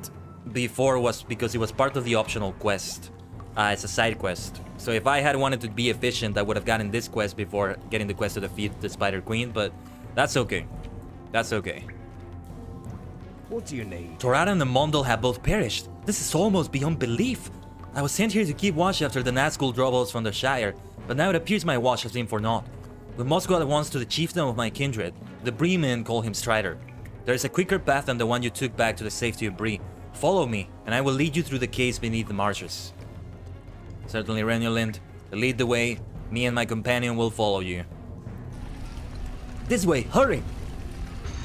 Speaker 1: before was because it was part of the optional quest. It's a side quest. So if I had wanted to be efficient, I would have gotten this quest before getting the quest to defeat the Spider Queen, but that's okay. That's okay.
Speaker 6: What do you need?
Speaker 1: Torada and the Mondal have both perished. This is almost beyond belief. I was sent here to keep watch after the Nazgul troubles from the Shire, but now it appears my watch has been for naught. We must go at once to the chieftain of my kindred. The Bremen call him Strider. There's a quicker path than the one you took back to the safety of Bree. Follow me, and I will lead you through the caves beneath the marshes. Certainly, Renulint. Lead the way. Me and my companion will follow you. This way, hurry!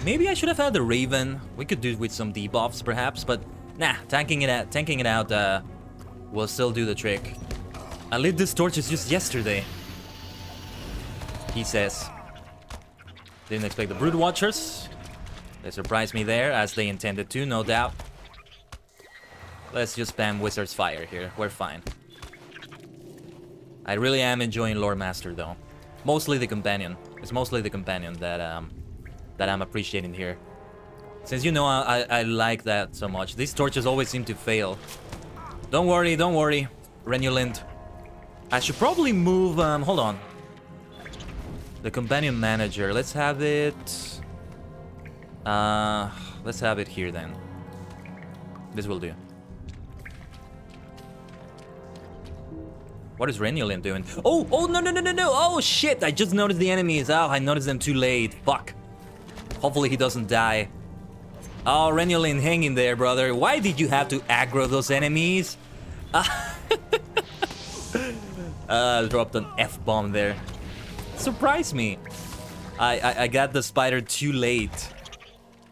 Speaker 1: Maybe I should have had the Raven. We could do it with some debuffs, perhaps, but nah, tanking it out will still do the trick. I lit these torches just yesterday, he says. Didn't expect the Brood Watchers. They surprised me there, as they intended to, no doubt. Let's just spam Wizard's Fire here. We're fine. I really am enjoying Lore Master, though. Mostly the companion. It's mostly the companion that I'm appreciating here. Since you know I like that so much. These torches always seem to fail. Don't worry, Renulint. I should probably move, hold on. The companion manager, let's have it... let's have it here then. This will do. What is Renulint doing? Oh, no. Oh, shit, I just noticed the enemies. Oh, I noticed them too late. Fuck. Hopefully he doesn't die. Oh, Renulint, hang in there, brother. Why did you have to aggro those enemies? Dropped an F-bomb there. Surprised me. I got the spider too late.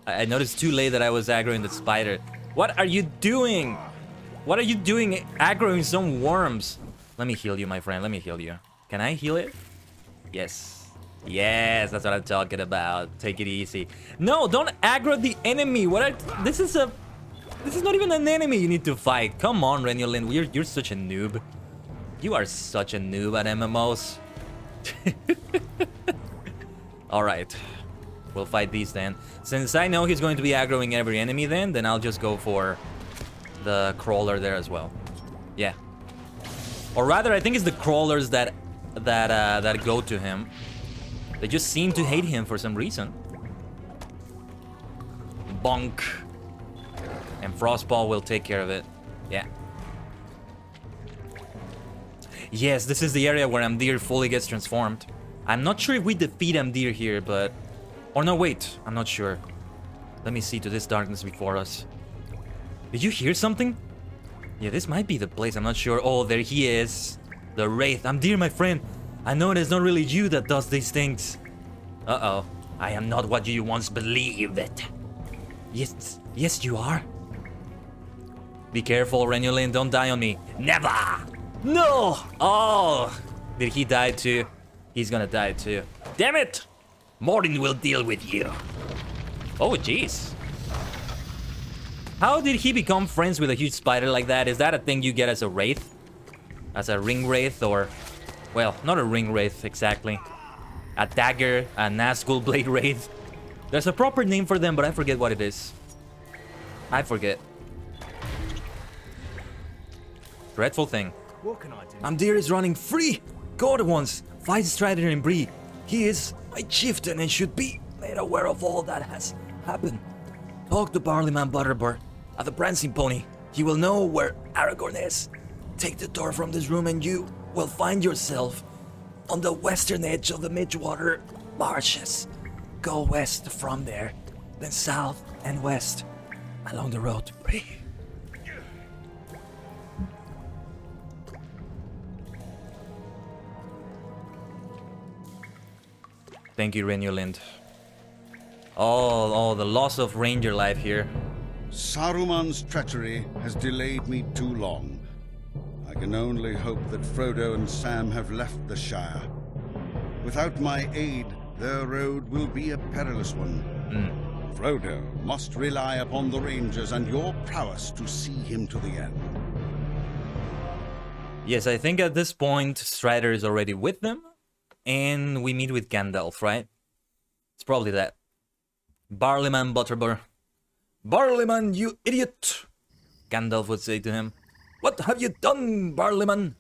Speaker 1: I noticed too late that I was aggroing the spider. What are you doing? What are you doing aggroing some worms? Let me heal you, my friend. Let me heal you. Can I heal it? Yes. Yes, that's what I'm talking about. Take it easy. No, don't aggro the enemy. This is not even an enemy you need to fight. Come on, Renulin. You're such a noob. You are such a noob at MMOs. Alright. We'll fight these then. Since I know he's going to be aggroing every enemy then I'll just go for the crawler there as well. Yeah. Or rather, I think it's the crawlers that go to him. They just seem to hate him for some reason. Bonk. And Frostball will take care of it. Yeah. Yes, this is the area where Amdir fully gets transformed. I'm not sure if we defeat Amdir here, but... Or no, wait. I'm not sure. Let me see to this darkness before us. Did you hear something? Yeah, this might be the place. I'm not sure. Oh, there he is. The Wraith. Amdir, my friend. I know it is not really you that does these things. Uh-oh. I am not what you once believed. Yes, you are. Be careful, Renulin. Don't die on me. Never! No! Oh! Did he die too? He's gonna die too. Damn it! Mordin will deal with you. Oh, jeez. How did he become friends with a huge spider like that? Is that a thing you get as a wraith? As a ring wraith or... Well, not a ring wraith exactly. A dagger, a Nazgul blade wraith. There's a proper name for them, but I forget what it is. I forget. Dreadful thing.
Speaker 6: What can I do?
Speaker 1: Amdir is running free! Go at once! Fight Strider and Bree. He is my chieftain and should be made aware of all that has happened. Talk to Barleyman Butterbur at the Prancing Pony. He will know where Aragorn is. Take the door from this room and you will find yourself on the western edge of the Midgewater marshes. Go west from there, then south and west along the road to Bree. Thank you, Renulint. Oh, the loss of ranger life here.
Speaker 7: Saruman's treachery has delayed me too long. I can only hope that Frodo and Sam have left the Shire. Without my aid, their road will be a perilous one. Frodo must rely upon the Rangers and your prowess to see him to the end.
Speaker 1: Yes, I think at this point, Strider is already with them. And we meet with Gandalf, right? It's probably that. Barleyman Butterbur. Barleyman, you idiot! Gandalf would say to him. What have you done, Barleyman?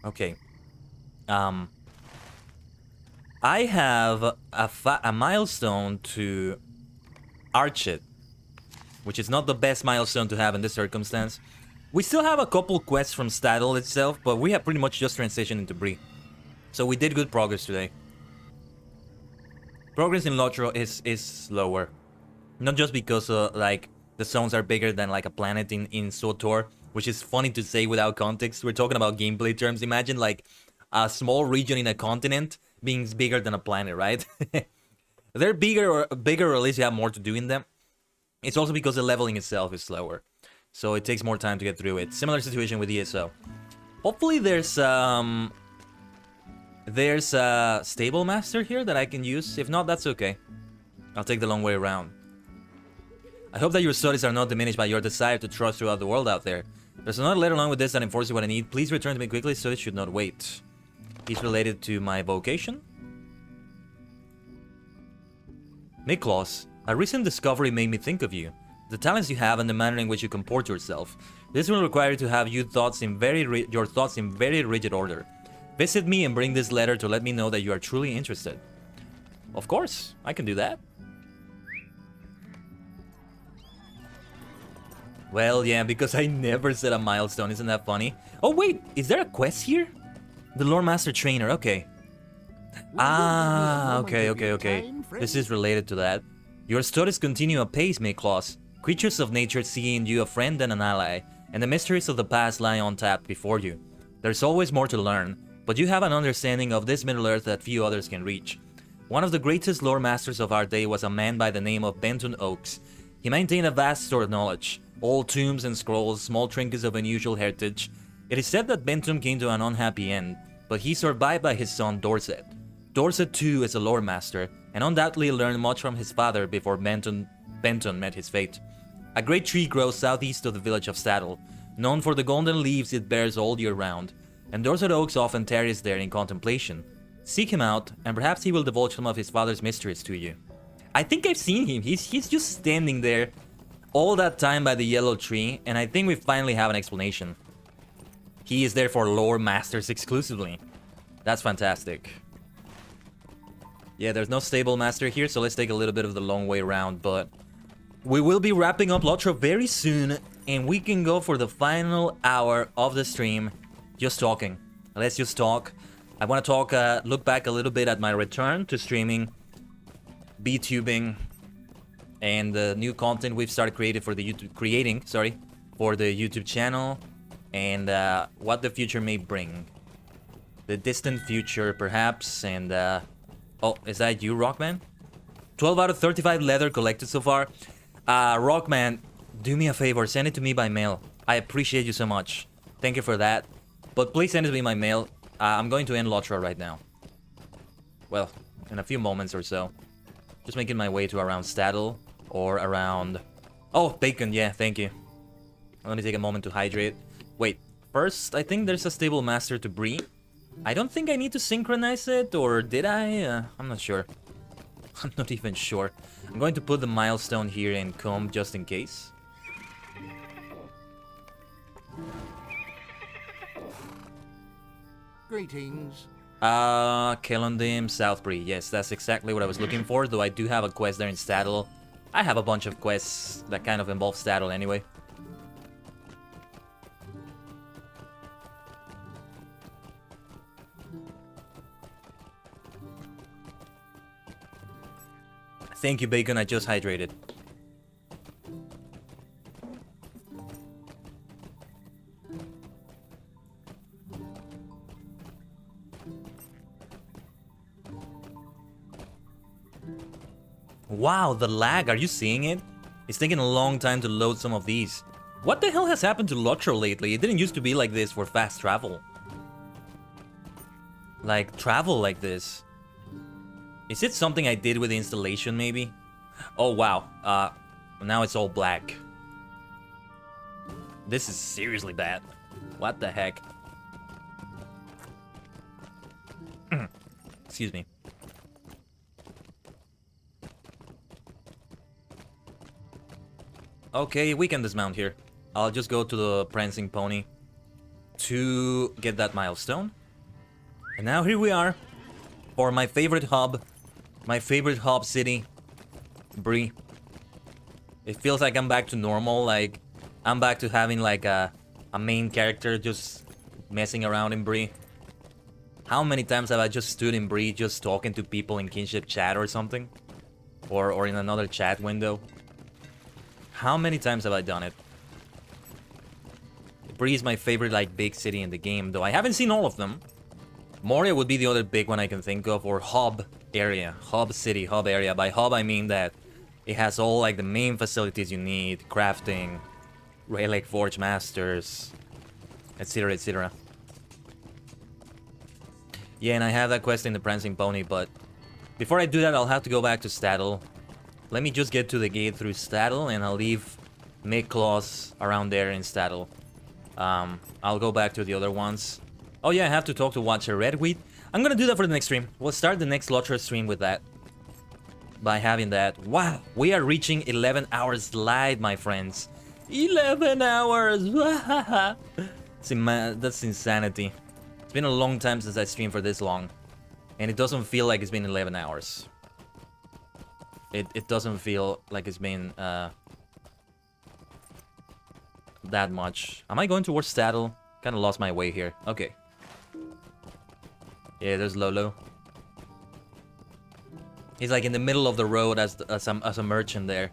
Speaker 1: Okay. I have a milestone to arch it, which is not the best milestone to have in this circumstance. We still have a couple quests from Stadel itself, but we have pretty much just transitioned into Bree. So we did good progress today. Progress in Lotro is slower. Not just because like the zones are bigger than like a planet in SWTOR, which is funny to say without context. We're talking about gameplay terms. Imagine like a small region in a continent being bigger than a planet, right? They're bigger or at least you have more to do in them. It's also because the leveling itself is slower. So it takes more time to get through it. Similar situation with ESO. Hopefully there's a stable master here that I can use. If not, that's okay. I'll take the long way around. I hope that your studies are not diminished by your desire to trust throughout the world out there. There's another letter along with this that enforces what I need. Please return to me quickly, so it should not wait. He's related to my vocation. Miklos, a recent discovery made me think of you. The talents you have and the manner in which you comport yourself. This will require you to have your thoughts in very rigid order. Visit me and bring this letter to let me know that you are truly interested. Of course, I can do that. Well, yeah, because I never set a milestone. Isn't that funny? Oh, wait. Is there a quest here? The Lore Master Trainer. Okay. Ah, okay. This is related to that. Your studies continue apace, Miklos. Creatures of nature see in you a friend and an ally, and the mysteries of the past lie untapped before you. There's always more to learn, but you have an understanding of this Middle-earth that few others can reach. One of the greatest lore masters of our day was a man by the name of Benton Oaks. He maintained a vast store of knowledge. Old tombs and scrolls, small trinkets of unusual heritage. It is said that Benton came to an unhappy end, but he survived by his son Dorset. Dorset too is a lore master, and undoubtedly learned much from his father before Benton met his fate. A great tree grows southeast of the village of Saddle, known for the golden leaves it bears all year round, and Dorset Oaks often tarries there in contemplation. Seek him out, and perhaps he will divulge some of his father's mysteries to you. I think I've seen him. He's just standing there all that time by the yellow tree, and I think we finally have an explanation. He is there for lore masters exclusively. That's fantastic. Yeah, there's no stable master here, so let's take a little bit of the long way around, but we will be wrapping up Lotro very soon, and we can go for the final hour of the stream just talking. Let's just talk. I want to talk, look back a little bit at my return to streaming, B-tubing, and the new content we've started creating for the YouTube channel, and what the future may bring. The distant future, perhaps, and oh, is that you, Rockman? 12 out of 35 leather collected so far. Rockman, do me a favor, send it to me by mail. I appreciate you so much. Thank you for that. But please send it to me by mail. I'm going to end Lotro right now. Well, in a few moments or so. Just making my way to around Staddle. Or around... Oh, bacon, yeah, thank you. Let me take a moment to hydrate. Wait, first, I think there's a stable master to breed. I don't think I need to synchronize it, or did I? I'm not sure. I'm not even sure. I'm going to put the milestone here in comb just in case.
Speaker 3: Greetings.
Speaker 1: Kelondim, Southbury. Yes, that's exactly what I was looking for, though I do have a quest there in Staddle. I have a bunch of quests that kind of involve Staddle anyway. Thank you, Bacon, I just hydrated. Wow, the lag, are you seeing it? It's taking a long time to load some of these. What the hell has happened to Lotro lately? It didn't used to be like this for fast travel. Like, travel like this. Is it something I did with the installation, maybe? Oh, wow. Now it's all black. This is seriously bad. What the heck? Excuse me. Okay, we can dismount here. I'll just go to the prancing pony to get that milestone. And now here we are for my favorite hub city, Bree. It feels like I'm back to normal, like I'm back to having like a main character just messing around in Bree. How many times have I just stood in Bree just talking to people in kinship chat or something? Or in another chat window? How many times have I done it? Bree is my favorite, like, big city in the game, though I haven't seen all of them. Moria would be the other big one I can think of, or hub area. Hub city, hub area. By hub, I mean that it has all, like, the main facilities you need. Crafting, Relic Forge Masters, etc, etc. Yeah, and I have that quest in the Prancing Pony, but before I do that, I'll have to go back to Staddle. Let me just get to the gate through Staddle, and I'll leave Mid-Claws around there in Staddle. I'll go back to the other ones. Oh yeah, I have to talk to Watcher Redweed. I'm gonna do that for the next stream. We'll start the next Lotro stream with that. By having that. Wow, we are reaching 11 hours live, my friends. 11 hours! That's insanity. It's been a long time since I streamed for this long. And it doesn't feel like it's been 11 hours. It doesn't feel like it's been that much. Am I going towards Staddle? Kind of lost my way here. Okay. Yeah, there's Lolo. He's like in the middle of the road as a merchant there.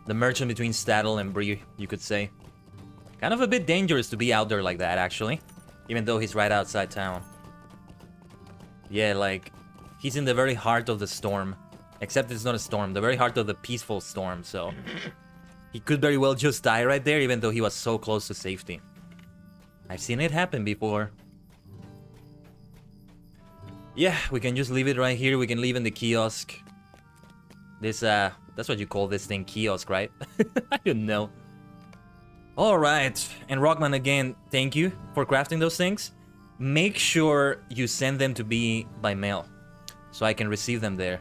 Speaker 1: The merchant between Staddle and Bree, you could say. Kind of a bit dangerous to be out there like that, actually. Even though he's right outside town. Yeah, like, he's in the very heart of the storm. Except it's not a storm, the very heart of the peaceful storm, so... He could very well just die right there, even though he was so close to safety. I've seen it happen before. Yeah, we can just leave it right here. We can leave in the kiosk. This, that's what you call this thing, kiosk, right? I don't know. Alright, and Rockman again, thank you for crafting those things. Make sure you send them to me by mail, so I can receive them there.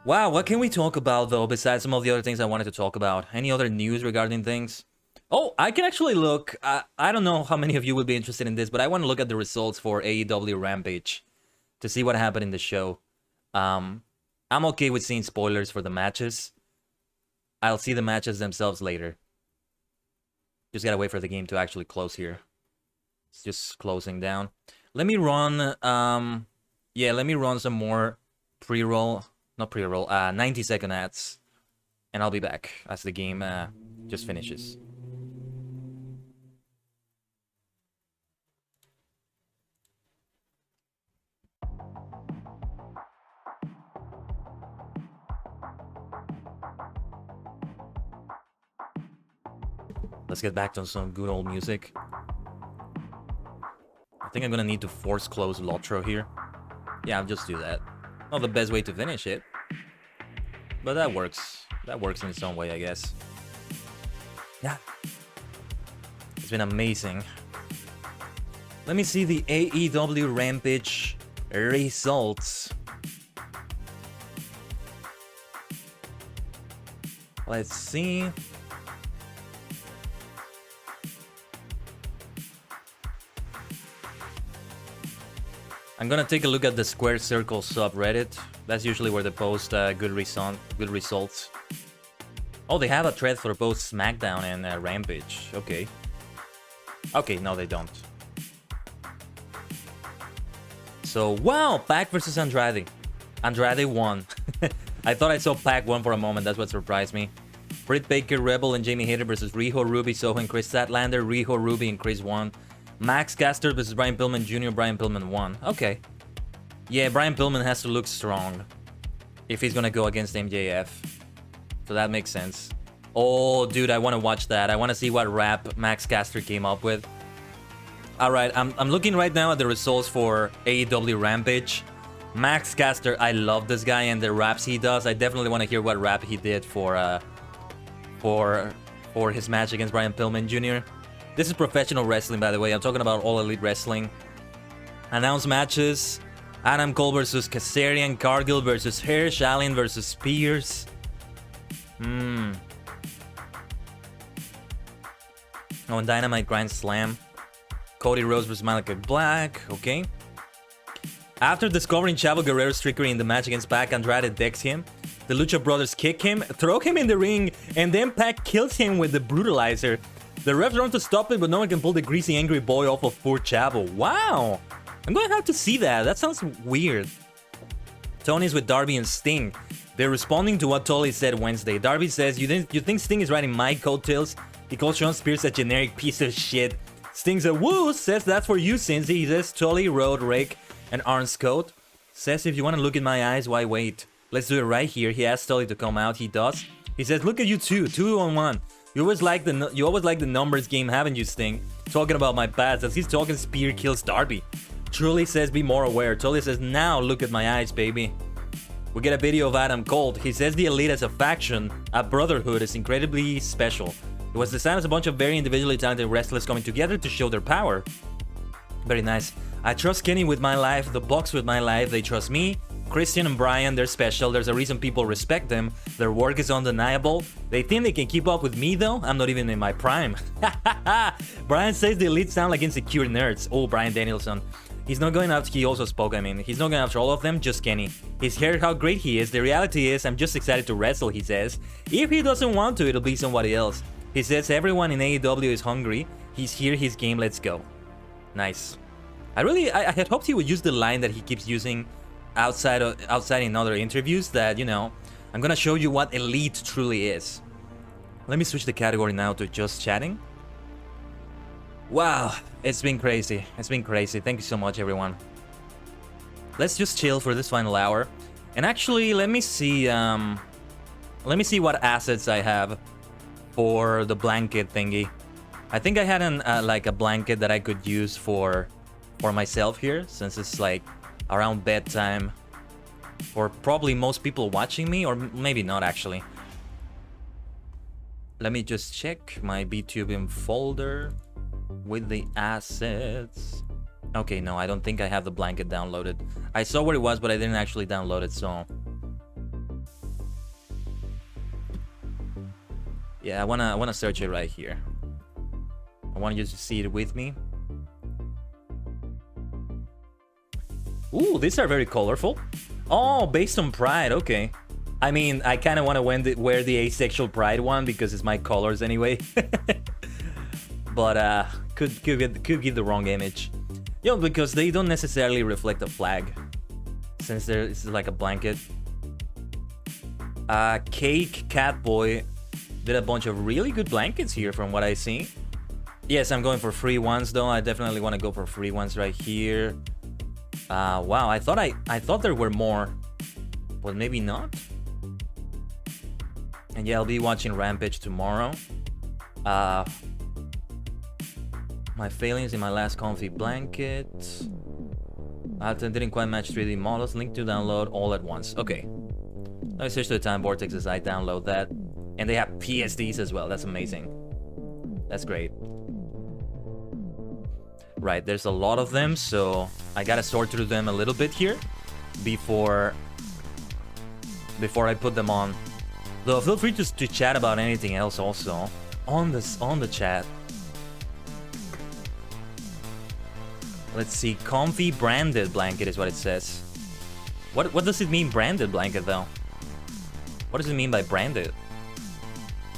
Speaker 1: Wow, what can we talk about, though, besides some of the other things I wanted to talk about? Any other news regarding things? Oh, I can actually look. I don't know how many of you would be interested in this, but I want to look at the results for AEW Rampage to see what happened in the show. I'm okay with seeing spoilers for the matches. I'll see the matches themselves later. Just gotta wait for the game to actually close here. It's just closing down. Let me run, yeah, let me run some more pre-roll. Not pre-roll, 90-second ads. And I'll be back as the game just finishes. Let's get back to some good old music. I think I'm gonna need to force close Lotro here. Yeah, I'll just do that. Not the best way to finish it. But that works. That works in its own way, I guess. Yeah. It's been amazing. Let me see the AEW Rampage results. Let's see. I'm gonna take a look at the Square Circle subreddit. That's usually where they post good results. Oh, they have a thread for both SmackDown and Rampage. Okay. Okay, no, they don't. So, wow, Pac versus Andrade. Andrade won. I thought I saw Pac won for a moment. That's what surprised me. Britt Baker, Rebel, and Jamie Hayter versus Riho, Ruby, Soho, and Chris Statlander. Riho, Ruby, and Chris won. Max Caster versus Brian Pillman Jr. Brian Pillman won. Okay. Yeah, Brian Pillman has to look strong if he's gonna go against MJF. So that makes sense. Oh, dude, I want to watch that. I want to see what rap Max Caster came up with. Alright, I'm looking right now at the results for AEW Rampage. Max Caster, I love this guy and the raps he does. I definitely want to hear what rap he did for his match against Brian Pillman Jr. This is professional wrestling, by the way. I'm talking about All Elite Wrestling. Announced matches. Adam Cole versus Kazarian. Cargill versus Hirsch. Allen versus Spears. Oh, and Dynamite Grand Slam. Cody Rhodes versus Malachi Black. Okay. After discovering Chavo Guerrero's trickery in the match against Pac, Andrade decks him. The Lucha Brothers kick him, throw him in the ring, and then Pac kills him with the Brutalizer. The refs run to stop it, but no one can pull the greasy angry boy off of poor Chavo. Wow! I'm gonna have to see that. That sounds weird. Tony's with Darby and Sting. They're responding to what Tully said Wednesday. Darby says, you think Sting is riding my coattails? He calls Sean Spears a generic piece of shit. Sting's a woo, says that's for you, Cincy. He says Tully rode Rick and Arn's coat. Says if you want to look in my eyes, why wait? Let's do it right here. He asks Tully to come out. He does. He says, look at you two, 2-on-1. You always like the numbers game, haven't you, Sting? Talking about my past as he's talking Spear kills Darby. Truly says be more aware. Tully says, now look at my eyes, baby. We get a video of Adam Cole. He says the Elite as a faction, a brotherhood, is incredibly special. It was designed as a bunch of very individually talented wrestlers coming together to show their power. Very nice. I trust Kenny with my life, the Bucks with my life, they trust me. Christian and Brian, they're special. There's a reason people respect them. Their work is undeniable. They think they can keep up with me though? I'm not even in my prime. Brian says the Elite sound like insecure nerds. Oh, Brian Danielson. He's not going after, he also spoke, he's not going after all of them, just Kenny. He's heard how great he is. The reality is, I'm just excited to wrestle, he says. If he doesn't want to, it'll be somebody else. He says everyone in AEW is hungry. He's here, his game, let's go. Nice. I had hoped he would use the line that he keeps using outside in other interviews that, you know, I'm gonna show you what Elite truly is. Let me switch the category now to just chatting. Wow, it's been crazy. It's been crazy. Thank you so much, everyone. Let's just chill for this final hour. And actually, let me see what assets I have for the blanket thingy. I think I had like a blanket that I could use for myself here, since it's like around bedtime for probably most people watching me, or maybe not actually. Let me just check my BTubing folder with the assets. Okay, no, I don't think I have the blanket downloaded. I saw where it was, but I didn't actually download it, so yeah, I wanna search it right here. I want you to see it with me. Ooh, these are very colorful. Oh, based on Pride, okay. I mean, I kind of want to wear the asexual Pride one because it's my colors anyway. But could give the wrong image. Yo, because they don't necessarily reflect a flag, since it's like a blanket. Cake Catboy did a bunch of really good blankets here from what I see. Yes, I'm going for free ones though. I definitely want to go for free ones right here. Wow, I thought there were more, but maybe not. And yeah, I'll be watching Rampage tomorrow. My failings in my last comfy blanket. Alton didn't quite match 3D models. Link to download all at once. Okay. Let me switch to the Time Vortex as I download that. And they have PSDs as well. That's amazing. That's great. Right, there's a lot of them, so I gotta sort through them a little bit here before I put them on. Though feel free to chat about anything else also on the chat. Let's see, comfy branded blanket is what it says. What does it mean, branded blanket though? What does it mean by branded?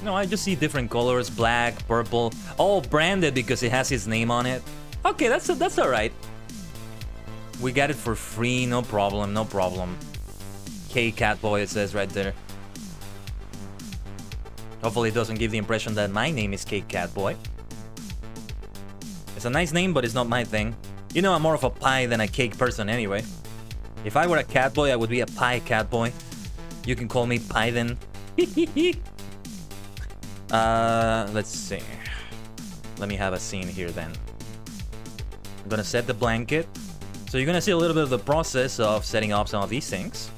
Speaker 1: No, I just see different colors, black, purple. Oh, branded because it has his name on it. Okay, that's all right. We got it for free, no problem, no problem. K Catboy, it says right there. Hopefully it doesn't give the impression that my name is K Catboy. It's a nice name, but it's not my thing. You know, I'm more of a pie than a cake person anyway. If I were a catboy, I would be a pie catboy. You can call me Pie then. Let's see. Let me have a scene here then. I'm gonna set the blanket. So you're gonna see a little bit of the process of setting up some of these things.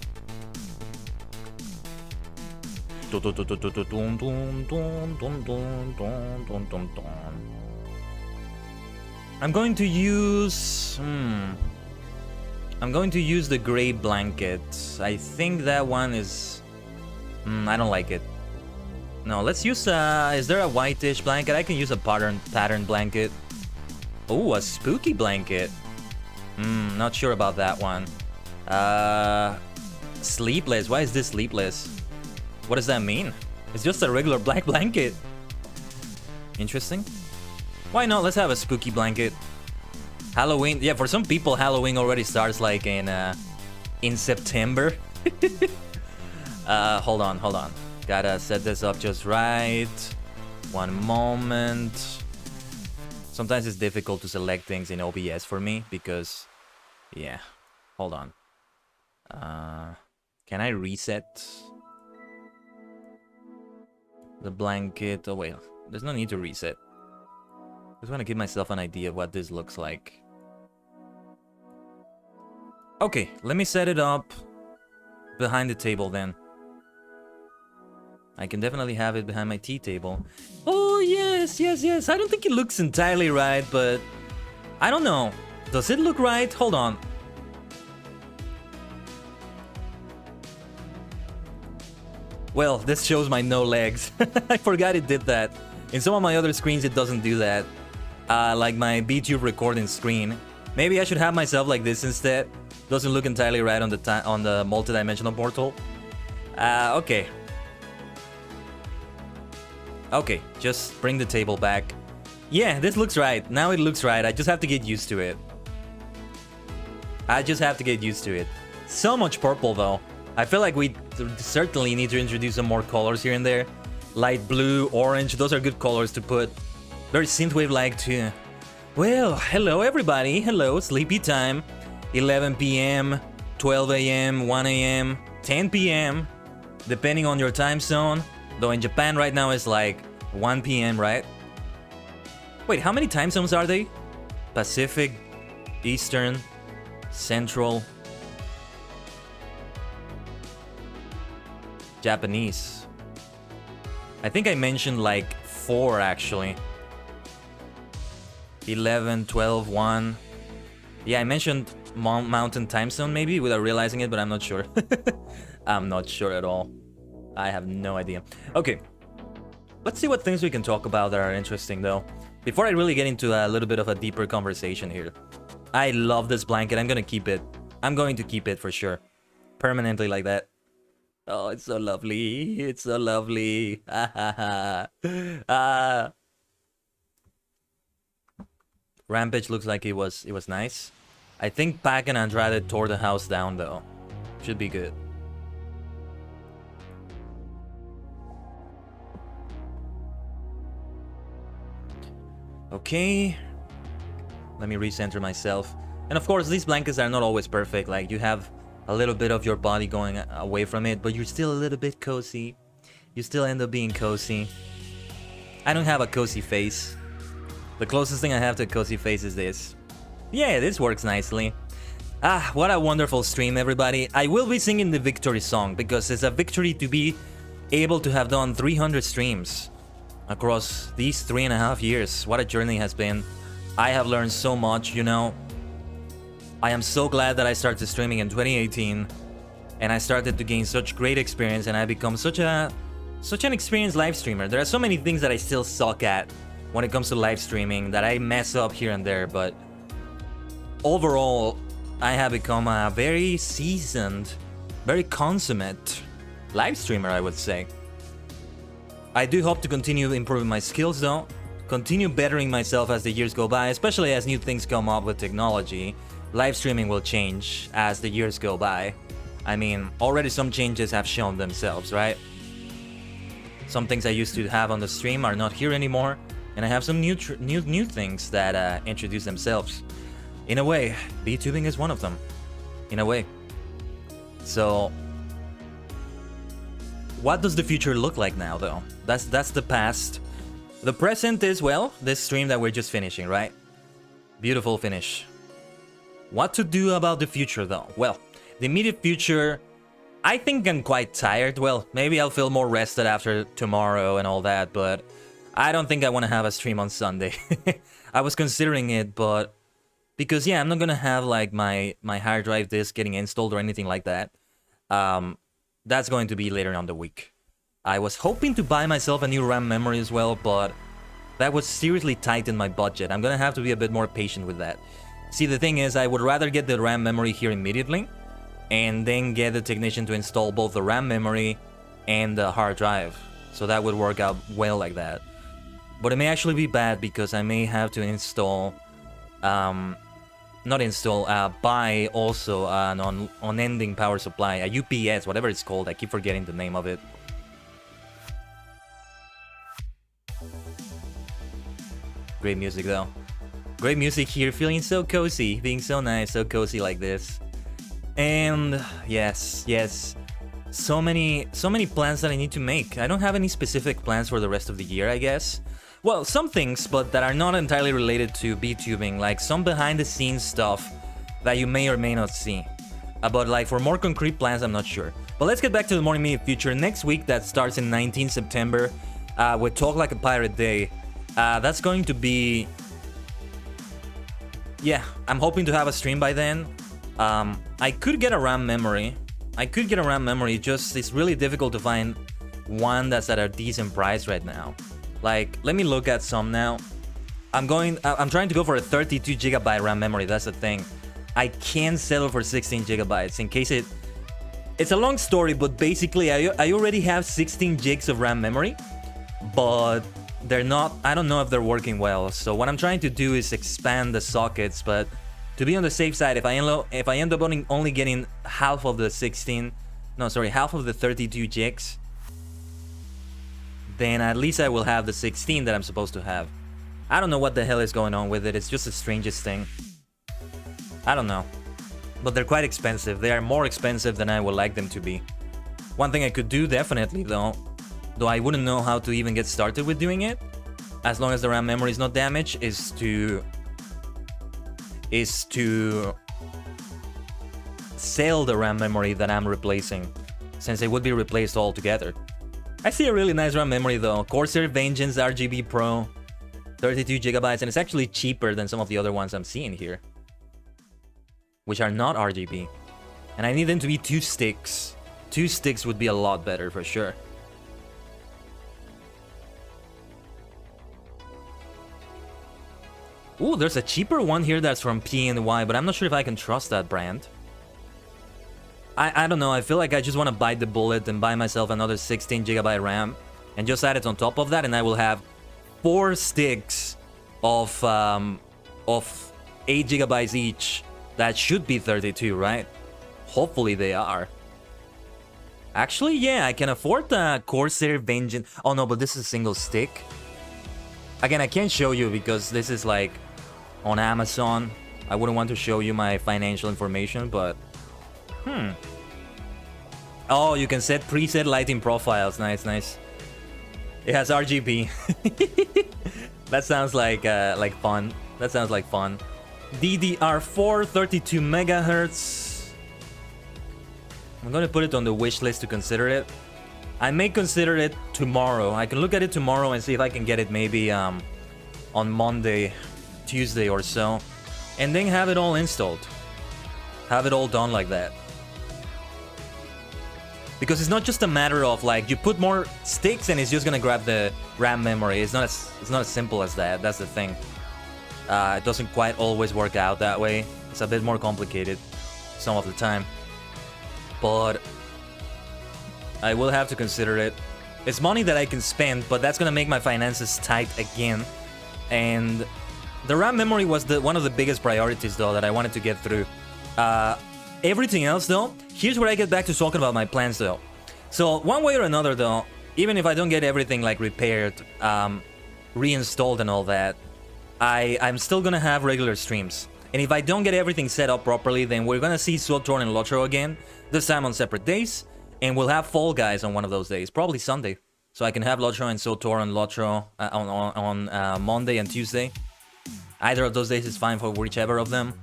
Speaker 1: I'm going to use... I'm going to use the gray blanket. I think that one is... I don't like it. No, let's use is there a whitish blanket? I can use a pattern blanket. Oh, a spooky blanket. Not sure about that one. Sleepless. Why is this sleepless? What does that mean? It's just a regular black blanket. Interesting. Why not? Let's have a spooky blanket. Halloween, yeah, for some people Halloween already starts like in September. Hold on. Gotta set this up just right. One moment. Sometimes it's difficult to select things in OBS for me because, yeah, hold on. Can I reset the blanket? Oh wait, there's no need to reset. Just want to give myself an idea of what this looks like. Okay, let me set it up behind the table then. I can definitely have it behind my tea table. Oh, yes. I don't think it looks entirely right, but I don't know. Does it look right? Hold on. Well, this shows my no legs. I forgot it did that. In some of my other screens, it doesn't do that. Like my BTube recording screen. Maybe I should have myself like this instead. Doesn't look entirely right on the multi-dimensional portal. Okay. Okay, just bring the table back. Yeah, this looks right. Now it looks right. I just have to get used to it. So much purple, though. I feel like we certainly need to introduce some more colors here and there. Light blue, orange, those are good colors to put. Very synthwave-like, too. Well, hello, everybody. Hello, sleepy time. 11 p.m., 12 a.m., 1 a.m., 10 p.m., depending on your time zone. Though in Japan right now it's like 1 p.m., right? Wait, how many time zones are they? Pacific, Eastern, Central, Japanese. I think I mentioned like 4 actually. 11, 12, 1. Yeah, I mentioned Mountain Time Zone maybe without realizing it, but I'm not sure. I'm not sure at all. I have no idea. Okay, let's see what things we can talk about that are interesting though. Before I really get into a little bit of a deeper conversation here. I love this blanket. I'm gonna keep it. I'm going to keep it for sure. Permanently like that. Oh, it's so lovely. It's so lovely. Rampage looks like it was nice. I think Pac and Andrade tore the house down though. Should be good. Okay, let me recenter myself. And of course, these blankets are not always perfect. Like, you have a little bit of your body going away from it, but you're still a little bit cozy. You still end up being cozy. I don't have a cozy face. The closest thing I have to a cozy face is this. Yeah, this works nicely. Ah, what a wonderful stream, everybody. I will be singing the victory song because it's a victory to be able to have done 300 streams across these 3.5 years. What a journey has been. I have learned so much, you know. I am so glad that I started streaming in 2018 and I started to gain such great experience and I become such an experienced live streamer. There are so many things that I still suck at when it comes to live streaming that I mess up here and there, but overall I have become a very seasoned, very consummate live streamer, I would say. I do hope to continue improving my skills though, continue bettering myself as the years go by, especially as new things come up with technology. Live streaming will change as the years go by. I mean, already some changes have shown themselves, right? Some things I used to have on the stream are not here anymore, and I have some new things that introduce themselves. In a way, VTubing is one of them. In a way. So, what does the future look like now, though? That's the past. The present is, well, this stream that we're just finishing, right? Beautiful finish. What to do about the future, though? Well, the immediate future, I think I'm quite tired. Well, maybe I'll feel more rested after tomorrow and all that, but I don't think I want to have a stream on Sunday. I was considering it, but because, yeah, I'm not gonna have like my hard drive disk getting installed or anything like that. That's going to be later on the week. I was hoping to buy myself a new RAM memory as well, but that would seriously tighten my budget. I'm gonna have to be a bit more patient with that. See, the thing is, I would rather get the RAM memory here immediately and then get the technician to install both the RAM memory and the hard drive. So that would work out well like that. But it may actually be bad because I may have to install not install, buy also an unending power supply, a UPS, whatever it's called. I keep forgetting the name of it. Great music though. Great music here, feeling so cozy, being so nice, so cozy like this. And yes, so many plans that I need to make. I don't have any specific plans for the rest of the year, I guess. Well, some things, but that are not entirely related to VTubing, like some behind the scenes stuff that you may or may not see. But like for more concrete plans, I'm not sure. But let's get back to the Morning Media Future. Next week, that starts in 19 September, with Talk Like a Pirate Day. That's going to be... Yeah, I'm hoping to have a stream by then. I could get a RAM memory. Just it's really difficult to find one that's at a decent price right now. Like, let me look at some now. I'm trying to go for a 32 GB RAM memory, that's the thing. I can't settle for 16 GB in case it's a long story, but basically I already have 16 gigs of RAM memory, but they're not, I don't know if they're working well. So what I'm trying to do is expand the sockets, but to be on the safe side, if I end up only getting half of the 32 gigs, then at least I will have the 16 that I'm supposed to have. I don't know what the hell is going on with it. It's just the strangest thing. I don't know. But they're quite expensive. They are more expensive than I would like them to be. One thing I could do definitely though I wouldn't know how to even get started with doing it, as long as the RAM memory is not damaged, is to sell the RAM memory that I'm replacing, since it would be replaced altogether. I see a really nice RAM memory though. Corsair Vengeance RGB Pro, 32 GB, and it's actually cheaper than some of the other ones I'm seeing here, which are not RGB. And I need them to be 2 sticks. 2 sticks would be a lot better for sure. Ooh, there's a cheaper one here that's from PNY, but I'm not sure if I can trust that brand. I don't know, I feel like I just want to bite the bullet and buy myself another 16 GB RAM and just add it on top of that, and I will have 4 sticks of 8 GB each. That should be 32, right? Hopefully they are. Actually, yeah, I can afford the Corsair Vengeance. Oh no, but this is a single stick. Again, I can't show you because this is like on Amazon. I wouldn't want to show you my financial information, but... Oh, you can set preset lighting profiles. Nice, nice. It has RGB. That sounds like fun. That sounds like fun. DDR4, 32 megahertz. I'm gonna put it on the wish list to consider it. I may consider it tomorrow. I can look at it tomorrow and see if I can get it maybe on Monday, Tuesday or so, and then have it all installed. Have it all done like that. Because it's not just a matter of like you put more sticks and it's just gonna grab the RAM memory. It's not as simple as that. That's the thing. It doesn't quite always work out that way. It's a bit more complicated some of the time. But I will have to consider it. It's money that I can spend, but that's gonna make my finances tight again. And the RAM memory was one of the biggest priorities though that I wanted to get through. Everything else though, here's where I get back to talking about my plans though. So one way or another though, even if I don't get everything like repaired, reinstalled and all that, I'm still gonna have regular streams. And if I don't get everything set up properly, then we're gonna see SWTOR and Lotro again, this time on separate days, and we'll have Fall Guys on one of those days, probably Sunday. So I can have Lotro and SWTOR and Lotro on Monday and Tuesday. Either of those days is fine for whichever of them.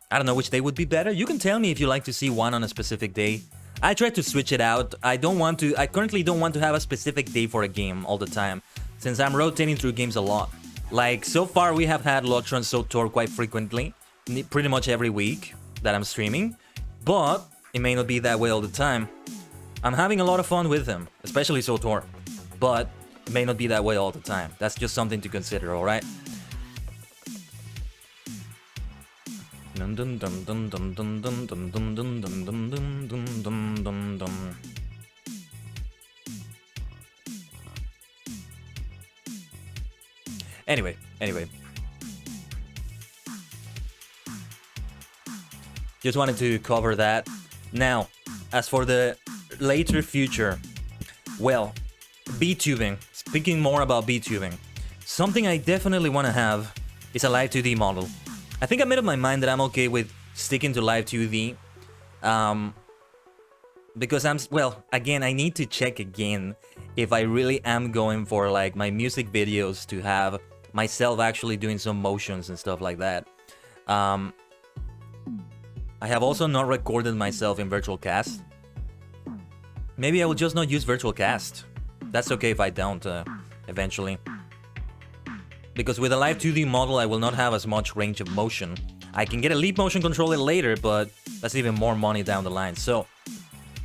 Speaker 1: I don't know which day would be better. You can tell me if you like to see one on a specific day. I try to switch it out. I currently don't want to have a specific day for a game all the time, since I'm rotating through games a lot. Like, so far we have had Lotro and SWTOR quite frequently, pretty much every week that I'm streaming, but it may not be that way all the time. I'm having a lot of fun with them, especially SWTOR, but it may not be that way all the time. That's just something to consider, alright? Anyway. Just wanted to cover that. Now, as for the later future, well, VTubing. Speaking more about VTubing, something I definitely want to have is a live 2D model. I think I made up my mind that I'm okay with sticking to live 2D. Because well, again, I need to check again if I really am going for like my music videos to have myself actually doing some motions and stuff like that. I have also not recorded myself in Virtual Cast. Maybe I will just not use Virtual Cast. That's okay if I don't, eventually. Because with a live 2D model, I will not have as much range of motion. I can get a leap motion controller later, but that's even more money down the line. So,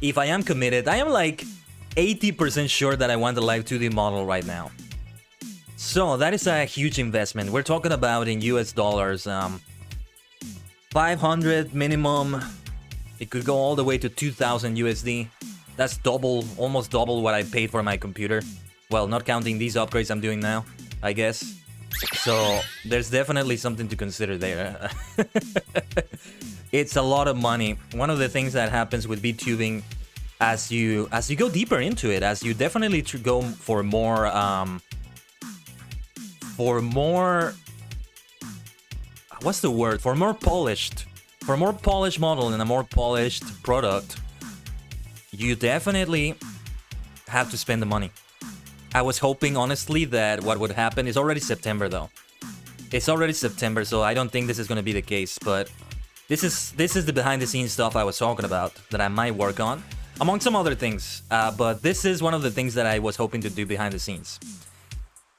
Speaker 1: if I am committed, I am like 80% sure that I want the live 2D model right now. So, that is a huge investment. We're talking about in US dollars, 500 minimum. It could go all the way to 2,000 USD. That's double, almost double what I paid for my computer. Well, not counting these upgrades I'm doing now, I guess. So, there's definitely something to consider there. It's a lot of money. One of the things that happens with VTubing as you go deeper into it, as you definitely go for more what's the word? For more polished model and a more polished product, you definitely have to spend the money. I was hoping, honestly, that what would happen is already September, though. It's already September, so I don't think this is going to be the case, but this is the behind-the-scenes stuff I was talking about that I might work on, among some other things, but this is one of the things that I was hoping to do behind the scenes.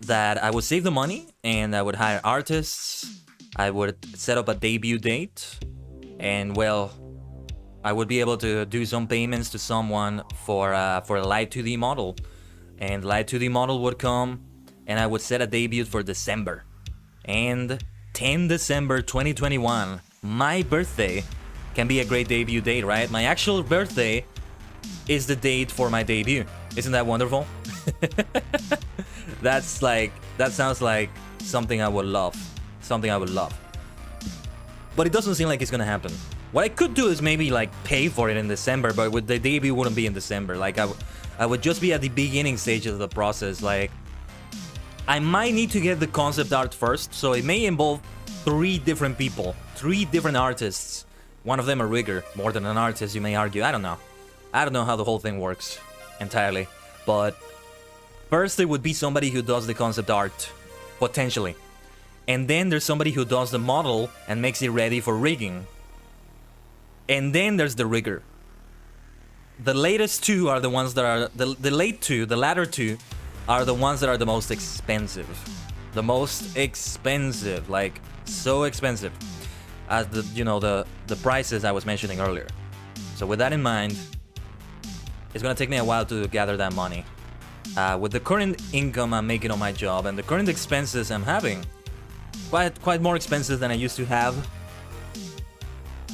Speaker 1: That I would save the money, and I would hire artists, I would set up a debut date, and, well, I would be able to do some payments to someone for a live 2D model. And live 2D model would come, and I would set a debut for December. And 10 December 2021, my birthday, can be a great debut date, right? My actual birthday is the date for my debut. Isn't that wonderful? That sounds like something I would love. Something I would love. But it doesn't seem like it's gonna happen. What I could do is maybe like pay for it in December, but with the debut wouldn't be in December. Like I would just be at the beginning stage of the process. Like, I might need to get the concept art first, so it may involve 3 different people, 3 different artists. One of them a rigger, more than an artist, you may argue. I don't know. I don't know how the whole thing works entirely. But first there would be somebody who does the concept art, potentially. And then there's somebody who does the model and makes it ready for rigging. And then there's the rigger. The latest 2 are the ones that are... The latter two are the ones that are the most expensive. The most expensive, like, so expensive. As the prices I was mentioning earlier. So with that in mind, it's gonna take me a while to gather that money. With the current income I'm making on my job and the current expenses I'm having, quite more expenses than I used to have.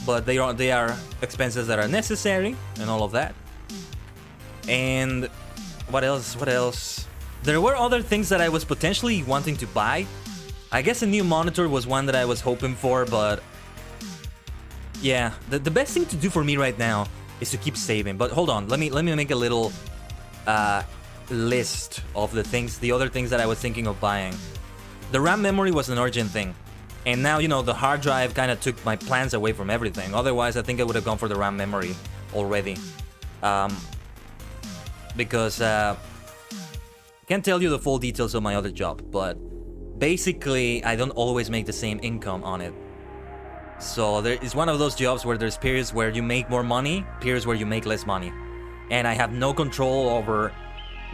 Speaker 1: But they are expenses that are necessary and all of that. And what else? There were other things that I was potentially wanting to buy. I guess a new monitor was one that I was hoping for, but yeah, the best thing to do for me right now is to keep saving. But hold on, let me make a little list of the other things that I was thinking of buying. The RAM memory was an urgent thing. And now, the hard drive kind of took my plans away from everything. Otherwise, I think I would have gone for the RAM memory already. Because I can't tell you the full details of my other job, but basically, I don't always make the same income on it. So it's one of those jobs where there's periods where you make more money, periods where you make less money. And I have no control over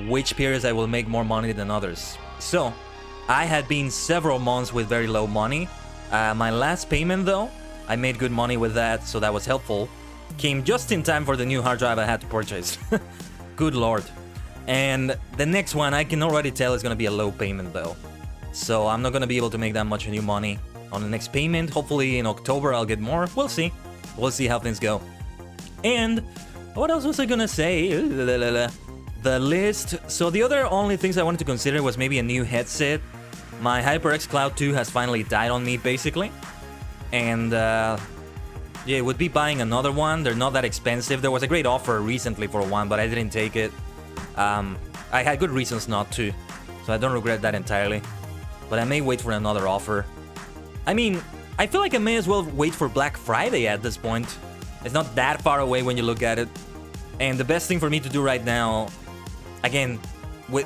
Speaker 1: which periods I will make more money than others. So I had been several months with very low money. My last payment, though, I made good money with that, so that was helpful. Came just in time for the new hard drive I had to purchase. Good lord. And the next one, I can already tell is going to be a low payment, though. So I'm not going to be able to make that much new money on the next payment. Hopefully in October I'll get more. We'll see. We'll see how things go. And what else was I going to say? The list. So the other only things I wanted to consider was maybe a new headset. My HyperX Cloud 2 has finally died on me, basically. And Yeah, it would be buying another one. They're not that expensive. There was a great offer recently for one, but I didn't take it. I had good reasons not to, so I don't regret that entirely. But I may wait for another offer. I mean, I feel like I may as well wait for Black Friday at this point. It's not that far away when you look at it. And the best thing for me to do right now, again,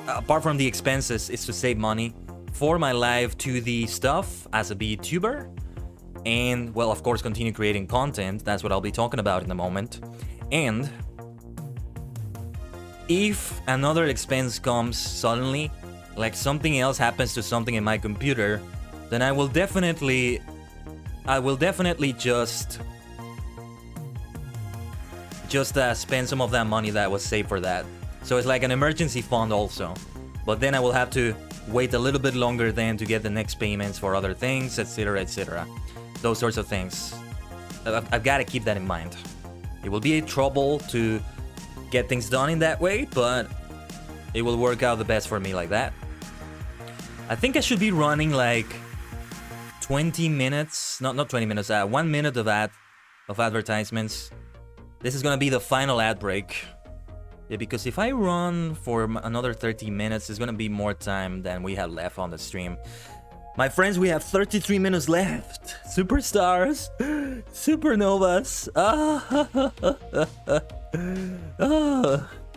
Speaker 1: apart from the expenses, is to save money for my live 2D stuff as a VTuber. And, well, of course, continue creating content. That's what I'll be talking about in a moment. And if another expense comes suddenly, like something else happens to something in my computer, then I will definitely just spend some of that money that was saved for that. So it's like an emergency fund also. But then I will have to wait a little bit longer then to get the next payments for other things, etc, etc. Those sorts of things. I've got to keep that in mind. It will be a trouble to get things done in that way, but it will work out the best for me like that. I think I should be running like 20 minutes, not 20 minutes, 1 minute of advertisements. This is gonna be the final ad break. Yeah, because if I run for another 30 minutes, it's gonna be more time than we have left on the stream. My friends, we have 33 minutes left. Superstars, supernovas.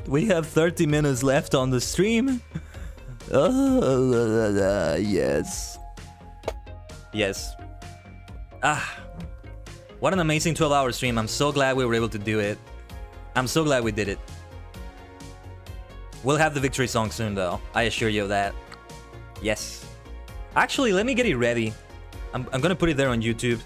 Speaker 1: We have 30 minutes left on the stream. Yes. Yes. What an amazing 12-hour stream. I'm so glad we were able to do it. I'm so glad we did it. We'll have the victory song soon, though. I assure you of that. Yes. Actually, let me get it ready. I'm gonna put it there on YouTube.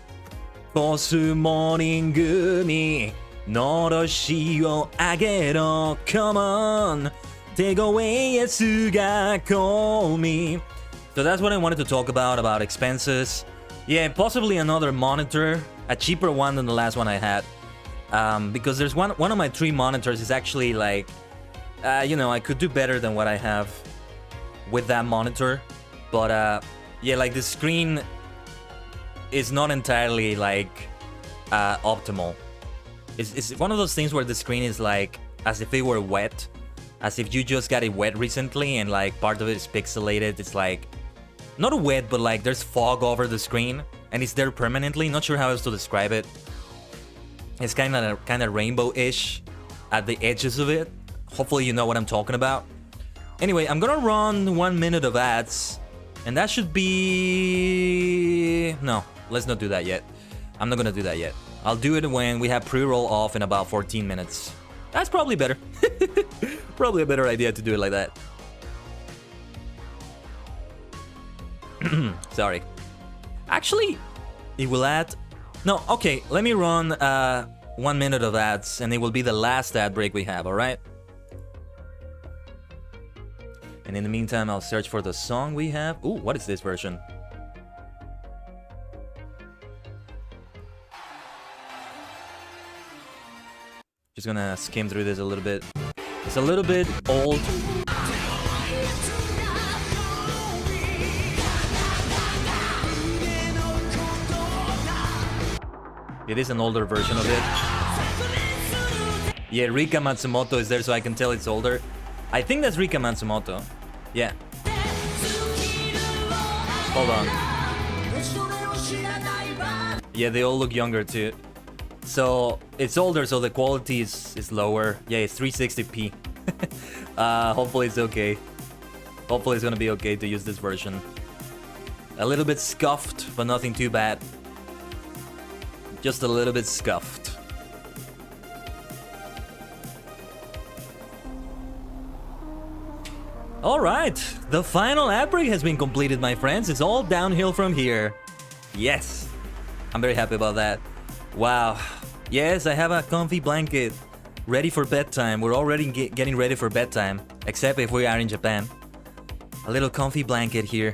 Speaker 1: コスモーニングにのろしをあげろ Come on 手声やすが Call me. So that's what I wanted to talk about expenses. Yeah, possibly another monitor, a cheaper one than the last one I had. Because there's one of my 3 monitors is actually like, you know, I could do better than what I have with that monitor. But yeah, like the screen is not entirely like optimal. It's one of those things where the screen is like as if it were wet, as if you just got it wet recently and like part of it is pixelated. It's like not wet, but like there's fog over the screen and it's there permanently. Not sure how else to describe it. It's kind of rainbow-ish at the edges of it. Hopefully you know what I'm talking about. Anyway, I'm gonna run 1 minute of ads. And that should be... No, let's not do that yet. I'm not gonna do that yet. I'll do it when we have pre-roll off in about 14 minutes. That's probably better. Probably a better idea to do it like that. Sorry. Actually, it will add... No, okay, let me run 1 minute of ads and it will be the last ad break we have, alright? And in the meantime, I'll search for the song we have. Ooh, what is this version? Just gonna skim through this a little bit. It's a little bit old. It is an older version of it. Yeah, Rika Matsumoto is there so I can tell it's older. I think that's Rika Matsumoto. Yeah. Hold on. Yeah, they all look younger too. So it's older, so the quality is lower. Yeah, it's 360p. Hopefully it's okay. Hopefully it's gonna be okay to use this version. A little bit scuffed, but nothing too bad. Just a little bit scuffed. Alright, the final ad break has been completed, my friends. It's all downhill from here. Yes, I'm very happy about that. Wow. Yes, I have a comfy blanket ready for bedtime. We're already getting ready for bedtime, except if we are in Japan. A little comfy blanket here.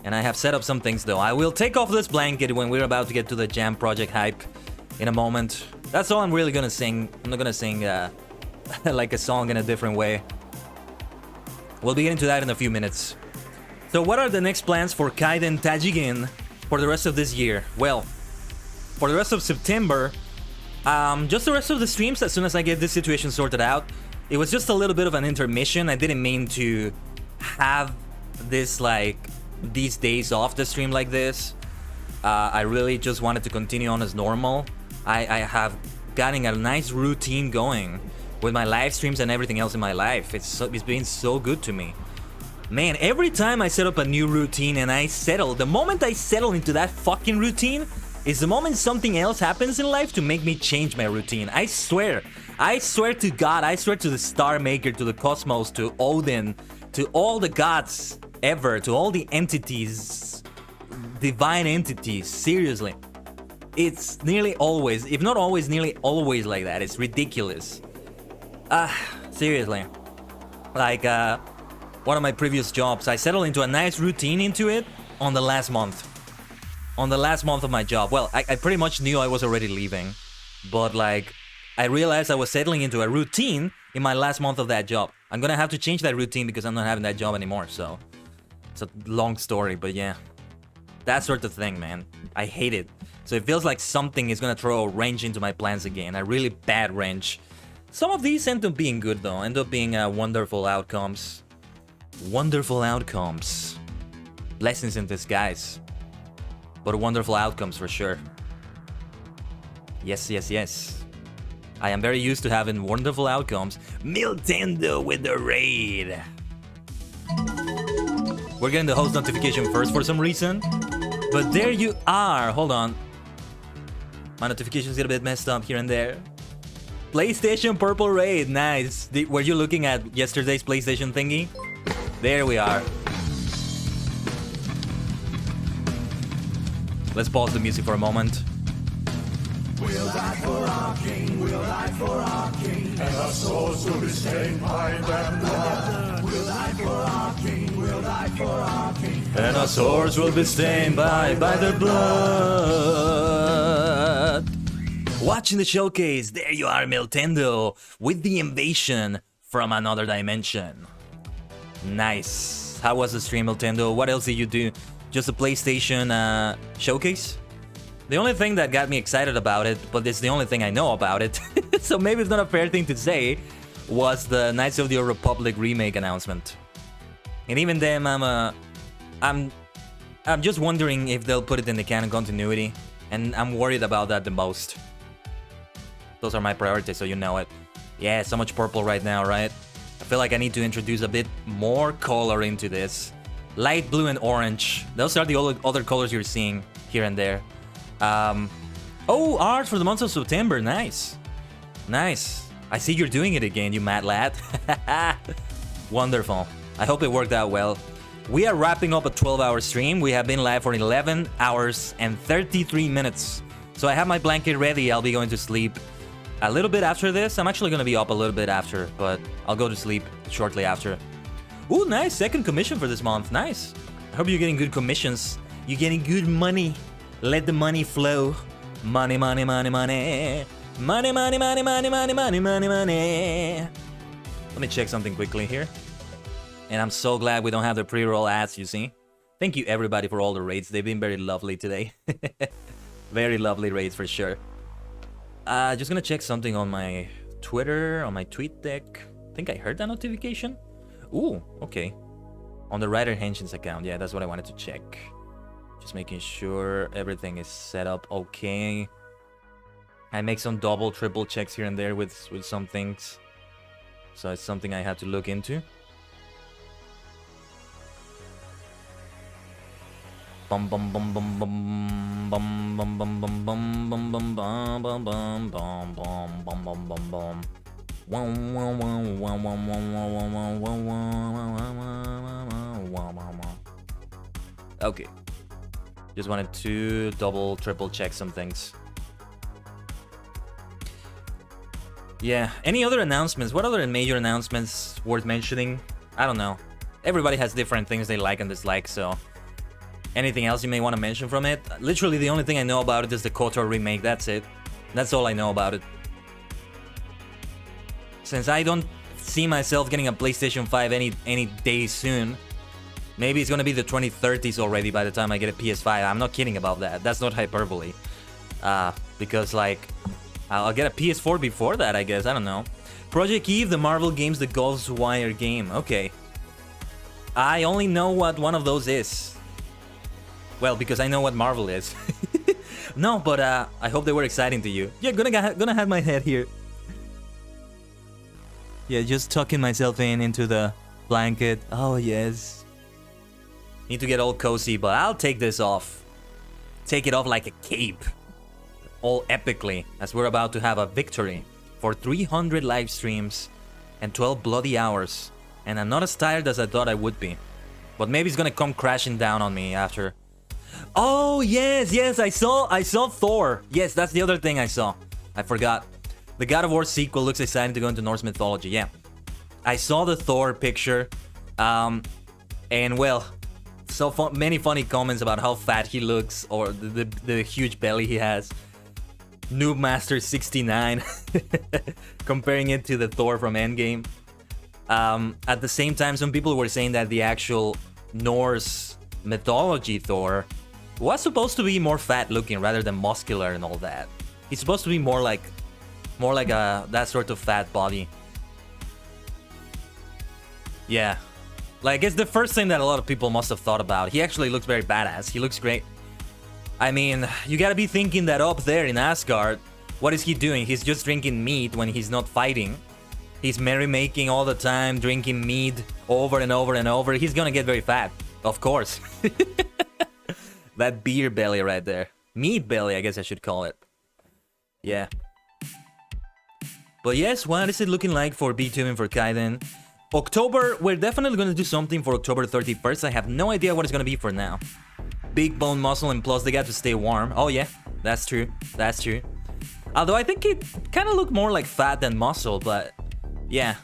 Speaker 1: And I have set up some things though. I will take off this blanket when we're about to get to the Jam Project hype in a moment. That's all I'm really gonna sing. I'm not gonna sing like a song in a different way. We'll be getting to that in a few minutes. So what are the next plans for Kaiden Tajigin for the rest of this year? Well, for the rest of September, just the rest of the streams, as soon as I get this situation sorted out. It was just a little bit of an intermission. I didn't mean to have this, like, these days off the stream like this. I really just wanted to continue on as normal. I have gotten a nice routine going with my live streams and everything else in my life. It's been so good to me. Man, every time I set up a new routine and I settle, the moment I settle into that fucking routine is the moment something else happens in life to make me change my routine. I swear to God, I swear to the Star Maker, to the cosmos, to Odin, to all the gods ever, to all the entities, divine entities, seriously. It's nearly always, if not always, nearly always like that. It's ridiculous. Seriously. Like, one of my previous jobs, I settled into a nice routine into it on the last month. On the last month of my job. Well, I pretty much knew I was already leaving. But, like, I realized I was settling into a routine in my last month of that job. I'm gonna have to change that routine because I'm not having that job anymore, so... It's a long story, but yeah. That sort of thing, man. I hate it. So it feels like something is gonna throw a wrench into my plans again. A really bad wrench. Some of these end up being good, though. End up being wonderful outcomes. Wonderful outcomes. Blessings in disguise. But wonderful outcomes for sure. Yes, yes, yes. I am very used to having wonderful outcomes. Miltendo with the raid. We're getting the host notification first for some reason. But there you are. Hold on. My notifications get a bit messed up here and there. PlayStation Purple Raid. Nice. Were you looking at yesterday's PlayStation thingy? There we are. Let's pause the music for a moment.
Speaker 6: We'll die for our king, we'll die for our king, and our souls will be stained by their blood. We'll die for our king, we'll die for our king,
Speaker 1: and our swords will be stained by their blood. Watching the showcase, there you are, Miltendo, with the invasion from another dimension. Nice. How was the stream, Miltendo? What else did you do? Just a PlayStation showcase? The only thing that got me excited about it, but it's the only thing I know about it, so maybe it's not a fair thing to say, was the Knights of the Old Republic remake announcement. And even then, I'm just wondering if they'll put it in the canon continuity, and I'm worried about that the most. Those are my priorities, so you know it. Yeah, so much purple right now, right? I feel like I need to introduce a bit more color into this. Light blue and orange. Those are the other colors you're seeing here and there. Oh, art for the month of September. Nice. Nice. I see you're doing it again, you mad lad. Wonderful. I hope it worked out well. We are wrapping up a 12-hour stream. We have been live for 11 hours and 33 minutes. So I have my blanket ready. I'll be going to sleep a little bit after this. I'm actually going to be up a little bit after, but I'll go to sleep shortly after. Ooh, nice. Second commission for this month. Nice. I hope you're getting good commissions. You're getting good money. Let the money flow. Money, money, money, money. Money, money, money, money, money, money, money, money. Let me check something quickly here. And I'm so glad we don't have the pre-roll ads, you see. Thank you, everybody, for all the raids. They've been very lovely today. Very lovely raids, for sure. Just gonna check something on my Twitter, on my tweet deck. I think I heard that notification. Ooh, okay. On the Rider Henshin's account. Yeah, that's what I wanted to check. Just making sure everything is set up okay. I make some double, triple checks here and there with some things. So it's something I had to look into. Bum bum bum bum bum bum bum bum bum bum bum bum bum bum bum bum bum bum bum bum. Okay. Just wanted to double, triple check some things. Yeah. Any other announcements? What other major announcements worth mentioning? I don't know. Everybody has different things they like and dislike, so... Anything else you may want to mention from it? Literally, the only thing I know about it is the KOTOR remake. That's it. That's all I know about it. Since I don't see myself getting a PlayStation 5 any day soon, maybe it's gonna be the 2030s already by the time I get a PS5. I'm not kidding about that. That's not hyperbole. Because like I'll get a PS4 before that, I guess. I don't know. Project Eve, the Marvel games, the Ghostwire game. Okay. I only know what one of those is. Well, because I know what Marvel is. No, but I hope they were exciting to you. Yeah, gonna have my head here. Yeah, just tucking myself into the blanket. Oh, yes. Need to get all cozy, but I'll take this off. Take it off like a cape. All epically, as we're about to have a victory for 300 live streams and 12 bloody hours. And I'm not as tired as I thought I would be. But maybe it's gonna come crashing down on me after. Oh, yes, I saw Thor. Yes, that's the other thing I saw. I forgot. The God of War sequel looks exciting to go into Norse mythology. Yeah. I saw the Thor picture. And well, so many funny comments about how fat he looks or the huge belly he has. Noob Master 69 comparing it to the Thor from Endgame. At the same time, some people were saying that the actual Norse mythology Thor was supposed to be more fat looking rather than muscular and all that. He's supposed to be more like that sort of fat body. Yeah. Like, it's the first thing that a lot of people must have thought about. He actually looks very badass. He looks great. I mean, you gotta be thinking that up there in Asgard, what is he doing? He's just drinking mead when he's not fighting. He's merrymaking all the time, drinking mead over and over and over. He's gonna get very fat, of course. That beer belly right there. Meat belly, I guess I should call it. Yeah. But yes, what is it looking like for B-Tubing for Kaiden? October, we're definitely gonna do something for October 31st. I have no idea what it's gonna be for now. Big bone muscle, and plus they got to stay warm. Oh yeah, that's true. That's true. Although I think it kind of looked more like fat than muscle, but yeah.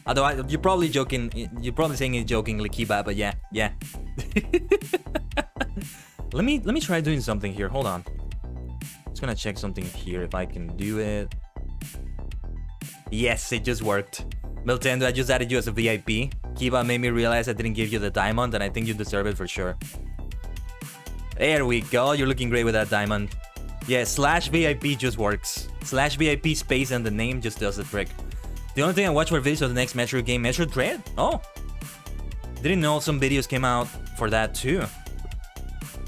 Speaker 1: Although you're probably joking. You're probably saying it jokingly, Kiba, but yeah. Let me try doing something here. Hold on. Just gonna check something here if I can do it. Yes, it just worked. Miltendo, I just added you as a VIP. Kiba made me realize I didn't give you the diamond, and I think you deserve it for sure. There we go. You're looking great with that diamond. Yeah, /VIP just works. /VIP space and the name just does the trick. The only thing I watched were videos of the next Metro game, Metro Dread. Oh, didn't know some videos came out for that too.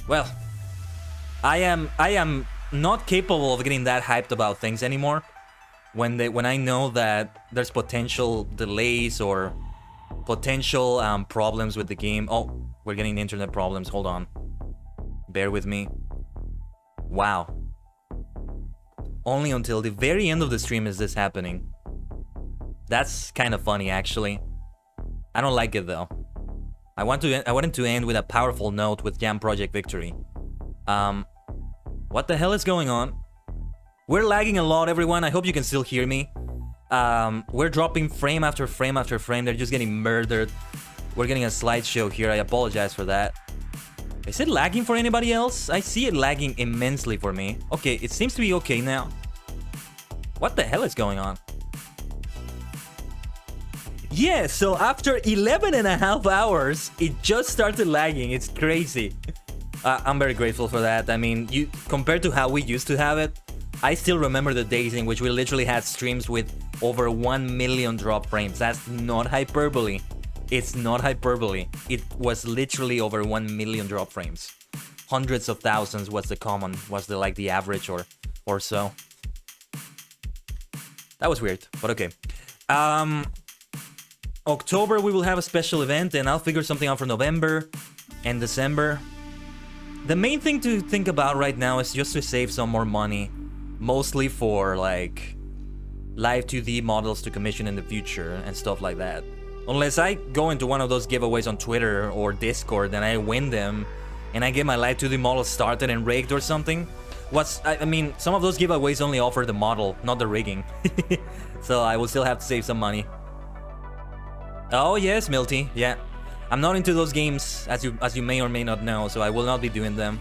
Speaker 1: Well, I am not capable of getting that hyped about things anymore. When I know that there's potential delays or potential problems with the game. Oh, we're getting internet problems. Hold on. Bear with me. Wow. Only until the very end of the stream is this happening. That's kind of funny, actually. I don't like it though. I wanted to end with a powerful note with Jam Project Victory. What the hell is going on? We're lagging a lot, everyone. I hope you can still hear me. We're dropping frame after frame after frame. They're just getting murdered. We're getting a slideshow here. I apologize for that. Is it lagging for anybody else? I see it lagging immensely for me. Okay, it seems to be okay now. What the hell is going on? Yeah, so after 11.5 hours, it just started lagging. It's crazy. I'm very grateful for that. I mean, compared to how we used to have it, I still remember the days in which we literally had streams with over 1 million drop frames. That's not hyperbole. It's not hyperbole. It was literally over 1 million drop frames. Hundreds of thousands was the average or so. That was weird, but okay. October we will have a special event, and I'll figure something out for November and December. The main thing to think about right now is just to save some more money, mostly for like live 2D models to commission in the future and stuff like that. Unless I go into one of those giveaways on Twitter or Discord and I win them and I get my live 2D model started and rigged or something. I mean, some of those giveaways only offer the model, not the rigging. So I will still have to save some money. Oh yes, Milty, yeah. I'm not into those games, as you may or may not know, so I will not be doing them.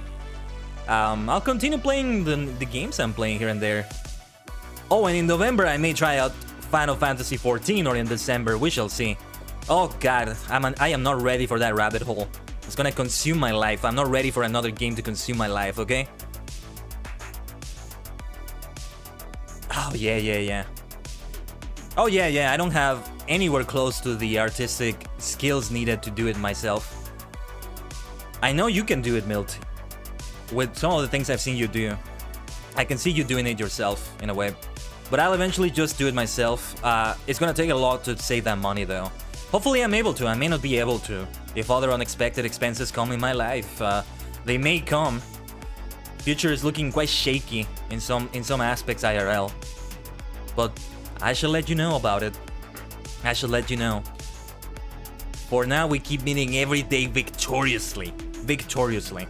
Speaker 1: I'll continue playing the games I'm playing here and there. Oh, and in November I may try out Final Fantasy XIV, or in December, we shall see. Oh god, I am not ready for that rabbit hole. It's gonna consume my life. I'm not ready for another game to consume my life, okay? yeah. Oh, yeah. I don't have anywhere close to the artistic skills needed to do it myself. I know you can do it, Milt. With some of the things I've seen you do. I can see you doing it yourself, in a way. But I'll eventually just do it myself. It's gonna take a lot to save that money, though. Hopefully I'm able to. I may not be able to. If other unexpected expenses come in my life, they may come. Future is looking quite shaky in some aspects IRL. But I shall let you know about it. I shall let you know. For now, we keep meeting every day victoriously. Victoriously.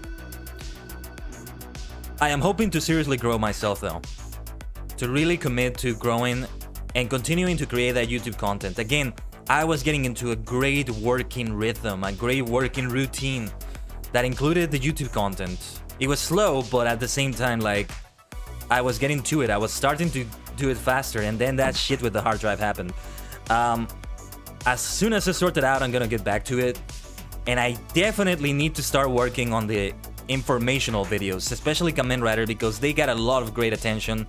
Speaker 1: I am hoping to seriously grow myself, though. To really commit to growing and continuing to create that YouTube content. Again, I was getting into a great working rhythm, a great working routine that included the YouTube content. It was slow, but at the same time, like, I was getting to it. I was starting to do it faster, and then that shit with the hard drive happened. As soon as I sort it out, I'm gonna get back to it. And I definitely need to start working on the informational videos, especially Kamen Rider, because they got a lot of great attention,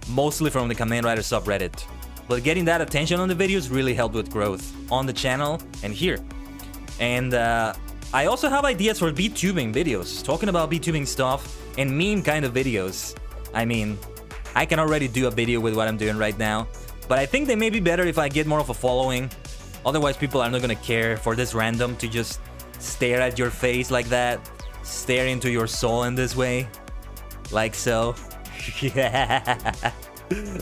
Speaker 1: mostly from the Kamen Rider subreddit. But getting that attention on the videos really helped with growth on the channel and here. And I also have ideas for VTubing videos, talking about VTubing stuff and meme kind of videos. I mean, I can already do a video with what I'm doing right now, but I think they may be better if I get more of a following. Otherwise, people are not gonna care for this random to just stare at your face like that, stare into your soul in this way, like so.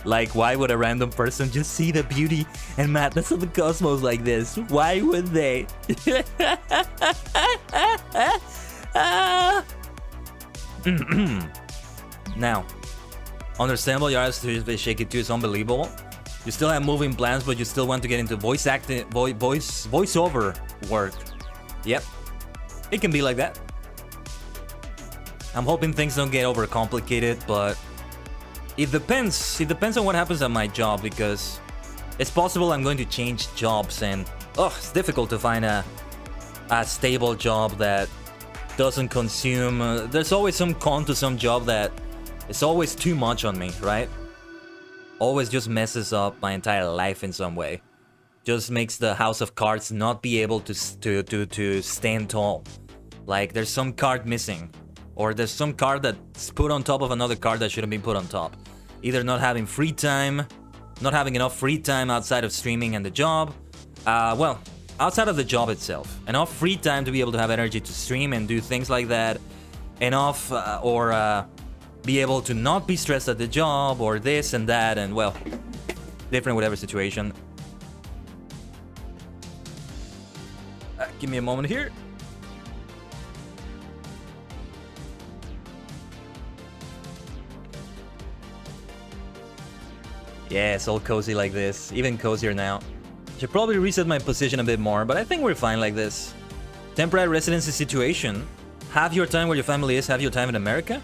Speaker 1: Like, why would a random person just see the beauty and madness of the cosmos like this? Why would they? Now, understandable, your eyes is very shaky too. It's unbelievable. You still have moving plans, but you still want to get into voice acting, voiceover work. Yep, it can be like that. I'm hoping things don't get overcomplicated, but it depends. It depends on what happens at my job, because it's possible I'm going to change jobs, and it's difficult to find a stable job that doesn't consume. There's always some con to some job that it's always too much on me, right? Always just messes up my entire life in some way. Just makes the house of cards not be able to stand tall. Like, there's some card missing, or there's some card that's put on top of another card that shouldn't be put on top. Either not having free time, not having enough free time outside of streaming and the job. Well, outside of the job itself. Enough free time to be able to have energy to stream and do things like that. Enough, be able to not be stressed at the job, or this and that, and well, different whatever situation. Give me a moment here. Yeah, it's all cozy like this, even cozier now. Should probably reset my position a bit more, but I think we're fine like this. Temporary residency situation. Have your time where your family is, have your time in America?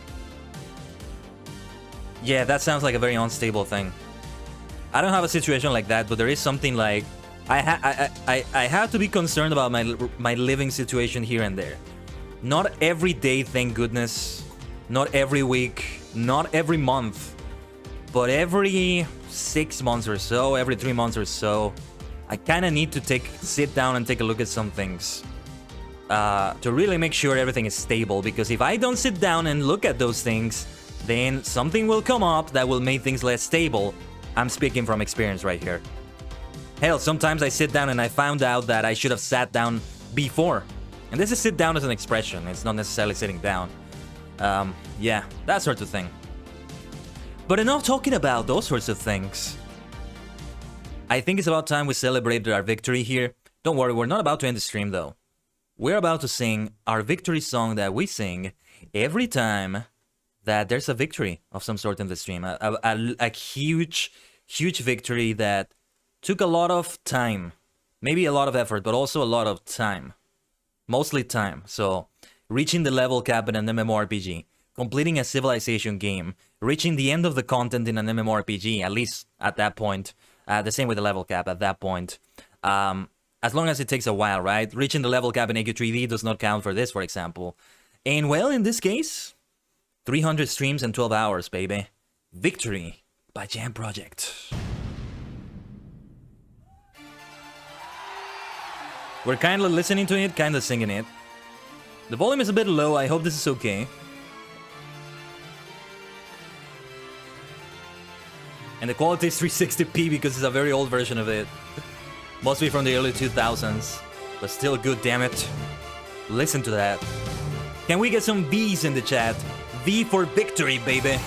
Speaker 1: Yeah, that sounds like a very unstable thing. I don't have a situation like that, but there is something like I have to be concerned about my living situation here and there. Not every day, thank goodness. Not every week, not every month, but every 6 months or so, every 3 months or so, I kind of need to sit down and take a look at some things to really make sure everything is stable. Because if I don't sit down and look at those things, then something will come up that will make things less stable. I'm speaking from experience right here. Hell, sometimes I sit down and I found out that I should have sat down before. And this is sit down as an expression, it's not necessarily sitting down. Yeah, that sort of thing. But enough talking about those sorts of things. I think it's about time we celebrated our victory here. Don't worry, we're not about to end the stream though. We're about to sing our victory song that we sing every time that there's a victory of some sort in the stream. A huge, huge victory that took a lot of time. Maybe a lot of effort, but also a lot of time. Mostly time. So, reaching the level cap in an MMORPG, completing a civilization game, reaching the end of the content in an MMORPG, at least at that point. The same with the level cap at that point. As long as it takes a while, right? Reaching the level cap in AQ3D does not count for this, for example. And well, in this case, 300 streams and 12 hours, baby. Victory. by Jam Project. We're kinda listening to it, kinda singing it. The volume is a bit low, I hope this is okay. And the quality is 360p because it's a very old version of it. Must be from the early 2000s. But still good, damn it. Listen to that. Can we get some V's in the chat? V for victory, baby.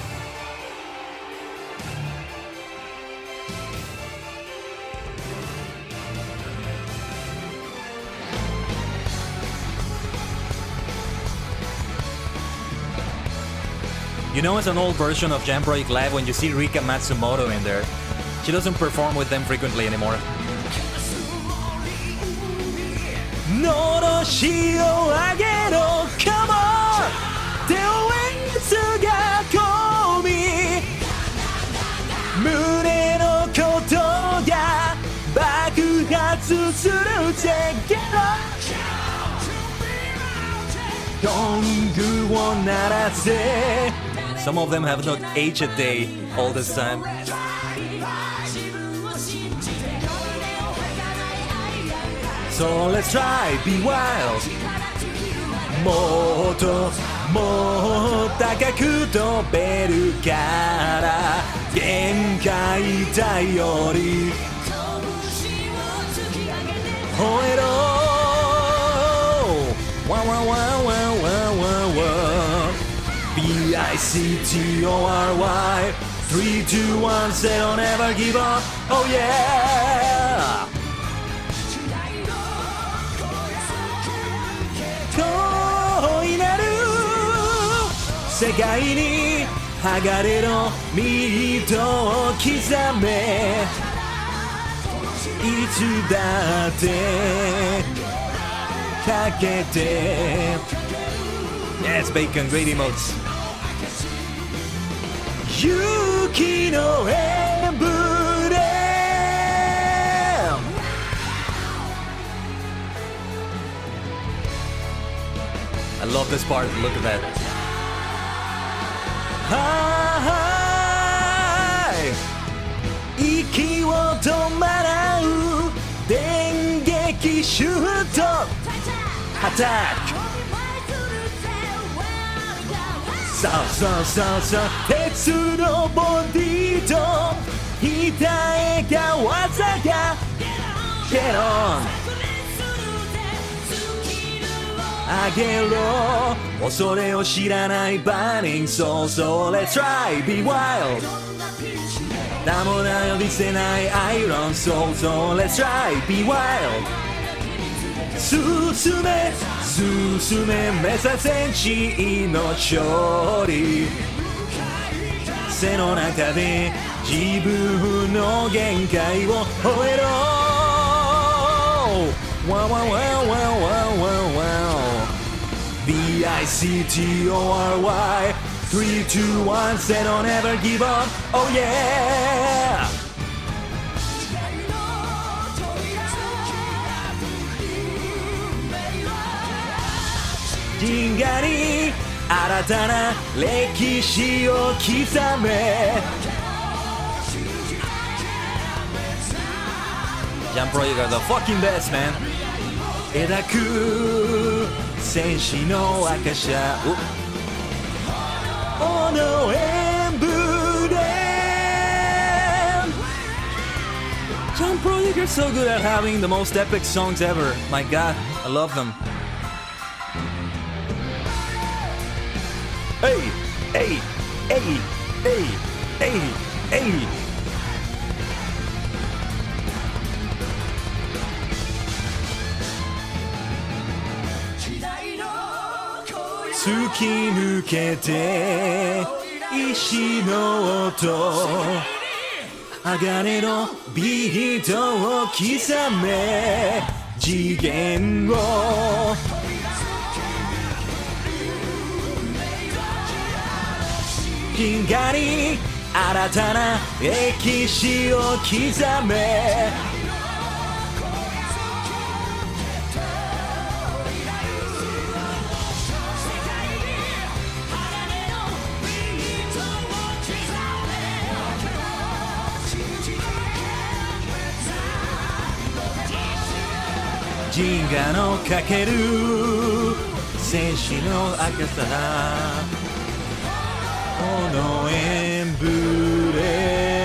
Speaker 1: You know, it's an old version of Jam Project Live when you see Rika Matsumoto in there. She doesn't perform with them frequently anymore. Come on! The windsがこみ胸のことが爆発するぜ Get up! ゴングを鳴らせ Some of them have not aged a day all this time. So let's try, be wild. もっともっと高く飛べるから限界だより吠えろ ワンワンワンワンワンワンワン BICTORY 3, 2, 1 say don't ever give up Oh yeah 恋なる世界に鋼の糸を刻めいつだってかけて Yes, bacon, great emotes 雪のエンブレム I love this part, look at that Hi 息を止まらう電撃シュートアタックそうそうそうそう鉄のボディと鍛えた技が Get on あげろ恐れを知らないバーニングソーSo let's try be wild 名もな呼びせないアイロンソーSo let's try be wild 進め進め目指せ地位の勝利背の中で自分の限界を吠えろワンワンワンワンワンワンワン BICTORY 3, 2, 1 say don't ever give up Oh yeah 銀河に新たな歴史を刻め Jam Project are the fucking best, man 描く戦士の証者おのエンブレム Jam Project are so good at having the most epic songs ever My god, I love them Hey, hey, hey, hey, hey, hey.突き抜けて石の音鋼のビートを刻め次元を銀河に新たな歴史を刻め銀河のかける戦士の赤さこのエンブレム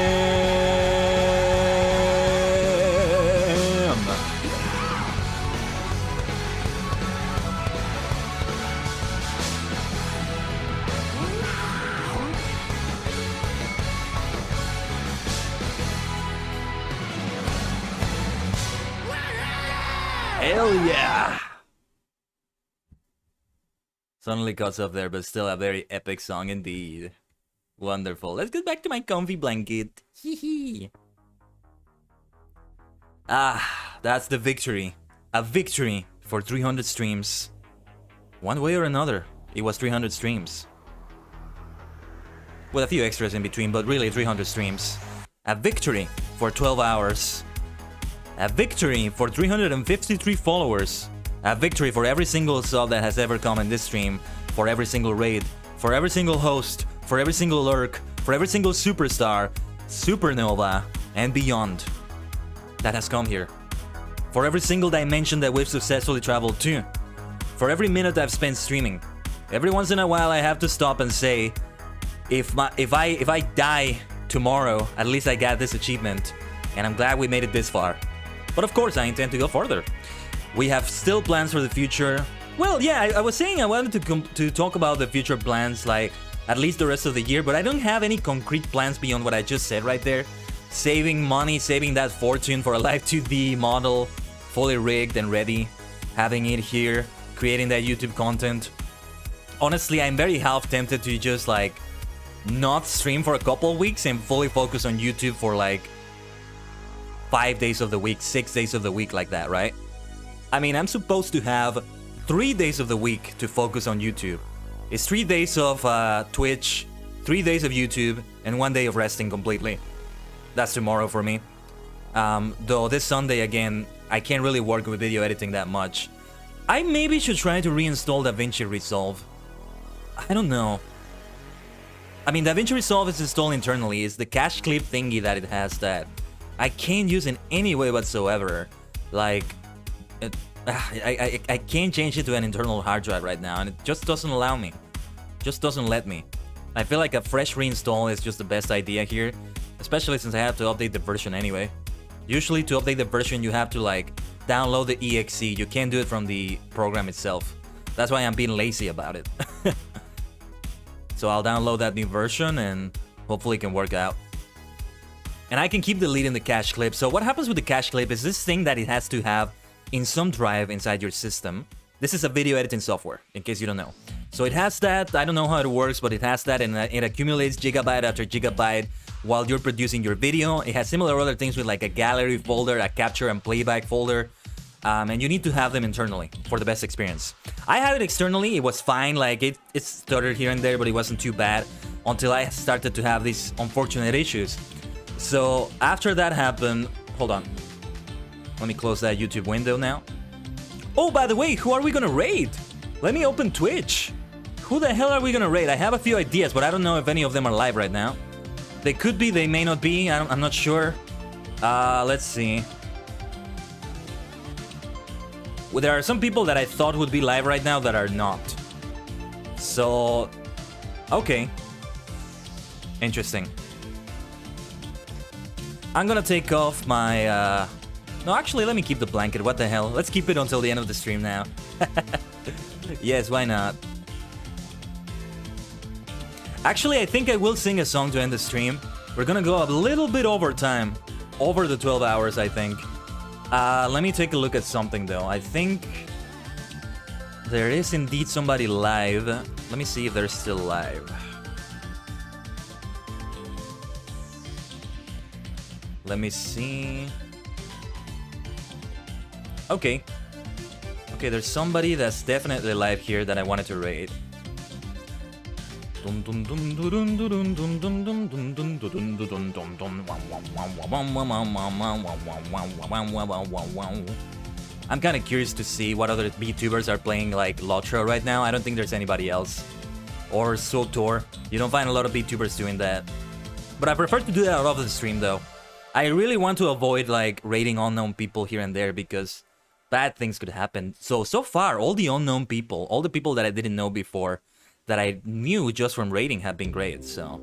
Speaker 1: Hell yeah! Suddenly cuts up there, but still a very epic song indeed. Wonderful. Let's get back to my comfy blanket. Hee that's the victory. A victory for 300 streams. One way or another, it was 300 streams. With a few extras in between, but really 300 streams. A victory for 12 hours. A victory for 353 followers. A victory for every single sub that has ever come in this stream. For every single raid. For every single host. For every single lurk. For every single superstar. Supernova. And beyond. That has come here. For every single dimension that we've successfully traveled to. For every minute I've spent streaming. Every once in a while I have to stop and say, if I die tomorrow, at least I got this achievement. And I'm glad we made it this far. But of course, I intend to go further. We have still plans for the future. Well, yeah, I was saying I wanted to talk about the future plans, like, at least the rest of the year, but I don't have any concrete plans beyond what I just said right there. Saving money, saving that fortune for a Live 2D model, fully rigged and ready, having it here, creating that YouTube content. Honestly, I'm very half tempted to just, like, not stream for a couple weeks and fully focus on YouTube for, like, 5 days of the week, 6 days of the week, like that, right? I mean, I'm supposed to have 3 days of the week to focus on YouTube. It's 3 days of Twitch, 3 days of YouTube, and 1 day of resting completely. That's tomorrow for me. Though this Sunday, again, I can't really work with video editing that much. I maybe should try to reinstall DaVinci Resolve. I don't know. I mean, DaVinci Resolve is installed internally. It's the cache clip thingy that it has that I can't use in any way whatsoever. Like, I can't change it to an internal hard drive right now, and it just doesn't allow me. Just doesn't let me. I feel like a fresh reinstall is just the best idea here, especially since I have to update the version anyway. Usually to update the version you have to like download the exe. You can't do it from the program itself. That's why I'm being lazy about it. So I'll download that new version and hopefully it can work out. And I can keep deleting the cache clip. So what happens with the cache clip is this thing that it has to have in some drive inside your system. This is a video editing software, in case you don't know. So it has that, I don't know how it works, but it has that, and it accumulates gigabyte after gigabyte while you're producing your video. It has similar other things with like a gallery folder, a capture and playback folder. And you need to have them internally for the best experience. I had it externally, it was fine, like it stuttered here and there, but it wasn't too bad until I started to have these unfortunate issues. So after that happened, hold on. Let me close that YouTube window now. Oh, by the way, who are we gonna raid? Let me open Twitch. Who the hell are we gonna raid? I have a few ideas, but I don't know if any of them are live right now. They could be, they may not be, I'm not sure. Let's see. Well, there are some people that I thought would be live right now that are not. So, okay. Interesting. I'm gonna take off my, no, actually, let me keep the blanket. What the hell? Let's keep it until the end of the stream now. Yes, why not? Actually, I think I will sing a song to end the stream. We're gonna go a little bit over time. Over the 12 hours, I think. Let me take a look at something, though. I think there is indeed somebody live. Let me see if they're still live. Let me see. Okay. Okay, there's somebody that's definitely live here that I wanted to raid. I'm kind of curious to see what other VTubers are playing like Lotro right now. I don't think there's anybody else. Or SoTor. You don't find a lot of VTubers doing that. But I prefer to do that off the stream though. I really want to avoid like raiding unknown people here and there because bad things could happen. So far, all the unknown people, all the people that I didn't know before, that I knew just from rating, have been great. So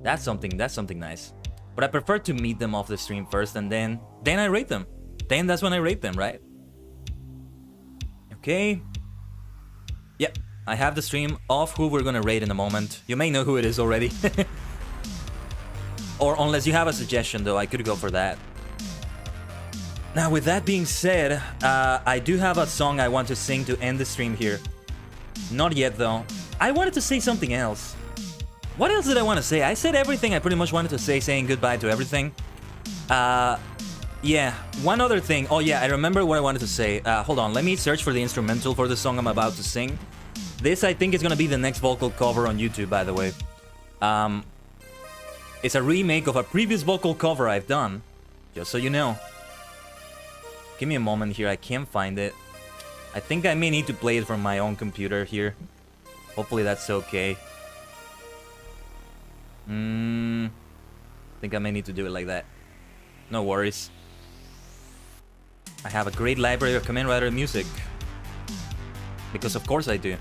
Speaker 1: that's something nice. But I prefer to meet them off the stream first, and then I rate them. Then that's when I rate them, right? Okay. Yep, I have the stream of who we're gonna rate in a moment. You may know who it is already. Or unless you have a suggestion, though, I could go for that. Now, with that being said, I do have a song I want to sing to end the stream here. Not yet, though. I wanted to say something else. What else did I want to say? I said everything I pretty much wanted to say, saying goodbye to everything. Yeah, one other thing. Oh, yeah, I remember what I wanted to say. Hold on, let me search for the instrumental for the song I'm about to sing. This, I think, is gonna be the next vocal cover on YouTube, by the way. It's a remake of a previous vocal cover I've done, just so you know. Give me a moment here, I can't find it. I think I may need to play it from my own computer here. Hopefully that's okay. I think I may need to do it like that. No worries. I have a great library of Kamen Rider music. Because of course I do.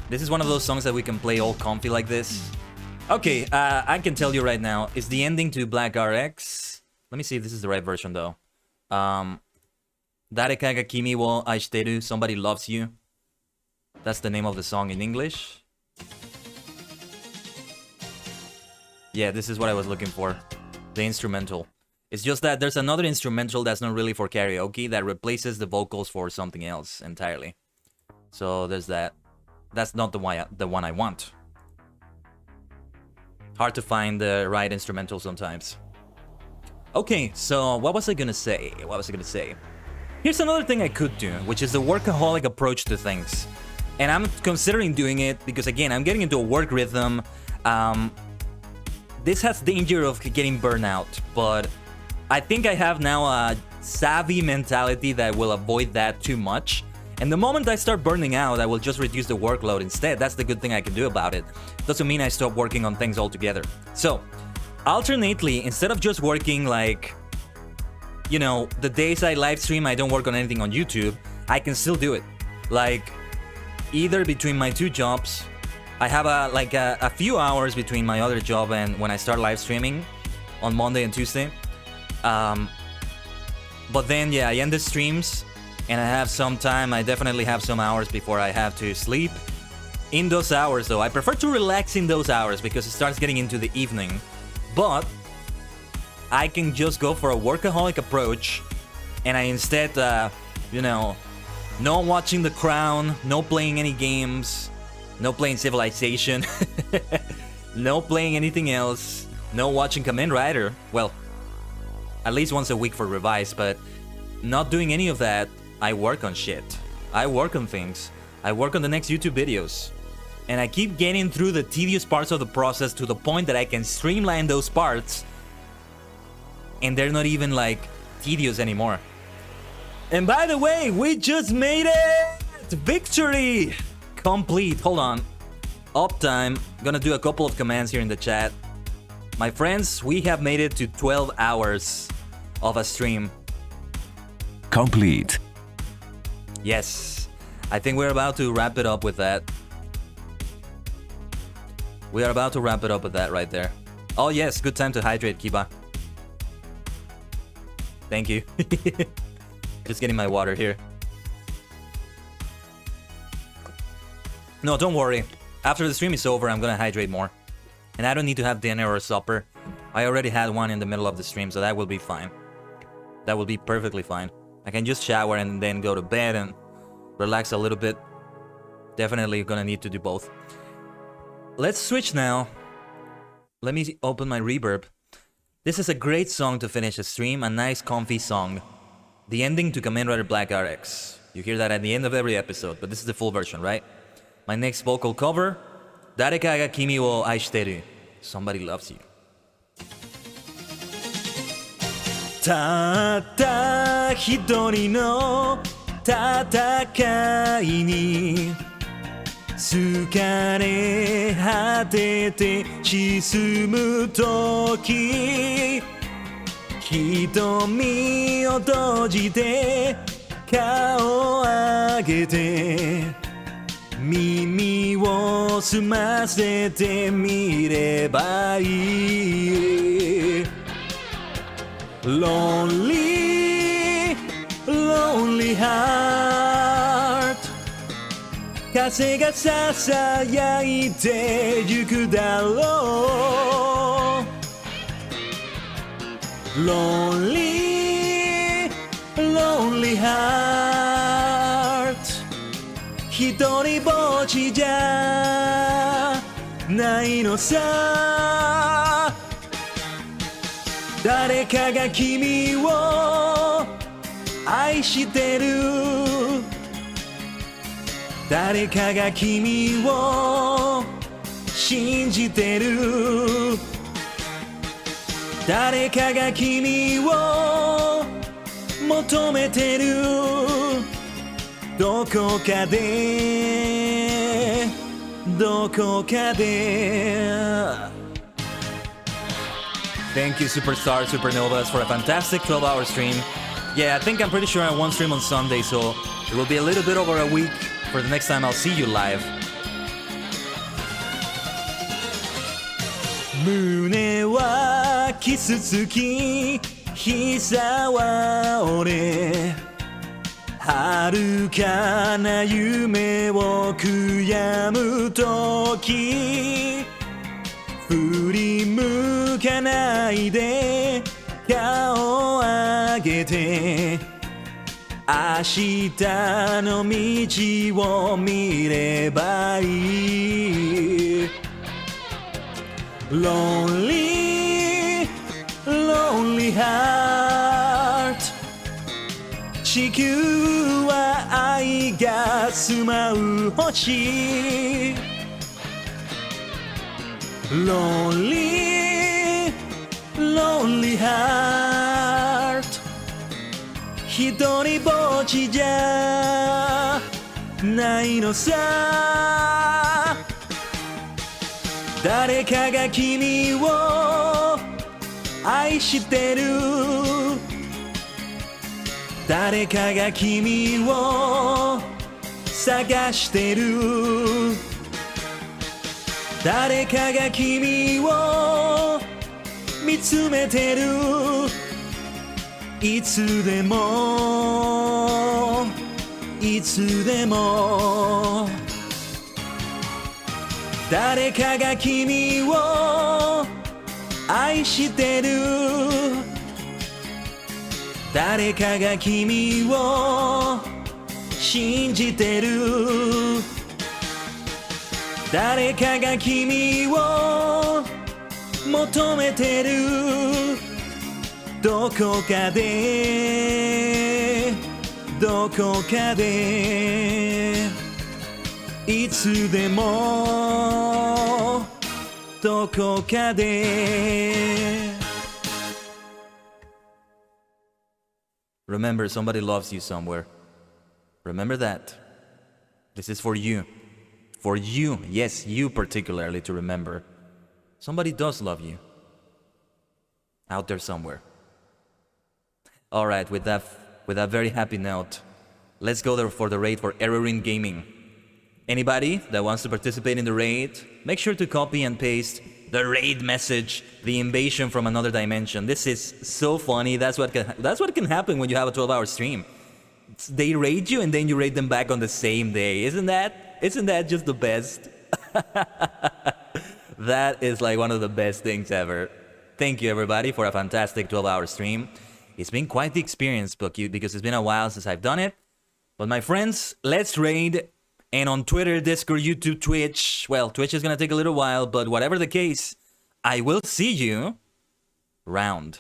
Speaker 1: This is one of those songs that we can play all comfy like this. Okay, I can tell you right now, it's the ending to Black RX. Let me see if this is the right version though. Dareka ga kimi wo aishiteru, somebody loves you. That's the name of the song in English. Yeah, this is what I was looking for. The instrumental. It's just that there's another instrumental that's not really for karaoke that replaces the vocals for something else entirely. So there's that. That's not the one I want. Hard to find the right instrumental sometimes. Okay, so what was I gonna say? Here's another thing I could do, which is the workaholic approach to things. And I'm considering doing it because, again, I'm getting into a work rhythm. This has danger of getting burnout, but I think I have now a savvy mentality that will avoid that too much. And the moment I start burning out, I will just reduce the workload instead. That's the good thing I can do about it. Doesn't mean I stop working on things altogether. So, alternately, instead of just working like, you know, the days I live stream, I don't work on anything on YouTube, I can still do it. Like, either between my two jobs, I have a few hours between my other job and when I start live streaming on Monday and Tuesday. But then, yeah, I end the streams and I have some time. I definitely have some hours before I have to sleep. In those hours, though, I prefer to relax in those hours because it starts getting into the evening. But I can just go for a workaholic approach and I instead, you know, no watching The Crown, no playing any games, no playing Civilization, no playing anything else, no watching Kamen Rider. Well, at least once a week for revise, but not doing any of that. I work on shit. I work on things. I work on the next YouTube videos. And I keep getting through the tedious parts of the process to the point that I can streamline those parts. And they're not even like tedious anymore. And by the way, we just made it! Victory! Complete. Hold on. Uptime. Gonna do a couple of commands here in the chat. My friends, we have made it to 12 hours of a stream.
Speaker 11: Complete.
Speaker 1: Yes. I think we're about to wrap it up with that. We are about to wrap it up with that right there. Oh yes, good time to hydrate, Kiba. Thank you. Just getting my water here. No, don't worry. After the stream is over, I'm gonna hydrate more. And I don't need to have dinner or supper. I already had one in the middle of the stream, so that will be fine. That will be perfectly fine. I can just shower and then go to bed and relax a little bit. Definitely gonna need to do both. Let's switch now. Let me open my reverb. This is a great song to finish a stream, a nice comfy song. The ending to Kamen Rider Black RX. You hear that at the end of every episode, but this is the full version, right? My next vocal cover, Dareka ga kimi wo aishiteru. Somebody loves you. たった一人の戦いに疲れ果てて沈む時瞳を閉じて顔を上げて耳を澄ませてみればいい Lonely, lonely heart 風がささやいてゆくだろう Lonely, lonely heart ひとりぼっちじゃないのさ誰かが君を愛してる誰かが君を信じてる誰かが君を求めてるどこかでどこかで Thank you Superstar Supernovas for a fantastic 12-hour stream. Yeah, I think I'm pretty sure I won't stream on Sunday, so it will be a little bit over a week for the next time I'll see you live. 胸はキスつき膝は折れ遥かな夢を悔やむとき振り向かないで顔を上げて明日の道を見ればいい Lonely, lonely heart 地球は愛が住まう星 Lonely, lonely heart ひとりぼっちじゃないのさ誰かが君を愛してる誰かが君を探してる誰かが君を見つめてるいつでもいつでも誰かが君を愛してる誰かが君を信じてる誰かが君を求めてるどこかでどこかでいつでもどこかで Remember, somebody loves you somewhere. Remember that. This is for you. For you, yes, you particularly to remember. Somebody does love you. Out there somewhere. Alright, with that very happy note, let's go there for the raid for Erorin Gaming. Anybody that wants to participate in the raid, make sure to copy and paste the raid message, the invasion from another dimension. This is so funny. That's what can happen when you have a 12-hour stream. They raid you and then you raid them back on the same day. Isn't that just the best? That is like one of the best things ever. Thank you everybody for a fantastic 12-hour stream. It's been quite the experience because it's been a while since I've done it. But my friends, let's raid. And on Twitter, Discord, YouTube, Twitch. Well, Twitch is gonna take a little while, but whatever the case, I will see you round.